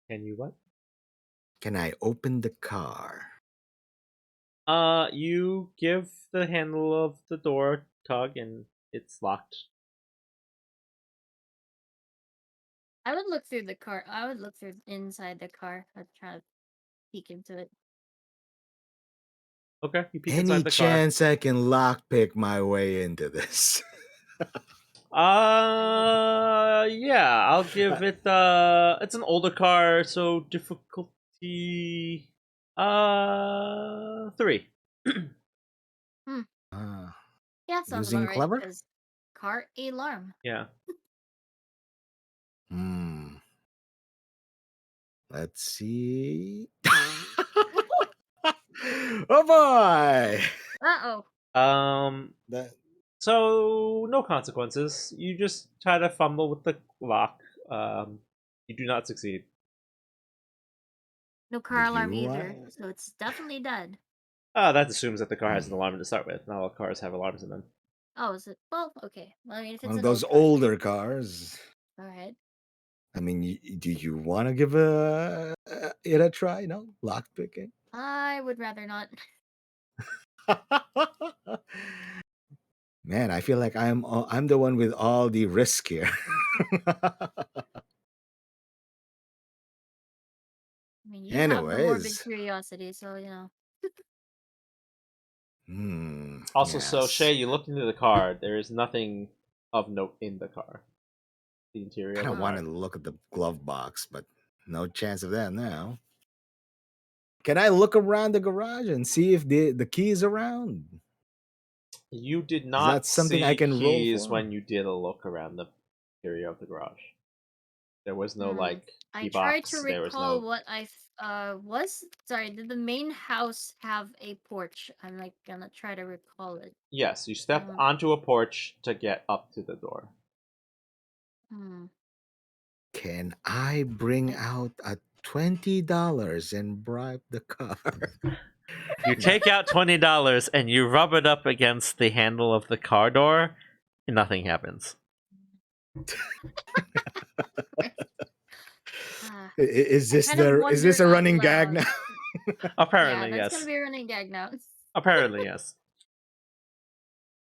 Speaker 1: Can you what?
Speaker 2: can I open the car?
Speaker 1: You give the handle of the door a tug and it's locked.
Speaker 3: I would look through the car. I would look through inside the car. I'd try to peek into it.
Speaker 1: Okay, you peek
Speaker 2: Any
Speaker 1: inside the car.
Speaker 2: chance I can lockpick my way into this?
Speaker 1: Yeah, I'll give it it's an older car, so difficulty 3.
Speaker 3: Hmm.
Speaker 2: Uh,
Speaker 3: Yeah, sounds about
Speaker 2: using
Speaker 3: right.
Speaker 2: clever?
Speaker 3: Because car alarm.
Speaker 1: Yeah.
Speaker 2: Hmm. Let's see. Oh boy!
Speaker 3: Uh-oh.
Speaker 2: That
Speaker 1: So no consequences. You just try to fumble with the lock. You do not succeed.
Speaker 3: No car
Speaker 2: did
Speaker 3: alarm
Speaker 2: you
Speaker 3: either. So it's definitely dead.
Speaker 1: That assumes that the car has
Speaker 2: hmm.
Speaker 1: an alarm to start with. Not all cars have alarms in them.
Speaker 3: Oh, is it? Well, okay. Well, I mean, if it's
Speaker 2: One of
Speaker 3: an
Speaker 2: those
Speaker 3: old car, then
Speaker 2: older cars?
Speaker 3: alright.
Speaker 2: I mean, do you want to give it a try? No, lockpicking.
Speaker 3: I would rather not.
Speaker 2: Man, I feel like I'm the one with all the risk here.
Speaker 3: I mean, you have the morbid
Speaker 2: Anyways,
Speaker 3: curiosity, so, you know.
Speaker 1: Also, so
Speaker 2: yes.
Speaker 1: Shay, you looked into the car. There is nothing of note in the car. The interior of
Speaker 2: Kind
Speaker 1: the
Speaker 2: of
Speaker 3: Huh.
Speaker 2: wanted
Speaker 1: car.
Speaker 2: to look at the glove box, but no chance of that now. Can I look around the garage and see if the key is around?
Speaker 1: You did
Speaker 2: Is that
Speaker 1: not
Speaker 2: something I
Speaker 1: see
Speaker 2: can roll
Speaker 1: keys
Speaker 2: for?
Speaker 1: when you did a look around the interior of the garage. There was no
Speaker 3: Hmm.
Speaker 1: like
Speaker 3: I
Speaker 1: key
Speaker 3: tried to
Speaker 1: box. There was
Speaker 3: recall
Speaker 1: no.
Speaker 3: what was. Sorry, did the main house have a porch? I'm like gonna try to recall it.
Speaker 1: Yes, you stepped
Speaker 3: Um.
Speaker 1: onto a porch to get up to the door.
Speaker 3: Hmm.
Speaker 2: Can I bring
Speaker 3: I,
Speaker 2: out a $20 and bribe the car?
Speaker 1: You
Speaker 2: No.
Speaker 1: take out $20 and you rub it up against the handle of the car door, and nothing happens.
Speaker 3: uh,
Speaker 2: Is
Speaker 3: I
Speaker 2: this
Speaker 3: kind of
Speaker 2: is this
Speaker 3: wonder
Speaker 2: a
Speaker 3: out
Speaker 2: running gag
Speaker 3: loud.
Speaker 2: now?
Speaker 3: Yeah,
Speaker 1: Apparently,
Speaker 3: that's gonna
Speaker 1: yes.
Speaker 3: be a running gag now.
Speaker 1: Apparently, yes.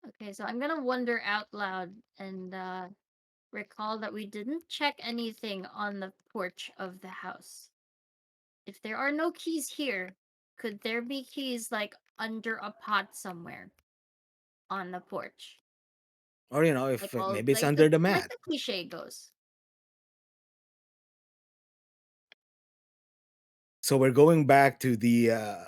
Speaker 3: Okay, so I'm gonna wonder out loud and recall that we didn't check anything on the porch of the house. If there are no keys here, could there be keys like under a pot somewhere on the porch?
Speaker 2: Or
Speaker 3: Like
Speaker 2: if
Speaker 3: all
Speaker 2: maybe it's under the
Speaker 3: like
Speaker 2: mat.
Speaker 3: the cliche goes.
Speaker 2: So we're going back to the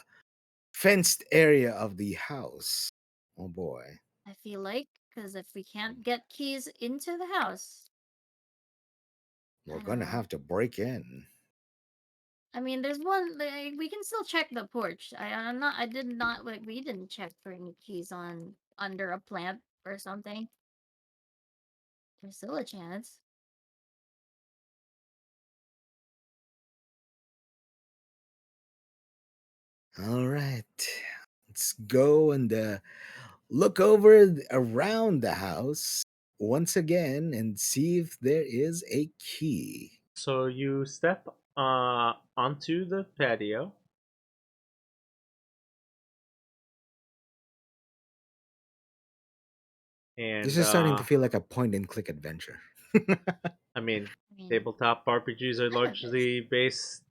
Speaker 2: fenced area of the house. Oh boy.
Speaker 3: I feel like because if we can't get keys into the house,
Speaker 2: We're
Speaker 3: I don't
Speaker 2: gonna
Speaker 3: know.
Speaker 2: have to break in.
Speaker 3: I mean, there's one like, we can still check the porch. I'm not. I did not like. We didn't check for any keys on under a plant or something. There's still a chance.
Speaker 2: All right. Let's go and look over around the house once again and see if there is a key.
Speaker 1: So you step onto the patio,
Speaker 2: This
Speaker 1: and
Speaker 2: is starting to feel like a point and click adventure.
Speaker 1: I mean,
Speaker 3: I mean,
Speaker 1: tabletop RPGs are
Speaker 3: kind of is.
Speaker 1: largely based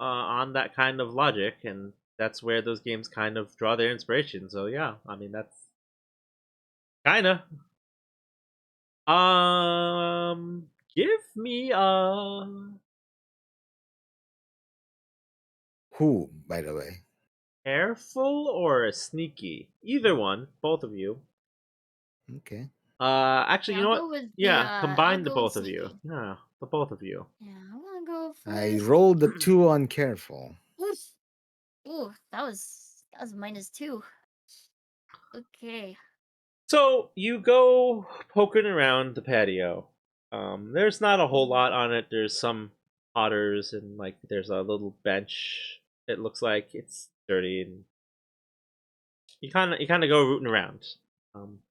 Speaker 1: on that kind of logic, and that's where those games kind of draw their inspiration. So yeah, I mean that's kinda. Give me a
Speaker 2: Who, by the way?
Speaker 1: careful or a sneaky, either one, both of you.
Speaker 2: Okay.
Speaker 1: Actually,
Speaker 3: Yeah,
Speaker 1: you
Speaker 3: I'll
Speaker 1: know
Speaker 3: go
Speaker 1: what?
Speaker 3: with the
Speaker 1: Yeah,
Speaker 3: I'll
Speaker 1: combine the
Speaker 3: go with
Speaker 1: both of you.
Speaker 3: sneaky.
Speaker 1: Yeah, the both of you.
Speaker 3: Yeah, I'm gonna go
Speaker 2: I
Speaker 3: first.
Speaker 2: rolled the 2 on careful.
Speaker 3: Oof. Ooh, that was -2. Okay.
Speaker 1: So you go poking around the patio. There's not a whole lot on it. There's some potters and like there's a little bench. It looks like it's dirty, and you kind of go rooting around. Um,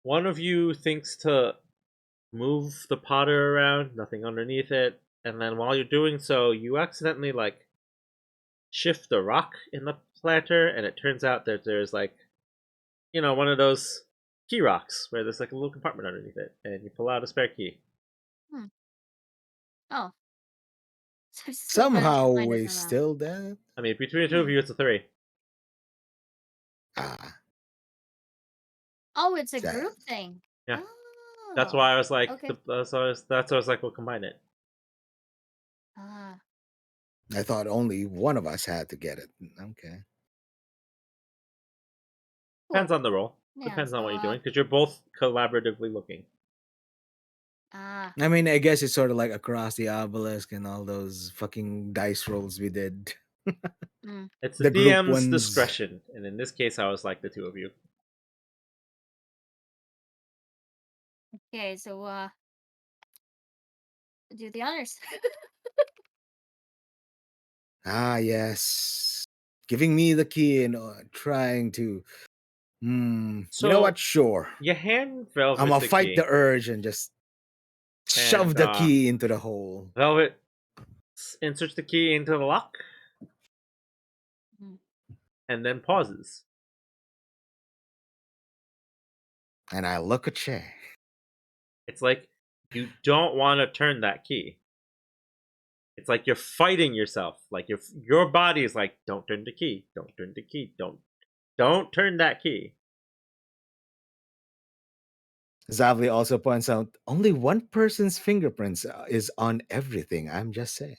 Speaker 1: one of you thinks to move the potter around, nothing underneath it, and then while you're doing so, you accidentally like shift the rock in the planter, and it turns out that there's like one of those key rocks where there's like a little compartment underneath it, and you pull out a spare key.
Speaker 3: Hmm. Oh, so I still managed to
Speaker 2: Somehow
Speaker 3: find it
Speaker 2: we
Speaker 3: somehow.
Speaker 2: still dead.
Speaker 1: I mean, between the two of
Speaker 3: Hmm.
Speaker 1: you, it's a 3.
Speaker 2: Ah,
Speaker 3: Oh, it's a
Speaker 2: sad.
Speaker 3: group thing.
Speaker 1: Yeah, that's
Speaker 3: Oh.
Speaker 1: why I was like,
Speaker 3: Okay.
Speaker 1: that's why I was like, we'll combine it.
Speaker 3: Ah.
Speaker 2: I thought only one of us had to get it. Okay.
Speaker 3: Cool.
Speaker 1: Depends on the role.
Speaker 3: Yeah.
Speaker 1: Depends on
Speaker 3: So
Speaker 1: what you're doing, because you're both collaboratively looking.
Speaker 3: ah.
Speaker 2: I mean, I guess it's sort of like across the obelisk and all those fucking dice rolls we did.
Speaker 3: Mm.
Speaker 1: It's the
Speaker 2: The group
Speaker 1: DM's
Speaker 2: ones.
Speaker 1: discretion, and in this case, I was like the two of you.
Speaker 3: Okay. So do the honors.
Speaker 2: Ah, yes. Giving me the key and trying to. You know what?
Speaker 1: So
Speaker 2: Sure.
Speaker 1: you hand
Speaker 2: I'm
Speaker 1: Velvet
Speaker 2: gonna
Speaker 1: the
Speaker 2: fight the
Speaker 1: key,
Speaker 2: urge and just shove
Speaker 1: and
Speaker 2: the key into the hole.
Speaker 1: Velvet inserts the key into the lock,
Speaker 3: Mm.
Speaker 1: and then pauses.
Speaker 2: And I look at Che.
Speaker 1: It's like you don't want to turn that key. It's like you're fighting yourself. Like your body is like, don't turn the key, don't turn the key, don't turn that key.
Speaker 2: Zavli also points out only one person's fingerprints is on everything. I'm just saying.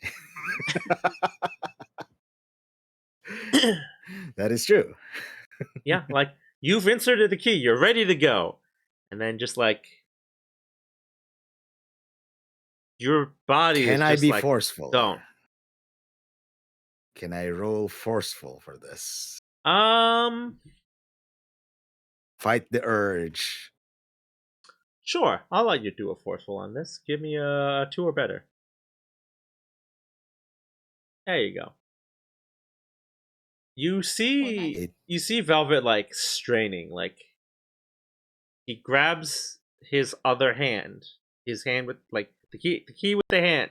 Speaker 2: That is true.
Speaker 1: Yeah, like you've inserted the key, you're ready to go, and then just like your body is
Speaker 2: Can I
Speaker 1: just
Speaker 2: be
Speaker 1: like,
Speaker 2: forceful
Speaker 1: don't.
Speaker 2: here? Can I roll forceful for this?
Speaker 1: Um,
Speaker 2: Fight the urge.
Speaker 1: sure, I'll let you do a forceful on this. Give me a 2 or better. There you go. You
Speaker 3: Oh, nice.
Speaker 1: see, you see Velvet like straining, like he grabs his other hand, his hand with like the key with the hand,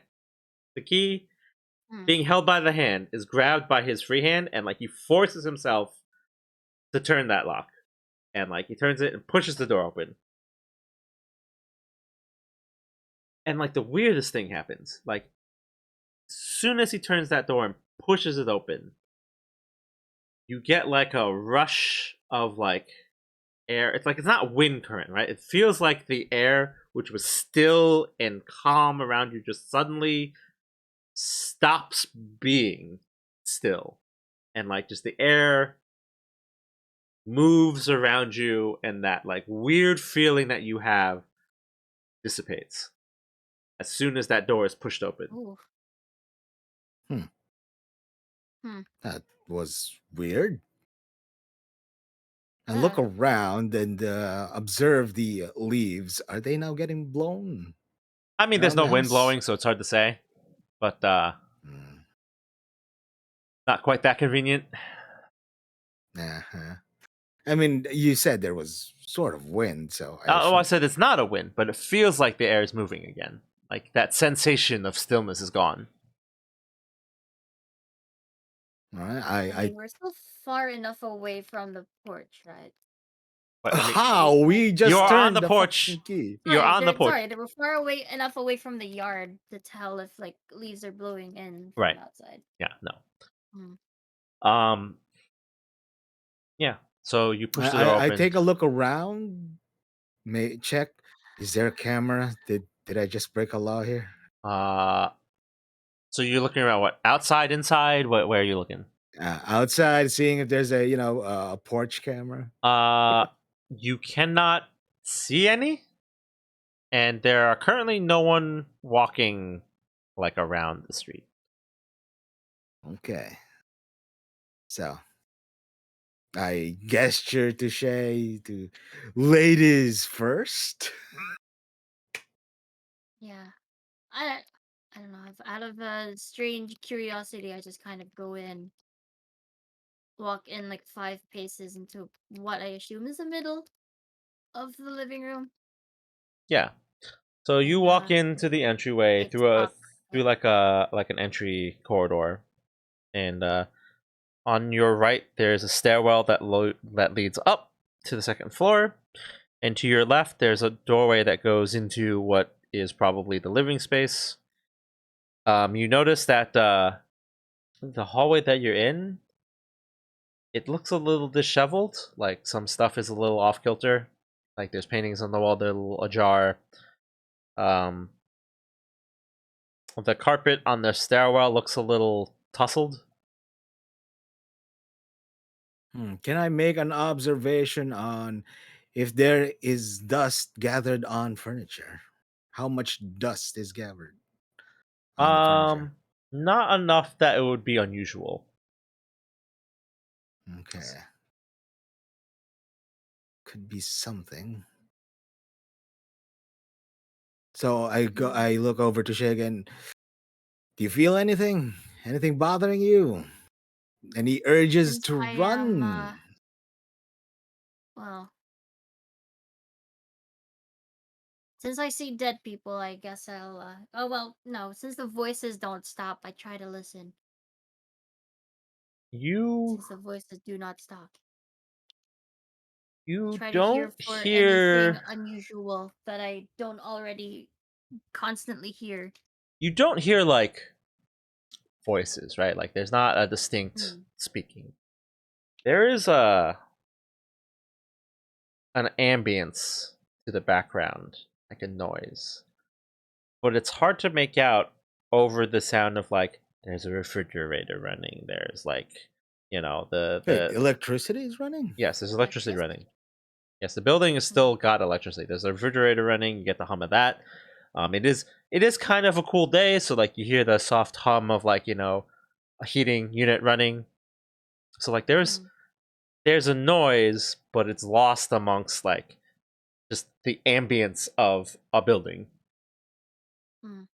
Speaker 1: the key
Speaker 3: Mm.
Speaker 1: being held by the hand is grabbed by his free hand, and like he forces himself to turn that lock, and like he turns it and pushes the door open, and like the weirdest thing happens, like as soon as he turns that door and pushes it open, you get like a rush of like air. It's like it's not wind current, right? It feels like the air, which was still and calm around you, just suddenly stops being still, and like just the air moves around you, and that like weird feeling that you have dissipates as soon as that door is pushed open.
Speaker 3: Ooh.
Speaker 2: Hmm.
Speaker 3: Hmm.
Speaker 2: That was weird. I look
Speaker 3: Yeah.
Speaker 2: around and observe the leaves. Are they now getting blown
Speaker 1: I mean, there's
Speaker 2: around the
Speaker 1: no wind
Speaker 2: house?
Speaker 1: blowing, so it's hard to say, but
Speaker 2: Hmm.
Speaker 1: not quite that convenient.
Speaker 2: Uh-huh. I mean, you said there was sort of wind, so I
Speaker 1: I
Speaker 2: assume.
Speaker 1: said it's not a wind, but it feels like the air is moving again. Like that sensation of stillness is gone.
Speaker 2: All right.
Speaker 3: I mean, we're still far enough away from the porch, right?
Speaker 1: But I mean,
Speaker 3: At this
Speaker 2: How?
Speaker 3: point.
Speaker 2: We
Speaker 1: you're
Speaker 2: just
Speaker 1: on the
Speaker 2: turned the
Speaker 1: porch.
Speaker 2: fucking key.
Speaker 1: You're on the porch,
Speaker 3: Sorry, they were far away enough away from the yard to tell if like leaves are blowing in from
Speaker 1: right?
Speaker 3: outside.
Speaker 1: Yeah, no.
Speaker 3: Mm.
Speaker 1: Um, yeah. So you push the door
Speaker 2: I
Speaker 1: open.
Speaker 2: take a look around. May check. Is there a camera? Did I just break a law here?
Speaker 1: Uh, so you're looking around. What? Outside, inside? Where are you looking?
Speaker 2: Outside, seeing if there's a porch camera.
Speaker 1: Uh, you cannot see any, and there are currently no one walking like around the street.
Speaker 2: Okay. So I gesture to Shay to ladies first.
Speaker 3: Yeah. I I don't know. Out of a strange curiosity, I just kind of go in, walk in like 5 paces into what I assume is the middle of the living room,
Speaker 1: Yeah. So you
Speaker 3: and
Speaker 1: walk into the entryway
Speaker 3: I
Speaker 1: through
Speaker 3: talk.
Speaker 1: like an entry corridor, and on your right there's a stairwell that leads up to the second floor, and to your left there's a doorway that goes into what is probably the living space. You notice that the hallway that you're in, it looks a little disheveled. Like some stuff is a little off kilter. Like there's paintings on the wall, they're a little ajar. Um, the carpet on the stairwell looks a little tousled.
Speaker 2: Can I make an observation on if there is dust gathered on furniture? How much dust is gathered on the furniture?
Speaker 1: Um, Not enough that it would be unusual.
Speaker 2: Okay. Could be something. So
Speaker 3: Mm.
Speaker 2: I look over to Shay again. Do you feel anything? Anything bothering you? Any urges
Speaker 3: Since
Speaker 2: to
Speaker 3: I am,
Speaker 2: run?
Speaker 3: well, since I see dead people, I guess I'll. Oh well, no. Since the voices don't stop, I try to listen.
Speaker 1: You
Speaker 3: Since the voices do not stop, I
Speaker 1: you
Speaker 3: try to hear
Speaker 1: don't
Speaker 3: for anything
Speaker 1: hear
Speaker 3: unusual that I don't already constantly hear.
Speaker 1: you don't hear like voices, right? Like there's not a distinct
Speaker 3: Mm,
Speaker 1: speaking. There is an ambience to the background, like a noise. But it's hard to make out over the sound of like there's a refrigerator running, there's like
Speaker 2: Wait,
Speaker 1: the
Speaker 2: electricity is running?
Speaker 1: yes, there's electricity running.
Speaker 3: electricity.
Speaker 1: Yes, the building has
Speaker 3: Mm,
Speaker 1: still got electricity. There's a refrigerator running. You get the hum of that. It is kind of a cool day, so like you hear the soft hum of like a heating unit running. So like
Speaker 3: mm,
Speaker 1: there's a noise, but it's lost amongst like just the ambience of a building.
Speaker 3: mm,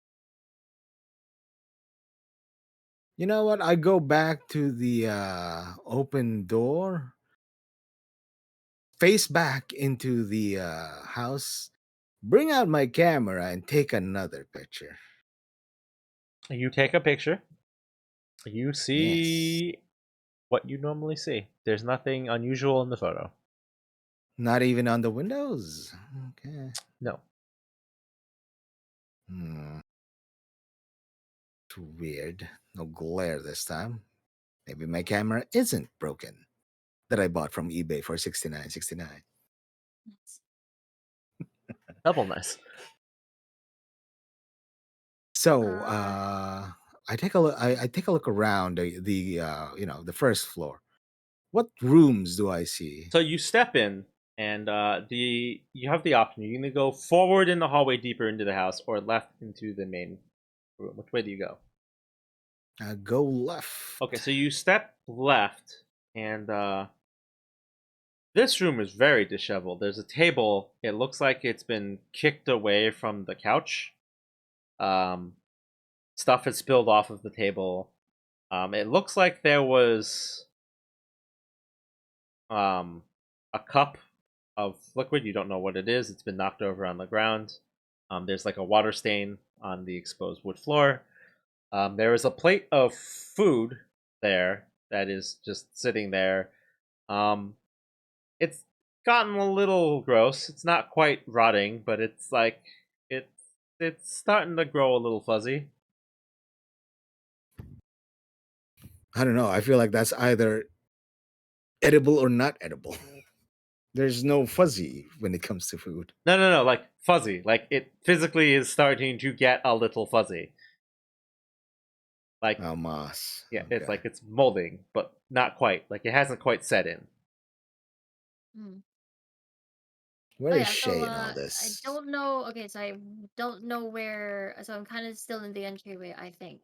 Speaker 2: You know what? I go back to the open door, face back into the house, bring out my camera, and take another picture.
Speaker 1: You take a picture. You
Speaker 2: Yes.
Speaker 1: see what you normally see. There's nothing unusual in the photo.
Speaker 2: Not even on the windows. Okay.
Speaker 1: No.
Speaker 2: Hmm. Too weird. No glare this time. Maybe my camera isn't broken that I bought from eBay for 69.69.
Speaker 3: yes.
Speaker 1: Double nice.
Speaker 2: So
Speaker 3: Uh,
Speaker 2: I take a look. I take a look around the the first floor. What rooms do I see?
Speaker 1: So you step in, and the you have the option. You can either go forward in the hallway deeper into the house, or left into the main room. Which way do you go?
Speaker 2: Go left.
Speaker 1: Okay, so you step left, and this room is very disheveled. There's a table. It looks like it's been kicked away from the couch. Um, Stuff has spilled off of the table. It looks like there was um, a cup of liquid. You don't know what it is. It's been knocked over on the ground. There's like a water stain on the exposed wood floor. There is a plate of food there that is just sitting there. Um, it's gotten a little gross. It's not quite rotting, but it's like it's it's starting to grow a little fuzzy.
Speaker 2: I don't know. I feel like that's either edible or not edible. There's no fuzzy when it comes to food.
Speaker 1: No, no, no, like fuzzy. Like it physically is starting to get a little fuzzy. Like
Speaker 2: Oh, moss.
Speaker 1: yeah, it's
Speaker 2: Okay.
Speaker 1: like it's molding, but not quite. Like it hasn't quite set in.
Speaker 3: mm.
Speaker 2: Where
Speaker 3: Oh
Speaker 2: is
Speaker 3: yeah, so
Speaker 2: Shay in all
Speaker 3: I
Speaker 2: this?
Speaker 3: don't know. Okay, so I don't know where. So I'm kind of still in the entryway, I think.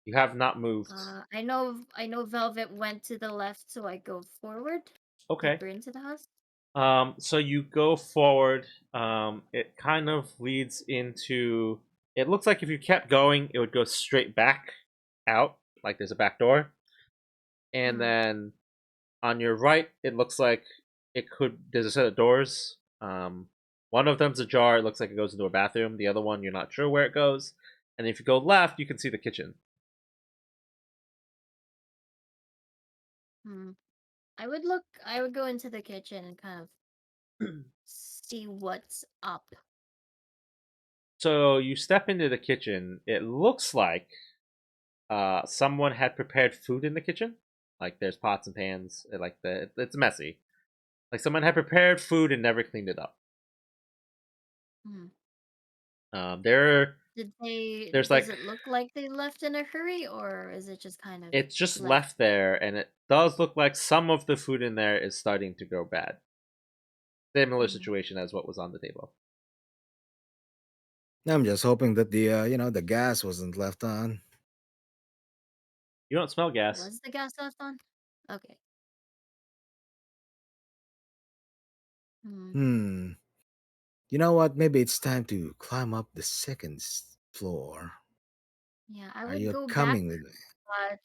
Speaker 1: You have not moved.
Speaker 3: I know Velvet went to the left, so I go forward,
Speaker 1: Okay.
Speaker 3: deeper into the house.
Speaker 1: So you go forward. It kind of leads into. It looks like if you kept going, it would go straight back out, like there's a back door. And
Speaker 3: Hmm.
Speaker 1: then on your right, it looks like it could. There's a set of doors. One of them's ajar. It looks like it goes into a bathroom. The other one, you're not sure where it goes. And if you go left, you can see the kitchen.
Speaker 3: Hmm. I would go into the kitchen and kind of see what's up.
Speaker 1: So you step into the kitchen. It looks like someone had prepared food in the kitchen. Like there's pots and pans. It's messy. Like someone had prepared food and never cleaned it up.
Speaker 3: Hmm.
Speaker 1: There,
Speaker 3: Did they?
Speaker 1: there's
Speaker 3: Does
Speaker 1: like
Speaker 3: it look like they left in a hurry, or is it just kind of
Speaker 1: it's just
Speaker 3: left?
Speaker 1: left there, and it does look like some of the food in there is starting to go bad. Similar
Speaker 3: Hmm.
Speaker 1: situation as what was on the table.
Speaker 2: I'm just hoping that the gas wasn't left on.
Speaker 1: You don't smell gas.
Speaker 3: Was the gas left on? Okay. Hmm.
Speaker 2: Hmm. You know what? Maybe it's time to climb up the floor.
Speaker 3: Yeah, I
Speaker 2: Are
Speaker 3: would
Speaker 2: you
Speaker 3: go back.
Speaker 2: coming with me?
Speaker 3: I'll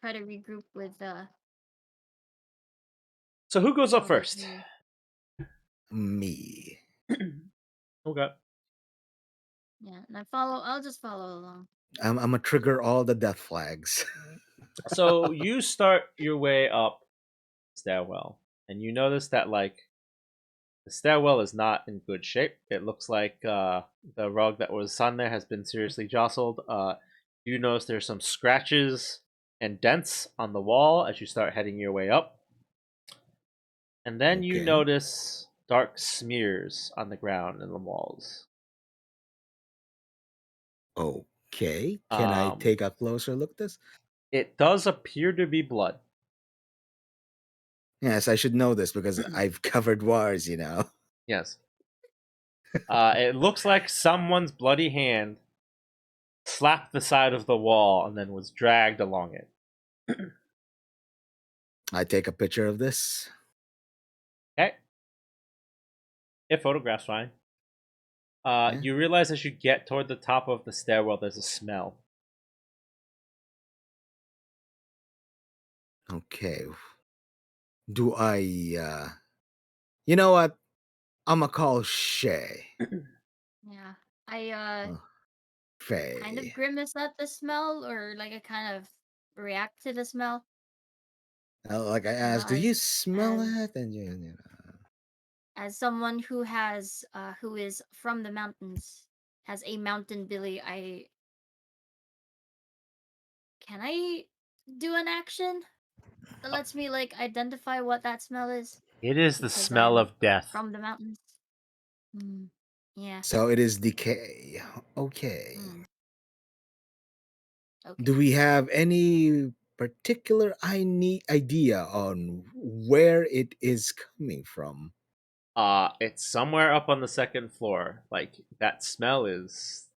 Speaker 3: try to regroup with
Speaker 1: So who goes up
Speaker 3: Velvet
Speaker 1: first?
Speaker 3: here.
Speaker 2: Me.
Speaker 1: Okay.
Speaker 3: Yeah, and I'll just follow along.
Speaker 2: I'm a trigger all the death flags.
Speaker 1: So you start your way up stairwell, and you notice that like the stairwell is not in good shape. It looks like the rug that was on there has been seriously jostled. You notice there's some scratches and dents on the wall as you start heading your way up. And then you
Speaker 2: Okay.
Speaker 1: notice dark smears on the ground and the walls.
Speaker 2: Okay. Can I
Speaker 1: Um,
Speaker 2: take a closer look at this?
Speaker 1: it does appear to be blood.
Speaker 2: Yes, I should know this because I've covered wars.
Speaker 1: Yes. It looks like someone's bloody hand slapped the side of the wall and then was dragged along it.
Speaker 2: I take a picture of this.
Speaker 1: Okay. If photograph's fine.
Speaker 2: Yeah.
Speaker 1: You realize as you get toward the top of the stairwell, there's a smell.
Speaker 2: Okay. Do I you know what? I'ma call Shay.
Speaker 3: Yeah, I
Speaker 2: Oh,
Speaker 3: kind of
Speaker 2: Faye.
Speaker 3: grimace at the smell, or like I kind of react to the smell.
Speaker 2: Like I
Speaker 3: You know,
Speaker 2: asked, do you smell
Speaker 3: as
Speaker 2: that? And you.
Speaker 3: as someone who is from the mountains, has a mountain billy. I do an action that lets me like identify what that smell is
Speaker 1: It is the
Speaker 3: because
Speaker 1: smell
Speaker 3: I'm
Speaker 1: of death.
Speaker 3: from the mountains. Hmm. Yeah.
Speaker 2: So it is decay. Okay.
Speaker 3: Hmm.
Speaker 2: Do
Speaker 3: Okay.
Speaker 2: we have any particular idea on where it is coming from?
Speaker 1: It's somewhere up on the second floor. Like that smell is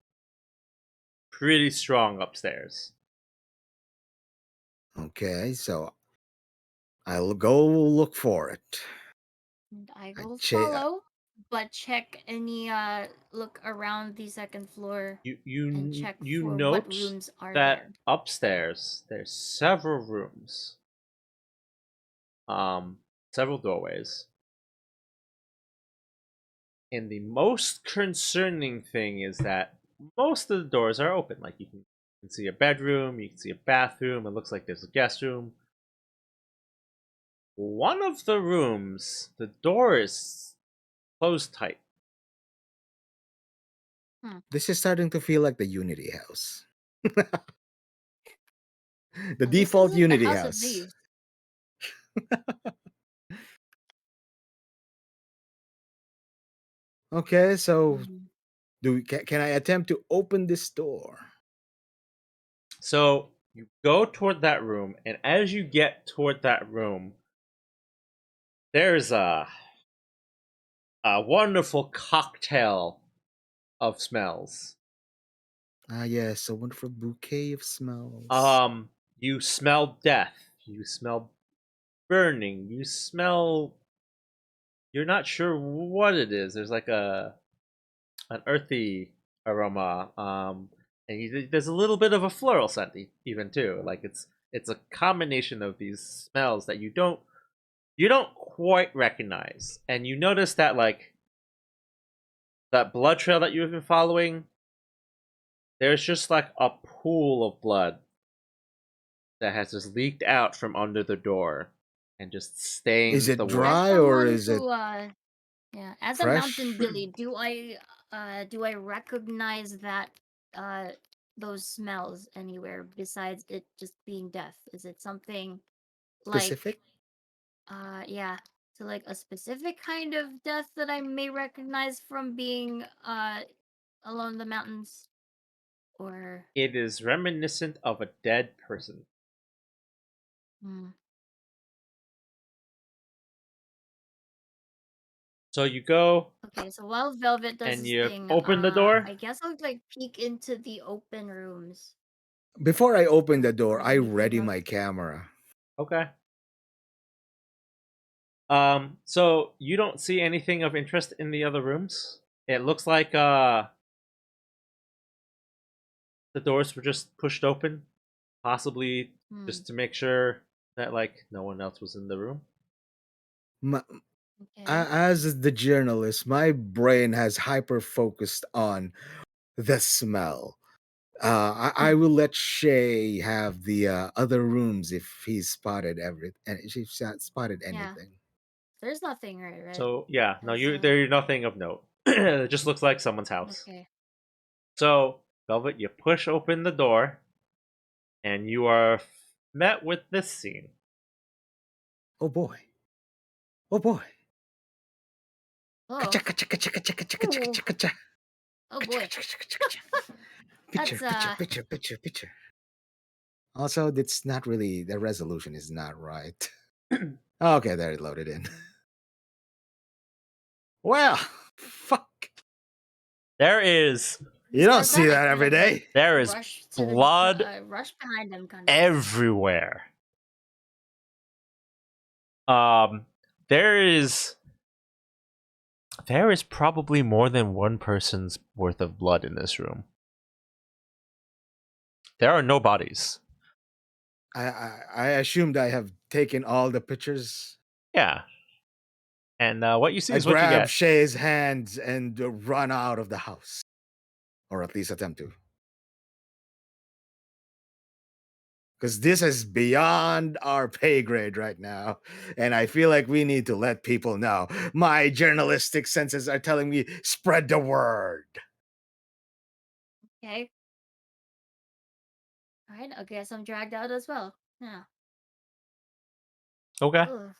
Speaker 1: pretty strong upstairs.
Speaker 2: Okay, so I'll go look for it.
Speaker 3: And I
Speaker 2: I
Speaker 3: will
Speaker 2: che-
Speaker 3: follow, but check any look around the second floor and check
Speaker 1: You
Speaker 3: for what
Speaker 1: note
Speaker 3: rooms are
Speaker 1: that
Speaker 3: there.
Speaker 1: upstairs there's several rooms, several doorways. And the most concerning thing is that most of the doors are open. Like you can see a bedroom, you can see a bathroom. It looks like there's a guest room. One of the rooms, the door is closed tight.
Speaker 3: Hmm.
Speaker 2: this is starting to feel like the Unity house. The
Speaker 3: This
Speaker 2: default
Speaker 3: isn't the
Speaker 2: Unity
Speaker 3: House of
Speaker 2: house.
Speaker 3: Leaves.
Speaker 2: Okay, so
Speaker 3: Hmm.
Speaker 2: can I attempt to open this door?
Speaker 1: So you go toward that room, and as you get toward that room, there's a wonderful cocktail of smells.
Speaker 2: Ah, yes, a wonderful bouquet of smells.
Speaker 1: You smell death. You smell burning. You smell. You're not sure what it is. There's like an earthy aroma. There's a little bit of a floral scent even too. Like it's a combination of these smells that you don't quite recognize, and you notice that like that blood trail that you've been following. There's just like a pool of blood that has just leaked out from under the door and just
Speaker 2: Is
Speaker 1: stains
Speaker 2: it
Speaker 1: the
Speaker 3: As
Speaker 1: wood.
Speaker 2: dry or
Speaker 3: someone
Speaker 2: is it
Speaker 3: who yeah, as a mountain
Speaker 2: fresh?
Speaker 3: billy, do I recognize that uh those smells anywhere besides it just being death? Is it something like
Speaker 2: Specific?
Speaker 3: yeah, so like a specific kind of death that I may recognize from being alone in the mountains? Or
Speaker 1: It is reminiscent of a dead person.
Speaker 3: hmm,
Speaker 1: So you go
Speaker 3: okay, so while Velvet does
Speaker 1: and
Speaker 3: his
Speaker 1: you
Speaker 3: thing,
Speaker 1: open the door.
Speaker 3: I guess I'll like peek into the open rooms.
Speaker 2: Before I open the door, I
Speaker 3: Anything
Speaker 2: ready
Speaker 3: of
Speaker 2: my camera.
Speaker 1: Okay. So you don't see anything of interest in the other rooms. It looks like the doors were just pushed open, possibly
Speaker 3: hmm,
Speaker 1: just to make sure that like no one else was in the room.
Speaker 2: My,
Speaker 3: okay.
Speaker 2: as the journalist, my brain has hyper focused on the smell. I will let Shay have the other rooms if he's spotted and if he's spotted
Speaker 3: Yeah.
Speaker 2: anything.
Speaker 3: There's nothing right?
Speaker 1: So yeah, no,
Speaker 3: As
Speaker 1: there's nothing of note. It just looks like someone's house.
Speaker 3: okay.
Speaker 1: So Velvet, you push open the door, and you are met with this scene.
Speaker 2: Oh boy! Oh boy! Kacha
Speaker 3: Oh.
Speaker 2: kacha kacha kacha kacha kacha
Speaker 3: Oh,
Speaker 2: kacha kacha
Speaker 3: oh
Speaker 2: kacha
Speaker 3: boy.
Speaker 2: kacha kacha kacha. Picture
Speaker 3: That's
Speaker 2: picture picture picture picture. Also, it's not really the resolution is not right. Okay, there it loaded in. Well, fuck.
Speaker 1: There is
Speaker 3: he
Speaker 2: You don't
Speaker 3: said
Speaker 2: see
Speaker 3: that I
Speaker 2: that
Speaker 3: kind
Speaker 2: every
Speaker 3: of like
Speaker 2: day.
Speaker 1: there is
Speaker 3: rush to
Speaker 1: blood
Speaker 3: rush behind him kind of.
Speaker 1: everywhere. Um, there is probably more than one person's worth of blood in this room. There are no bodies.
Speaker 2: I assumed I have taken all the pictures.
Speaker 1: Yeah, and what you see
Speaker 2: I
Speaker 1: is what you
Speaker 2: grab
Speaker 1: get.
Speaker 2: Shay's hands and run out of the house, or at least attempt to. Because this is beyond our pay grade right now. And I feel like we need to let people know. My journalistic senses are telling me spread the word.
Speaker 3: Okay. All right. I guess I'm dragged out as well. Yeah.
Speaker 1: Okay.
Speaker 3: Ugh.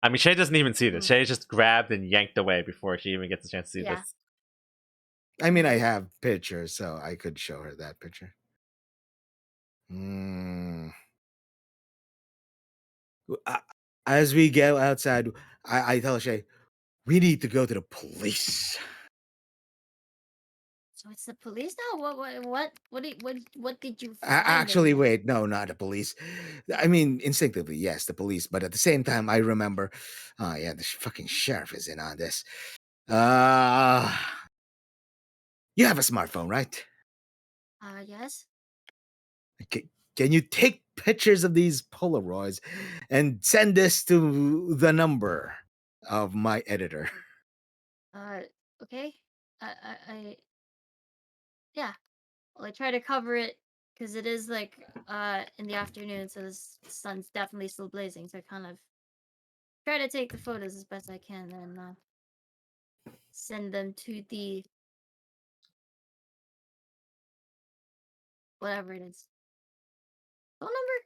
Speaker 1: I mean, Shay doesn't even see this.
Speaker 3: Hmm.
Speaker 1: Shay just grabbed and yanked away before she even gets a chance to see
Speaker 3: Yeah.
Speaker 1: this.
Speaker 2: I mean, I have pictures, so I could show her that picture. Mm. As we go outside, I tell Shay, we need to go to the police.
Speaker 3: So it's the police now. What did you find in
Speaker 2: Actually,
Speaker 3: there?
Speaker 2: wait, no, not the police. I mean, instinctively, yes, the police, but at the same time, I remember, oh yeah, the fucking sheriff is in on this. Uh, you have a smartphone, right?
Speaker 3: Yes.
Speaker 2: Can you take pictures of these Polaroids and send this to the number of my editor?
Speaker 3: Uh, okay. I yeah. Well, I try to cover it because it is like in the afternoon, so the sun's definitely still blazing. So I kind of try to take the photos as best I can and send them to the whatever it is phone number.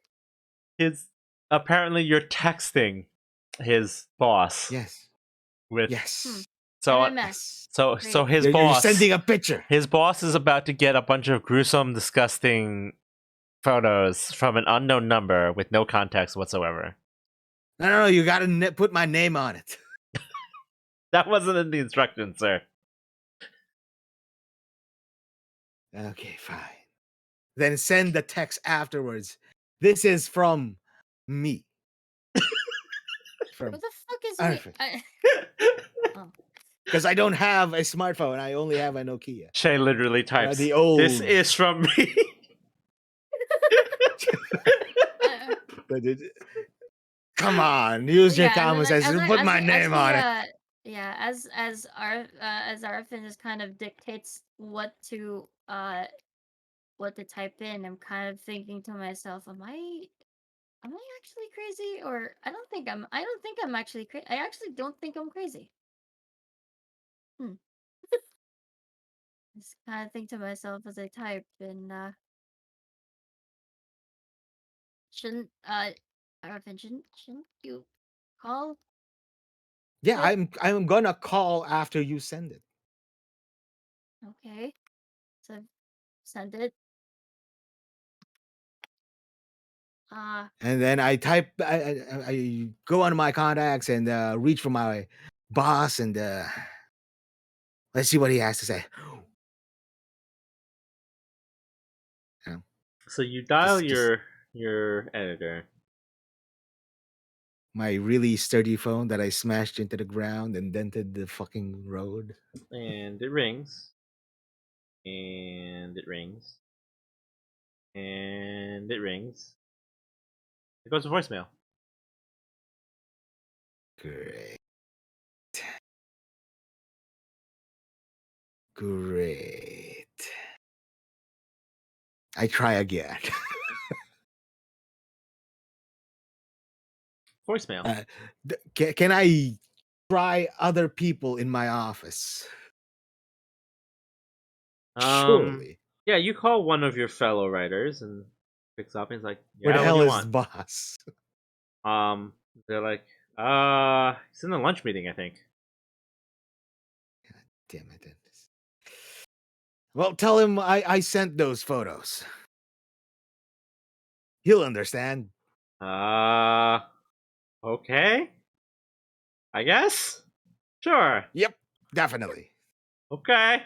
Speaker 1: His apparently you're texting his boss
Speaker 2: Yes,
Speaker 1: with
Speaker 3: Hmm.
Speaker 2: yes,
Speaker 1: so
Speaker 3: MMS.
Speaker 2: yes.
Speaker 1: so
Speaker 3: Great.
Speaker 1: his
Speaker 2: You're
Speaker 1: boss
Speaker 2: sending a picture.
Speaker 1: is about to get a bunch of gruesome, disgusting photos from an unknown number with no context whatsoever.
Speaker 2: No, you got to put my name on it.
Speaker 1: That wasn't in the instructions, sir.
Speaker 2: Okay, fine. Then send the text afterwards. This is from me. From
Speaker 3: What the fuck is me?
Speaker 2: Arfin.
Speaker 3: Oh.
Speaker 2: Because I don't have a smartphone. I only have a Nokia.
Speaker 1: Shay literally types,
Speaker 2: The old.
Speaker 1: "This is from me."
Speaker 2: But come on, use your
Speaker 3: Yeah,
Speaker 2: common sense. Put my name on it.
Speaker 3: yeah, as Arfin just kind of dictates what to type in, I'm kind of thinking to myself, am I actually crazy? Or I don't think I'm actually crazy. I actually don't think I'm crazy. Just kind of think to myself as I type, and shouldn't Arfin, shouldn't you call
Speaker 2: Yeah,
Speaker 3: it?
Speaker 2: I'm gonna call after you send it.
Speaker 3: Okay, so send it.
Speaker 2: And then I type. I go on my contacts and reach for my boss and let's see what he has to say. You know,
Speaker 1: So you dial
Speaker 2: just
Speaker 1: your editor.
Speaker 2: my really sturdy phone that I smashed into the ground and dented the fucking road.
Speaker 1: And it rings. And it rings. And it rings. It goes to voicemail.
Speaker 2: Great. Great. I try again.
Speaker 1: Voicemail.
Speaker 2: Can I try other people in my office? Surely.
Speaker 1: Yeah, you call one of your fellow writers and picks up and he's like,
Speaker 2: Where the
Speaker 1: "Yeah, what do
Speaker 2: hell
Speaker 1: you
Speaker 2: is the
Speaker 1: want?"
Speaker 2: boss?
Speaker 1: They're like, he's in a lunch meeting, I think."
Speaker 2: Damn it. Well, tell him I sent those photos. He'll understand.
Speaker 1: Okay. I guess? Sure.
Speaker 2: Yep, definitely.
Speaker 1: Okay.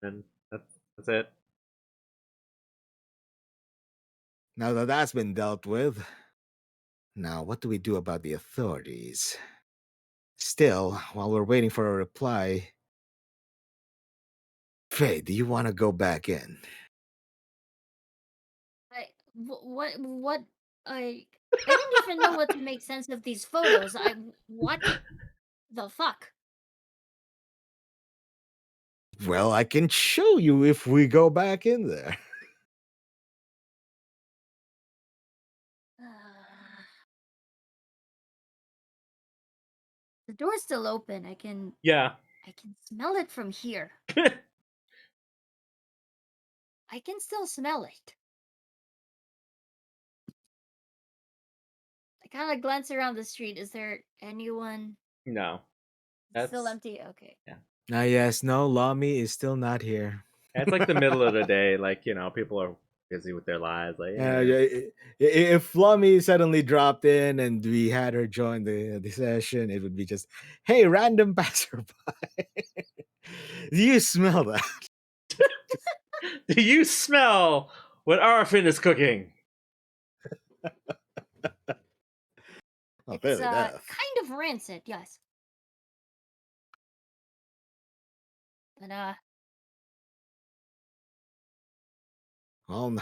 Speaker 1: And that's it.
Speaker 2: Now that that's been dealt with, now what do we do about the authorities? Still, while we're waiting for a reply, Faye, do you want to go back in?
Speaker 3: What I I don't even know what to make sense of these photos. What the fuck?
Speaker 2: Well, I can show you if we go back in there.
Speaker 3: The door's still open.
Speaker 1: Yeah.
Speaker 3: I can smell it from here. I can still smell it. I kind of glance around the street. Is there anyone?
Speaker 1: No.
Speaker 3: It's still
Speaker 1: That's
Speaker 3: empty. Okay.
Speaker 2: Ah, yes, no, Lamy is still not here.
Speaker 1: it's like the middle of the day, like, people are busy with their lives. Like, yeah.
Speaker 2: If Flummy suddenly dropped in and we had her join the session, it would be just, hey, random passerby. Do you smell that?
Speaker 1: Do you smell what Arfin is cooking?
Speaker 2: Oh,
Speaker 3: It's
Speaker 2: fair enough.
Speaker 3: kind of rancid, yes. But
Speaker 2: Well,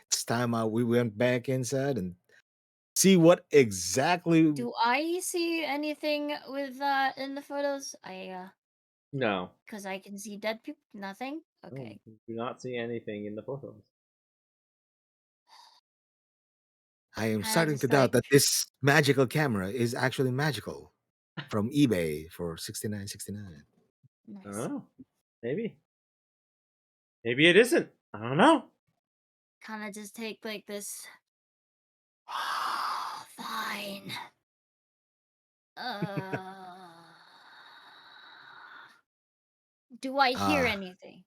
Speaker 2: it's time we went back inside and see what exactly.
Speaker 3: do I see anything with in the photos?
Speaker 1: No.
Speaker 3: Because I can see dead people. Nothing.
Speaker 1: No,
Speaker 3: Okay.
Speaker 1: you do not see anything in the photos.
Speaker 2: I am
Speaker 3: Kind of
Speaker 2: starting to
Speaker 3: just
Speaker 2: doubt
Speaker 3: like
Speaker 2: that this magical camera is actually magical from eBay for $69.69.
Speaker 1: I
Speaker 3: nice.
Speaker 1: don't know. Maybe. Maybe it isn't. I don't know.
Speaker 3: Kind of just take like this. Fine. Do I hear
Speaker 2: Ah,
Speaker 3: anything?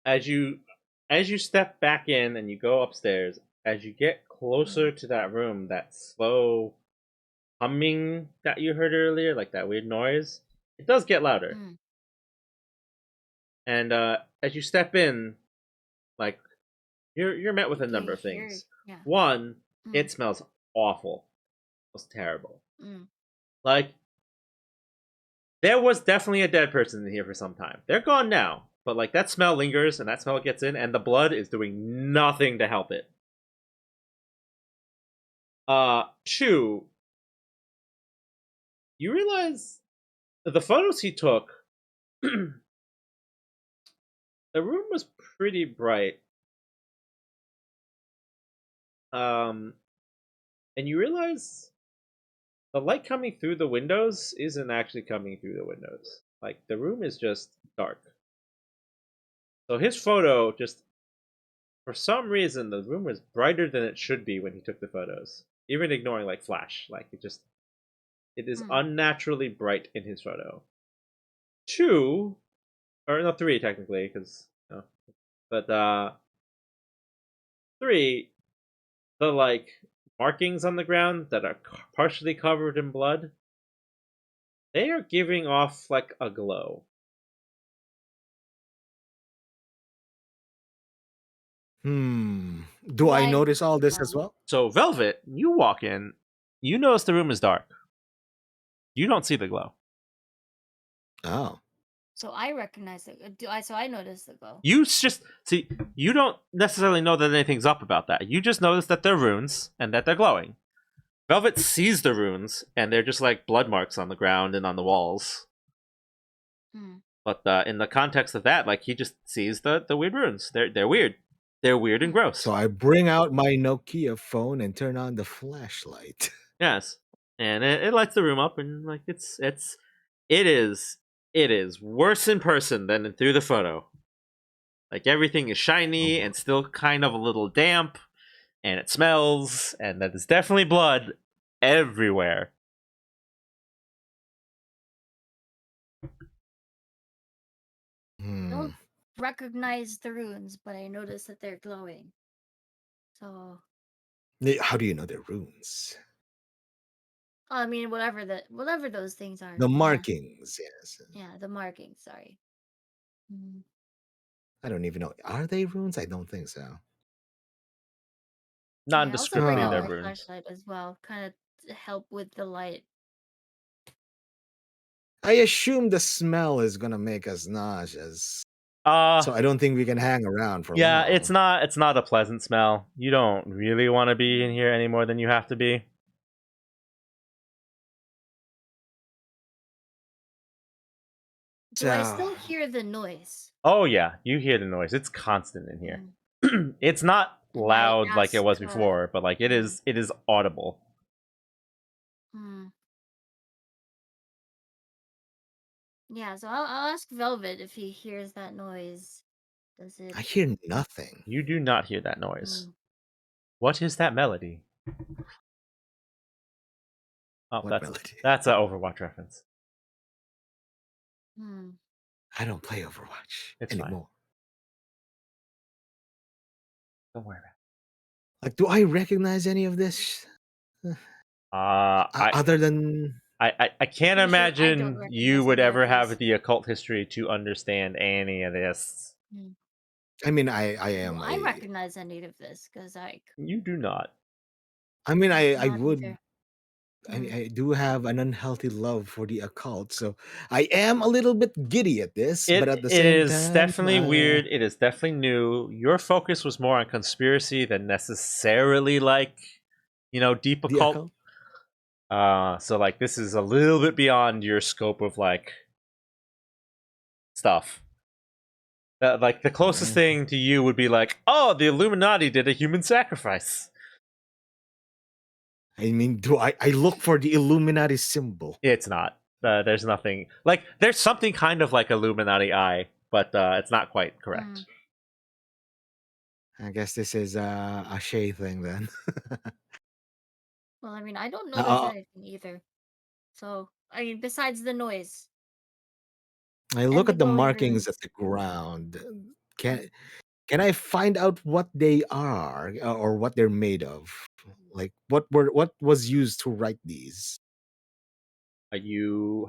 Speaker 1: As you step back in and you go upstairs, as you get closer to that room, that slow humming that you heard earlier, like that weird noise, it does get louder.
Speaker 3: Mm.
Speaker 1: And as you step in, like you're met with a
Speaker 3: Do
Speaker 1: number
Speaker 3: I
Speaker 1: of
Speaker 3: hear?
Speaker 1: things.
Speaker 3: Yeah.
Speaker 1: One,
Speaker 3: Mm.
Speaker 1: it smells awful. It smells terrible.
Speaker 3: Mm.
Speaker 1: Like there was definitely a dead person in here for some time. They're gone now, but like that smell lingers and that smell gets in, and the blood is doing nothing to help it. Two, you realize the photos he took, the room was pretty bright. Um, and you realize the light coming through the windows isn't actually coming through the windows. Like the room is just dark. So his photo just for some reason the room was brighter than it should be when he took the photos. Even ignoring like flash. Like it is
Speaker 3: Mm.
Speaker 1: unnaturally bright in his photo. Two or no three technically, because but three, the like markings on the ground that are partially covered in blood, they are giving off like a glow.
Speaker 2: Do
Speaker 3: Do
Speaker 2: I
Speaker 3: I?
Speaker 2: notice all this as well?
Speaker 1: So Velvet, you walk in, you notice the room is dark. You don't see the glow.
Speaker 2: Oh.
Speaker 3: So I recognize it. Do I? So I notice the glow.
Speaker 1: You just see, you don't necessarily know that anything's up about that. You just notice that they're runes and that they're glowing. Velvet sees the runes and they're just like blood marks on the ground and on the walls.
Speaker 3: Mm.
Speaker 1: But in the context of that, like he just sees the weird runes. They're weird. They're weird and
Speaker 3: Mm.
Speaker 1: gross.
Speaker 2: So I bring out my Nokia phone and turn on the flashlight.
Speaker 1: Yes, and it lights the room up, and like it is it is worse in person than through the photo. Like everything is shiny
Speaker 2: Oh.
Speaker 1: and still kind of a little damp, and it smells, and that is definitely blood everywhere.
Speaker 3: I
Speaker 2: Hmm.
Speaker 3: don't recognize the runes, but I notice that they're glowing. So
Speaker 2: How do you know they're runes?
Speaker 3: I mean, whatever those things are.
Speaker 2: The
Speaker 3: Yeah.
Speaker 2: markings, yes.
Speaker 3: Yeah. The markings. Sorry. Mm.
Speaker 2: I don't even know. Are they runes? I don't think so.
Speaker 3: I also bring
Speaker 1: Nondescriptly,
Speaker 3: out
Speaker 1: they're
Speaker 3: my
Speaker 2: Oh.
Speaker 1: runes.
Speaker 3: flashlight as well, kind of to help with the light.
Speaker 2: I assume the smell is gonna make us nauseous.
Speaker 1: Uh
Speaker 2: So I don't think we can hang around for
Speaker 1: yeah, it's
Speaker 2: long.
Speaker 1: not a pleasant smell. You don't really want to be in
Speaker 3: Mm.
Speaker 1: here any more than you have to be.
Speaker 3: Do I
Speaker 2: So
Speaker 3: still hear the noise?
Speaker 1: Oh yeah, you hear the noise. It's constant in here.
Speaker 3: Mm.
Speaker 1: It's not
Speaker 3: And I
Speaker 1: loud like it
Speaker 3: ask.
Speaker 1: was before, but like
Speaker 3: Mm.
Speaker 1: it is audible.
Speaker 3: Mm. Yeah. So I'll ask Velvet if he hears that noise. Does it?
Speaker 2: I hear nothing.
Speaker 1: You do not hear that noise.
Speaker 3: Mm.
Speaker 1: What is that melody? Oh,
Speaker 2: What melody?
Speaker 1: that's an Overwatch reference.
Speaker 3: Mm.
Speaker 2: I don't play Overwatch
Speaker 1: It's fine.
Speaker 2: anymore.
Speaker 1: Don't worry about
Speaker 2: Like, do I recognize any of this?
Speaker 1: it. I
Speaker 2: Other than
Speaker 1: I can't
Speaker 3: Pretty sure I don't
Speaker 1: imagine you
Speaker 3: recognize
Speaker 1: would
Speaker 3: any of
Speaker 1: ever
Speaker 3: these.
Speaker 1: have the occult history to understand any of this.
Speaker 3: Mm.
Speaker 2: I mean, I
Speaker 3: Do
Speaker 2: am
Speaker 3: I
Speaker 2: a.
Speaker 3: recognize any of this? Because
Speaker 1: You do not.
Speaker 2: I mean,
Speaker 3: I
Speaker 2: I
Speaker 3: cannot
Speaker 2: would.
Speaker 3: either. Mm.
Speaker 2: I do have an unhealthy love for the occult, so I am a little bit giddy at this, but at the
Speaker 1: It
Speaker 2: same
Speaker 1: is
Speaker 2: time,
Speaker 1: definitely weird. It is definitely new. Your focus was more on conspiracy than necessarily like, deep
Speaker 2: the
Speaker 1: occult.
Speaker 2: occult.
Speaker 1: So like this is a little bit beyond your scope of like stuff. Like the closest
Speaker 2: Mm.
Speaker 1: thing to you would be like, oh, the Illuminati did a human sacrifice.
Speaker 2: I mean, do I look for the Illuminati symbol?
Speaker 1: It's not. There's nothing like there's something kind of like Illuminati eye, but it's not quite correct.
Speaker 3: Mm.
Speaker 2: I guess this is a Shay thing then.
Speaker 3: Well, I mean, I don't notice
Speaker 2: uh,
Speaker 3: anything either. So, I mean, besides the noise
Speaker 2: I
Speaker 3: and
Speaker 2: look
Speaker 3: the
Speaker 2: at the
Speaker 3: glowing
Speaker 2: markings at
Speaker 3: runes.
Speaker 2: the ground. Can
Speaker 3: Mm.
Speaker 2: can I find out what they are or what they're made of? Like what was used to write these?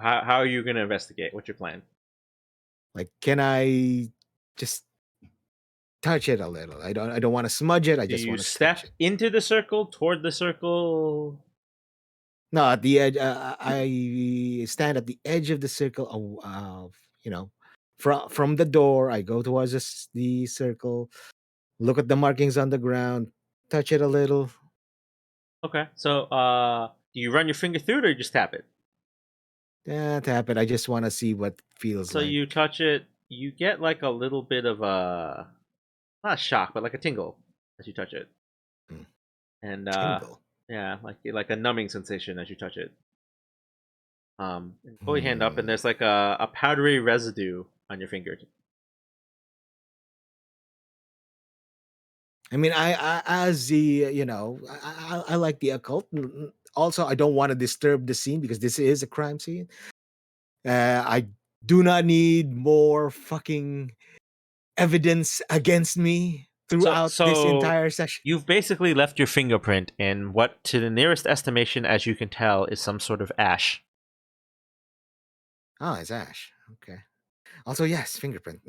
Speaker 1: how are you gonna investigate? What's your plan?
Speaker 2: Like, can I just touch it a little? I don't want to smudge it. I
Speaker 1: Do
Speaker 2: just
Speaker 1: you
Speaker 2: want to touch
Speaker 1: step
Speaker 2: it.
Speaker 1: into the circle, toward the circle?
Speaker 2: No, at the edge. I stand at the edge of the circle. You know, from the door, I go towards the circle. Look at the markings on the ground. Touch it a little.
Speaker 1: Okay. So do you run your finger through it or you just tap it?
Speaker 2: Tap it. I just want to see what feels
Speaker 1: So
Speaker 2: like.
Speaker 1: you touch it, you get like a little bit of a not a shock, but like a tingle as you touch it.
Speaker 2: Hmm,
Speaker 1: And
Speaker 2: tingle.
Speaker 1: yeah, like a numbing sensation as you touch it. And pull your hand up, and
Speaker 2: Hmm.
Speaker 1: there's like a powdery residue on your finger.
Speaker 2: I mean, as the I like the occult. Also, I don't want to disturb the scene because this is a crime scene. I do not need more fucking evidence against me
Speaker 1: So
Speaker 2: throughout this
Speaker 1: so
Speaker 2: entire session.
Speaker 1: you've basically left your fingerprint in what, to the nearest estimation, as you can tell, is some sort of ash.
Speaker 2: Oh, it's Ash. Okay. Also, yes, fingerprint.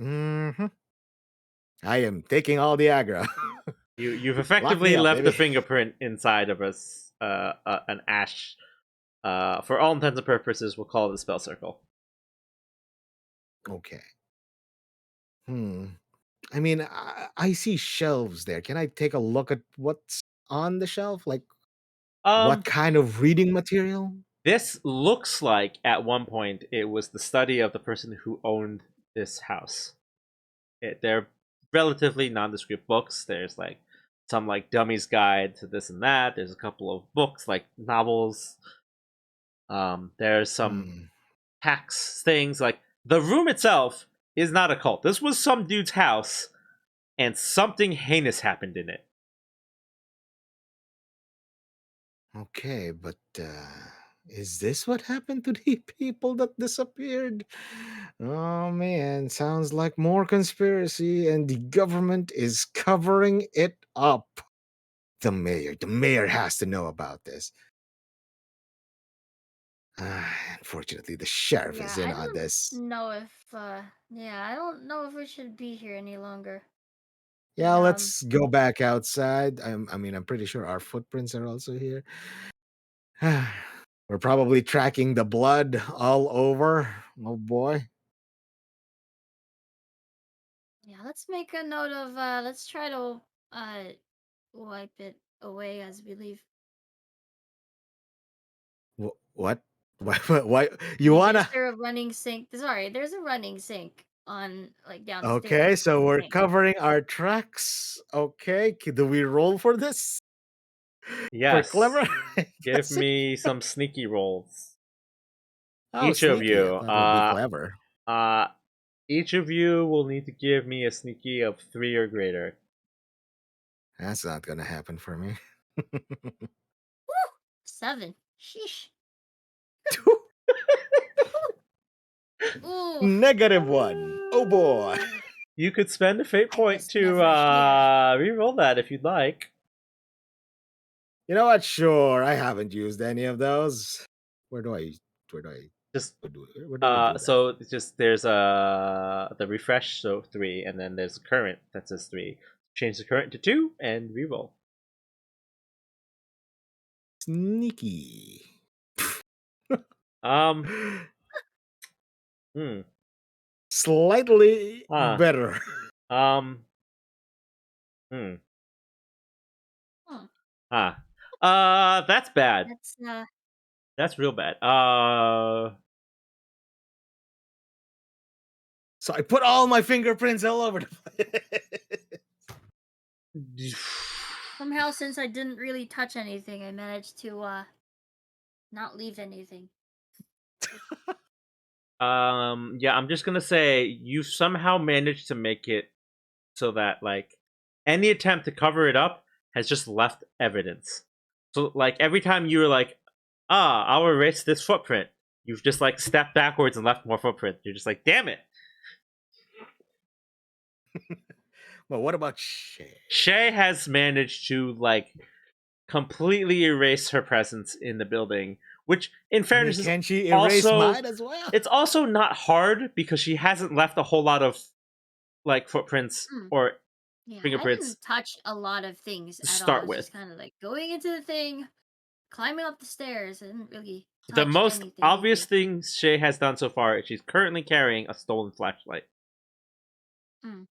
Speaker 2: I am taking all the aggro.
Speaker 1: You've
Speaker 2: Lock me
Speaker 1: effectively
Speaker 2: up,
Speaker 1: left the
Speaker 2: baby.
Speaker 1: fingerprint inside of an ash. For all intents and purposes, we'll call it a spell circle.
Speaker 2: Okay. Hmm. I mean, I see shelves there. Can I take a look at what's on the shelf? Like, what
Speaker 1: Um,
Speaker 2: kind of reading material?
Speaker 1: this looks like at one point it was the study of the person who owned this house. They're relatively nondescript books. There's like some like dummies guide to this and that. There's a couple of books like novels. There's some
Speaker 2: Hmm.
Speaker 1: tax things. Like the room itself is not a cult. This was some dude's house, and something heinous happened in it.
Speaker 2: Okay, but is this what happened to the people that disappeared? Oh man, sounds like more conspiracy, and the government is covering it up. The mayor has to know about this. Unfortunately, the sheriff
Speaker 3: Yeah,
Speaker 2: is in
Speaker 3: I
Speaker 2: on
Speaker 3: don't
Speaker 2: this.
Speaker 3: know if yeah, I don't know if we should be here any longer.
Speaker 2: Yeah,
Speaker 3: Um,
Speaker 2: let's go back outside. I mean, I'm pretty sure our footprints are also here. We're probably tracking the blood all over. Oh boy.
Speaker 3: yeah, let's make a note of let's try to uh wipe it away as we leave.
Speaker 2: What? Why?
Speaker 3: I
Speaker 2: You
Speaker 3: mean, is
Speaker 2: wanna?
Speaker 3: there a running sink? Sorry, there's a running sink on like
Speaker 2: Okay,
Speaker 3: downstairs,
Speaker 2: so
Speaker 3: I
Speaker 2: we're
Speaker 3: think.
Speaker 2: covering our tracks. Okay, do we roll for this? For
Speaker 1: Yes,
Speaker 2: clever?
Speaker 1: give
Speaker 2: Guessing?
Speaker 1: me some sneaky rolls.
Speaker 2: Oh,
Speaker 1: Each of
Speaker 2: sneaky. I
Speaker 1: you.
Speaker 2: thought it would be clever.
Speaker 1: Uh, each of you will need to give me a sneaky of 3 or greater.
Speaker 2: That's not gonna happen for me.
Speaker 3: Woo! 7. Sheesh. Ooh.
Speaker 2: -1. Oh boy.
Speaker 1: You could spend a fate
Speaker 3: I
Speaker 1: point
Speaker 3: was
Speaker 1: to
Speaker 3: never here.
Speaker 1: re-roll that if you'd like.
Speaker 2: You know what? Sure, I haven't used any of those. Where do I? Where do I?
Speaker 1: Just
Speaker 2: Where do I do that?
Speaker 1: so it's just there's the refresh, so 3, and then there's a current that says 3. Change the current to 2 and re-roll.
Speaker 2: Sneaky.
Speaker 1: Um, hmm.
Speaker 2: Slightly
Speaker 1: Ah.
Speaker 2: better.
Speaker 1: Um. Hmm.
Speaker 3: Hmm.
Speaker 1: Ah. That's bad.
Speaker 3: That's
Speaker 1: That's real bad.
Speaker 2: So I put all my fingerprints all over the place.
Speaker 3: somehow since I didn't really touch anything, I managed to not leave anything.
Speaker 1: Yeah, I'm just gonna say you somehow managed to make it so that like any attempt to cover it up has just left evidence. So like every time you were like, I'll erase this footprint, you've just like stepped backwards and left more footprint. You're just like, damn it.
Speaker 2: Well, what about Shay?
Speaker 1: Shay has managed to like completely erase her presence in the building which in
Speaker 2: I mean,
Speaker 1: fairness is
Speaker 2: can she erase
Speaker 1: also
Speaker 2: mine as well?
Speaker 1: it's also not hard because she hasn't left a whole lot of like footprints
Speaker 3: Mm.
Speaker 1: or
Speaker 3: Yeah, I
Speaker 1: fingerprints
Speaker 3: didn't touch a lot of things
Speaker 1: to
Speaker 3: at all. I
Speaker 1: start
Speaker 3: was just
Speaker 1: with.
Speaker 3: kind of like going into the thing, climbing up the stairs. I didn't really
Speaker 1: The
Speaker 3: touch
Speaker 1: most
Speaker 3: anything
Speaker 1: obvious
Speaker 3: either.
Speaker 1: thing Shay has done so far is she's currently carrying a stolen flashlight.
Speaker 3: Mm.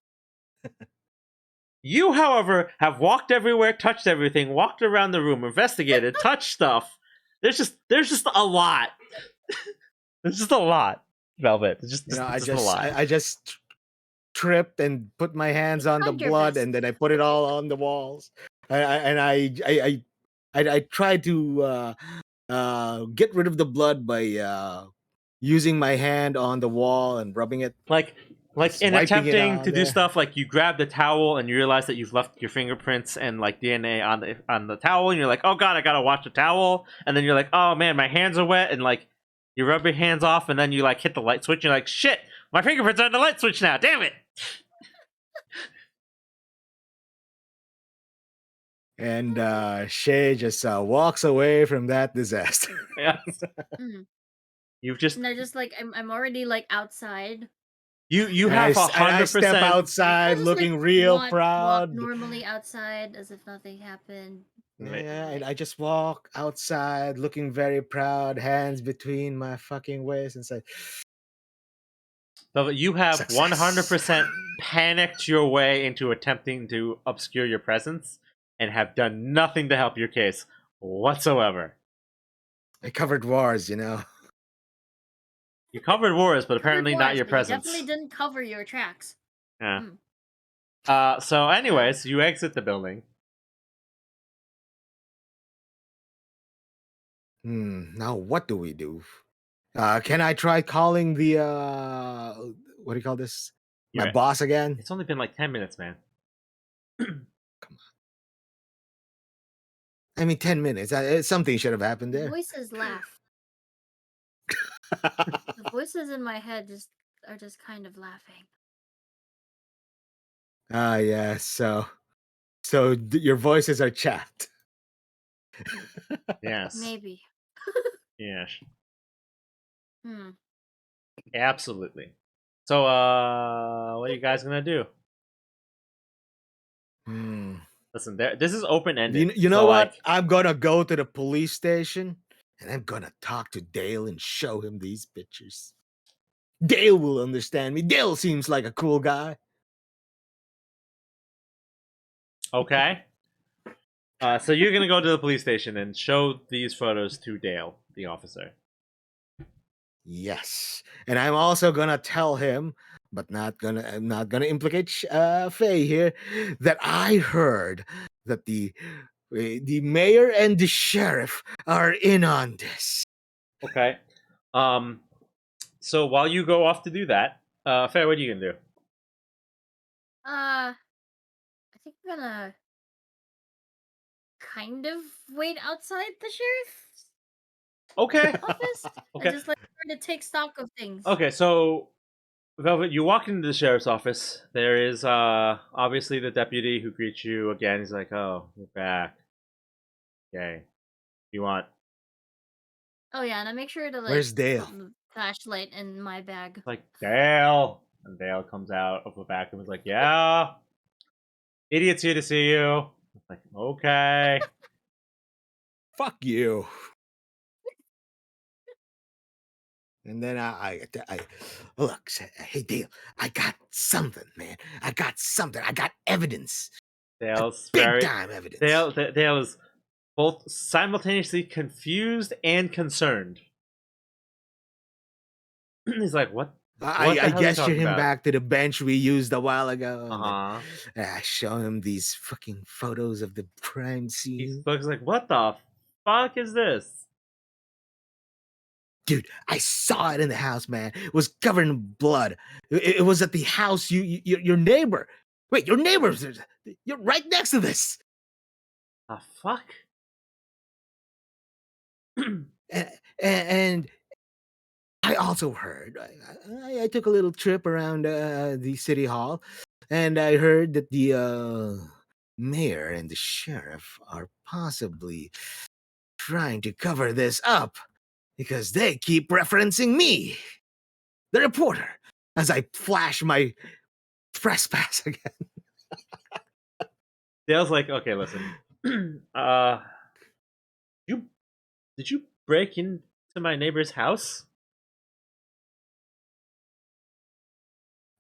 Speaker 1: You, however, have walked everywhere, touched everything, walked around the room, investigated, touched stuff. There's just a lot. There's just a lot, Velvet. There's just,
Speaker 2: You know,
Speaker 1: just, just a lot.
Speaker 2: I just tripped and put my hands
Speaker 3: You
Speaker 2: on the
Speaker 3: tried your
Speaker 2: blood,
Speaker 3: best.
Speaker 2: and then I put it all on the walls. I tried to get rid of the blood by using my hand on the wall and rubbing it,
Speaker 1: Like
Speaker 2: just
Speaker 1: in
Speaker 2: wiping it
Speaker 1: attempting
Speaker 2: on
Speaker 1: to do
Speaker 2: there.
Speaker 1: stuff, like you grab the towel and you realize that you've left your fingerprints and like DNA on the towel, and you're like, oh god, I gotta wash the towel, and then you're like, oh man, my hands are wet, and like you rub your hands off, and then you like hit the light switch, and you're like, shit, my fingerprints are on the light switch now, damn it.
Speaker 2: And Shay just walks away from that disaster.
Speaker 1: Yeah,
Speaker 3: Mm.
Speaker 1: you've just
Speaker 3: And I just like I'm already like outside.
Speaker 1: you
Speaker 2: And
Speaker 1: have a
Speaker 2: I
Speaker 1: hundred
Speaker 2: step
Speaker 1: percent.
Speaker 3: I
Speaker 2: outside
Speaker 3: just like
Speaker 2: looking real
Speaker 3: walk
Speaker 2: proud.
Speaker 3: normally outside as if nothing happened.
Speaker 2: Yeah, and
Speaker 3: Like
Speaker 2: I just walk outside looking very proud, hands between my fucking waist, and say,
Speaker 1: So you have
Speaker 2: success.
Speaker 1: 100% panicked your way into attempting to obscure your presence and have done nothing to help your case whatsoever.
Speaker 2: I covered wars, you know.
Speaker 1: You covered wars, but
Speaker 3: covered
Speaker 1: apparently not
Speaker 3: wars,
Speaker 1: your
Speaker 3: but you definitely
Speaker 1: presence.
Speaker 3: didn't cover your tracks.
Speaker 1: Yeah.
Speaker 3: Mm.
Speaker 1: So, anyways, you exit the building.
Speaker 2: Now what do we do? Can I try calling the what do you call this? My
Speaker 1: You're,
Speaker 2: boss again?
Speaker 1: it's only been like 10 minutes, man.
Speaker 2: I mean, 10 minutes. Something should have happened
Speaker 3: The
Speaker 2: there.
Speaker 3: voices laugh. The voices in my head just are just kind of laughing.
Speaker 2: Yeah. So your voices are chapped.
Speaker 1: Yes.
Speaker 3: Maybe.
Speaker 1: Yes.
Speaker 3: Hmm.
Speaker 1: Absolutely. So, what are you guys gonna do?
Speaker 2: Hmm.
Speaker 1: Listen, this is open ended.
Speaker 2: You know
Speaker 1: So,
Speaker 2: what?
Speaker 1: like,
Speaker 2: I'm gonna go to the police station and I'm gonna talk to Dale and show him these pictures. Dale will understand me. Dale seems like a cool guy.
Speaker 1: okay. So you're gonna go to the police station and show these photos to Dale, the officer.
Speaker 2: Yes, and I'm also gonna tell him, but I'm not gonna implicate Faye here, that I heard that the mayor and the sheriff are in on this.
Speaker 1: Okay. Um. So while you go off to do that, Fair, what are you gonna do?
Speaker 3: I think I'm gonna kind of wait outside the sheriff's
Speaker 1: Okay.
Speaker 3: office and
Speaker 1: Okay.
Speaker 3: just like try to take stock of things.
Speaker 1: Okay. So Velvet, you walk into the sheriff's office. There is obviously the deputy who greets you again. He's like, "Oh, you're back. Okay. You want
Speaker 3: Oh yeah, and I make sure to like
Speaker 2: Where's
Speaker 3: put
Speaker 2: Dale?
Speaker 3: the flashlight in my bag.
Speaker 1: like Dale?" And Dale comes out of the back and was like, "Yeah, idiot's here to see you." It's like, okay.
Speaker 2: Fuck you. And then I look, say, hey Dale, I got something, man. I got something. I got evidence,
Speaker 1: Dale's
Speaker 2: big
Speaker 1: very
Speaker 2: time evidence.
Speaker 1: Dale is both simultaneously confused and concerned. He's like, "What? What the
Speaker 2: I
Speaker 1: hell are you
Speaker 2: gesture
Speaker 1: talking
Speaker 2: him
Speaker 1: about?"
Speaker 2: back to the bench we used a while ago,
Speaker 1: Uh
Speaker 2: and then
Speaker 1: huh.
Speaker 2: I show him these fucking photos of the crime
Speaker 1: He
Speaker 2: scene.
Speaker 1: looks like, "What the fuck is this?"
Speaker 2: Dude, I saw it in the house, man. It was covered in blood. It was at the house your neighbor. Wait, your neighbors? You're right next to this.
Speaker 1: The fuck?
Speaker 2: And I also heard. I took a little trip around the city hall, and I heard that the mayor and the sheriff are possibly trying to cover this up. because they keep referencing me, the reporter, as I flash my trespass again.
Speaker 1: Dale's like, okay, listen. You did you break into my neighbor's house?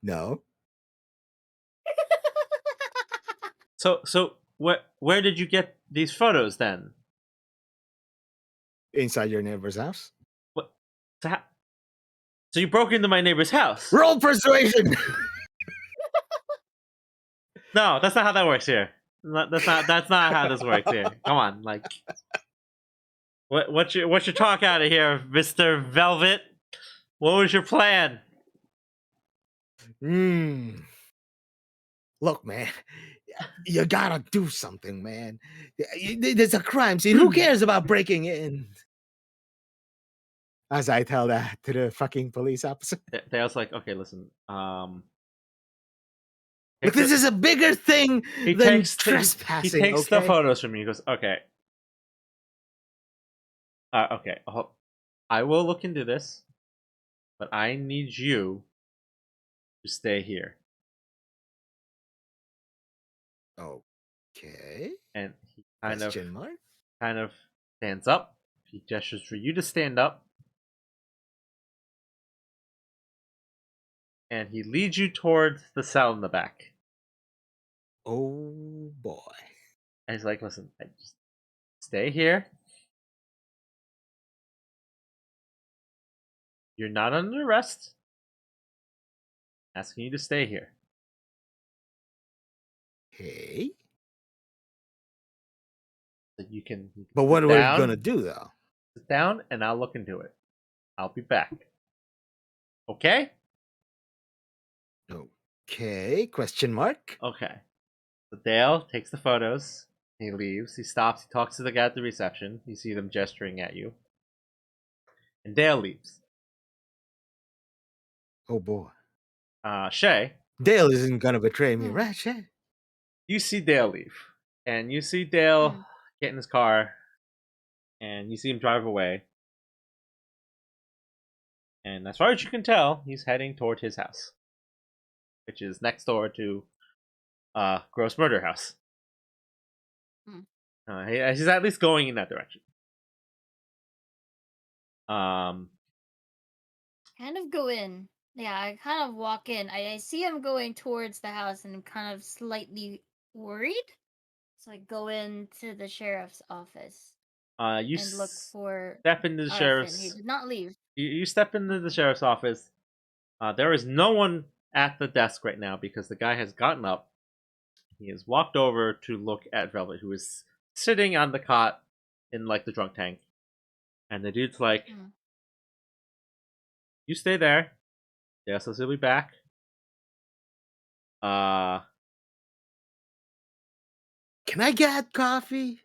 Speaker 2: No,
Speaker 1: So where did you get these photos then?
Speaker 2: inside your neighbor's house.
Speaker 1: What? So, so you broke into my neighbor's house?
Speaker 2: Roll persuasion.
Speaker 1: No, that's not how that works here. That's not how this works here. Come on, like what's your talk out of here, Mr. Velvet? What was your plan?
Speaker 2: Look, man, you gotta do something, man. There's a crime scene. Who cares about breaking in? As I tell that to the fucking police officer.
Speaker 1: Dale's like, okay, listen.
Speaker 2: Look, this is a bigger thing than trespassing.
Speaker 1: He takes
Speaker 2: okay?
Speaker 1: the photos from you. He goes, okay. Okay. I will look into this, but I need you to stay here.
Speaker 2: Okay.
Speaker 1: And he kind of stands up. He gestures for you to stand up. And he leads you towards the cell in the back.
Speaker 2: Oh boy.
Speaker 1: And he's like, listen, just stay here. You're not under arrest. I'm asking you to stay here.
Speaker 2: Okay.
Speaker 1: So you can
Speaker 2: But what are we gonna do though?
Speaker 1: Sit down and I'll look into it. I'll be back. Okay?
Speaker 2: Okay, question mark.
Speaker 1: Okay. So Dale takes the photos. He leaves. He stops. He talks to the guy at the reception. You see them gesturing at you. And Dale leaves.
Speaker 2: Oh boy.
Speaker 1: Shay.
Speaker 2: Dale isn't gonna betray me, right, Shay?
Speaker 1: You see Dale leave. And you see Dale get in his car. And you see him drive away. And as far as you can tell, he's heading toward his house. Which is next door to Gross Murder House. He's at least going in that direction.
Speaker 3: Kind of go in. Yeah, I kind of walk in. I see him going towards the house and I'm kind of slightly worried. So I go into the sheriff's office
Speaker 1: You
Speaker 3: and look for
Speaker 1: step into the
Speaker 3: Arfin.
Speaker 1: sheriff's.
Speaker 3: He did not leave.
Speaker 1: You step into the sheriff's office. There is no one at the desk right now because the guy has gotten up. He has walked over to look at Velvet, who is sitting on the cot in like the drunk tank. And the dude's like, "You stay there. Yes, he'll be back."
Speaker 2: Can I get coffee?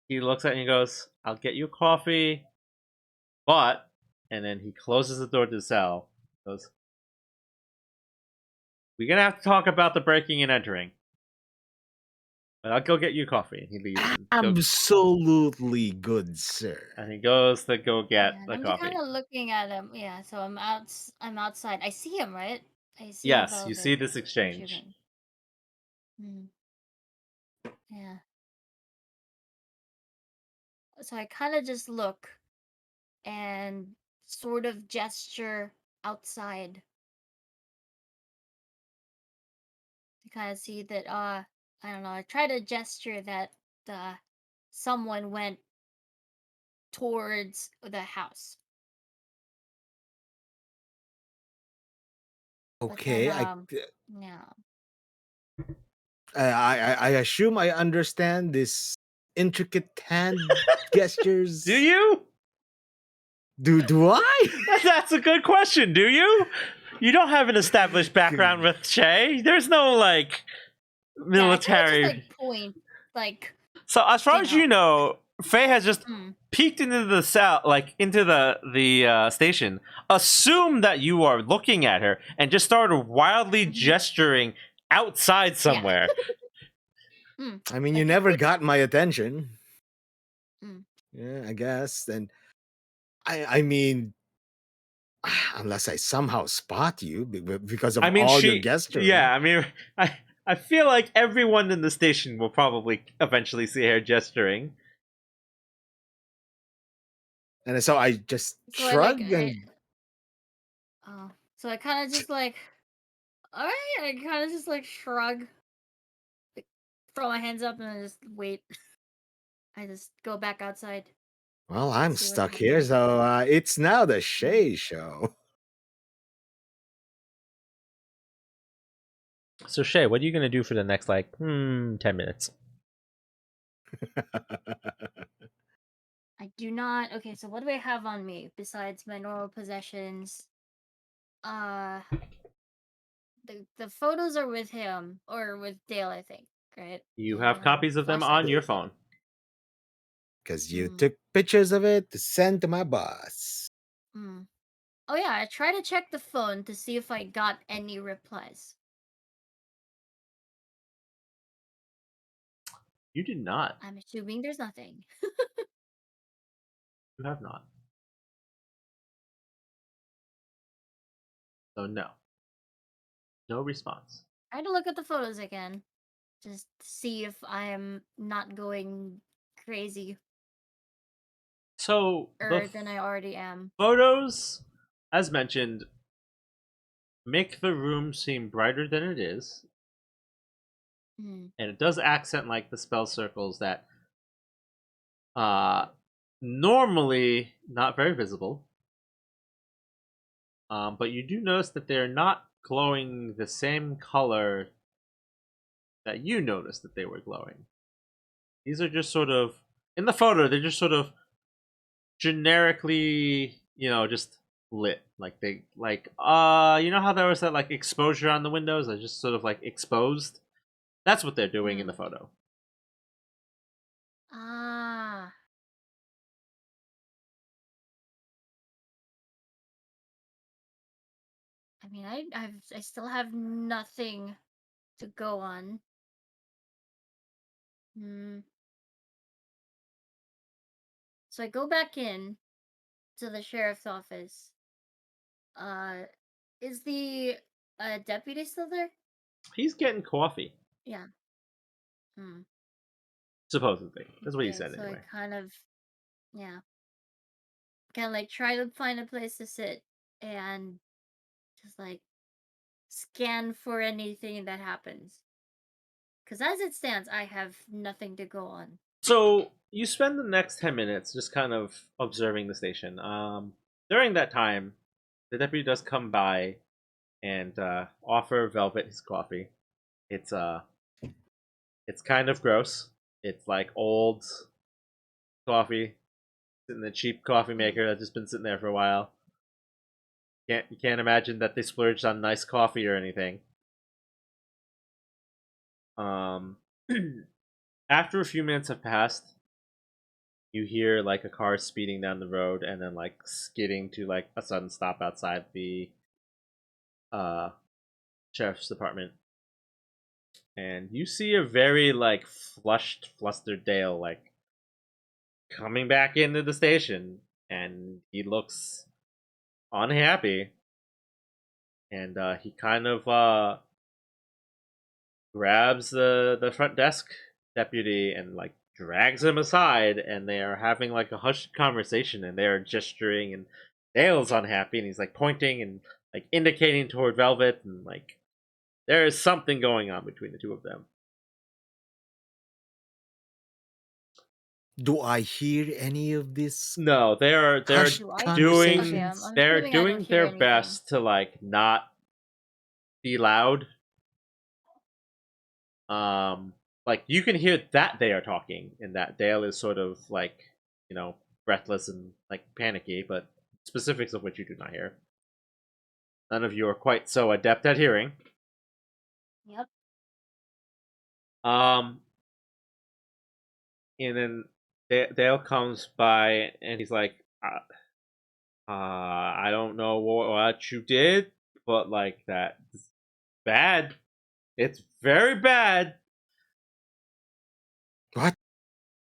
Speaker 1: He looks at you and goes, "I'll get you coffee, but," and then he closes the door to the cell. Goes, "We're gonna have to talk about the breaking and entering, but I'll go get you coffee." And he leaves.
Speaker 2: Absolutely good, sir.
Speaker 1: And he goes to go get the
Speaker 3: I'm
Speaker 1: coffee.
Speaker 3: kind of looking at him. Yeah, so I'm outside. I see him, right? I see.
Speaker 1: Yes,
Speaker 3: Velvet.
Speaker 1: you see this exchange.
Speaker 3: Yeah. So I kind of just look and sort of gesture outside to kind of see that I don't know, I try to gesture that someone went towards the house.
Speaker 2: Okay,
Speaker 3: But then, yeah.
Speaker 2: I assume I understand this intricate hand gestures.
Speaker 1: Do you?
Speaker 2: Do I?
Speaker 1: That's a good question. Do you? You don't have an established background with Shay. There's no like military.
Speaker 3: Yeah, I just, like point, like.
Speaker 1: So as far as you know, Faye has just peeked into the cell, like into the station, assumed that you are looking at her, and just started wildly gesturing outside somewhere.
Speaker 2: I mean, you never got my attention. Yeah, I guess. And I mean, unless I somehow spot you because of
Speaker 1: I mean,
Speaker 2: all your gesturing.
Speaker 1: yeah, I mean, I feel like everyone in the station will probably eventually see her gesturing.
Speaker 2: And so I just
Speaker 3: So I like
Speaker 2: shrug and
Speaker 3: so I kind of just like, all right, I kind of just like shrug, like, throw my hands up and I just wait. I just go back outside,
Speaker 2: well, I'm
Speaker 3: see what's
Speaker 2: stuck here,
Speaker 3: happening.
Speaker 2: so it's now the
Speaker 3: Mm.
Speaker 2: Shay show.
Speaker 1: So Shay, what are you gonna do for the next 10 minutes?
Speaker 3: I do not. Okay, so what do I have on me besides my normal possessions? Uh, the photos are with him or with Dale, I think. Right?
Speaker 1: You
Speaker 3: And
Speaker 1: have copies of them
Speaker 3: flashlight
Speaker 1: on
Speaker 3: with
Speaker 1: your
Speaker 3: him.
Speaker 1: phone.
Speaker 2: Because you
Speaker 3: Mm,
Speaker 2: took pictures of it to send to my boss.
Speaker 3: mm. Oh yeah, I try to check the phone to see if I got any replies.
Speaker 1: You did not.
Speaker 3: I'm assuming there's nothing.
Speaker 1: You have not. So no. No response.
Speaker 3: Try to look at the photos again, just to see if I'm not going crazy
Speaker 1: So the
Speaker 3: than I already am.
Speaker 1: photos, as mentioned, make the room seem brighter than it is,
Speaker 3: Mm,
Speaker 1: and it does accent like the spell circles that uh normally not very visible. But you do notice that they're not glowing the same color that you noticed that they were glowing. These are just sort of in the photo. They're just sort of generically, just lit. Like they you know how there was that like exposure on the windows? They're just sort of like exposed. That's what they're doing in the
Speaker 3: mm.
Speaker 1: photo.
Speaker 3: Ah, I mean, I still have nothing to go on. Hmm. So I go back in to the sheriff's office. Uh, is the deputy still there?
Speaker 1: He's getting coffee,
Speaker 3: Yeah. Hmm.
Speaker 1: supposedly. That's what he
Speaker 3: Okay,
Speaker 1: said
Speaker 3: so I
Speaker 1: anyway.
Speaker 3: kind of, yeah, kind of like try to find a place to sit and just like scan for anything that happens. Because as it stands, I have nothing to go on.
Speaker 1: So you spend the next 10 minutes just kind of observing the station. During that time, the deputy does come by and offer Velvet his coffee. It's it's kind of gross. It's like old coffee, in the cheap coffee
Speaker 3: Mm.
Speaker 1: maker that's just been sitting there for a while. You can't imagine that they splurged on nice coffee or anything. Um, after a few minutes have passed, you hear like a car speeding down the road and then like skidding to like a sudden stop outside the uh sheriff's department. And you see a very like flushed, flustered Dale like coming back into the station, and he looks unhappy, and he kind of grabs the front desk deputy and like drags him aside, and they are having like a hushed conversation, and they are gesturing, and Dale's unhappy, and he's like pointing and like indicating toward Velvet, and like there is something going on between the two of them.
Speaker 2: Do I hear any of this
Speaker 1: No, they're
Speaker 2: hushed
Speaker 3: Do I? Okay,
Speaker 1: doing
Speaker 3: I'm
Speaker 2: conversations?
Speaker 1: they're
Speaker 3: assuming I don't
Speaker 1: doing
Speaker 3: hear
Speaker 1: their
Speaker 3: anything.
Speaker 1: best to like not be loud. Um, like you can hear that they are talking, and that Dale is sort of like breathless and like panicky, but specifics of which you do not hear. None of you are quite so adept at hearing.
Speaker 3: Yep.
Speaker 1: Um, and then Dale comes by and he's like, I don't know what you did, but like that's bad. It's very bad.
Speaker 2: What?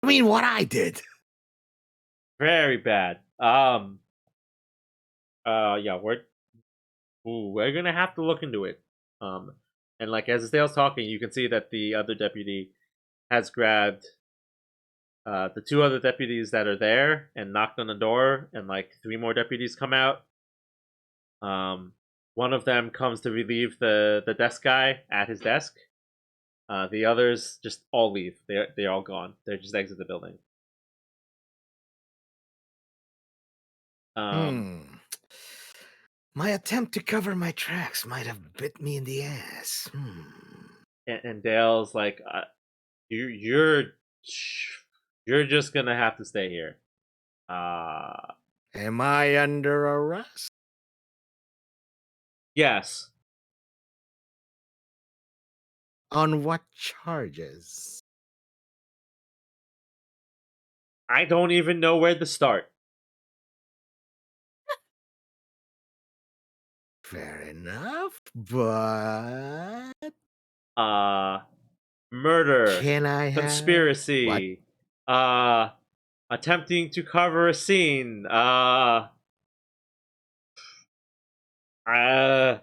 Speaker 2: I mean, what I did.
Speaker 1: Very bad. Um. Yeah. We're gonna have to look into it. And like as Dale's talking, you can see that the other deputy has grabbed the two other deputies that are there and knocked on the door, and like three more deputies come out. One of them comes to relieve the desk guy at his desk. The others just all leave. They're all gone. They just exit the building. Um,
Speaker 2: Hmm. My attempt to cover my tracks might have bit me in the ass.
Speaker 1: and Dale's like, you you're just gonna have to stay here.
Speaker 2: Am I under arrest?
Speaker 1: Yes.
Speaker 2: On what charges?
Speaker 1: I don't even know where to start.
Speaker 2: Fair enough, but
Speaker 1: Uh, Murder,
Speaker 2: can I have what?
Speaker 1: conspiracy, attempting to cover a scene. I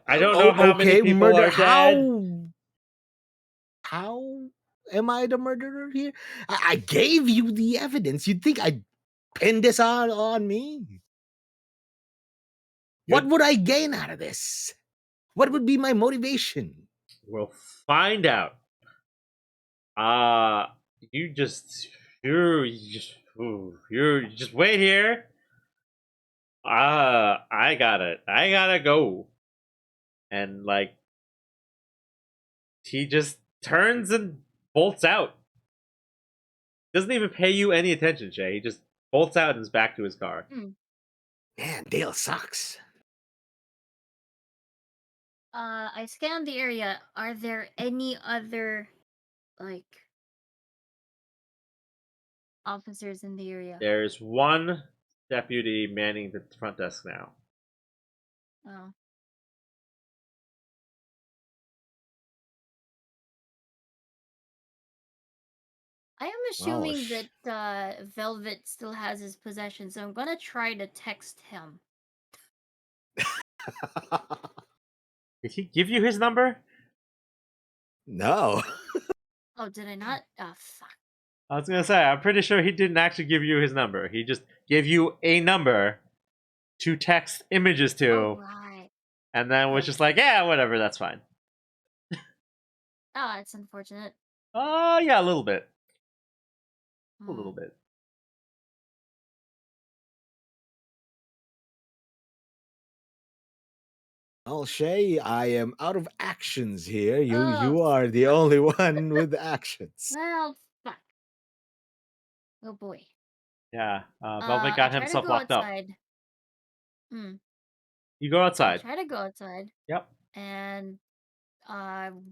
Speaker 1: don't know how many
Speaker 2: Okay,
Speaker 1: people
Speaker 2: murder.
Speaker 1: are dead.
Speaker 2: How am I the murderer here? I gave you the evidence. You'd think I'd pin this on me? What
Speaker 1: Good.
Speaker 2: would I gain out of this? What would be my motivation?
Speaker 1: We'll find out. Uh, you just you just wait here. I got it. I gotta go. And like he just turns and bolts out. Doesn't even pay you any attention, Shay. He just bolts out and is back to his car.
Speaker 2: Man, Dale sucks.
Speaker 3: I scanned the area. Are there any other like officers in the area?
Speaker 1: There's one deputy manning the front desk now.
Speaker 3: Oh. I am
Speaker 2: Oh,
Speaker 3: assuming that Velvet still has his possession, so I'm gonna try to text him.
Speaker 1: Did he give you his number?
Speaker 2: no.
Speaker 3: Oh, did I not? Oh, fuck.
Speaker 1: I was gonna say, I'm pretty sure he didn't actually give you his number. He just gave you a number to text images
Speaker 3: Oh,
Speaker 1: to,
Speaker 3: right.
Speaker 1: and then was just
Speaker 3: Okay.
Speaker 1: like, yeah, whatever, that's fine.
Speaker 3: Oh, it's unfortunate.
Speaker 1: Oh, yeah, a little bit. A
Speaker 3: Hmm.
Speaker 1: little bit.
Speaker 2: Well, Shay, I am out of actions here. You
Speaker 3: Oh,
Speaker 2: you are the only one with actions.
Speaker 3: well, fuck. Oh boy.
Speaker 1: Yeah, Velvet
Speaker 3: I
Speaker 1: got
Speaker 3: try to
Speaker 1: himself
Speaker 3: go
Speaker 1: locked up.
Speaker 3: outside. Hmm.
Speaker 1: You go
Speaker 3: I
Speaker 1: outside.
Speaker 3: try to go outside
Speaker 1: Yep.
Speaker 3: and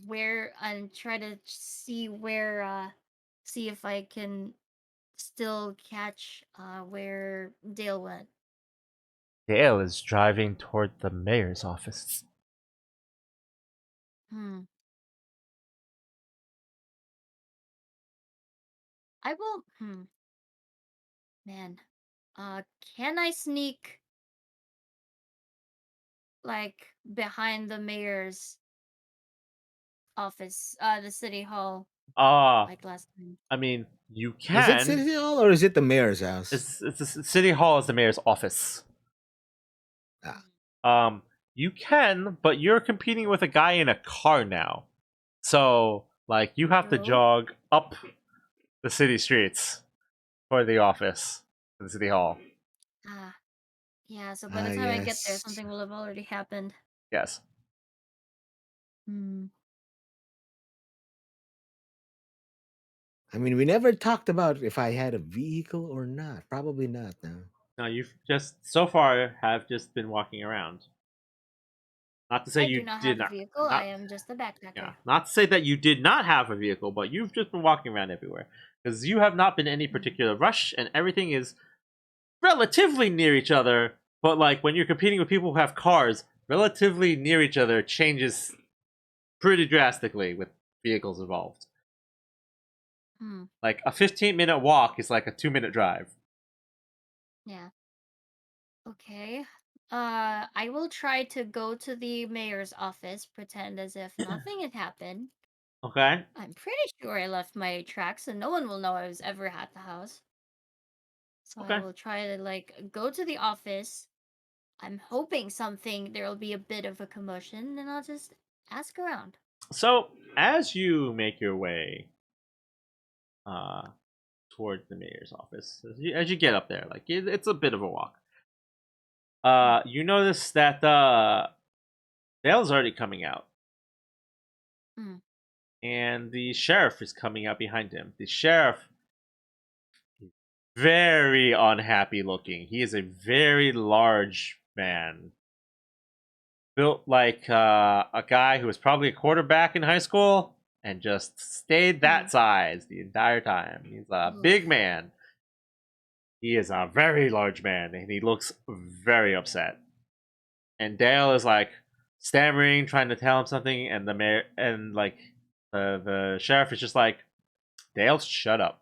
Speaker 3: where and try to see if I can still catch where Dale went.
Speaker 1: Dale is driving toward the mayor's office.
Speaker 3: Hmm. I will. Man. Can I sneak like behind the mayor's office, the city hall,
Speaker 1: Uh,
Speaker 3: like last time?
Speaker 1: I mean, you
Speaker 2: Is it
Speaker 1: can.
Speaker 2: City Hall or is it the mayor's house?
Speaker 1: It's the city hall is the mayor's office.
Speaker 2: Ah,
Speaker 1: Um, you can, but you're competing with a guy in a car now. So, like, you have to
Speaker 3: True.
Speaker 1: jog up the city streets for the office, for the city hall.
Speaker 3: Ah, yeah. So by the time I get there,
Speaker 2: yes.
Speaker 3: something will have already happened.
Speaker 1: Yes.
Speaker 3: Hmm.
Speaker 2: I mean, we never talked about if I had a vehicle or not. Probably not now.
Speaker 1: Now, you've just, so far, have just been walking around. Not to say
Speaker 3: I do
Speaker 1: you
Speaker 3: not
Speaker 1: did
Speaker 3: have a
Speaker 1: not,
Speaker 3: vehicle. I
Speaker 1: not,
Speaker 3: am just a
Speaker 1: yeah,
Speaker 3: backpacker.
Speaker 1: not to say that you did not have a vehicle, but you've just been walking around everywhere. Because you have not been in any
Speaker 3: Hmm.
Speaker 1: particular rush, and everything is relatively near each other, but like when you're competing with people who have cars, relatively near each other changes pretty drastically with vehicles involved.
Speaker 3: Hmm.
Speaker 1: Like a 15-minute walk is like a 2-minute drive.
Speaker 3: Yeah. Okay. I will try to go to the mayor's office, pretend as if nothing had happened.
Speaker 1: Okay.
Speaker 3: I'm pretty sure I left my tracks, and no one will know I was ever at the house. So I
Speaker 1: Okay.
Speaker 3: will try to go to the office. I'm hoping there'll be a bit of a commotion, and I'll just ask around.
Speaker 1: So as you make your way uh towards the mayor's office, as you get up there, like it's a bit of a walk.
Speaker 3: Mm,
Speaker 1: You notice that Dale's already coming out,
Speaker 3: mm,
Speaker 1: and the sheriff is coming out behind him. The sheriff is very unhappy looking. He is a very large man, built like a guy who was probably a quarterback in high school and just stayed
Speaker 3: mm.
Speaker 1: that size the entire time. He's a big
Speaker 3: Oof.
Speaker 1: man. He is a very large man, and he looks very upset. And Dale is like stammering, trying to tell him something, and the mayor and like the sheriff is just like, Dale, shut up.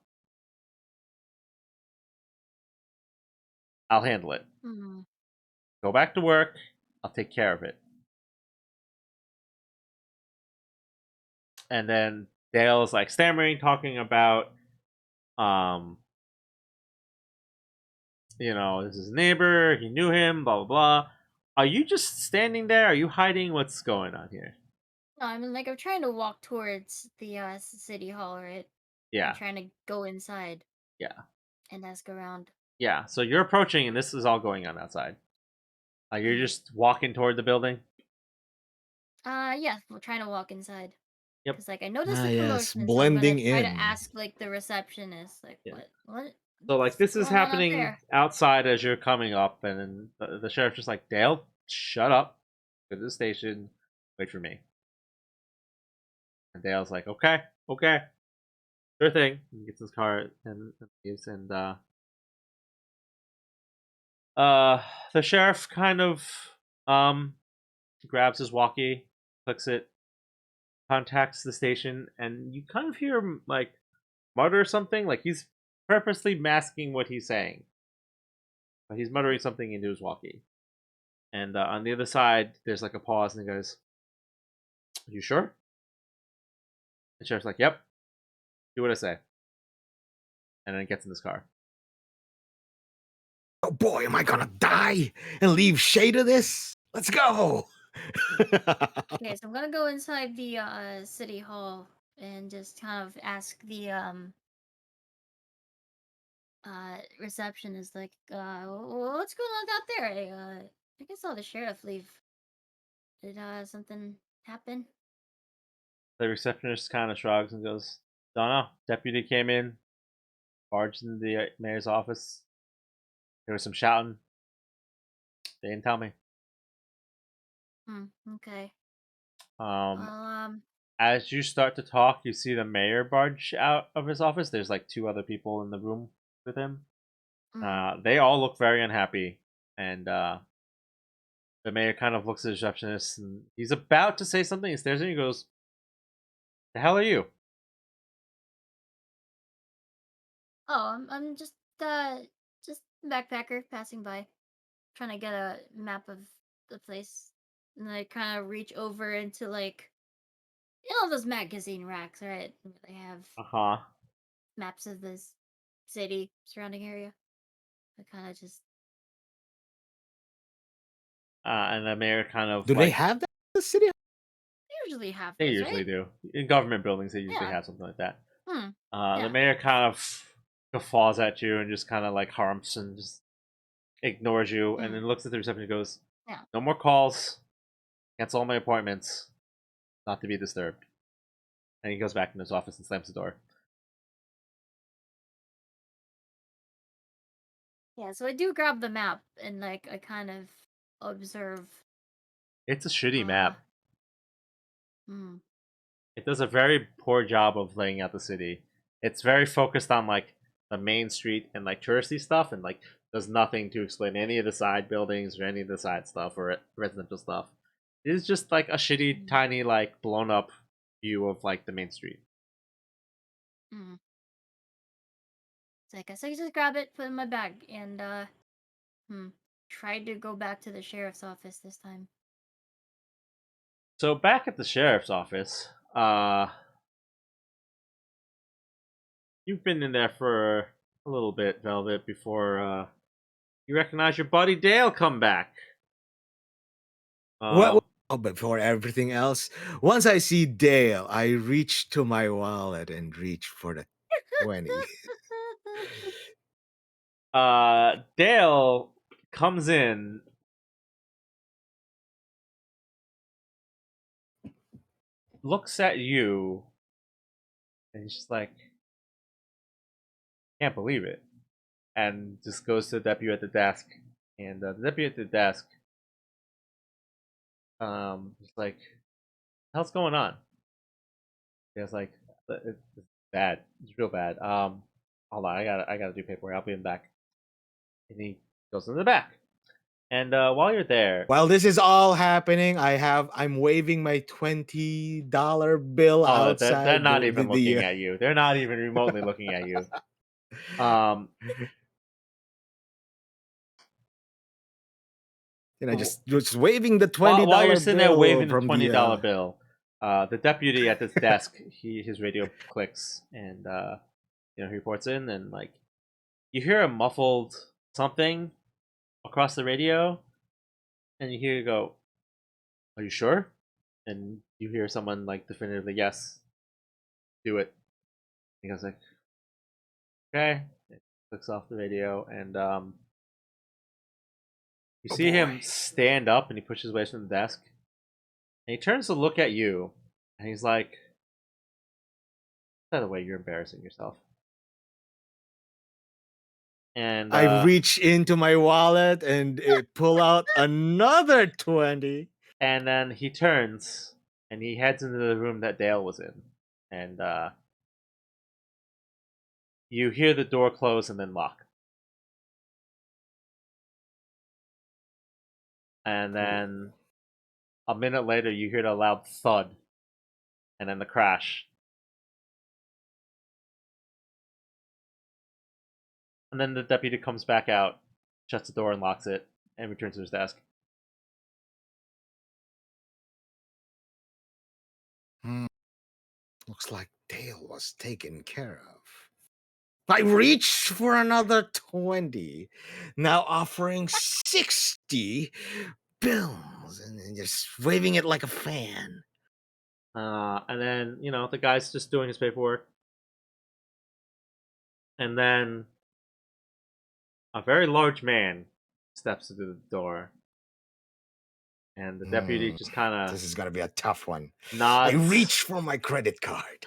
Speaker 1: I'll handle it.
Speaker 3: Mm,
Speaker 1: Go back to work. I'll take care of it. And then Dale is like stammering, talking about um this is his neighbor, he knew him, blah blah blah. Are you just standing there? Are you hiding? What's going on here?
Speaker 3: no, I'm trying to walk towards the city hall, right? I'm
Speaker 1: Yeah,
Speaker 3: trying to go inside
Speaker 1: yeah,
Speaker 3: and ask around.
Speaker 1: yeah. So you're approaching, and this is all going on outside. Like you're
Speaker 3: Mm.
Speaker 1: just walking toward the building.
Speaker 3: Yeah, we're trying to walk inside.
Speaker 1: Yep.
Speaker 3: Cause I noticed
Speaker 2: Ah,
Speaker 3: a
Speaker 2: yes,
Speaker 3: commotion, so I'm gonna
Speaker 2: blending
Speaker 3: try to
Speaker 2: in.
Speaker 3: ask the receptionist,
Speaker 1: Yeah.
Speaker 3: what's
Speaker 1: So like this is
Speaker 3: going on out
Speaker 1: happening
Speaker 3: there?
Speaker 1: outside as you're coming up, and then the sheriff's just like, Dale, shut up. Go to the station. Wait for me. And Dale's like, okay, okay, sure thing. He gets his car and leaves, and uh, the sheriff kind of um grabs his walkie, clicks it, contacts the station, and you kind of hear him like mutter something, like he's purposely masking what he's saying. But he's muttering something into his walkie. And on the other side, there's like a pause, and he goes, "Are you sure?" The sheriff's like, "Yep, do what I say," and then gets in his car.
Speaker 2: Oh boy, am I gonna die and leave Shay to this? Let's go.
Speaker 3: Okay, so I'm gonna go inside the city hall and just kind of ask the receptionist what's going on out there? I think I saw the sheriff leave. Did something happen?
Speaker 1: The receptionist kind of shrugs and goes, "Don't know." Deputy came in, barged into the mayor's office. There was some shouting. They didn't tell me.
Speaker 3: Hmm, okay.
Speaker 1: Um,
Speaker 3: Well,
Speaker 1: as you start to talk, you see the mayor barge out of his office. There's like two other people in the room with him.
Speaker 3: mm,
Speaker 1: They all look very unhappy, and the mayor kind of looks at the receptionist, and he's about to say something. He stares at you and goes, "The hell are you?"
Speaker 3: oh, I'm just a backpacker passing by, trying to get a map of the place. And I kind of reach over into those magazine racks, right? Where they have
Speaker 1: Uh huh.
Speaker 3: maps of this city surrounding area. I kind of just
Speaker 1: And the mayor kind of
Speaker 2: Do they
Speaker 1: like,
Speaker 2: have that in the city?
Speaker 3: usually have
Speaker 1: they
Speaker 3: those,
Speaker 1: usually
Speaker 3: right?
Speaker 1: do in government buildings. They usually
Speaker 3: Yeah.
Speaker 1: have something like that.
Speaker 3: Hmm.
Speaker 1: The
Speaker 3: Yeah.
Speaker 1: mayor kind of guffaws at you and just kind of like harms and just ignores you, and
Speaker 3: Hmm.
Speaker 1: then looks at the reception and goes,
Speaker 3: Yeah.
Speaker 1: "No more calls. Cancel all my appointments. Not to be disturbed." And he goes back in his office and slams the door.
Speaker 3: Yeah. So I do grab the map and I kind of observe.
Speaker 1: It's a shitty
Speaker 3: Uh.
Speaker 1: map.
Speaker 3: Hmm.
Speaker 1: It does a very poor job of laying out the city. It's very focused on like the main street and like touristy stuff, and like does nothing to explain any of the side buildings or any of the side stuff or residential stuff. It is just like a shitty,
Speaker 3: Hmm.
Speaker 1: tiny, like blown up view of like the main street.
Speaker 3: Hmm. So I guess I just grab it, put it in my bag, and hmm. tried to go back to the sheriff's office this time.
Speaker 1: So back at the sheriff's office, you've been in there for a little bit, Velvet, before you recognize your buddy Dale come back.
Speaker 2: What? Oh, before everything else, once I see Dale, I reach to my wallet and reach for the 20.
Speaker 1: Dale comes in, looks at you, and he's just like, can't believe it. And just goes to the deputy at the desk. And the deputy at the desk, he's like, hell's going on? Dale's like, it's bad. It's real bad. Hold on, I gotta do paperwork. I'll be in the back. And he goes in the back. And while you're there,
Speaker 2: While this is all happening, I'm waving my $20 bill
Speaker 1: they're
Speaker 2: outside
Speaker 1: not even looking
Speaker 2: the
Speaker 1: at you. They're not even remotely looking at you. Um,
Speaker 2: and I just waving the
Speaker 1: while you're
Speaker 2: $20
Speaker 1: sitting there
Speaker 2: bill
Speaker 1: waving the
Speaker 2: from
Speaker 1: $20 bill, the deputy at this desk, his radio clicks, and he reports in, and like you hear a muffled something across the radio, and you hear go, "Are you sure?" And you hear someone like definitively, "Yes, do it." He goes like, "Okay." It clicks off the radio, and you see him stand up, and he pushes away from the desk, and he turns to look at you, and he's like, "By the way, you're embarrassing yourself." And
Speaker 2: I reach into my wallet and pull out another 20.
Speaker 1: and then he turns and he heads into the room that Dale was in, and you hear the door close and then lock, and then a minute later you hear the loud thud, and then the crash, and then the deputy comes back out, shuts the door and locks it, and returns to his desk.
Speaker 2: Looks like Dale was taken care of. I reach for another 20, now offering 60 bills and just waving it like a fan.
Speaker 1: And then the guy's just doing his paperwork, and then a very large man steps into the door, and the deputy just kind
Speaker 2: This
Speaker 1: of
Speaker 2: is gonna be a tough one.
Speaker 1: nods.
Speaker 2: I reach for my credit card.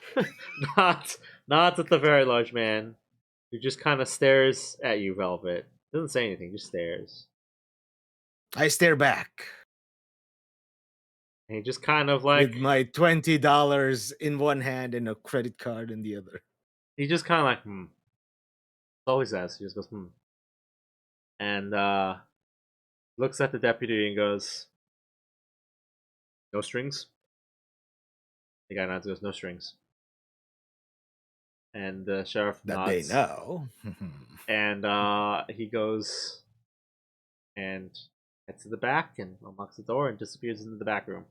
Speaker 1: nods at the very large man, who just kind of stares at you, Velvet. Doesn't say anything, just stares.
Speaker 2: I stare back.
Speaker 1: And he just kind of like
Speaker 2: With my $20 in one hand and a credit card in the other.
Speaker 1: he just kind of like That's all he says. He just goes and looks at the deputy and goes, "No strings." The guy nods and goes, "No strings." And the sheriff
Speaker 2: That
Speaker 1: nods.
Speaker 2: they know.
Speaker 1: And he goes and heads to the back and unlocks the door and disappears into the back room.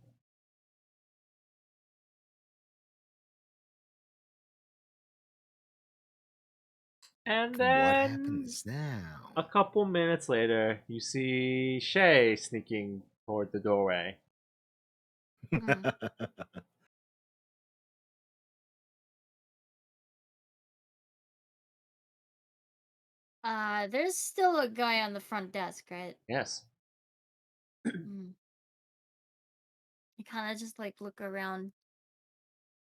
Speaker 1: And then
Speaker 2: What happens now?
Speaker 1: a couple minutes later, you see Shay sneaking toward the doorway.
Speaker 3: There's still a guy on the front desk, right?
Speaker 1: Yes.
Speaker 3: Mm. You kind of just like look around.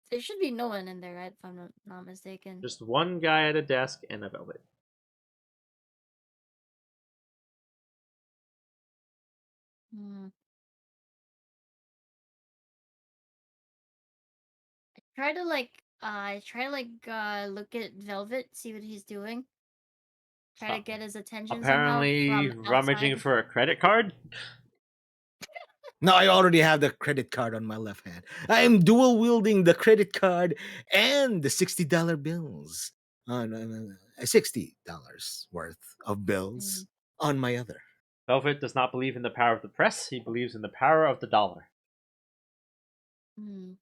Speaker 3: There should be no one in there, right? If I'm not mistaken.
Speaker 1: Just one guy at a desk and a velvet.
Speaker 3: Hmm. I try to look at Velvet, see what he's doing. Try to get his attention somehow
Speaker 1: Apparently
Speaker 3: from
Speaker 1: rummaging
Speaker 3: outside.
Speaker 1: for a credit card.
Speaker 2: No, I already have the credit card on my left hand. I am dual wielding the credit card and the $60 bills. No, $60 worth of bills on my other.
Speaker 1: Velvet does not believe in the power of the press. He believes in the power of the dollar.
Speaker 3: Hmm.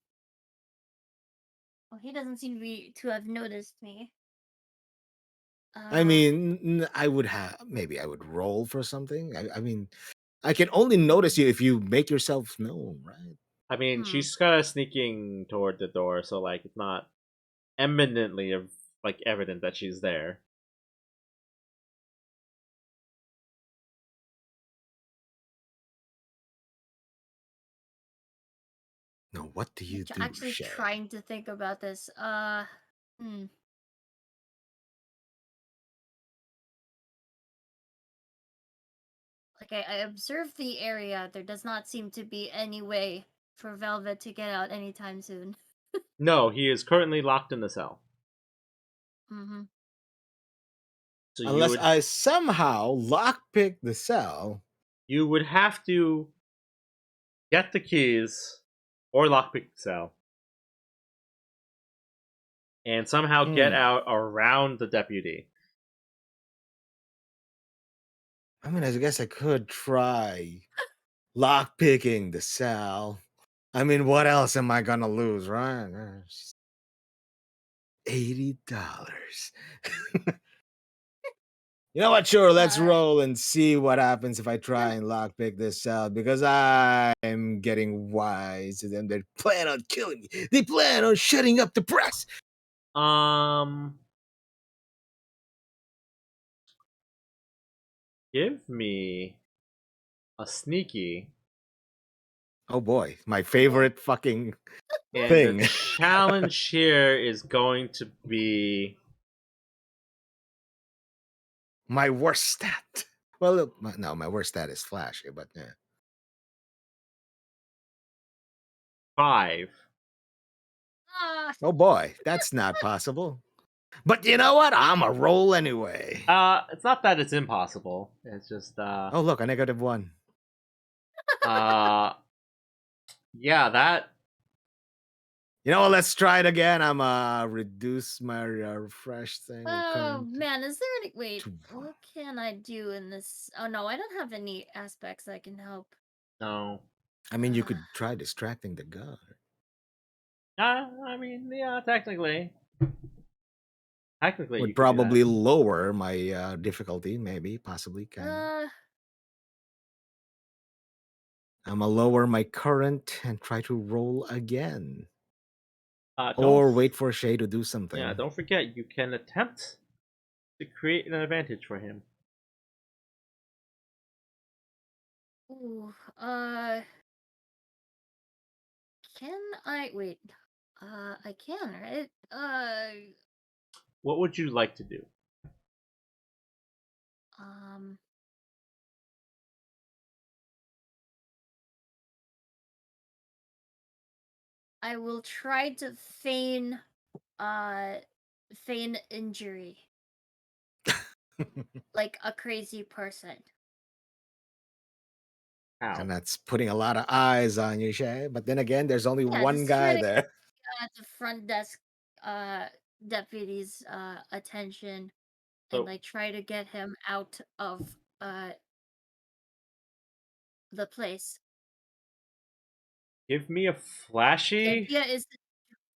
Speaker 3: Well, he doesn't seem to have noticed me.
Speaker 2: I
Speaker 3: Uh,
Speaker 2: mean, I would have maybe I would roll for something. I mean, I can only notice you if you make yourself known, right?
Speaker 1: I mean,
Speaker 3: hmm.
Speaker 1: she's kind of sneaking toward the door, so like it's not eminently like evident that she's there.
Speaker 2: No, what do you do,
Speaker 3: Actually
Speaker 2: Shay?
Speaker 3: trying to think about this. Hmm. Like I observed the area. There does not seem to be any way for Velvet to get out anytime soon.
Speaker 1: No, he is currently locked in the cell.
Speaker 3: Mm-hmm.
Speaker 1: So
Speaker 2: Unless I somehow lockpick the cell.
Speaker 1: you would have to get the keys or lockpick the cell and somehow get
Speaker 2: Hmm.
Speaker 1: out around the deputy.
Speaker 2: I mean, I guess I could try lockpicking the cell. I mean, what else am I gonna lose, right? $80. You know what? Sure, let's
Speaker 3: Uh,
Speaker 2: roll and see what happens if I try and lockpick this cell because I'm getting wise to them. They plan on killing me. They plan on shutting up the press.
Speaker 1: Um, give me a sneaky,
Speaker 2: Oh boy, my
Speaker 3: okay.
Speaker 2: favorite fucking
Speaker 1: and the
Speaker 2: thing.
Speaker 1: challenge here is going to be
Speaker 2: My worst stat. Well, look, no, my worst stat is flashy, but yeah.
Speaker 1: 5.
Speaker 3: Ah,
Speaker 2: Oh boy, that's not possible. But you know what? I'm a roll anyway.
Speaker 1: It's not that it's impossible. It's just
Speaker 2: Oh look, a -1.
Speaker 1: uh yeah, that
Speaker 2: You know what? Let's try it again. I'm reduce my refresh thing or
Speaker 3: oh
Speaker 2: current
Speaker 3: man, is there any wait?
Speaker 2: to 1.
Speaker 3: What can I do in this? Oh no, I don't have any aspects that can help.
Speaker 1: no.
Speaker 2: I mean, you
Speaker 3: Uh,
Speaker 2: could try distracting the guard.
Speaker 1: I mean, yeah, technically you
Speaker 2: Would
Speaker 1: could do that.
Speaker 2: probably lower my difficulty, maybe, possibly can.
Speaker 3: uh,
Speaker 2: I'm gonna lower my current and try to roll again.
Speaker 1: Don't
Speaker 2: Or wait for Shay to do
Speaker 1: yeah,
Speaker 2: something.
Speaker 1: don't forget you can attempt to create an advantage for him.
Speaker 3: ooh, can I wait? I can, right?
Speaker 1: What would you like to do?
Speaker 3: Um, I will try to uh, feign injury, like a crazy person.
Speaker 2: And
Speaker 1: How?
Speaker 2: that's putting a lot of eyes on you, Shay. But then again, there's only
Speaker 3: Yeah,
Speaker 2: one
Speaker 3: just try
Speaker 2: guy
Speaker 3: to
Speaker 2: there.
Speaker 3: get the front desk uh deputy's attention and
Speaker 1: So
Speaker 3: like try to get him out of uh the place.
Speaker 1: give me a
Speaker 3: The
Speaker 1: flashy.
Speaker 3: idea is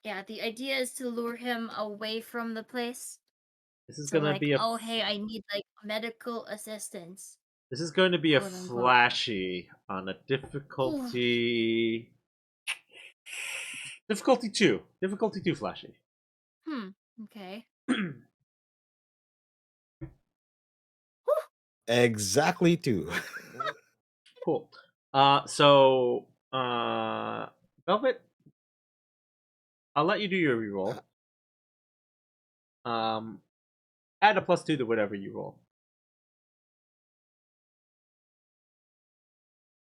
Speaker 3: yeah, the idea is to lure him away from the place.
Speaker 1: This is
Speaker 3: So
Speaker 1: gonna
Speaker 3: like,
Speaker 1: be a
Speaker 3: oh hey, I need like medical assistance,
Speaker 1: this is going to be a
Speaker 3: quote unquote.
Speaker 1: flashy on a
Speaker 3: Ooh,
Speaker 1: difficulty 2. Difficulty 2 flashy.
Speaker 3: hmm. Okay.
Speaker 2: Exactly two.
Speaker 1: Cool. So Velvet, I'll let you do your reroll. Um add a +2 to whatever you roll.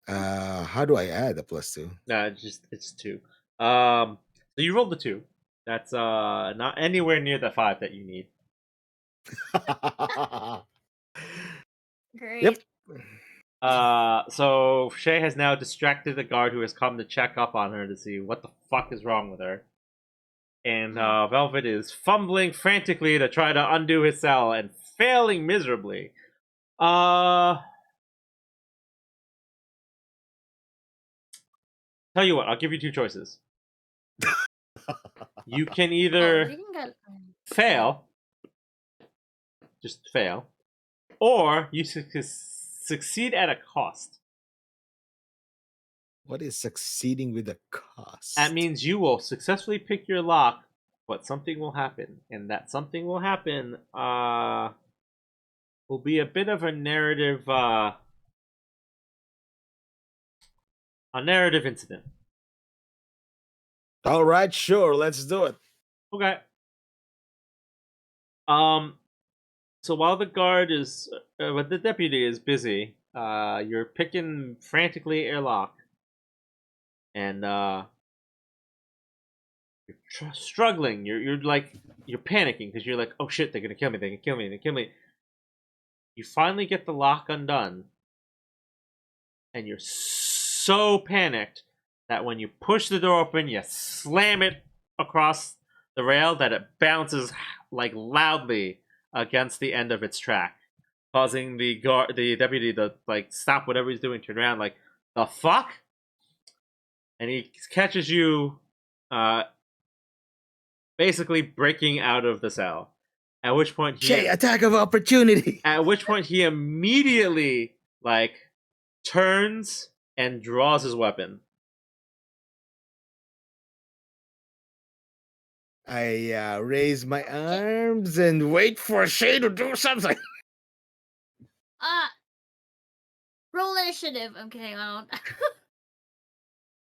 Speaker 2: How do I add a +2?
Speaker 1: Just it's 2. So you rolled the 2. That's not anywhere near the 5 that you need.
Speaker 2: Yep.
Speaker 3: Great.
Speaker 1: So Shay has now distracted the guard who has come to check up on her to see what the fuck is wrong with her. And
Speaker 3: Hmm.
Speaker 1: Velvet is fumbling frantically to try to undo his cell and failing miserably. Uh, Tell you what, I'll give you two choices. You can
Speaker 3: Oh,
Speaker 1: either
Speaker 3: we can get.
Speaker 1: fail, just fail, or you succeed at a cost.
Speaker 2: What is succeeding with a
Speaker 1: That
Speaker 2: cost?
Speaker 1: means you will successfully pick your lock, but something will happen, and that something will happen. Will be a bit of a narrative incident.
Speaker 2: All right, sure, let's do it.
Speaker 1: Okay. Um. So while the guard is, but the deputy is busy, you're picking frantically airlock, and you're struggling. You're panicking because you're like, oh shit, they're gonna kill me. They can kill me. They can kill me. You finally get the lock undone, and you're so panicked that when you push the door open, you slam it across the rail that it bounces like loudly against the end of its track, causing the deputy to like stop whatever he's doing, turn around, like the fuck, and he catches you, uh, basically breaking out of the cell. At which point
Speaker 2: Shay, attack of opportunity.
Speaker 1: he immediately like turns and draws his weapon.
Speaker 2: I raise my arms and wait for Shay to do something.
Speaker 3: Roll initiative. I'm kidding. I don't.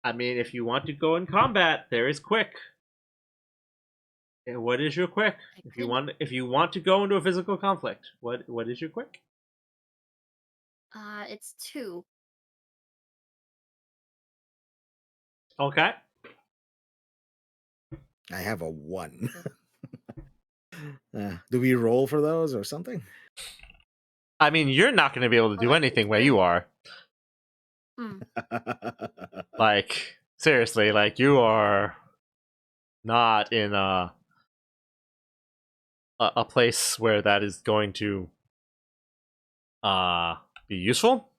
Speaker 1: I mean, if you want to go in combat, there is quick. What is your quick? If you want to go into a physical conflict, what is your quick?
Speaker 3: It's 2.
Speaker 1: Okay.
Speaker 2: I have a 1. Do we roll for those or something?
Speaker 1: I mean, you're not going to be able to do
Speaker 3: Well,
Speaker 1: anything where you are. Like, seriously, like you are not in a place where that is going to be useful.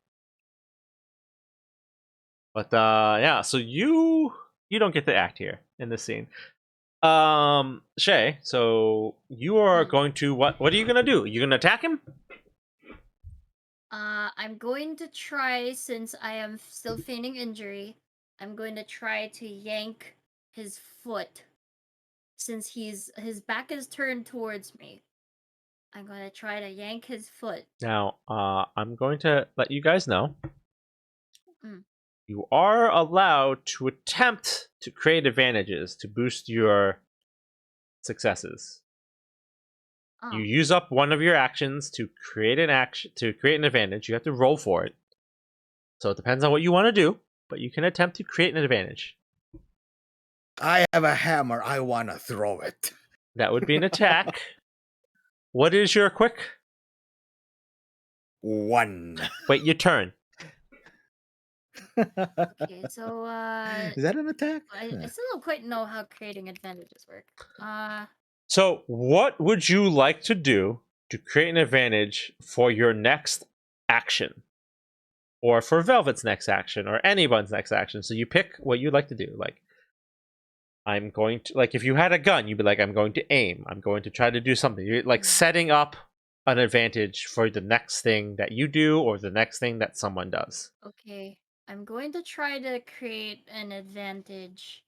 Speaker 1: But yeah, so you don't get to act here in this scene. Shay, so you are going to what are you gonna do? You gonna attack him?
Speaker 3: I'm going to try, since I am still feigning injury, I'm going to try to yank his foot, since his back is turned towards me. I'm going to try to yank his foot.
Speaker 1: Now, I'm going to let you guys know.
Speaker 3: Mm.
Speaker 1: You are allowed to attempt to create advantages to boost your successes. You use up one of your actions to create an advantage. You have to roll for it. So it depends on what you want to do, but you can attempt to create an advantage.
Speaker 2: I have a hammer. I want to throw it.
Speaker 1: That would be an attack. What is your quick?
Speaker 2: 1.
Speaker 1: Wait, your turn.
Speaker 3: Okay, so
Speaker 2: is that an attack?
Speaker 3: I still don't quite know how creating advantages work.
Speaker 1: So, what would you like to do to create an advantage for your next action? Or for Velvet's next action, or anyone's next action. So you pick what you'd like to do. Like, I'm going to, like, if you had a gun, you'd be like, I'm going to aim. I'm going to try to do something. You're like setting up an advantage for the next thing that you do or the next thing that someone does.
Speaker 3: Okay, I'm going to try to create an advantage.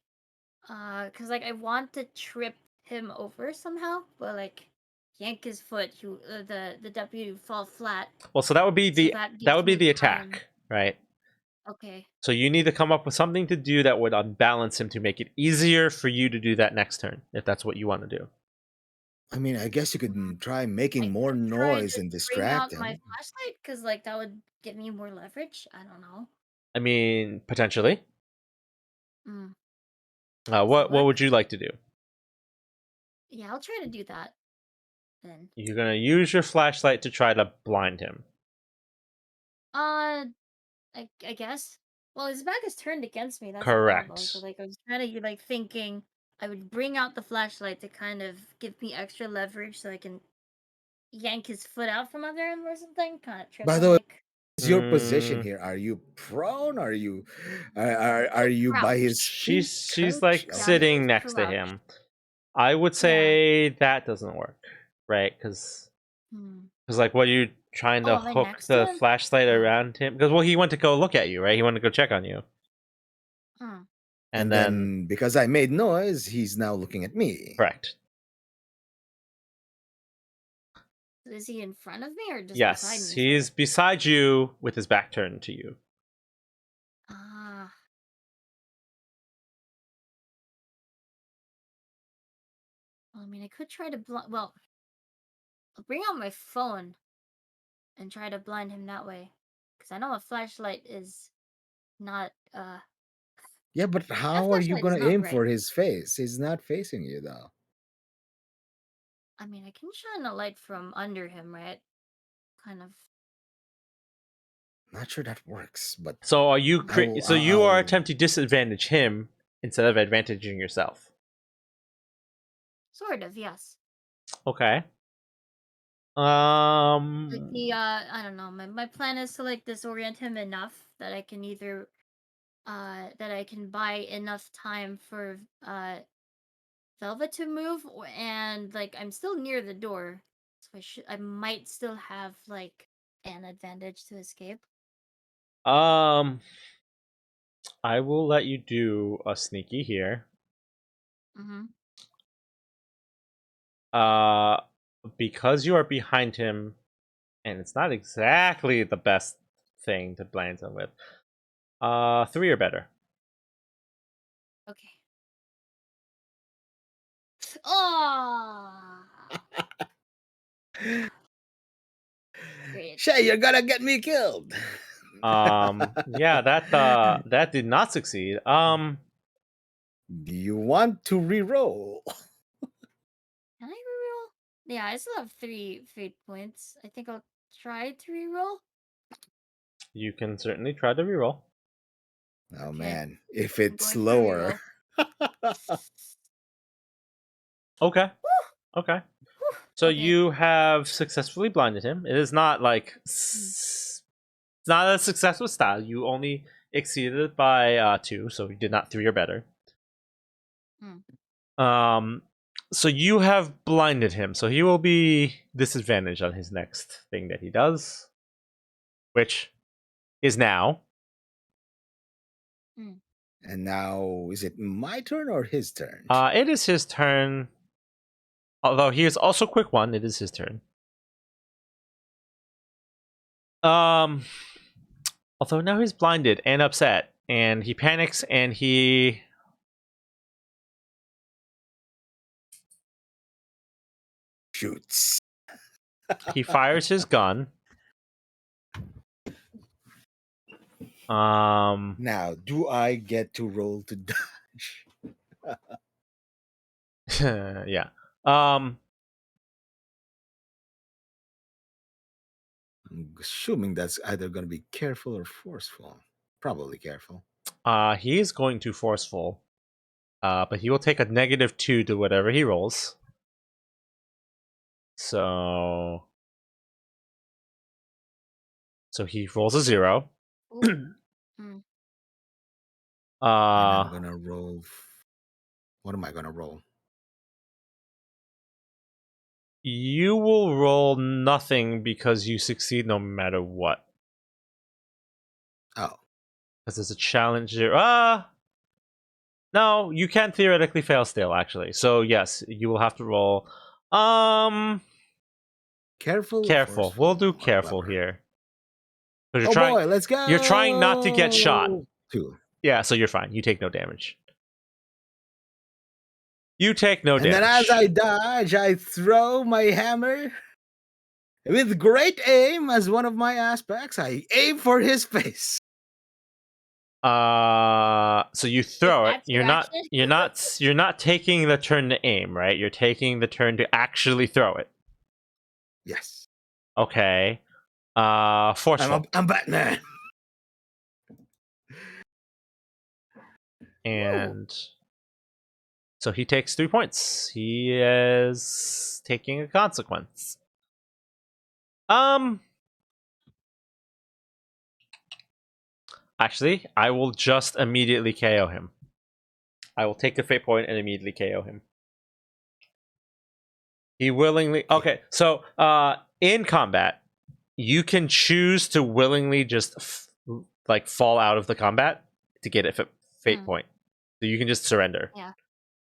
Speaker 3: Cause like I want to trip him over somehow, but like yank his foot, the deputy would fall flat.
Speaker 1: Well, so that would be
Speaker 3: So
Speaker 1: that would be the
Speaker 3: time.
Speaker 1: attack, right?
Speaker 3: Okay.
Speaker 1: So you need to come up with something to do that would unbalance him to make it easier for you to do that next turn, if that's what you want to do.
Speaker 2: I mean, I guess you could try making more noise and
Speaker 3: Bring out
Speaker 2: distract him.
Speaker 3: my flashlight, cause like that would give me more leverage. I don't know.
Speaker 1: I mean, potentially.
Speaker 3: Mm.
Speaker 1: What would you like to do?
Speaker 3: Yeah, I'll try to do that. Then
Speaker 1: You're gonna use your flashlight to try to blind him.
Speaker 3: I guess. Well, his back is turned against me. That's
Speaker 1: Correct.
Speaker 3: the so like I was kind of like thinking I would bring out the flashlight to kind of give me extra leverage so I can yank his foot out from under him or something. Kind of trip
Speaker 2: By
Speaker 3: him,
Speaker 2: the way,
Speaker 3: like.
Speaker 2: your position
Speaker 1: Mm,
Speaker 2: here? Are you prone? Are you by his
Speaker 3: Crouch.
Speaker 2: feet?
Speaker 1: she's
Speaker 2: Couch?
Speaker 1: like
Speaker 3: Yeah, I'm
Speaker 1: sitting next to
Speaker 3: crouched.
Speaker 1: him. I would
Speaker 3: Yeah.
Speaker 1: say that doesn't work, right? Because
Speaker 3: Hmm.
Speaker 1: like, what are you trying
Speaker 3: Oh,
Speaker 1: to
Speaker 3: am I
Speaker 1: hook
Speaker 3: next to
Speaker 1: the
Speaker 3: him?
Speaker 1: flashlight
Speaker 3: Oh.
Speaker 1: around him? Because well, he went to go look at you, right? He wanted to go check on you,
Speaker 3: Hmm.
Speaker 1: and
Speaker 2: And
Speaker 1: then
Speaker 2: then because I made noise, he's now looking at me.
Speaker 1: correct.
Speaker 3: Is he in front of me or just beside
Speaker 1: Yes,
Speaker 3: me?
Speaker 1: he's
Speaker 3: Sorry.
Speaker 1: beside you with his back turned to you.
Speaker 3: Ah. Well, I mean, I could try to well, I'll bring out my phone and try to blind him that way. Because I know a flashlight is not,
Speaker 2: Yeah, but
Speaker 3: that
Speaker 2: how are you
Speaker 3: flashlight is
Speaker 2: gonna
Speaker 3: not
Speaker 2: aim
Speaker 3: bright.
Speaker 2: for his face? He's not facing you though.
Speaker 3: I mean, I can shine a light from under him, right? Kind of.
Speaker 2: Not sure that works, but
Speaker 1: So are you?
Speaker 2: I'll
Speaker 1: So you are
Speaker 2: I'll
Speaker 1: attempting to disadvantage him instead of advantaging yourself.
Speaker 3: Sort of, yes.
Speaker 1: Okay.
Speaker 3: Like I don't know. My plan is to like disorient him enough that I can either that I can buy enough time for Velvet to move, and like I'm still near the door, so I might still have like an advantage to escape.
Speaker 1: Um, I will let you do a sneaky here.
Speaker 3: Mm-hmm.
Speaker 1: Uh, because you are behind him, and it's not exactly the best thing to blind him with. 3 or better.
Speaker 3: Okay. Oh, great.
Speaker 2: Shay, you're gonna get me killed.
Speaker 1: Yeah, that did not succeed.
Speaker 2: Do you want to re-roll?
Speaker 3: Can I reroll? Yeah, I still have three fate points. I think I'll try to reroll.
Speaker 1: You can certainly try to reroll.
Speaker 2: Oh
Speaker 3: Okay,
Speaker 2: man, if
Speaker 3: I'm
Speaker 2: it's
Speaker 3: going for a
Speaker 2: lower.
Speaker 3: reroll.
Speaker 1: Okay. Okay. So
Speaker 3: Okay.
Speaker 1: you have successfully blinded him. It is not like
Speaker 3: Hmm.
Speaker 1: it's not a successful style. You only exceeded it by 2, so you did not 3 or better.
Speaker 3: Hmm.
Speaker 1: Um, so you have blinded him. So he will be disadvantaged on his next thing that he does, which is now.
Speaker 3: Hmm.
Speaker 2: And now, is it my turn or his turn?
Speaker 1: It is his turn. Although he is also quick one, it is his turn. Um, although now he's blinded and upset, and he panics and
Speaker 2: Shoots.
Speaker 1: he fires his gun.
Speaker 2: Now, do I get to roll to dodge?
Speaker 1: Yeah. Um,
Speaker 2: I'm assuming that's either going to be careful or forceful. Probably careful.
Speaker 1: he is going to forceful. But he will take a -2 to whatever he rolls. So he rolls a 0.
Speaker 3: Ooh. Hmm.
Speaker 2: And I'm
Speaker 1: uh
Speaker 2: going to roll. What am I going to roll?
Speaker 1: you will roll nothing because you succeed no matter what.
Speaker 2: Oh,
Speaker 1: Because it's a challenge here. No, you can theoretically fail still, actually. So yes, you will have to roll.
Speaker 2: careful or
Speaker 1: Careful. We'll
Speaker 2: forceful
Speaker 1: do
Speaker 2: or
Speaker 1: careful
Speaker 2: clever?
Speaker 1: here. Because
Speaker 2: Oh boy, let's
Speaker 1: you're trying not to get shot.
Speaker 2: go! 2.
Speaker 1: Yeah, so you're fine. You take no damage. You take no
Speaker 2: And then as I
Speaker 1: damage.
Speaker 2: dodge, I throw my hammer. With great aim as one of my aspects, I aim for his face.
Speaker 1: So you
Speaker 3: Wait,
Speaker 1: throw it.
Speaker 3: that's your action?
Speaker 1: You're not taking the turn to aim, right? You're taking the turn to actually throw it.
Speaker 2: Yes.
Speaker 1: Okay. Forceful.
Speaker 2: I'm Batman. Woo.
Speaker 1: And so he takes 3 points. He is taking a consequence. Um Actually, I will just immediately KO him. I will take the fate point and immediately KO him. He willingly. Okay, so in combat, you can choose to willingly just like fall out of the combat to get a fate point. So you can just surrender.
Speaker 3: Yeah.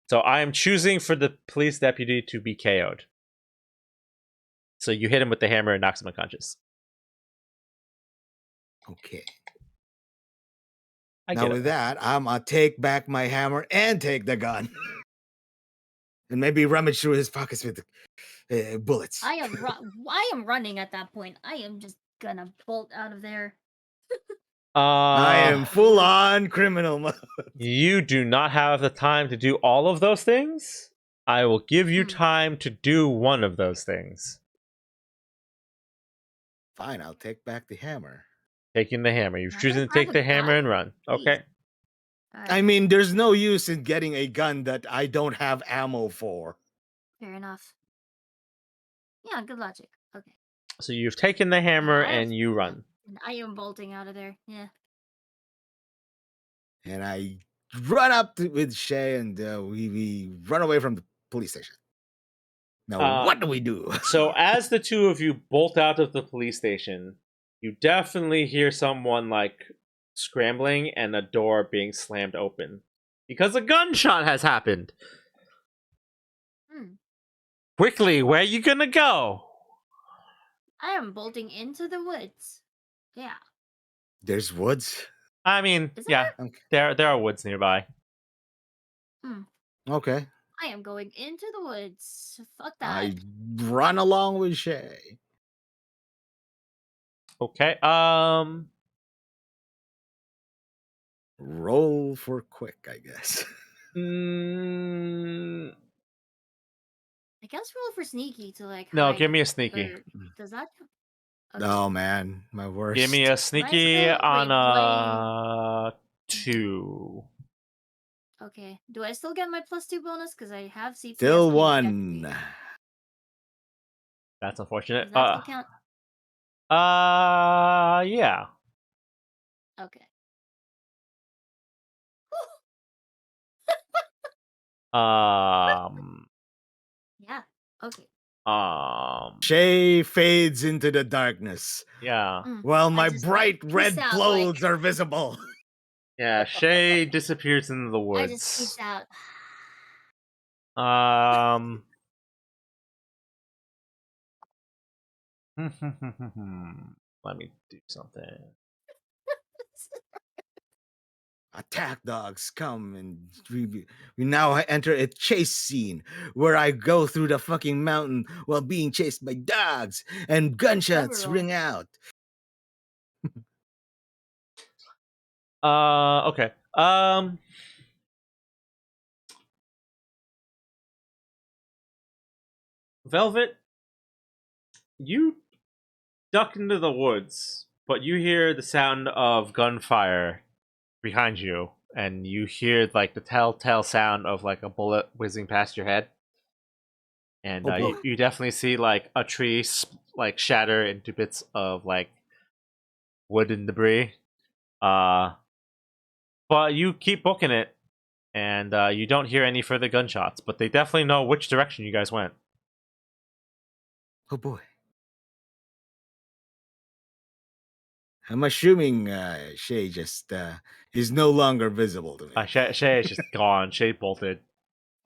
Speaker 1: So I am choosing for the police deputy to be KO'd. So you hit him with the hammer and knocks him unconscious.
Speaker 2: Okay.
Speaker 1: I
Speaker 2: Now
Speaker 1: get
Speaker 2: with
Speaker 1: it.
Speaker 2: that, I'm gonna take back my hammer and take the gun, and maybe rummage through his pockets with the bullets.
Speaker 3: I am running at that point. I am just gonna bolt out of there.
Speaker 2: I am full on criminal mode.
Speaker 1: You do not have the time to do all of those things. I will give you time to do one of those things.
Speaker 2: Fine, I'll take back the hammer.
Speaker 1: Taking the hammer. You've
Speaker 3: Never
Speaker 1: chosen to
Speaker 3: have
Speaker 1: take
Speaker 3: a
Speaker 1: the hammer and
Speaker 3: gun.
Speaker 1: run.
Speaker 3: Jeez.
Speaker 1: Okay.
Speaker 2: I mean, there's no use in getting a gun that I don't have ammo for.
Speaker 3: Fair enough. Yeah, good logic. Okay.
Speaker 1: So you've taken the hammer
Speaker 3: I have-
Speaker 1: and you run.
Speaker 3: I am bolting out of there. Yeah.
Speaker 2: And I run up with Shay, and we run away from the police station. Now, what do we do?
Speaker 1: So as the two of you bolt out of the police station, you definitely hear someone like scrambling and a door being slammed open because a gunshot has happened. Quickly, where are you gonna go?
Speaker 3: I am bolting into the woods. Yeah.
Speaker 2: There's woods.
Speaker 1: I mean,
Speaker 3: Is
Speaker 1: yeah, there are woods nearby.
Speaker 2: Okay.
Speaker 3: I am going into the woods. Fuck that.
Speaker 2: I run along with Shay.
Speaker 1: Okay.
Speaker 2: Roll for quick, I guess.
Speaker 3: I guess roll for sneaky to like.
Speaker 1: No,
Speaker 3: hide,
Speaker 1: give me a sneaky.
Speaker 3: Does that? Okay.
Speaker 2: Oh man, my worst.
Speaker 1: Give me a sneaky on
Speaker 3: I...
Speaker 1: 2.
Speaker 3: Okay. Do I still get my +2 bonus? Because I have CPS.
Speaker 2: Still 1.
Speaker 1: That's unfortunate.
Speaker 3: Does that still count?
Speaker 1: Yeah.
Speaker 3: Okay. Yeah. Okay.
Speaker 2: Shay fades into the darkness.
Speaker 1: Yeah.
Speaker 2: While my bright red clothes are visible.
Speaker 1: Yeah, Shay disappears into the woods.
Speaker 3: I just peace out.
Speaker 1: Let me do something.
Speaker 2: Attack dogs come, and we now enter a chase scene where I go through the fucking mountain while being chased by dogs, and gunshots ring out.
Speaker 1: Okay. Velvet, you duck into the woods, but you hear the sound of gunfire behind you, and you hear like the telltale sound of like a bullet whizzing past your head. And you definitely see like a tree like shatter into bits of like wood and debris. But you keep booking it, and you don't hear any further gunshots. But they definitely know which direction you guys went.
Speaker 2: Oh boy. I'm assuming Shay just is no longer visible to me.
Speaker 1: Shay is just gone. Shay bolted.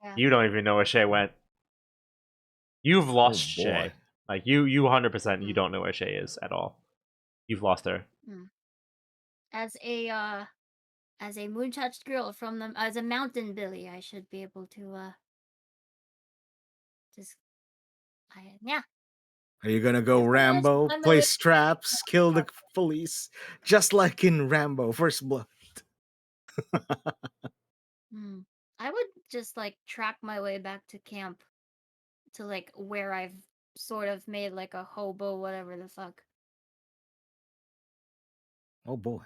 Speaker 1: Yeah. You don't even know where Shay went. You've lost Shay. Like you 100%. You don't know where Shay is at all. You've lost her.
Speaker 3: As a moon-touched girl from the as a mountain Billy, I should be able to yeah.
Speaker 2: Are you gonna go Rambo, place traps, kill the police, just like in Rambo First Blood?
Speaker 3: I would just like track my way back to camp, to like where I've sort of made like a hobo, whatever the fuck.
Speaker 2: Oh boy.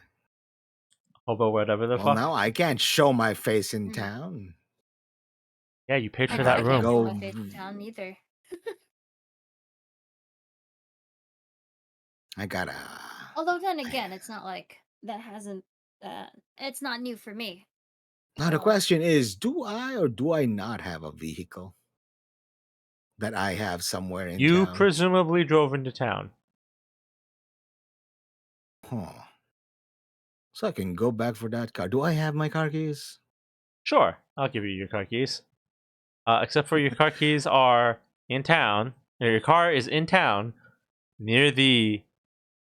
Speaker 1: Hobo, whatever the
Speaker 2: fuck.
Speaker 1: Well,
Speaker 2: now I can't show my face in town.
Speaker 1: Yeah, you paid for that room.
Speaker 3: I can't show my face in town either.
Speaker 2: I gotta.
Speaker 3: Although then again, it's not like that hasn't it's not new for me.
Speaker 2: Now the
Speaker 3: So,
Speaker 2: question is, do I or do I not have a vehicle that I have somewhere in
Speaker 1: You
Speaker 2: town?
Speaker 1: presumably drove into town.
Speaker 2: Huh. So I can go back for that car. Do I have my car keys?
Speaker 1: Sure, I'll give you your car keys. Except for your car keys are in town. Your car is in town near the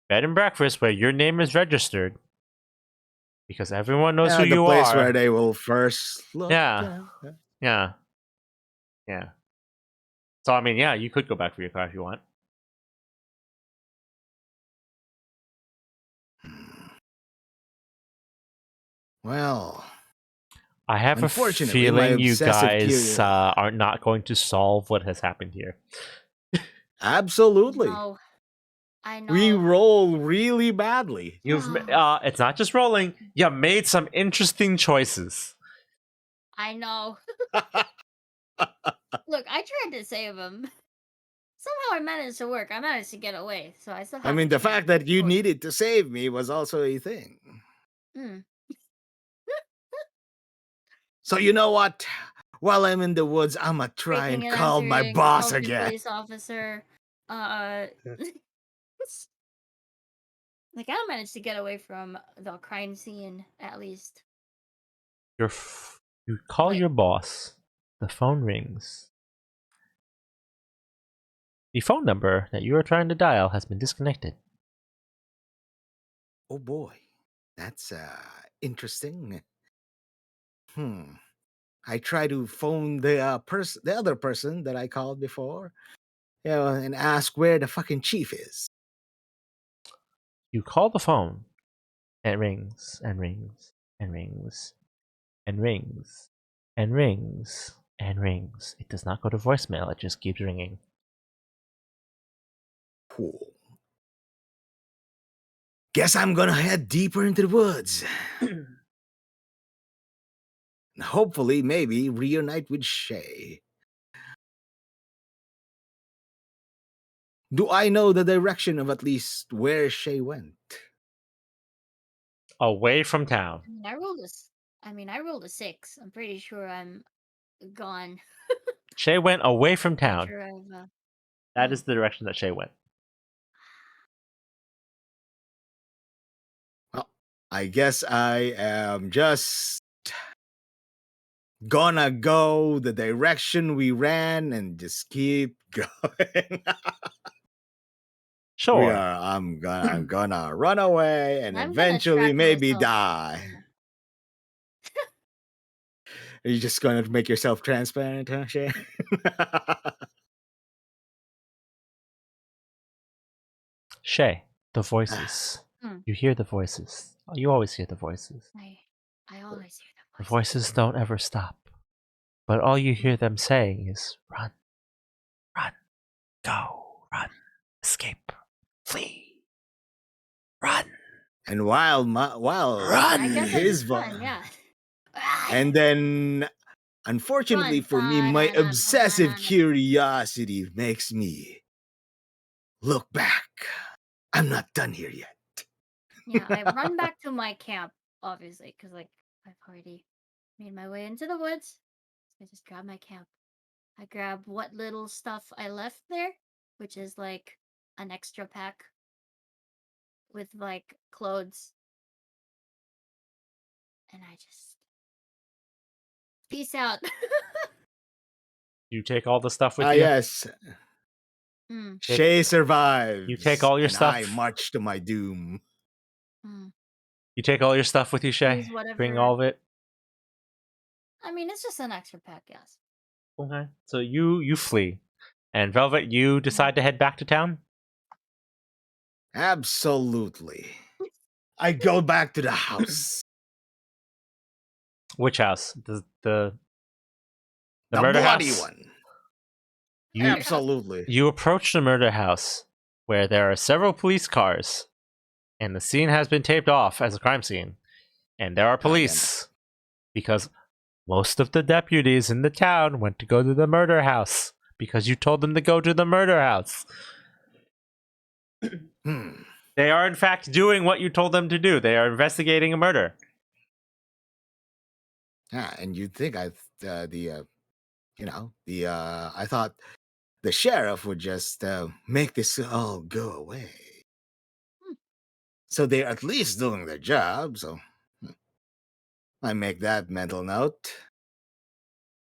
Speaker 1: bed and breakfast where your name is registered. Because everyone knows who
Speaker 2: Yeah, the
Speaker 1: you
Speaker 2: place where
Speaker 1: are.
Speaker 2: they will first look.
Speaker 1: Yeah. Yeah. Yeah. So I mean, yeah, you could go back for your car if you want.
Speaker 2: Well,
Speaker 1: I have a
Speaker 2: unfortunately, my
Speaker 1: feeling you
Speaker 2: obsessive
Speaker 1: guys
Speaker 2: curiosity.
Speaker 1: are not going to solve what has happened here.
Speaker 2: Absolutely.
Speaker 3: no, I
Speaker 2: We
Speaker 3: know.
Speaker 2: roll really badly.
Speaker 1: It's not just rolling. You made some interesting choices.
Speaker 3: I know. Look, I tried to save him. Somehow I managed to work. I managed to get away, so I still
Speaker 2: I
Speaker 3: have a
Speaker 2: mean, the
Speaker 3: chance.
Speaker 2: fact that you
Speaker 3: Look,
Speaker 2: needed to save me was also a thing.
Speaker 3: mm,
Speaker 2: So you know what? While I'm in the woods, I'ma try
Speaker 3: breaking
Speaker 2: and
Speaker 3: and
Speaker 2: call my
Speaker 3: entering,
Speaker 2: boss
Speaker 3: assaulting
Speaker 2: again.
Speaker 3: police officer. Uh, like I managed to get away from the crime scene at least.
Speaker 1: You call
Speaker 3: But
Speaker 1: your boss. The phone rings. The phone number that you are trying to dial has been disconnected.
Speaker 2: Oh boy, that's interesting. I try to phone the other person that I called before, and ask where the fucking chief is.
Speaker 1: You call the phone, and it rings and rings and rings and rings and rings and rings. It does not go to voicemail, it just keeps ringing.
Speaker 2: Cool. Guess I'm gonna head deeper into the woods. Hopefully, maybe reunite with Shay. Do I know the direction of at least where Shay went?
Speaker 1: Away from town.
Speaker 3: I mean, I rolled a 6. I'm pretty sure I'm gone.
Speaker 1: Shay went away from town.
Speaker 3: After I've
Speaker 1: That is the direction that Shay went.
Speaker 2: Well, I guess I am just gonna go the direction we ran and just keep going.
Speaker 1: Sure.
Speaker 2: I'm gonna run away and
Speaker 3: I'm gonna
Speaker 2: eventually
Speaker 3: track
Speaker 2: maybe
Speaker 3: myself.
Speaker 2: die. Are you just gonna make yourself transparent, huh, Shay?
Speaker 1: Shay, the voices.
Speaker 3: Hmm.
Speaker 1: You hear the voices. You always hear the voices.
Speaker 3: I always hear
Speaker 1: The
Speaker 3: the voice.
Speaker 1: voices don't ever stop. But all you hear them saying is run, run, go, run, escape, flee, run.
Speaker 2: And while
Speaker 1: Run!
Speaker 3: I guess I
Speaker 2: his
Speaker 3: just
Speaker 2: voice,
Speaker 3: run, yeah.
Speaker 2: and then unfortunately
Speaker 3: Run,
Speaker 2: for me, my
Speaker 3: banana,
Speaker 2: obsessive
Speaker 3: banana.
Speaker 2: curiosity makes me look back. I'm not done here yet.
Speaker 3: Yeah, I run back to my camp, obviously, because like I've already made my way into the woods. So I just grab my camp. I grab what little stuff I left there, which is like an extra pack with like clothes. And I just peace out.
Speaker 1: You take all the stuff with
Speaker 2: Ah,
Speaker 1: you.
Speaker 2: yes.
Speaker 3: Mm,
Speaker 2: Shay survives.
Speaker 1: You take all your
Speaker 2: and I
Speaker 1: stuff.
Speaker 2: march to my doom.
Speaker 3: mm.
Speaker 1: You take all your stuff with you, Shay.
Speaker 3: Use
Speaker 1: Bring
Speaker 3: whatever.
Speaker 1: all of it.
Speaker 3: I mean, it's just an extra pack, yes.
Speaker 1: Okay. So you flee, and Velvet, you decide to head back to town.
Speaker 2: Absolutely. I go back to the house.
Speaker 1: Which house? The
Speaker 2: The
Speaker 1: murder
Speaker 2: bloody
Speaker 1: house.
Speaker 2: one.
Speaker 1: You
Speaker 2: Absolutely.
Speaker 1: you approach the murder house, where there are several police cars, and the scene has been taped off as a crime scene, and there are
Speaker 2: damn it.
Speaker 1: police because most of the deputies in the town went to go to the murder house because you told them to go to the murder house.
Speaker 2: Hmm.
Speaker 1: They are in fact doing what you told them to do. They are investigating a murder.
Speaker 2: Yeah, and you'd think I thought the sheriff would just make this all go away.
Speaker 3: Hmm.
Speaker 2: So they're at least doing their job, so I make that mental note.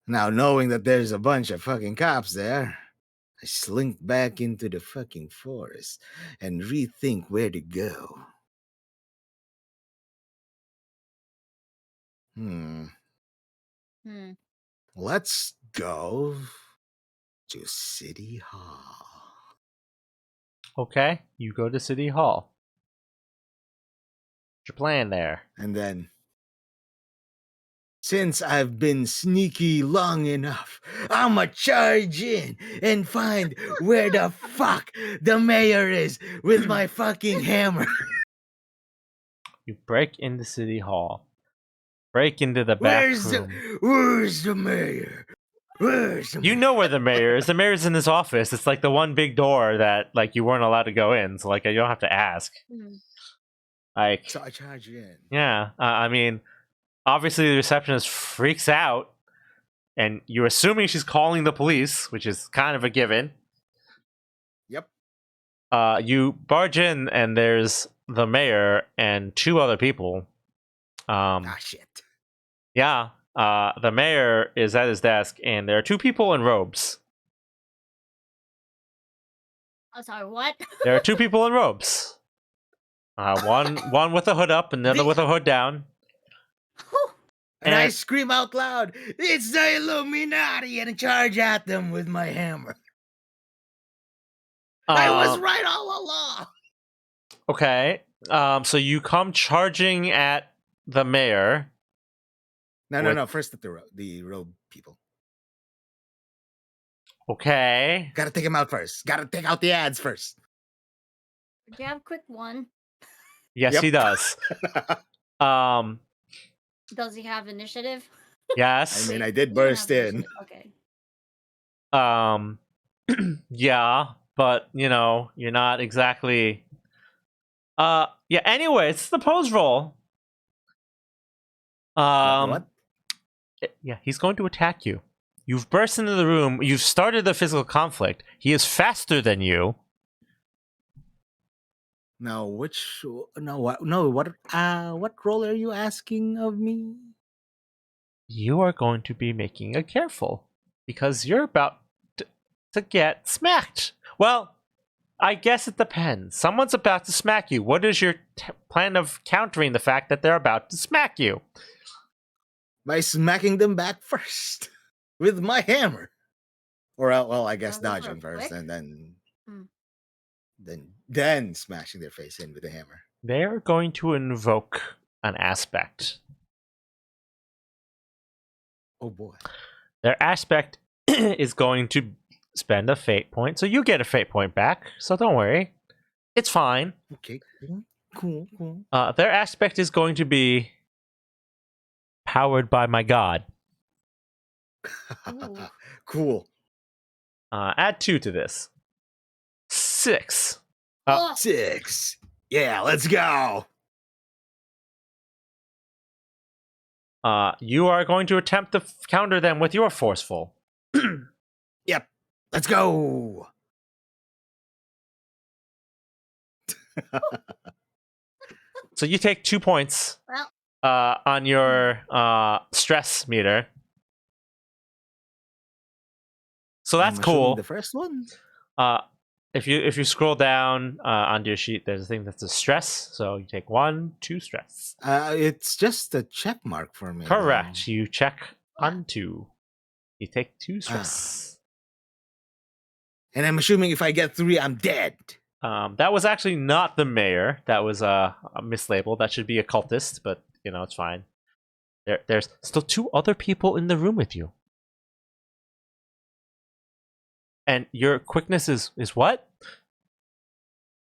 Speaker 2: Now, knowing that there's a bunch of fucking cops there, I slink back into the fucking forest and rethink where to go.
Speaker 3: Hmm.
Speaker 2: Let's go to City Hall.
Speaker 1: Okay, you go to City Hall. What's your plan there?
Speaker 2: And then, since I've been sneaky long enough, I'ma charge in and find where the fuck the mayor is with my fucking hammer.
Speaker 1: You break into City Hall. Break into the back room.
Speaker 2: Where's the mayor? Where's the
Speaker 1: You
Speaker 2: mayor?
Speaker 1: know where the mayor is. The mayor's in his office. It's like the one big door that like you weren't allowed to go in. So like you don't have to ask.
Speaker 3: Hmm.
Speaker 1: Like
Speaker 2: So I charge in.
Speaker 1: yeah, I mean, obviously the receptionist freaks out, and you're assuming she's calling the police, which is kind of a given.
Speaker 2: Yep.
Speaker 1: You barge in, and there's the mayor and two other people.
Speaker 2: Shit.
Speaker 1: Yeah, the mayor is at his desk, and there are two people in robes.
Speaker 3: Oh, sorry, what?
Speaker 1: There are two people in robes. One with a hood up, and the other with a hood down.
Speaker 2: And I scream out loud, "It's the Illuminati!" and charge at them with my hammer. I was right all along.
Speaker 1: Okay. So you come charging at the mayor.
Speaker 2: No. First at the robe people.
Speaker 1: Okay.
Speaker 2: Gotta take them out first. Gotta take out the ads first.
Speaker 3: Do you have a quick one?
Speaker 1: Yes,
Speaker 2: Yep.
Speaker 1: he does.
Speaker 3: Does he have initiative?
Speaker 1: Yes.
Speaker 2: I mean, I did
Speaker 3: He doesn't
Speaker 2: burst
Speaker 3: have
Speaker 2: in.
Speaker 3: initiative. Okay.
Speaker 1: Yeah, but you're not exactly. Yeah. Anyway, it's the pose roll.
Speaker 2: What?
Speaker 1: Yeah, he's going to attack you. You've burst into the room. You've started the physical conflict. He is faster than you.
Speaker 2: No, which no what no what role are you asking of me?
Speaker 1: You are going to be making a careful because you're about to get smacked. Well, I guess it depends. Someone's about to smack you. What is your plan of countering the fact that they're about to smack you?
Speaker 2: By smacking them back first with my hammer. Or well, I guess
Speaker 3: Wanna go for a
Speaker 2: dodging first
Speaker 3: quick?
Speaker 2: and then
Speaker 3: Hmm.
Speaker 2: then smashing their face in with the hammer.
Speaker 1: They're going to invoke an aspect.
Speaker 2: Oh boy.
Speaker 1: Their aspect is going to spend a fate point, so you get a fate point back. So don't worry, it's fine.
Speaker 2: Okay. Cool.
Speaker 1: Their aspect is going to be powered by my god.
Speaker 3: Ooh.
Speaker 2: Cool.
Speaker 1: Add 2 to this. 6.
Speaker 3: Oh,
Speaker 2: 6. Yeah, let's go.
Speaker 1: You are going to attempt to counter them with your forceful.
Speaker 2: Yep. Let's go.
Speaker 1: So you take 2 points
Speaker 3: well,
Speaker 1: on your stress meter. So that's
Speaker 2: I'm assuming
Speaker 1: cool.
Speaker 2: the first one.
Speaker 1: If you scroll down onto your sheet, there's a thing that's a stress. So you take 1, 2 stress.
Speaker 2: It's just a check mark for me.
Speaker 1: Correct.
Speaker 2: Though.
Speaker 1: You check on 2. You take 2 stress.
Speaker 2: And I'm assuming if I get 3, I'm dead.
Speaker 1: That was actually not the mayor. That was a mislabeled. That should be a cultist, but it's fine. There's still 2 other people in the room with you. And your quickness is what?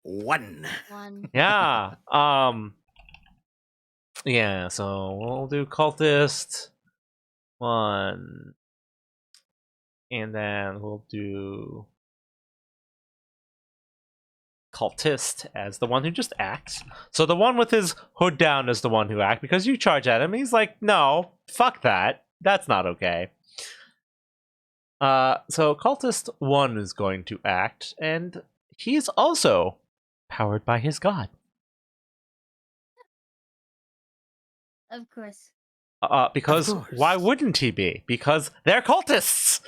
Speaker 2: 1.
Speaker 1: Yeah. Yeah, so we'll do cultist 1. And then we'll do cultist as the one who just acts. So the one with his hood down is the one who acts because you charge at him. He's like, no, fuck that. That's not okay. So cultist 1 is going to act, and he's also powered by his god.
Speaker 3: Of course.
Speaker 1: Because
Speaker 2: Of course.
Speaker 1: why wouldn't he be? Because they're cultists.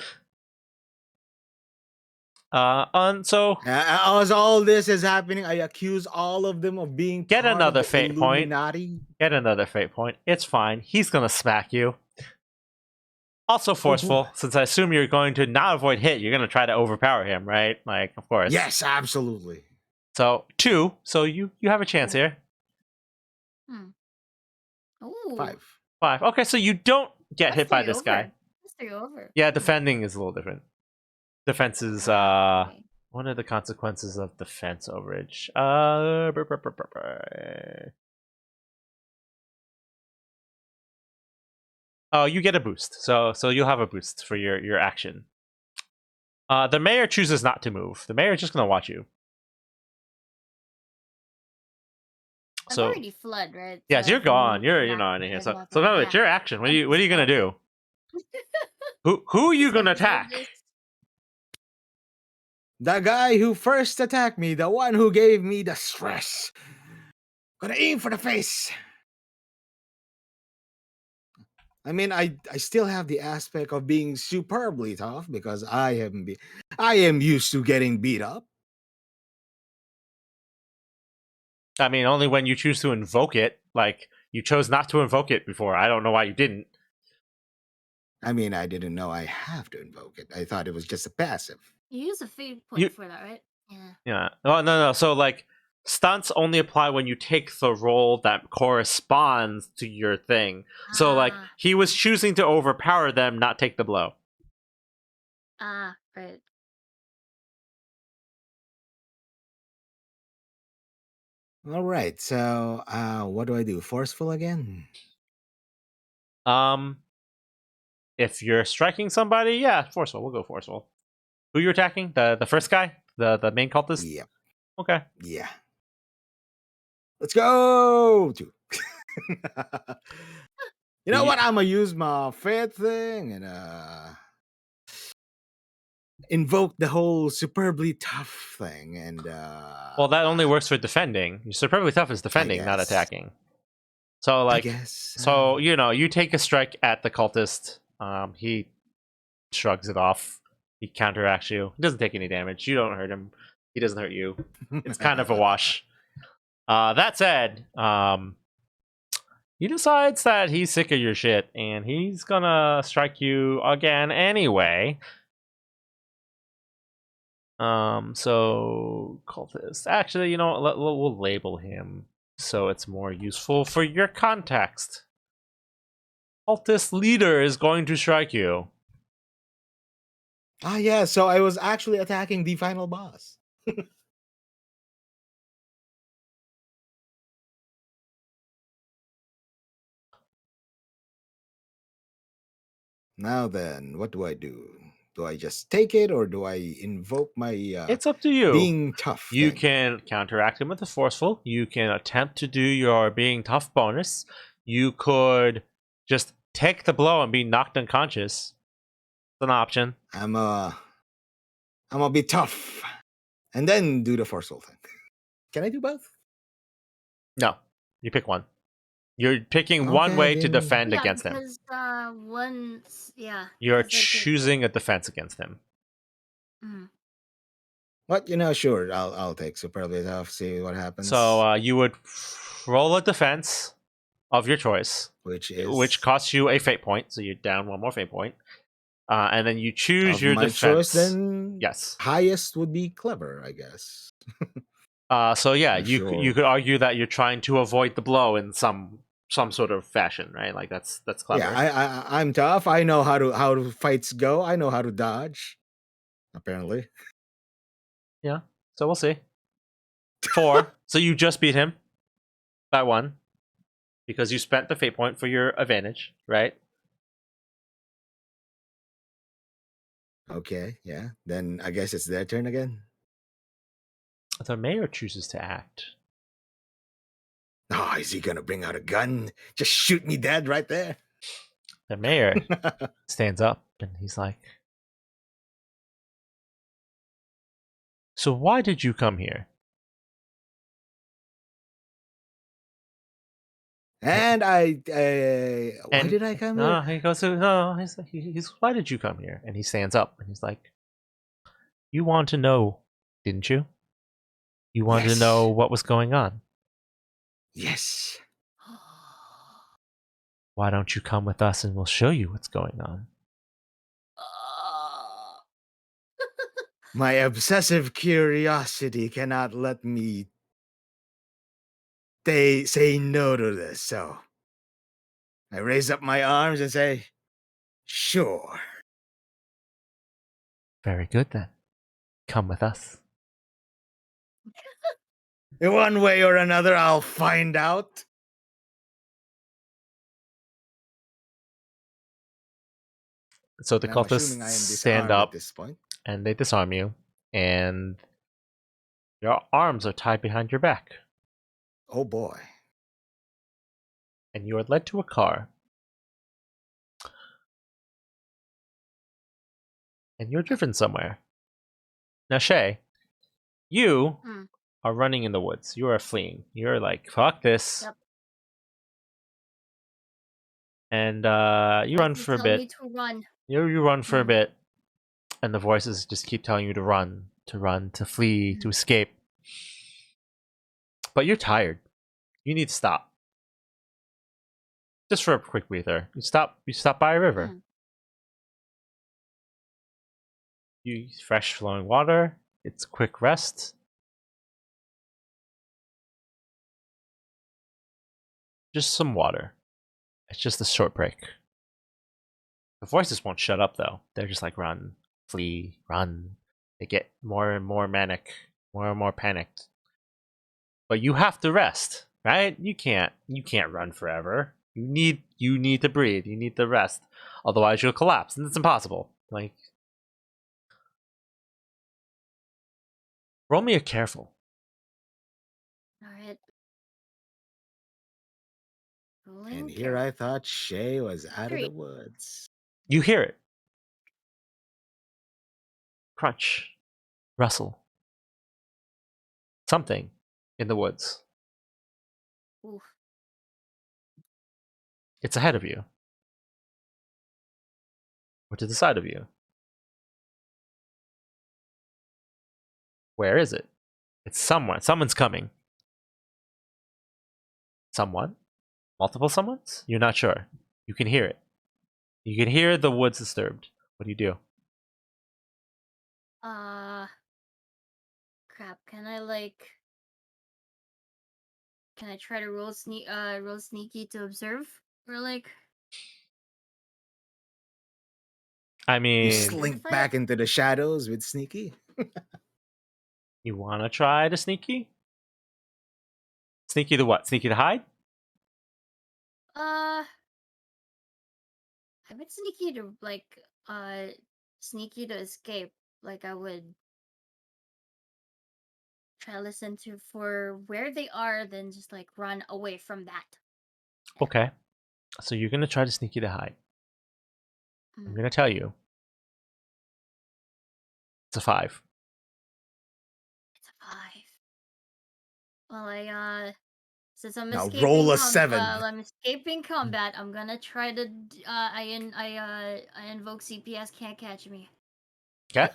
Speaker 1: And so
Speaker 2: As all this is happening, I accuse all of them of being
Speaker 1: Get
Speaker 2: part
Speaker 1: another
Speaker 2: of the
Speaker 1: fate point.
Speaker 2: Illuminati.
Speaker 1: get another fate point. It's fine. He's gonna smack you. Also forceful,
Speaker 2: boy.
Speaker 1: since I assume you're going to not avoid hit. You're gonna try to overpower him, right? Like, of course.
Speaker 2: Yes, absolutely.
Speaker 1: So 2. So you have a chance here.
Speaker 3: Ooh.
Speaker 2: 5.
Speaker 1: 5. Okay, so you don't get
Speaker 3: That's
Speaker 1: hit by
Speaker 3: 3
Speaker 1: this
Speaker 3: over.
Speaker 1: guy.
Speaker 3: That's 3 over.
Speaker 1: Yeah, defending is a little different. Defense is
Speaker 3: Okay.
Speaker 1: what are the consequences of defense overage? Oh, you get a boost. So you'll have a boost for your action. The mayor chooses not to move. The mayor is just gonna watch you.
Speaker 3: I've
Speaker 1: So
Speaker 3: already fled, right?
Speaker 1: yes,
Speaker 3: So
Speaker 1: you're
Speaker 3: I can
Speaker 1: gone.
Speaker 3: move
Speaker 1: You're
Speaker 3: back
Speaker 1: not in here.
Speaker 3: and
Speaker 1: So
Speaker 3: nothing.
Speaker 1: remember,
Speaker 3: Yeah.
Speaker 1: it's your action. What are
Speaker 3: I'm
Speaker 1: you
Speaker 3: just
Speaker 1: gonna do? Who are you
Speaker 3: just
Speaker 1: gonna
Speaker 3: absorb
Speaker 1: attack?
Speaker 3: this.
Speaker 2: The guy who first attacked me, the one who gave me the stress. Gonna aim for the face. I mean, I still have the aspect of being superbly tough because I am used to getting beat up.
Speaker 1: I mean, only when you choose to invoke it. Like, you chose not to invoke it before. I don't know why you didn't.
Speaker 2: I mean, I didn't know I have to invoke it. I thought it was just a passive.
Speaker 3: You use a fate point
Speaker 1: You
Speaker 3: for that, right? Yeah.
Speaker 1: Yeah. Oh, no. So, like, stunts only apply when you take the role that corresponds to your thing. So, like,
Speaker 3: Ah.
Speaker 1: he was choosing to overpower them, not take the blow.
Speaker 3: Right.
Speaker 2: All right. So, what do I do? Forceful again?
Speaker 1: If you're striking somebody, yeah, forceful. We'll go forceful. Who you attacking? The first guy, the main cultist.
Speaker 2: Yep.
Speaker 1: Okay.
Speaker 2: Yeah. Let's go. 2. You know what? I'm gonna use my fate thing and invoke the whole superbly tough thing and
Speaker 1: Well, that only works for defending. Your superbly tough is
Speaker 2: I
Speaker 1: defending, not
Speaker 2: guess.
Speaker 1: attacking. So,
Speaker 2: I
Speaker 1: like,
Speaker 2: guess.
Speaker 1: so you take a strike at the cultist. He shrugs it off. He counteracts you. He doesn't take any damage. You don't hurt him. He doesn't hurt you. It's kind of a wash. That said, he decides that he's sick of your shit, and he's gonna strike you again anyway. So cultist. Actually, you know what? We'll label him so it's more useful for your context. Cultist leader is going to strike you.
Speaker 2: Yeah. So I was actually attacking the final boss. Now then, what do I do? Do I just take it or do I invoke my
Speaker 1: It's up to you.
Speaker 2: being tough
Speaker 1: You
Speaker 2: thing?
Speaker 1: can counteract him with a forceful. You can attempt to do your being tough bonus. You could just take the blow and be knocked unconscious. It's an option.
Speaker 2: I'm gonna be tough and then do the forceful thing. Can I do both?
Speaker 1: No, you pick one. You're picking one
Speaker 2: Okay,
Speaker 1: way to
Speaker 2: then
Speaker 1: defend
Speaker 3: Yeah,
Speaker 1: against him.
Speaker 3: because
Speaker 1: You're
Speaker 3: 'cause I could-
Speaker 1: choosing a defense against him.
Speaker 3: Mm.
Speaker 2: what sure, I'll take superbly tough, see what happens.
Speaker 1: So you would roll a defense of your choice,
Speaker 2: which
Speaker 1: which
Speaker 2: is
Speaker 1: costs you a fate point. So you're down one more fate point. And then you choose
Speaker 2: of
Speaker 1: your
Speaker 2: my
Speaker 1: defense.
Speaker 2: choice, then
Speaker 1: Yes.
Speaker 2: highest would be clever, I guess.
Speaker 1: So yeah,
Speaker 2: Sure.
Speaker 1: you could argue that you're trying to avoid the blow in some sort of fashion, right? Like that's clever.
Speaker 2: Yeah, I'm tough. I know how to fights go. I know how to dodge. Apparently.
Speaker 1: Yeah. So we'll see. 4. So you just beat him by 1 because you spent the fate point for your advantage, right?
Speaker 2: Okay, yeah. Then I guess it's their turn again.
Speaker 1: The mayor chooses to act.
Speaker 2: Oh, is he gonna bring out a gun? Just shoot me dead right there?
Speaker 1: The mayor stands up and he's like, "So why did you come here?"
Speaker 2: And why
Speaker 1: And
Speaker 2: did I come here?
Speaker 1: no, he goes, "No." He's, "Why did you come here?" And he stands up and he's like, "You want to know, didn't you? You wanted to know
Speaker 2: Yes.
Speaker 1: what was going on.
Speaker 2: Yes.
Speaker 1: Why don't you come with us and we'll show you what's going on?"
Speaker 2: My obsessive curiosity cannot let me say no to this, so I raise up my arms and say, sure.
Speaker 1: Very good then. Come with us.
Speaker 2: In one way or another, I'll find out.
Speaker 1: So the
Speaker 2: And I'm assuming
Speaker 1: cultists
Speaker 2: I am
Speaker 1: stand
Speaker 2: disarmed at
Speaker 1: up
Speaker 2: this point.
Speaker 1: and they disarm you, and your arms are tied behind your back,
Speaker 2: Oh boy.
Speaker 1: and you are led to a car, and you're driven somewhere. Now, Shay, you
Speaker 3: Mm.
Speaker 1: are running in the woods. You are fleeing. You're like, fuck this.
Speaker 3: Yep.
Speaker 1: And you run
Speaker 3: Voices
Speaker 1: for a
Speaker 3: tell
Speaker 1: bit.
Speaker 3: me to run.
Speaker 1: You run for a
Speaker 3: Mm.
Speaker 1: bit, and the voices just keep telling you to run, to flee, to escape. But you're tired. You need to stop. Just for a quick breather. You stop by a river.
Speaker 3: Mm.
Speaker 1: You use fresh flowing water. It's quick rest. Just some water. It's just a short break. The voices won't shut up though. They're just like run, flee, run. They get more and more manic, more and more panicked. But you have to rest, right? You can't run forever. You need to breathe. You need to rest. Otherwise you'll collapse, and it's impossible. Like, roll me a careful.
Speaker 3: All right.
Speaker 2: And
Speaker 3: Rolling
Speaker 2: here
Speaker 3: careful.
Speaker 2: I thought Shay was out of
Speaker 3: 3.
Speaker 2: the woods.
Speaker 1: You hear it. Crunch. Rustle. Something in the woods.
Speaker 3: Oof.
Speaker 1: It's ahead of you. Or to the side of you. Where is it? It's somewhere. Someone's coming. Someone? Multiple someones? You're not sure. You can hear it. You can hear the woods disturbed. What do you do?
Speaker 3: Uh, Crap. Can I try to roll sneaky to observe? Or like,
Speaker 1: I
Speaker 2: You
Speaker 1: mean,
Speaker 3: because if
Speaker 2: slink
Speaker 3: I
Speaker 2: back into the shadows with Sneaky.
Speaker 1: you want to try to sneaky? Sneaky to what? Sneaky to hide?
Speaker 3: uh, I would sneaky to escape. Like I would try to listen to for where they are, then just like run away from that.
Speaker 1: Okay. So you're going to try to sneaky to hide. I'm
Speaker 3: Mm.
Speaker 1: going to tell you. It's a 5.
Speaker 3: It's a 5. Well, since
Speaker 2: Now roll a 7.
Speaker 3: I'm escaping combat, I'm gonna try to I invoke CPS can't catch me.
Speaker 1: Okay.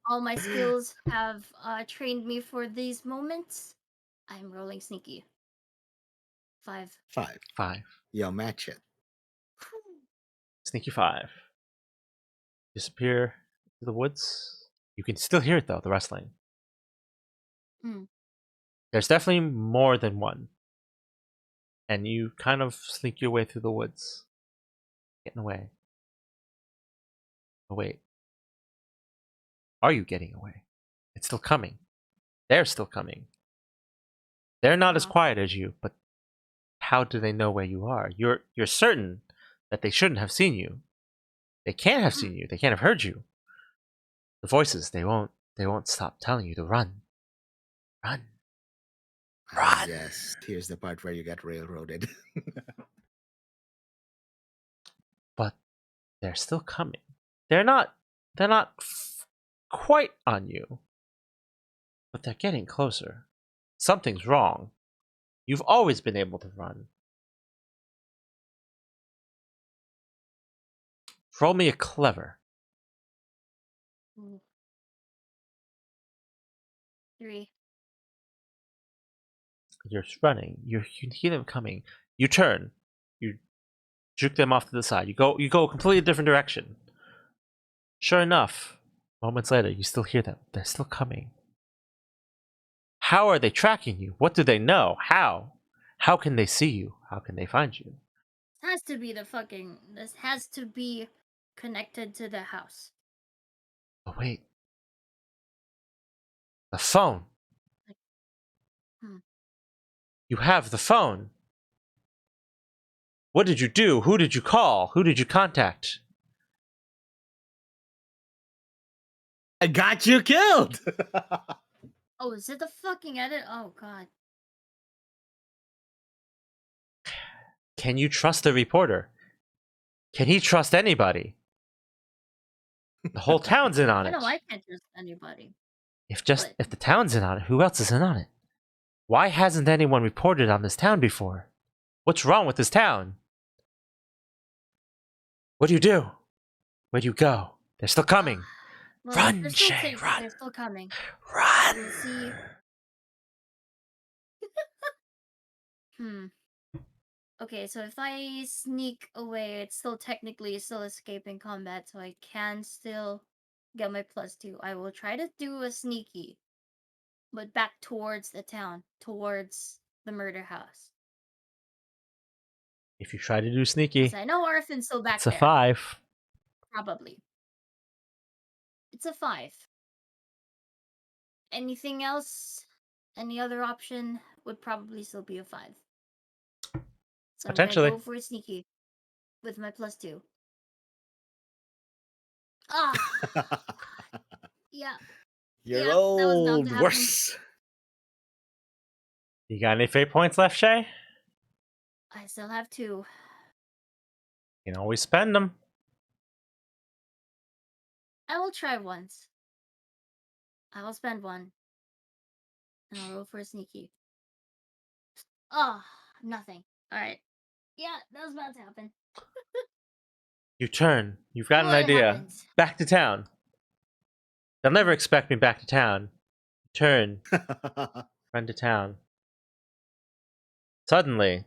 Speaker 3: All my skills have trained me for these moments. I'm rolling sneaky. 5.
Speaker 2: 5.
Speaker 1: 5.
Speaker 2: You'll match it.
Speaker 1: Sneaky 5. Disappear to the woods. You can still hear it though, the rustling.
Speaker 3: Mm.
Speaker 1: There's definitely more than one. And you kind of sneak your way through the woods. Getting away. Oh, wait. Are you getting away? It's still coming. They're still coming. They're not as
Speaker 3: Uh-huh.
Speaker 1: quiet as you, but how do they know where you are? You're certain that they shouldn't have seen you. They can't have seen you. They can't have heard you. The voices, they won't stop telling you to run. Run.
Speaker 2: Ah,
Speaker 1: Run.
Speaker 2: yes. Here's the part where you get railroaded.
Speaker 1: But they're still coming. They're not quite on you, but they're getting closer. Something's wrong. You've always been able to run. Roll me a clever.
Speaker 3: Ooh. 3.
Speaker 1: You're running. You hear them coming. You turn. You juke them off to the side. You go a completely different direction. Sure enough, moments later, you still hear them. They're still coming. How are they tracking you? What do they know? How? How can they see you? How can they find you?
Speaker 3: Has to be this has to be connected to the house.
Speaker 1: Oh wait. The phone.
Speaker 3: Hmm.
Speaker 1: You have the phone. What did you do? Who did you call? Who did you contact?
Speaker 2: I got you killed.
Speaker 3: Oh, is it the fucking edit? Oh god.
Speaker 1: Can you trust the reporter? Can he trust anybody? The whole town's in on
Speaker 3: I
Speaker 1: it.
Speaker 3: know I can't trust anybody.
Speaker 1: If
Speaker 3: But
Speaker 1: the town's in on it, who else is in on it? Why hasn't anyone reported on this town before? What's wrong with this town? What do you do? Where do you go? They're still coming.
Speaker 3: well,
Speaker 1: Run,
Speaker 3: they're still
Speaker 1: Shay, run.
Speaker 3: they're still coming.
Speaker 1: Run!
Speaker 3: We'll see. Okay, so if I sneak away, it's still technically still escaping combat, so I can still get my +2. I will try to do a sneaky, but back towards the town, towards the murder house.
Speaker 1: If you try to do
Speaker 3: Because
Speaker 1: sneaky,
Speaker 3: I know Arfin's still back
Speaker 1: it's a
Speaker 3: there.
Speaker 1: 5.
Speaker 3: Probably. It's a 5. Anything else? Any other option would probably still be a 5. So I'm gonna
Speaker 1: Potentially.
Speaker 3: go for a sneaky with my +2. Ah, yeah,
Speaker 2: You're
Speaker 3: that was bound to
Speaker 2: old.
Speaker 3: happen.
Speaker 2: Worse.
Speaker 1: You got any fate points left, Shay?
Speaker 3: I still have 2.
Speaker 1: You can always spend them.
Speaker 3: I will try once. I will spend 1. And I'll roll for a sneaky. Oh, nothing. Alright. Yeah, that was about to happen.
Speaker 1: You turn. You've got an
Speaker 3: What
Speaker 1: idea.
Speaker 3: happens?
Speaker 1: Back to town. They'll never expect me back to town. Turn. Run to town. Suddenly,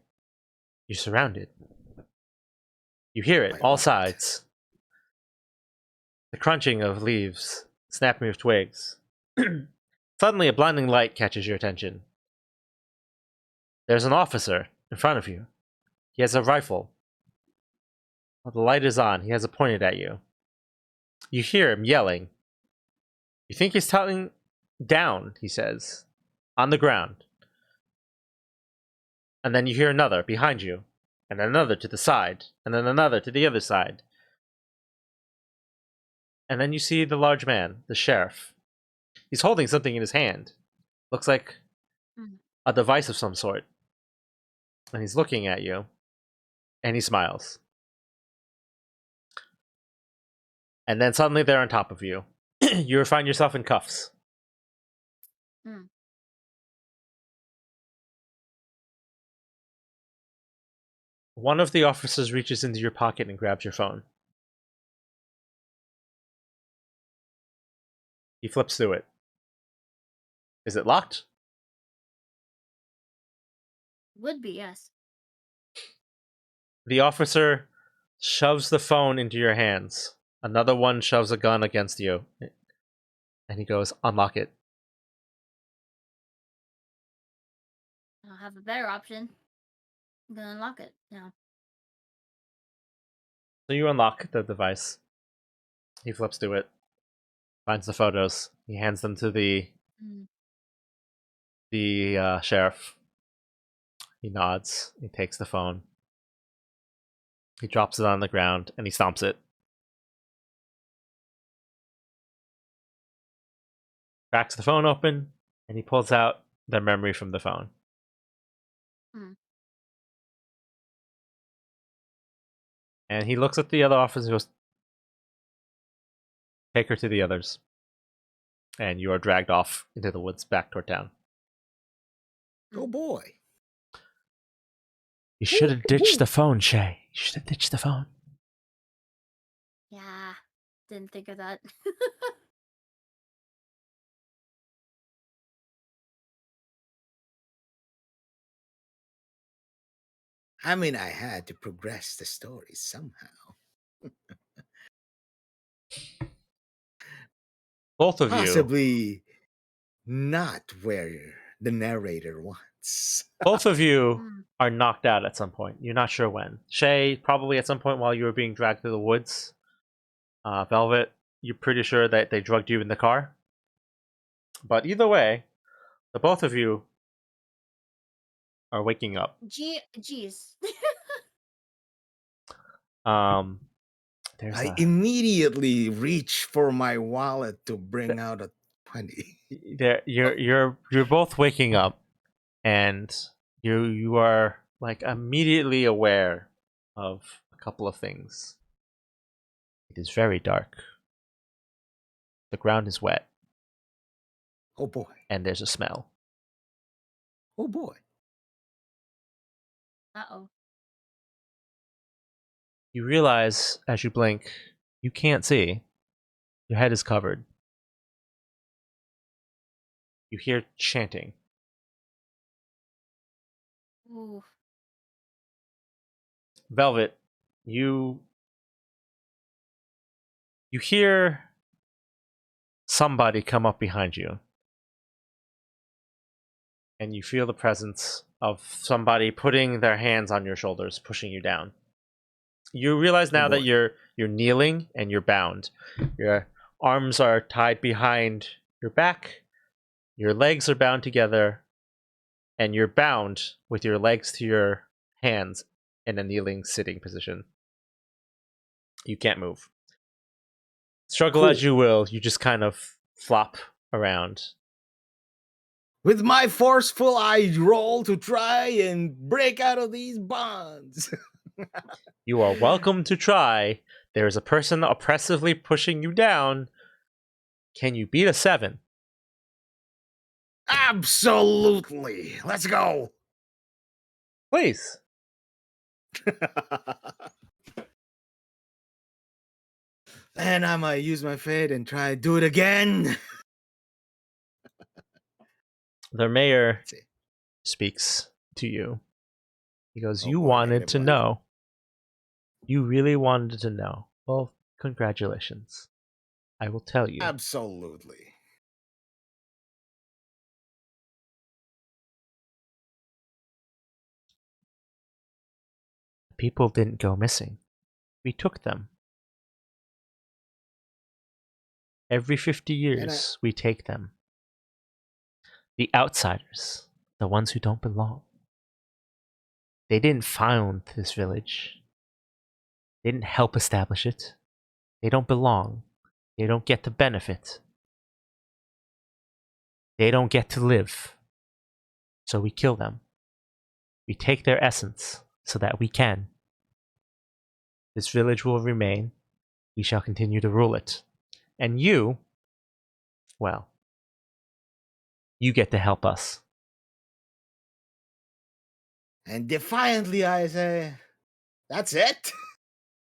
Speaker 1: you're surrounded. You hear it,
Speaker 2: By
Speaker 1: all
Speaker 2: what?
Speaker 1: sides. The crunching of leaves, snapping of twigs. Suddenly, a blinding light catches your attention. There's an officer in front of you. He has a rifle. Well, the light is on. He has it pointed at you. You hear him yelling. You think he's telling down, he says, on the ground. And then you hear another behind you, and another to the side, and then another to the other side. And then you see the large man, the sheriff. He's holding something in his hand. Looks like a device of some sort. And he's looking at you, and he smiles. And then suddenly they're on top of you. You find yourself in cuffs. One of the officers reaches into your pocket and grabs your phone. He flips through it. Is it locked?
Speaker 3: Would be, yes.
Speaker 1: The officer shoves the phone into your hands. Another one shoves a gun against you. And he goes, unlock it.
Speaker 3: I'll have a better option. I'm gonna unlock it now.
Speaker 1: So you unlock the device. He flips through it. Finds the photos. He hands them to the sheriff. He nods. He takes the phone. He drops it on the ground and he stomps it. Cracks the phone open and he pulls out the memory from the phone.
Speaker 3: Hmm.
Speaker 1: And he looks at the other officers and goes, "Take her to the others." And you are dragged off into the woods back toward town.
Speaker 2: Oh boy.
Speaker 1: You should have ditched the phone, Shay. You should have ditched the phone.
Speaker 3: Yeah, didn't think of that.
Speaker 2: I mean, I had to progress the story somehow.
Speaker 1: Both of you,
Speaker 2: Possibly not where the narrator wants.
Speaker 1: both of you
Speaker 3: Mm.
Speaker 1: are knocked out at some point. You're not sure when. Shay, probably at some point while you were being dragged through the woods. Velvet, you're pretty sure that they drugged you in the car. But either way, the both of you are waking up.
Speaker 3: Jeez.
Speaker 1: Um, there's
Speaker 2: I
Speaker 1: a
Speaker 2: immediately reach for my wallet to bring out a 20.
Speaker 1: there. You're both waking up, and you are like immediately aware of a couple of things. It is very dark. The ground is wet,
Speaker 2: Oh boy.
Speaker 1: and there's a smell.
Speaker 2: Oh boy.
Speaker 3: Uh-oh.
Speaker 1: You realize as you blink, you can't see. Your head is covered. You hear chanting.
Speaker 3: Ooh.
Speaker 1: Velvet, you hear somebody come up behind you. And you feel the presence of somebody putting their hands on your shoulders, pushing you down. You realize
Speaker 2: Oh
Speaker 1: now that
Speaker 2: boy.
Speaker 1: you're kneeling and you're bound. Your arms are tied behind your back, your legs are bound together, and you're bound with your legs to your hands in a kneeling sitting position. You can't move. Struggle as
Speaker 2: Cool.
Speaker 1: you will, you just kind of flop around.
Speaker 2: With my forceful, I roll to try and break out of these bonds.
Speaker 1: You are welcome to try. There is a person oppressively pushing you down. Can you beat a 7?
Speaker 2: Absolutely. Let's go.
Speaker 1: Please.
Speaker 2: And I might use my fate and try to do it again.
Speaker 1: The mayor
Speaker 2: Let's see.
Speaker 1: speaks to you. He goes,
Speaker 2: Oh
Speaker 1: "You
Speaker 2: boy,
Speaker 1: wanted
Speaker 2: negative
Speaker 1: to
Speaker 2: one.
Speaker 1: know. You really wanted to know. Well, congratulations. I will tell you.
Speaker 2: Absolutely.
Speaker 1: People didn't go missing. We took them. Every 50
Speaker 2: And
Speaker 1: years, we take them. The outsiders, the ones who don't belong. They didn't found this village. They didn't help establish it. They don't belong. They don't get to benefit. They don't get to live. So we kill them. We take their essence so that we can. This village will remain. We shall continue to rule it. And you, well, you get to help us.
Speaker 2: and defiantly, I say, "That's it."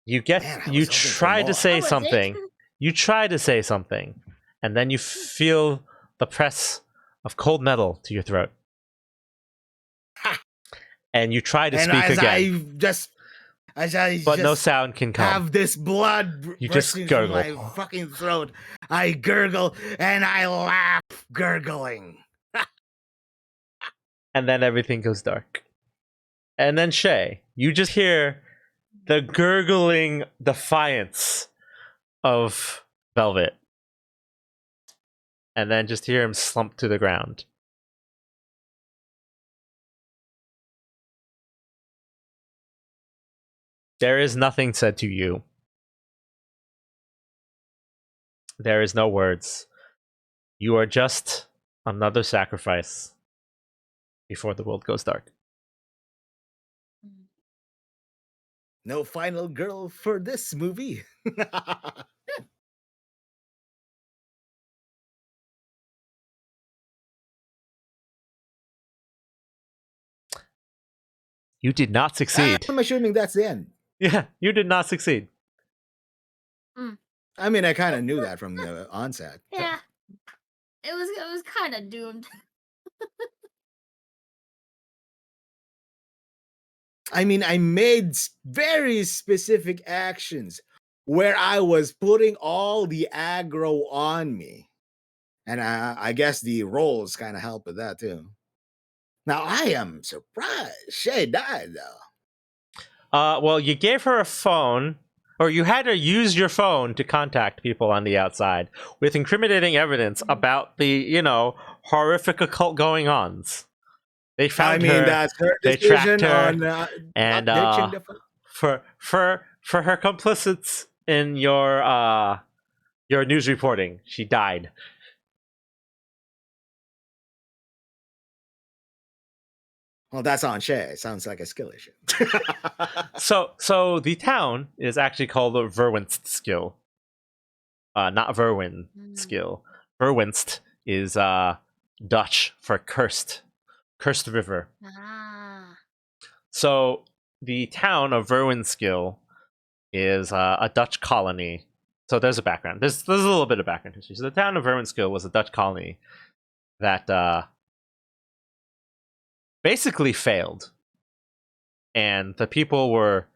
Speaker 1: You get
Speaker 2: Man, I
Speaker 1: you
Speaker 2: was hoping for
Speaker 1: try to
Speaker 2: more.
Speaker 1: say
Speaker 3: That was it?
Speaker 1: something. You try to say something, and then you feel the press of cold metal to your throat.
Speaker 2: Ha!
Speaker 1: And you try to
Speaker 2: And
Speaker 1: speak
Speaker 2: as
Speaker 1: again,
Speaker 2: I
Speaker 1: but no
Speaker 2: just
Speaker 1: sound can come.
Speaker 2: have this blood
Speaker 1: You just
Speaker 2: rushing through my
Speaker 1: gurgle.
Speaker 2: fucking throat, I gurgle and I laugh, gurgling.
Speaker 1: And then everything goes dark. And then Shay, you just hear the gurgling defiance of Velvet. And then just hear him slump to the ground. There is nothing said to you. There is no words. You are just another sacrifice before the world goes dark.
Speaker 3: Mm.
Speaker 2: No final girl for this movie.
Speaker 1: You did not succeed.
Speaker 2: I'm assuming that's the end.
Speaker 1: Yeah, you did not succeed.
Speaker 3: Mm.
Speaker 2: I mean, I kind of knew that from the onset.
Speaker 3: Yeah, it was kind of doomed.
Speaker 2: I mean, I made very specific actions where I was putting all the aggro on me. And I guess the rolls kind of help with that too. Now, I am surprised Shay died, though.
Speaker 1: Well, you gave her a phone, or you had to use your phone to contact people on the outside with incriminating evidence about the, horrific occult going-ons. They found
Speaker 2: I mean,
Speaker 1: her,
Speaker 2: that's her
Speaker 1: they tracked
Speaker 2: decision
Speaker 1: her,
Speaker 2: on
Speaker 1: and
Speaker 2: not ditching the phone.
Speaker 1: for her complicits in your news reporting, she died.
Speaker 2: Well, that's on Shay. Sounds like a skill issue.
Speaker 1: So the town is actually called the Verwinst skill. Not Verwin skill. Verwinst is Dutch for cursed river.
Speaker 3: Ah.
Speaker 1: So the town of Verwinskill is a Dutch colony. So there's a background. There's a little bit of background history. So the town of Verwinskill was a Dutch colony that basically failed, and the people were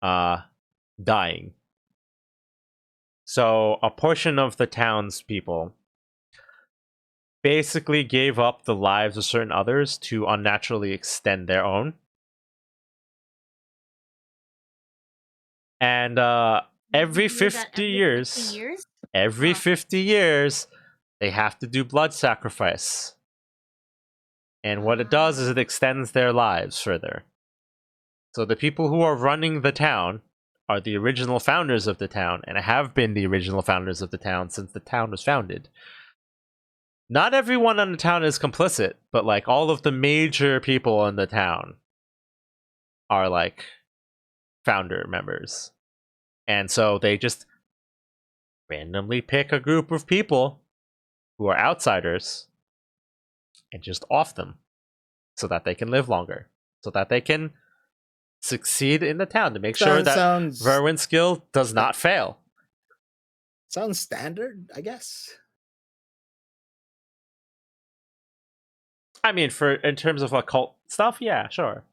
Speaker 1: dying. So a portion of the townspeople basically gave up the lives of certain others to unnaturally extend their own. And every
Speaker 3: You do that
Speaker 1: 50
Speaker 3: every
Speaker 1: years,
Speaker 3: 50 years?
Speaker 1: every 50 years, they have to do blood sacrifice. And what it does is it extends their lives further. So the people who are running the town are the original founders of the town, and have been the original founders of the town since the town was founded. Not everyone in the town is complicit, but like all of the major people in the town are like founder members. And so they just randomly pick a group of people who are outsiders and just off them so that they can live longer, so that they can succeed in the town, to make sure that Verwin's skill does not fail.
Speaker 2: Sounds standard, I guess.
Speaker 1: I mean, in terms of occult stuff, yeah, sure.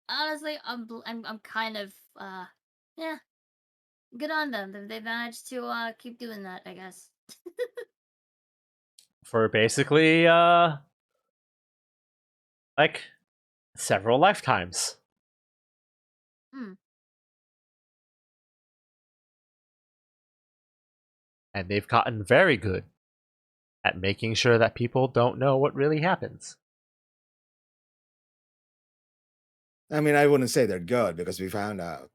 Speaker 3: Honestly, I'm kind of yeah, good on them. They managed to keep doing that, I guess.
Speaker 1: For basically like several lifetimes. And they've gotten very good at making sure that people don't know what really happens.
Speaker 2: I mean, I wouldn't say they're good because we found out.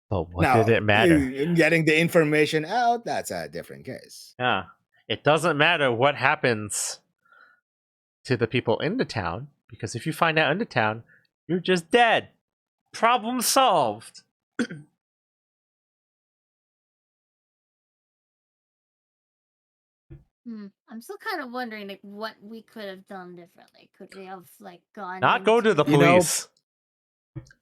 Speaker 1: But what did it matter?
Speaker 2: Getting the information out, that's a different case.
Speaker 1: Yeah. It doesn't matter what happens to the people in the town, because if you find out in the town, you're just dead. Problem solved.
Speaker 3: I'm still kind of wondering like what we could have done differently. Could we have like gone
Speaker 1: Not go to the
Speaker 3: into-
Speaker 1: police.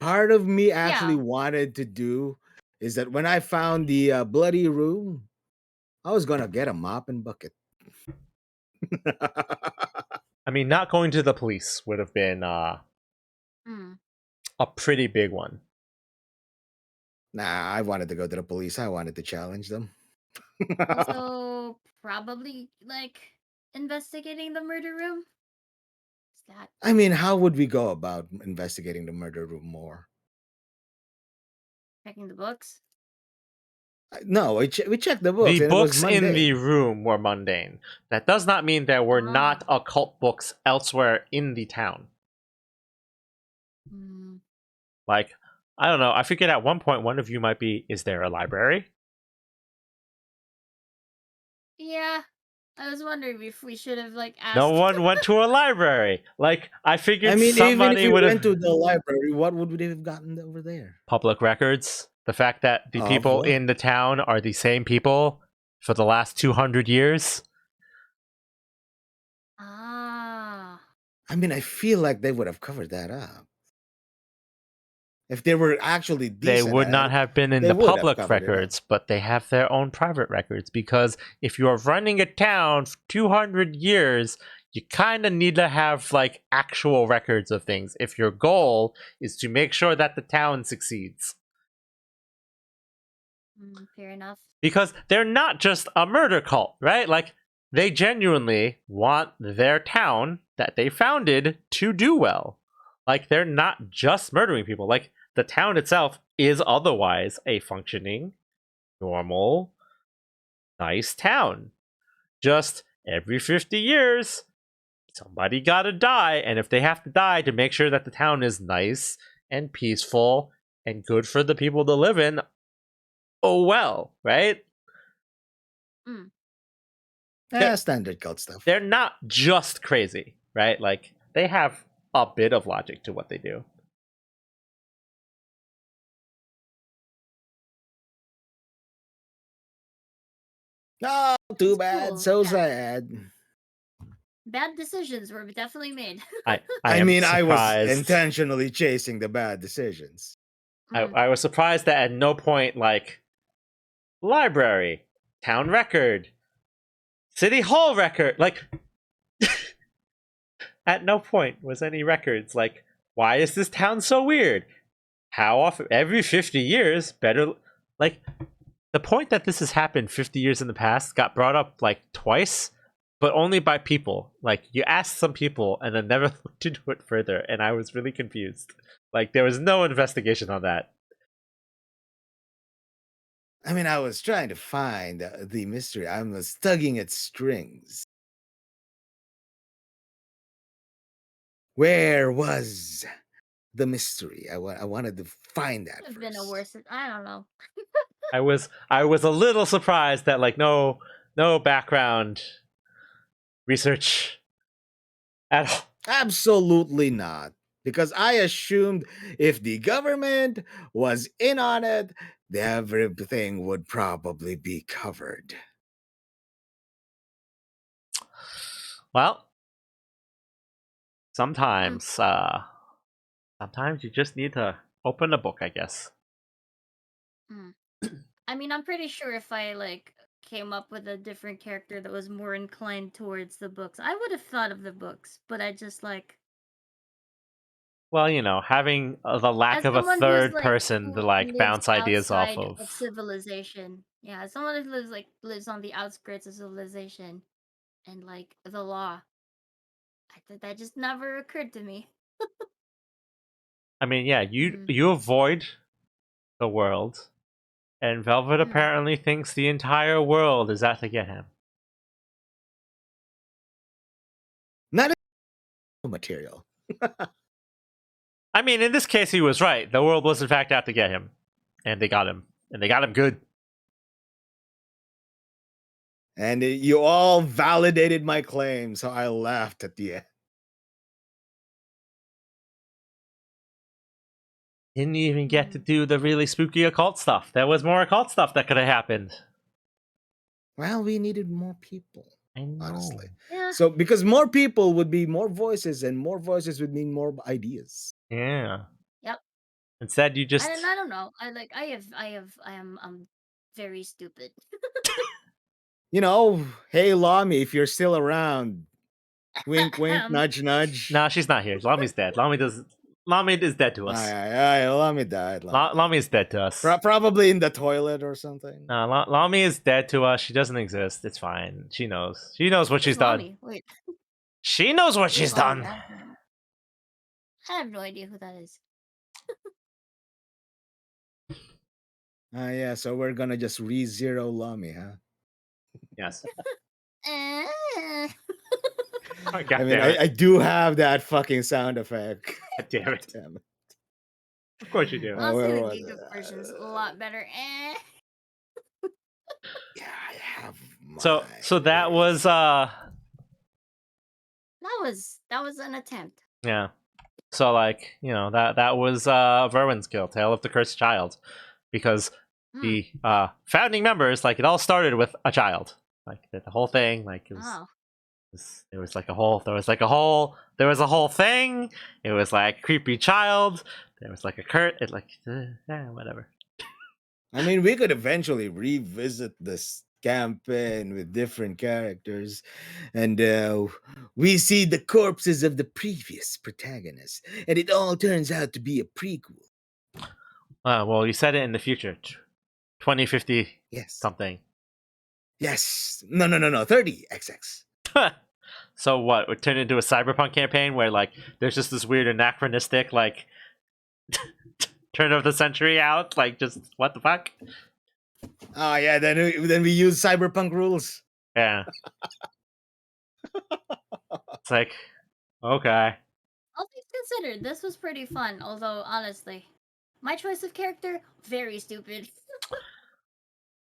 Speaker 2: Part of me actually wanted to do is that when I found the bloody room, I was gonna get a mop and bucket.
Speaker 1: I mean, not going to the police would have been a pretty big one.
Speaker 2: Nah, I wanted to go to the police. I wanted to challenge them.
Speaker 3: Also, probably like investigating the murder room. Is that?
Speaker 2: I mean, how would we go about investigating the murder room more?
Speaker 3: Checking the books?
Speaker 2: No, we checked the books.
Speaker 1: The
Speaker 2: and
Speaker 1: books
Speaker 2: it was
Speaker 1: in the room were mundane. That does not mean there were not occult books elsewhere in the town. Like, I don't know. I forget at one point one of you might be, is there a library?
Speaker 3: Yeah. I was wondering if we should have like asked.
Speaker 1: No one went to a library. Like, I
Speaker 2: I
Speaker 1: figured
Speaker 2: mean, even if
Speaker 1: somebody
Speaker 2: we
Speaker 1: would
Speaker 2: went
Speaker 1: have
Speaker 2: to the library, what would we have gotten over there?
Speaker 1: public records. The fact that the
Speaker 2: Of
Speaker 1: people
Speaker 2: what?
Speaker 1: in the town are the same people for the last 200 years.
Speaker 3: Ah.
Speaker 2: I mean, I feel like they would have covered that up. If they were actually
Speaker 1: They
Speaker 2: decent
Speaker 1: would
Speaker 2: at
Speaker 1: not
Speaker 2: it,
Speaker 1: have been in
Speaker 2: they
Speaker 1: the
Speaker 2: would have
Speaker 1: public
Speaker 2: covered it up.
Speaker 1: records, but they have their own private records because if you are running a town for 200 years, you kind of need to have like actual records of things if your goal is to make sure that the town succeeds.
Speaker 3: Fair enough.
Speaker 1: Because they're not just a murder cult, right? Like, they genuinely want their town that they founded to do well. Like, they're not just murdering people. Like, the town itself is otherwise a functioning, normal, nice town. Just every 50 years, somebody gotta die. And if they have to die to make sure that the town is nice and peaceful and good for the people to live in, oh well, right?
Speaker 2: Yeah, standard cult stuff.
Speaker 1: They're not just crazy, right? Like, they have a bit of logic to what they do.
Speaker 2: Oh, too
Speaker 3: It's
Speaker 2: bad.
Speaker 3: cool,
Speaker 2: So
Speaker 3: yeah.
Speaker 2: sad.
Speaker 3: Bad decisions were definitely made.
Speaker 1: I
Speaker 2: I
Speaker 1: am
Speaker 2: mean, I was
Speaker 1: surprised.
Speaker 2: intentionally chasing the bad decisions.
Speaker 1: I was surprised that at no point, like, library, town record, city hall record, like, at no point was any records. Like, why is this town so weird? How often? Every 50 years, better. Like, the point that this has happened 50 years in the past got brought up like twice, but only by people. Like, you asked some people and then never looked into it further, and I was really confused. Like, there was no investigation on that.
Speaker 2: I mean, I was trying to find the mystery. I was tugging at strings. Where was the mystery? I wanted to find that
Speaker 3: Could have been a
Speaker 2: first.
Speaker 3: worse. I don't know.
Speaker 1: I was a little surprised that like no background research at all.
Speaker 2: Absolutely not. Because I assumed if the government was in on it, everything would probably be covered.
Speaker 1: Well, sometimes you just need to open a book, I guess.
Speaker 3: I mean, I'm pretty sure if I like came up with a different character that was more inclined towards the books, I would have thought of the books. But I just like,
Speaker 1: Well, you know, having the lack
Speaker 3: as
Speaker 1: of a
Speaker 3: someone who's
Speaker 1: third
Speaker 3: like
Speaker 1: person to
Speaker 3: who
Speaker 1: like
Speaker 3: lives
Speaker 1: bounce ideas off
Speaker 3: outside
Speaker 1: of.
Speaker 3: of civilization, yeah, as someone who lives on the outskirts of civilization and like the law, that just never occurred to me.
Speaker 1: I mean, yeah, you avoid the world, and Velvet apparently thinks the entire world is out to get him.
Speaker 2: Not material.
Speaker 1: I mean, in this case, he was right. The world was in fact out to get him, and they got him, and they got him good.
Speaker 2: And you all validated my claim, so I laughed at the end.
Speaker 1: Didn't even get to do the really spooky occult stuff. There was more occult stuff that could have happened.
Speaker 2: Well, we needed more people,
Speaker 1: I know.
Speaker 2: honestly.
Speaker 3: Yeah.
Speaker 2: So, because more people would be more voices, and more voices would mean more ideas.
Speaker 1: Yeah.
Speaker 3: Yep.
Speaker 1: Instead, you just.
Speaker 3: I don't know. I am very stupid.
Speaker 2: You know, hey, Lami, if you're still around, wink, wink, nudge, nudge.
Speaker 1: Nah, she's not here. Lami's dead. Lami is dead to us.
Speaker 2: Lami died.
Speaker 1: Lami is dead to us.
Speaker 2: Probably in the toilet or something.
Speaker 1: Nah, Lami is dead to us. She doesn't exist. It's fine. She knows. She knows what she's done.
Speaker 3: Wait.
Speaker 1: She knows what she's done.
Speaker 3: I have no idea who that is.
Speaker 2: Yeah, so we're gonna just re-zero Lami, huh?
Speaker 1: Yes.
Speaker 3: Eh.
Speaker 1: Oh,
Speaker 2: I mean, I do have that fucking sound effect.
Speaker 1: God damn it.
Speaker 2: Damn it.
Speaker 1: Of course you do.
Speaker 3: Honestly, the Giga version's a lot better.
Speaker 2: Yeah, I have
Speaker 1: So
Speaker 2: My
Speaker 1: that was
Speaker 2: word.
Speaker 3: That was an attempt.
Speaker 1: yeah. So like, that was Verwin's Guild, Tale of the Cursed Child. Because
Speaker 3: Hmm.
Speaker 1: the founding members, like, it all started with a child. Like the whole thing, like,
Speaker 3: Oh.
Speaker 1: there was like a whole thing. It was like creepy child. There was like a whatever.
Speaker 2: I mean, we could eventually revisit this campaign with different characters, and we see the corpses of the previous protagonists, and it all turns out to be a prequel.
Speaker 1: Well, you said it in the future, 2050
Speaker 2: Yes.
Speaker 1: something.
Speaker 2: Yes. No. 30XX.
Speaker 1: So what? Would turn into a cyberpunk campaign where like there's just this weird anachronistic like turn of the century out, like just what the fuck?
Speaker 2: Oh yeah, then we use cyberpunk rules.
Speaker 1: Yeah. It's like, okay.
Speaker 3: All things considered, this was pretty fun. Although honestly, my choice of character very stupid.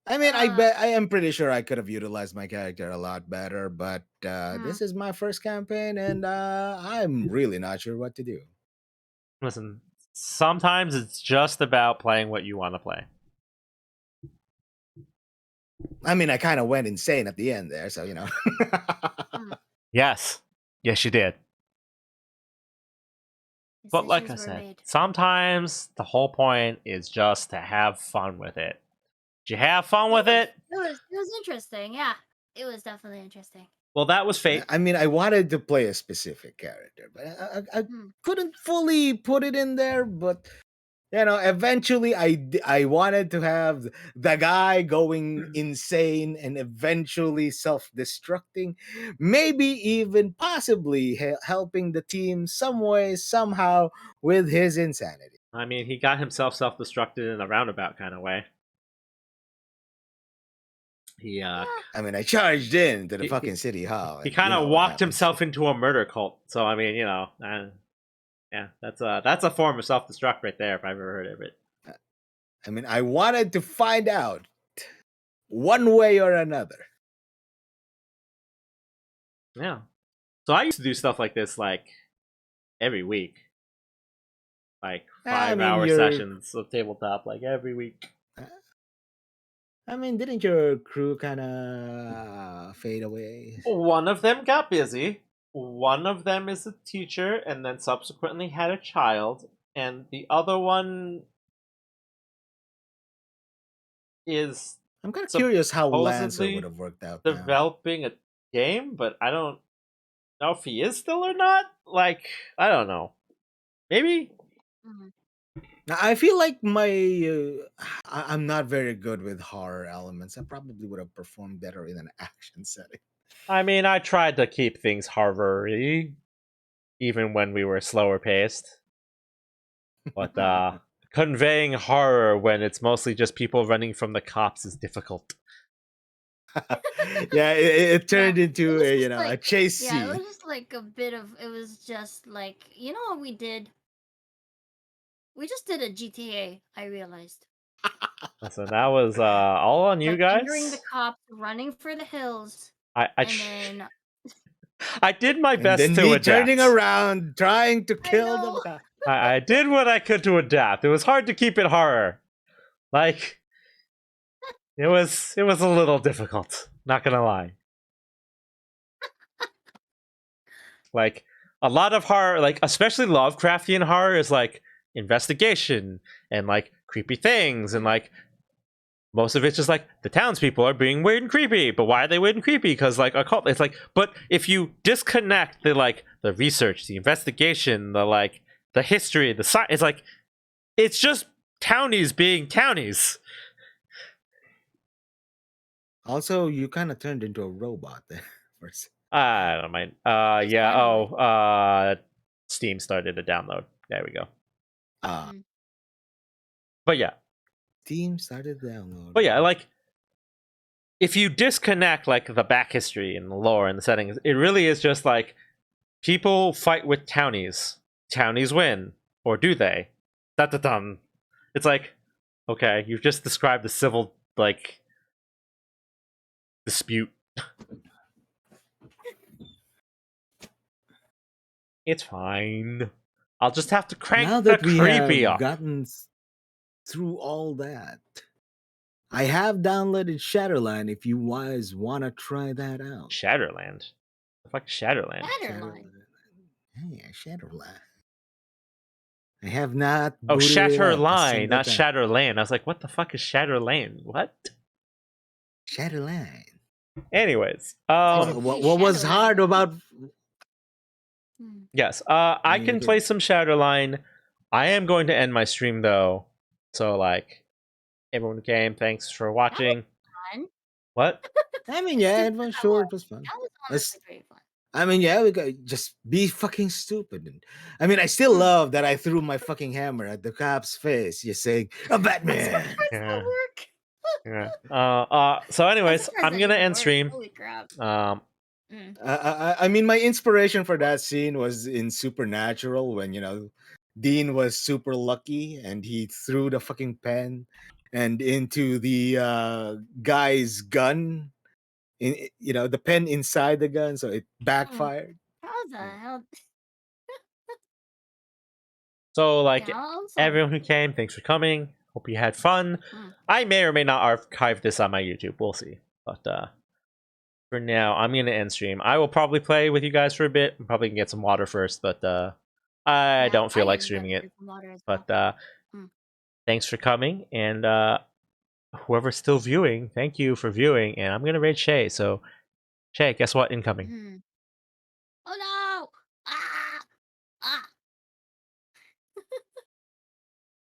Speaker 2: I mean,
Speaker 3: Uh,
Speaker 2: I am pretty sure I could have utilized my character a lot better, but
Speaker 3: hmm.
Speaker 2: this is my first campaign, and I'm really not sure what to do.
Speaker 1: Listen, sometimes it's just about playing what you want to play.
Speaker 2: I mean, I kind of went insane at the end there, so you know.
Speaker 3: Hmm.
Speaker 1: Yes. Yes, you did. But like I
Speaker 3: Decisions were
Speaker 1: said,
Speaker 3: made.
Speaker 1: sometimes the whole point is just to have fun with it. Did you have fun with it?
Speaker 3: It was interesting. Yeah, it was definitely interesting.
Speaker 1: Well, that was fate.
Speaker 2: I mean, I wanted to play a specific character, but I
Speaker 3: Hmm.
Speaker 2: couldn't fully put it in there. But you know, eventually, I wanted to have the guy going insane and eventually self-destructing, maybe even possibly helping the team some way somehow with his insanity.
Speaker 1: I mean, he got himself self-destructed in a roundabout kind of way. He
Speaker 3: Yeah.
Speaker 2: I mean, I charged into the
Speaker 1: he,
Speaker 2: fucking city hall,
Speaker 1: he
Speaker 2: and you
Speaker 1: kind
Speaker 2: know
Speaker 1: of
Speaker 2: what
Speaker 1: walked
Speaker 2: happens.
Speaker 1: himself into a murder cult. So I mean, yeah, that's a form of self-destruct right there if I've ever heard of it.
Speaker 2: I mean, I wanted to find out one way or another.
Speaker 1: Yeah. So I used to do stuff like this like every week, like
Speaker 2: I mean,
Speaker 1: 5 hour
Speaker 2: you're.
Speaker 1: sessions of tabletop, like every week.
Speaker 2: I mean, didn't your crew kind of fade away?
Speaker 1: One of them got busy. One of them is a teacher, and then subsequently had a child, and the other one is
Speaker 2: I'm kind of curious how Lancer would
Speaker 1: supposedly
Speaker 2: have worked out now.
Speaker 1: developing a game, but I don't know if he is still or not. Like, I don't know. Maybe.
Speaker 3: Hmm.
Speaker 2: Now, I feel like I'm not very good with horror elements. I probably would have performed better in an action setting.
Speaker 1: I mean, I tried to keep things horror-y, even when we were slower paced. But conveying horror when it's mostly just people running from the cops is difficult.
Speaker 2: Yeah, it
Speaker 3: Yeah,
Speaker 2: turned
Speaker 3: it
Speaker 2: into
Speaker 3: was
Speaker 2: a
Speaker 3: just
Speaker 2: a
Speaker 3: like
Speaker 2: chase
Speaker 3: yeah, it was
Speaker 2: scene.
Speaker 3: just like a bit of it was just like you know what we did? We just did a GTA, I realized.
Speaker 1: So that was all on you
Speaker 3: Like entering the
Speaker 1: guys.
Speaker 3: cops, running for the hills,
Speaker 1: I
Speaker 3: and then
Speaker 1: I did my
Speaker 2: And
Speaker 1: best
Speaker 2: then
Speaker 1: to
Speaker 2: me turning
Speaker 1: adapt.
Speaker 2: around, trying to
Speaker 3: I
Speaker 2: kill the
Speaker 3: know.
Speaker 2: guy.
Speaker 1: I did what I could to adapt. It was hard to keep it horror. Like it was a little difficult. Not gonna lie. Like a lot of horror, like especially Lovecraftian horror, is like investigation and like creepy things, and
Speaker 3: Mm,
Speaker 1: like most of it's just like the townspeople are being weird and creepy. But why are they weird and creepy? Because like a cult. It's like, but if you disconnect the research, the investigation, the history, the science, it's like it's just townies being townies.
Speaker 2: Also, you kind of turned into a robot there.
Speaker 1: I don't mind.
Speaker 3: just
Speaker 1: Yeah. Oh,
Speaker 3: finally.
Speaker 1: Steam started to download. There we go.
Speaker 2: Ah,
Speaker 3: Mm,
Speaker 1: But yeah,
Speaker 2: Team started download.
Speaker 1: but yeah, like if you disconnect like the back history and the lore and the settings, it really is just like people fight with townies. Townies win, or do they? Da da dum. It's like, okay, you've just described the civil like dispute It's fine. I'll just have to crank
Speaker 2: Now
Speaker 1: the
Speaker 2: that we
Speaker 1: creepy
Speaker 2: have
Speaker 1: up.
Speaker 2: gotten through all that, I have downloaded Shatterland if you guys want to try that out.
Speaker 1: Shatterland. The fuck is Shatterland?
Speaker 3: Shatterline.
Speaker 2: Yeah, Shatterland. I have not
Speaker 1: Oh,
Speaker 2: booted it up a
Speaker 1: Shatterline,
Speaker 2: single
Speaker 1: not
Speaker 2: time.
Speaker 1: Shatterland. I was like, what the fuck is Shatterland? What?
Speaker 2: Shatterland.
Speaker 1: Anyways,
Speaker 2: What was hard about?
Speaker 1: yes, I
Speaker 2: mean,
Speaker 1: can
Speaker 2: okay.
Speaker 1: play some Shatterline. I am going to end my stream though. So like, everyone who came, thanks for watching.
Speaker 3: Fun.
Speaker 1: What?
Speaker 2: I mean, yeah, it was
Speaker 3: That
Speaker 2: short. It was fun.
Speaker 3: That was
Speaker 2: It's-
Speaker 3: honestly pretty fun.
Speaker 2: I mean, yeah, we could just be fucking stupid. And I mean, I still love that I threw my fucking hammer at the cop's face, just saying, "A Batman."
Speaker 1: Yeah.
Speaker 3: Work.
Speaker 1: Yeah. So anyways,
Speaker 3: surprised
Speaker 1: I'm
Speaker 3: that
Speaker 1: gonna
Speaker 3: even
Speaker 1: end
Speaker 3: worked.
Speaker 1: stream.
Speaker 3: Holy crap.
Speaker 2: I mean, my inspiration for that scene was in Supernatural when Dean was super lucky and he threw the fucking pen and into the guy's gun, the pen inside the gun, so it backfired.
Speaker 3: How the hell?
Speaker 1: So like,
Speaker 3: Yeah, also,
Speaker 1: everyone who came, thanks for coming. Hope you had fun. I may or may not archive this on my YouTube. We'll see. But for now, I'm gonna end stream. I will probably play with you guys for a bit. I'm probably gonna get some water first, but I don't feel like streaming it. But thanks for coming, and whoever's still viewing, thank you for viewing. And I'm gonna raid Shay. So Shay, guess what? Incoming.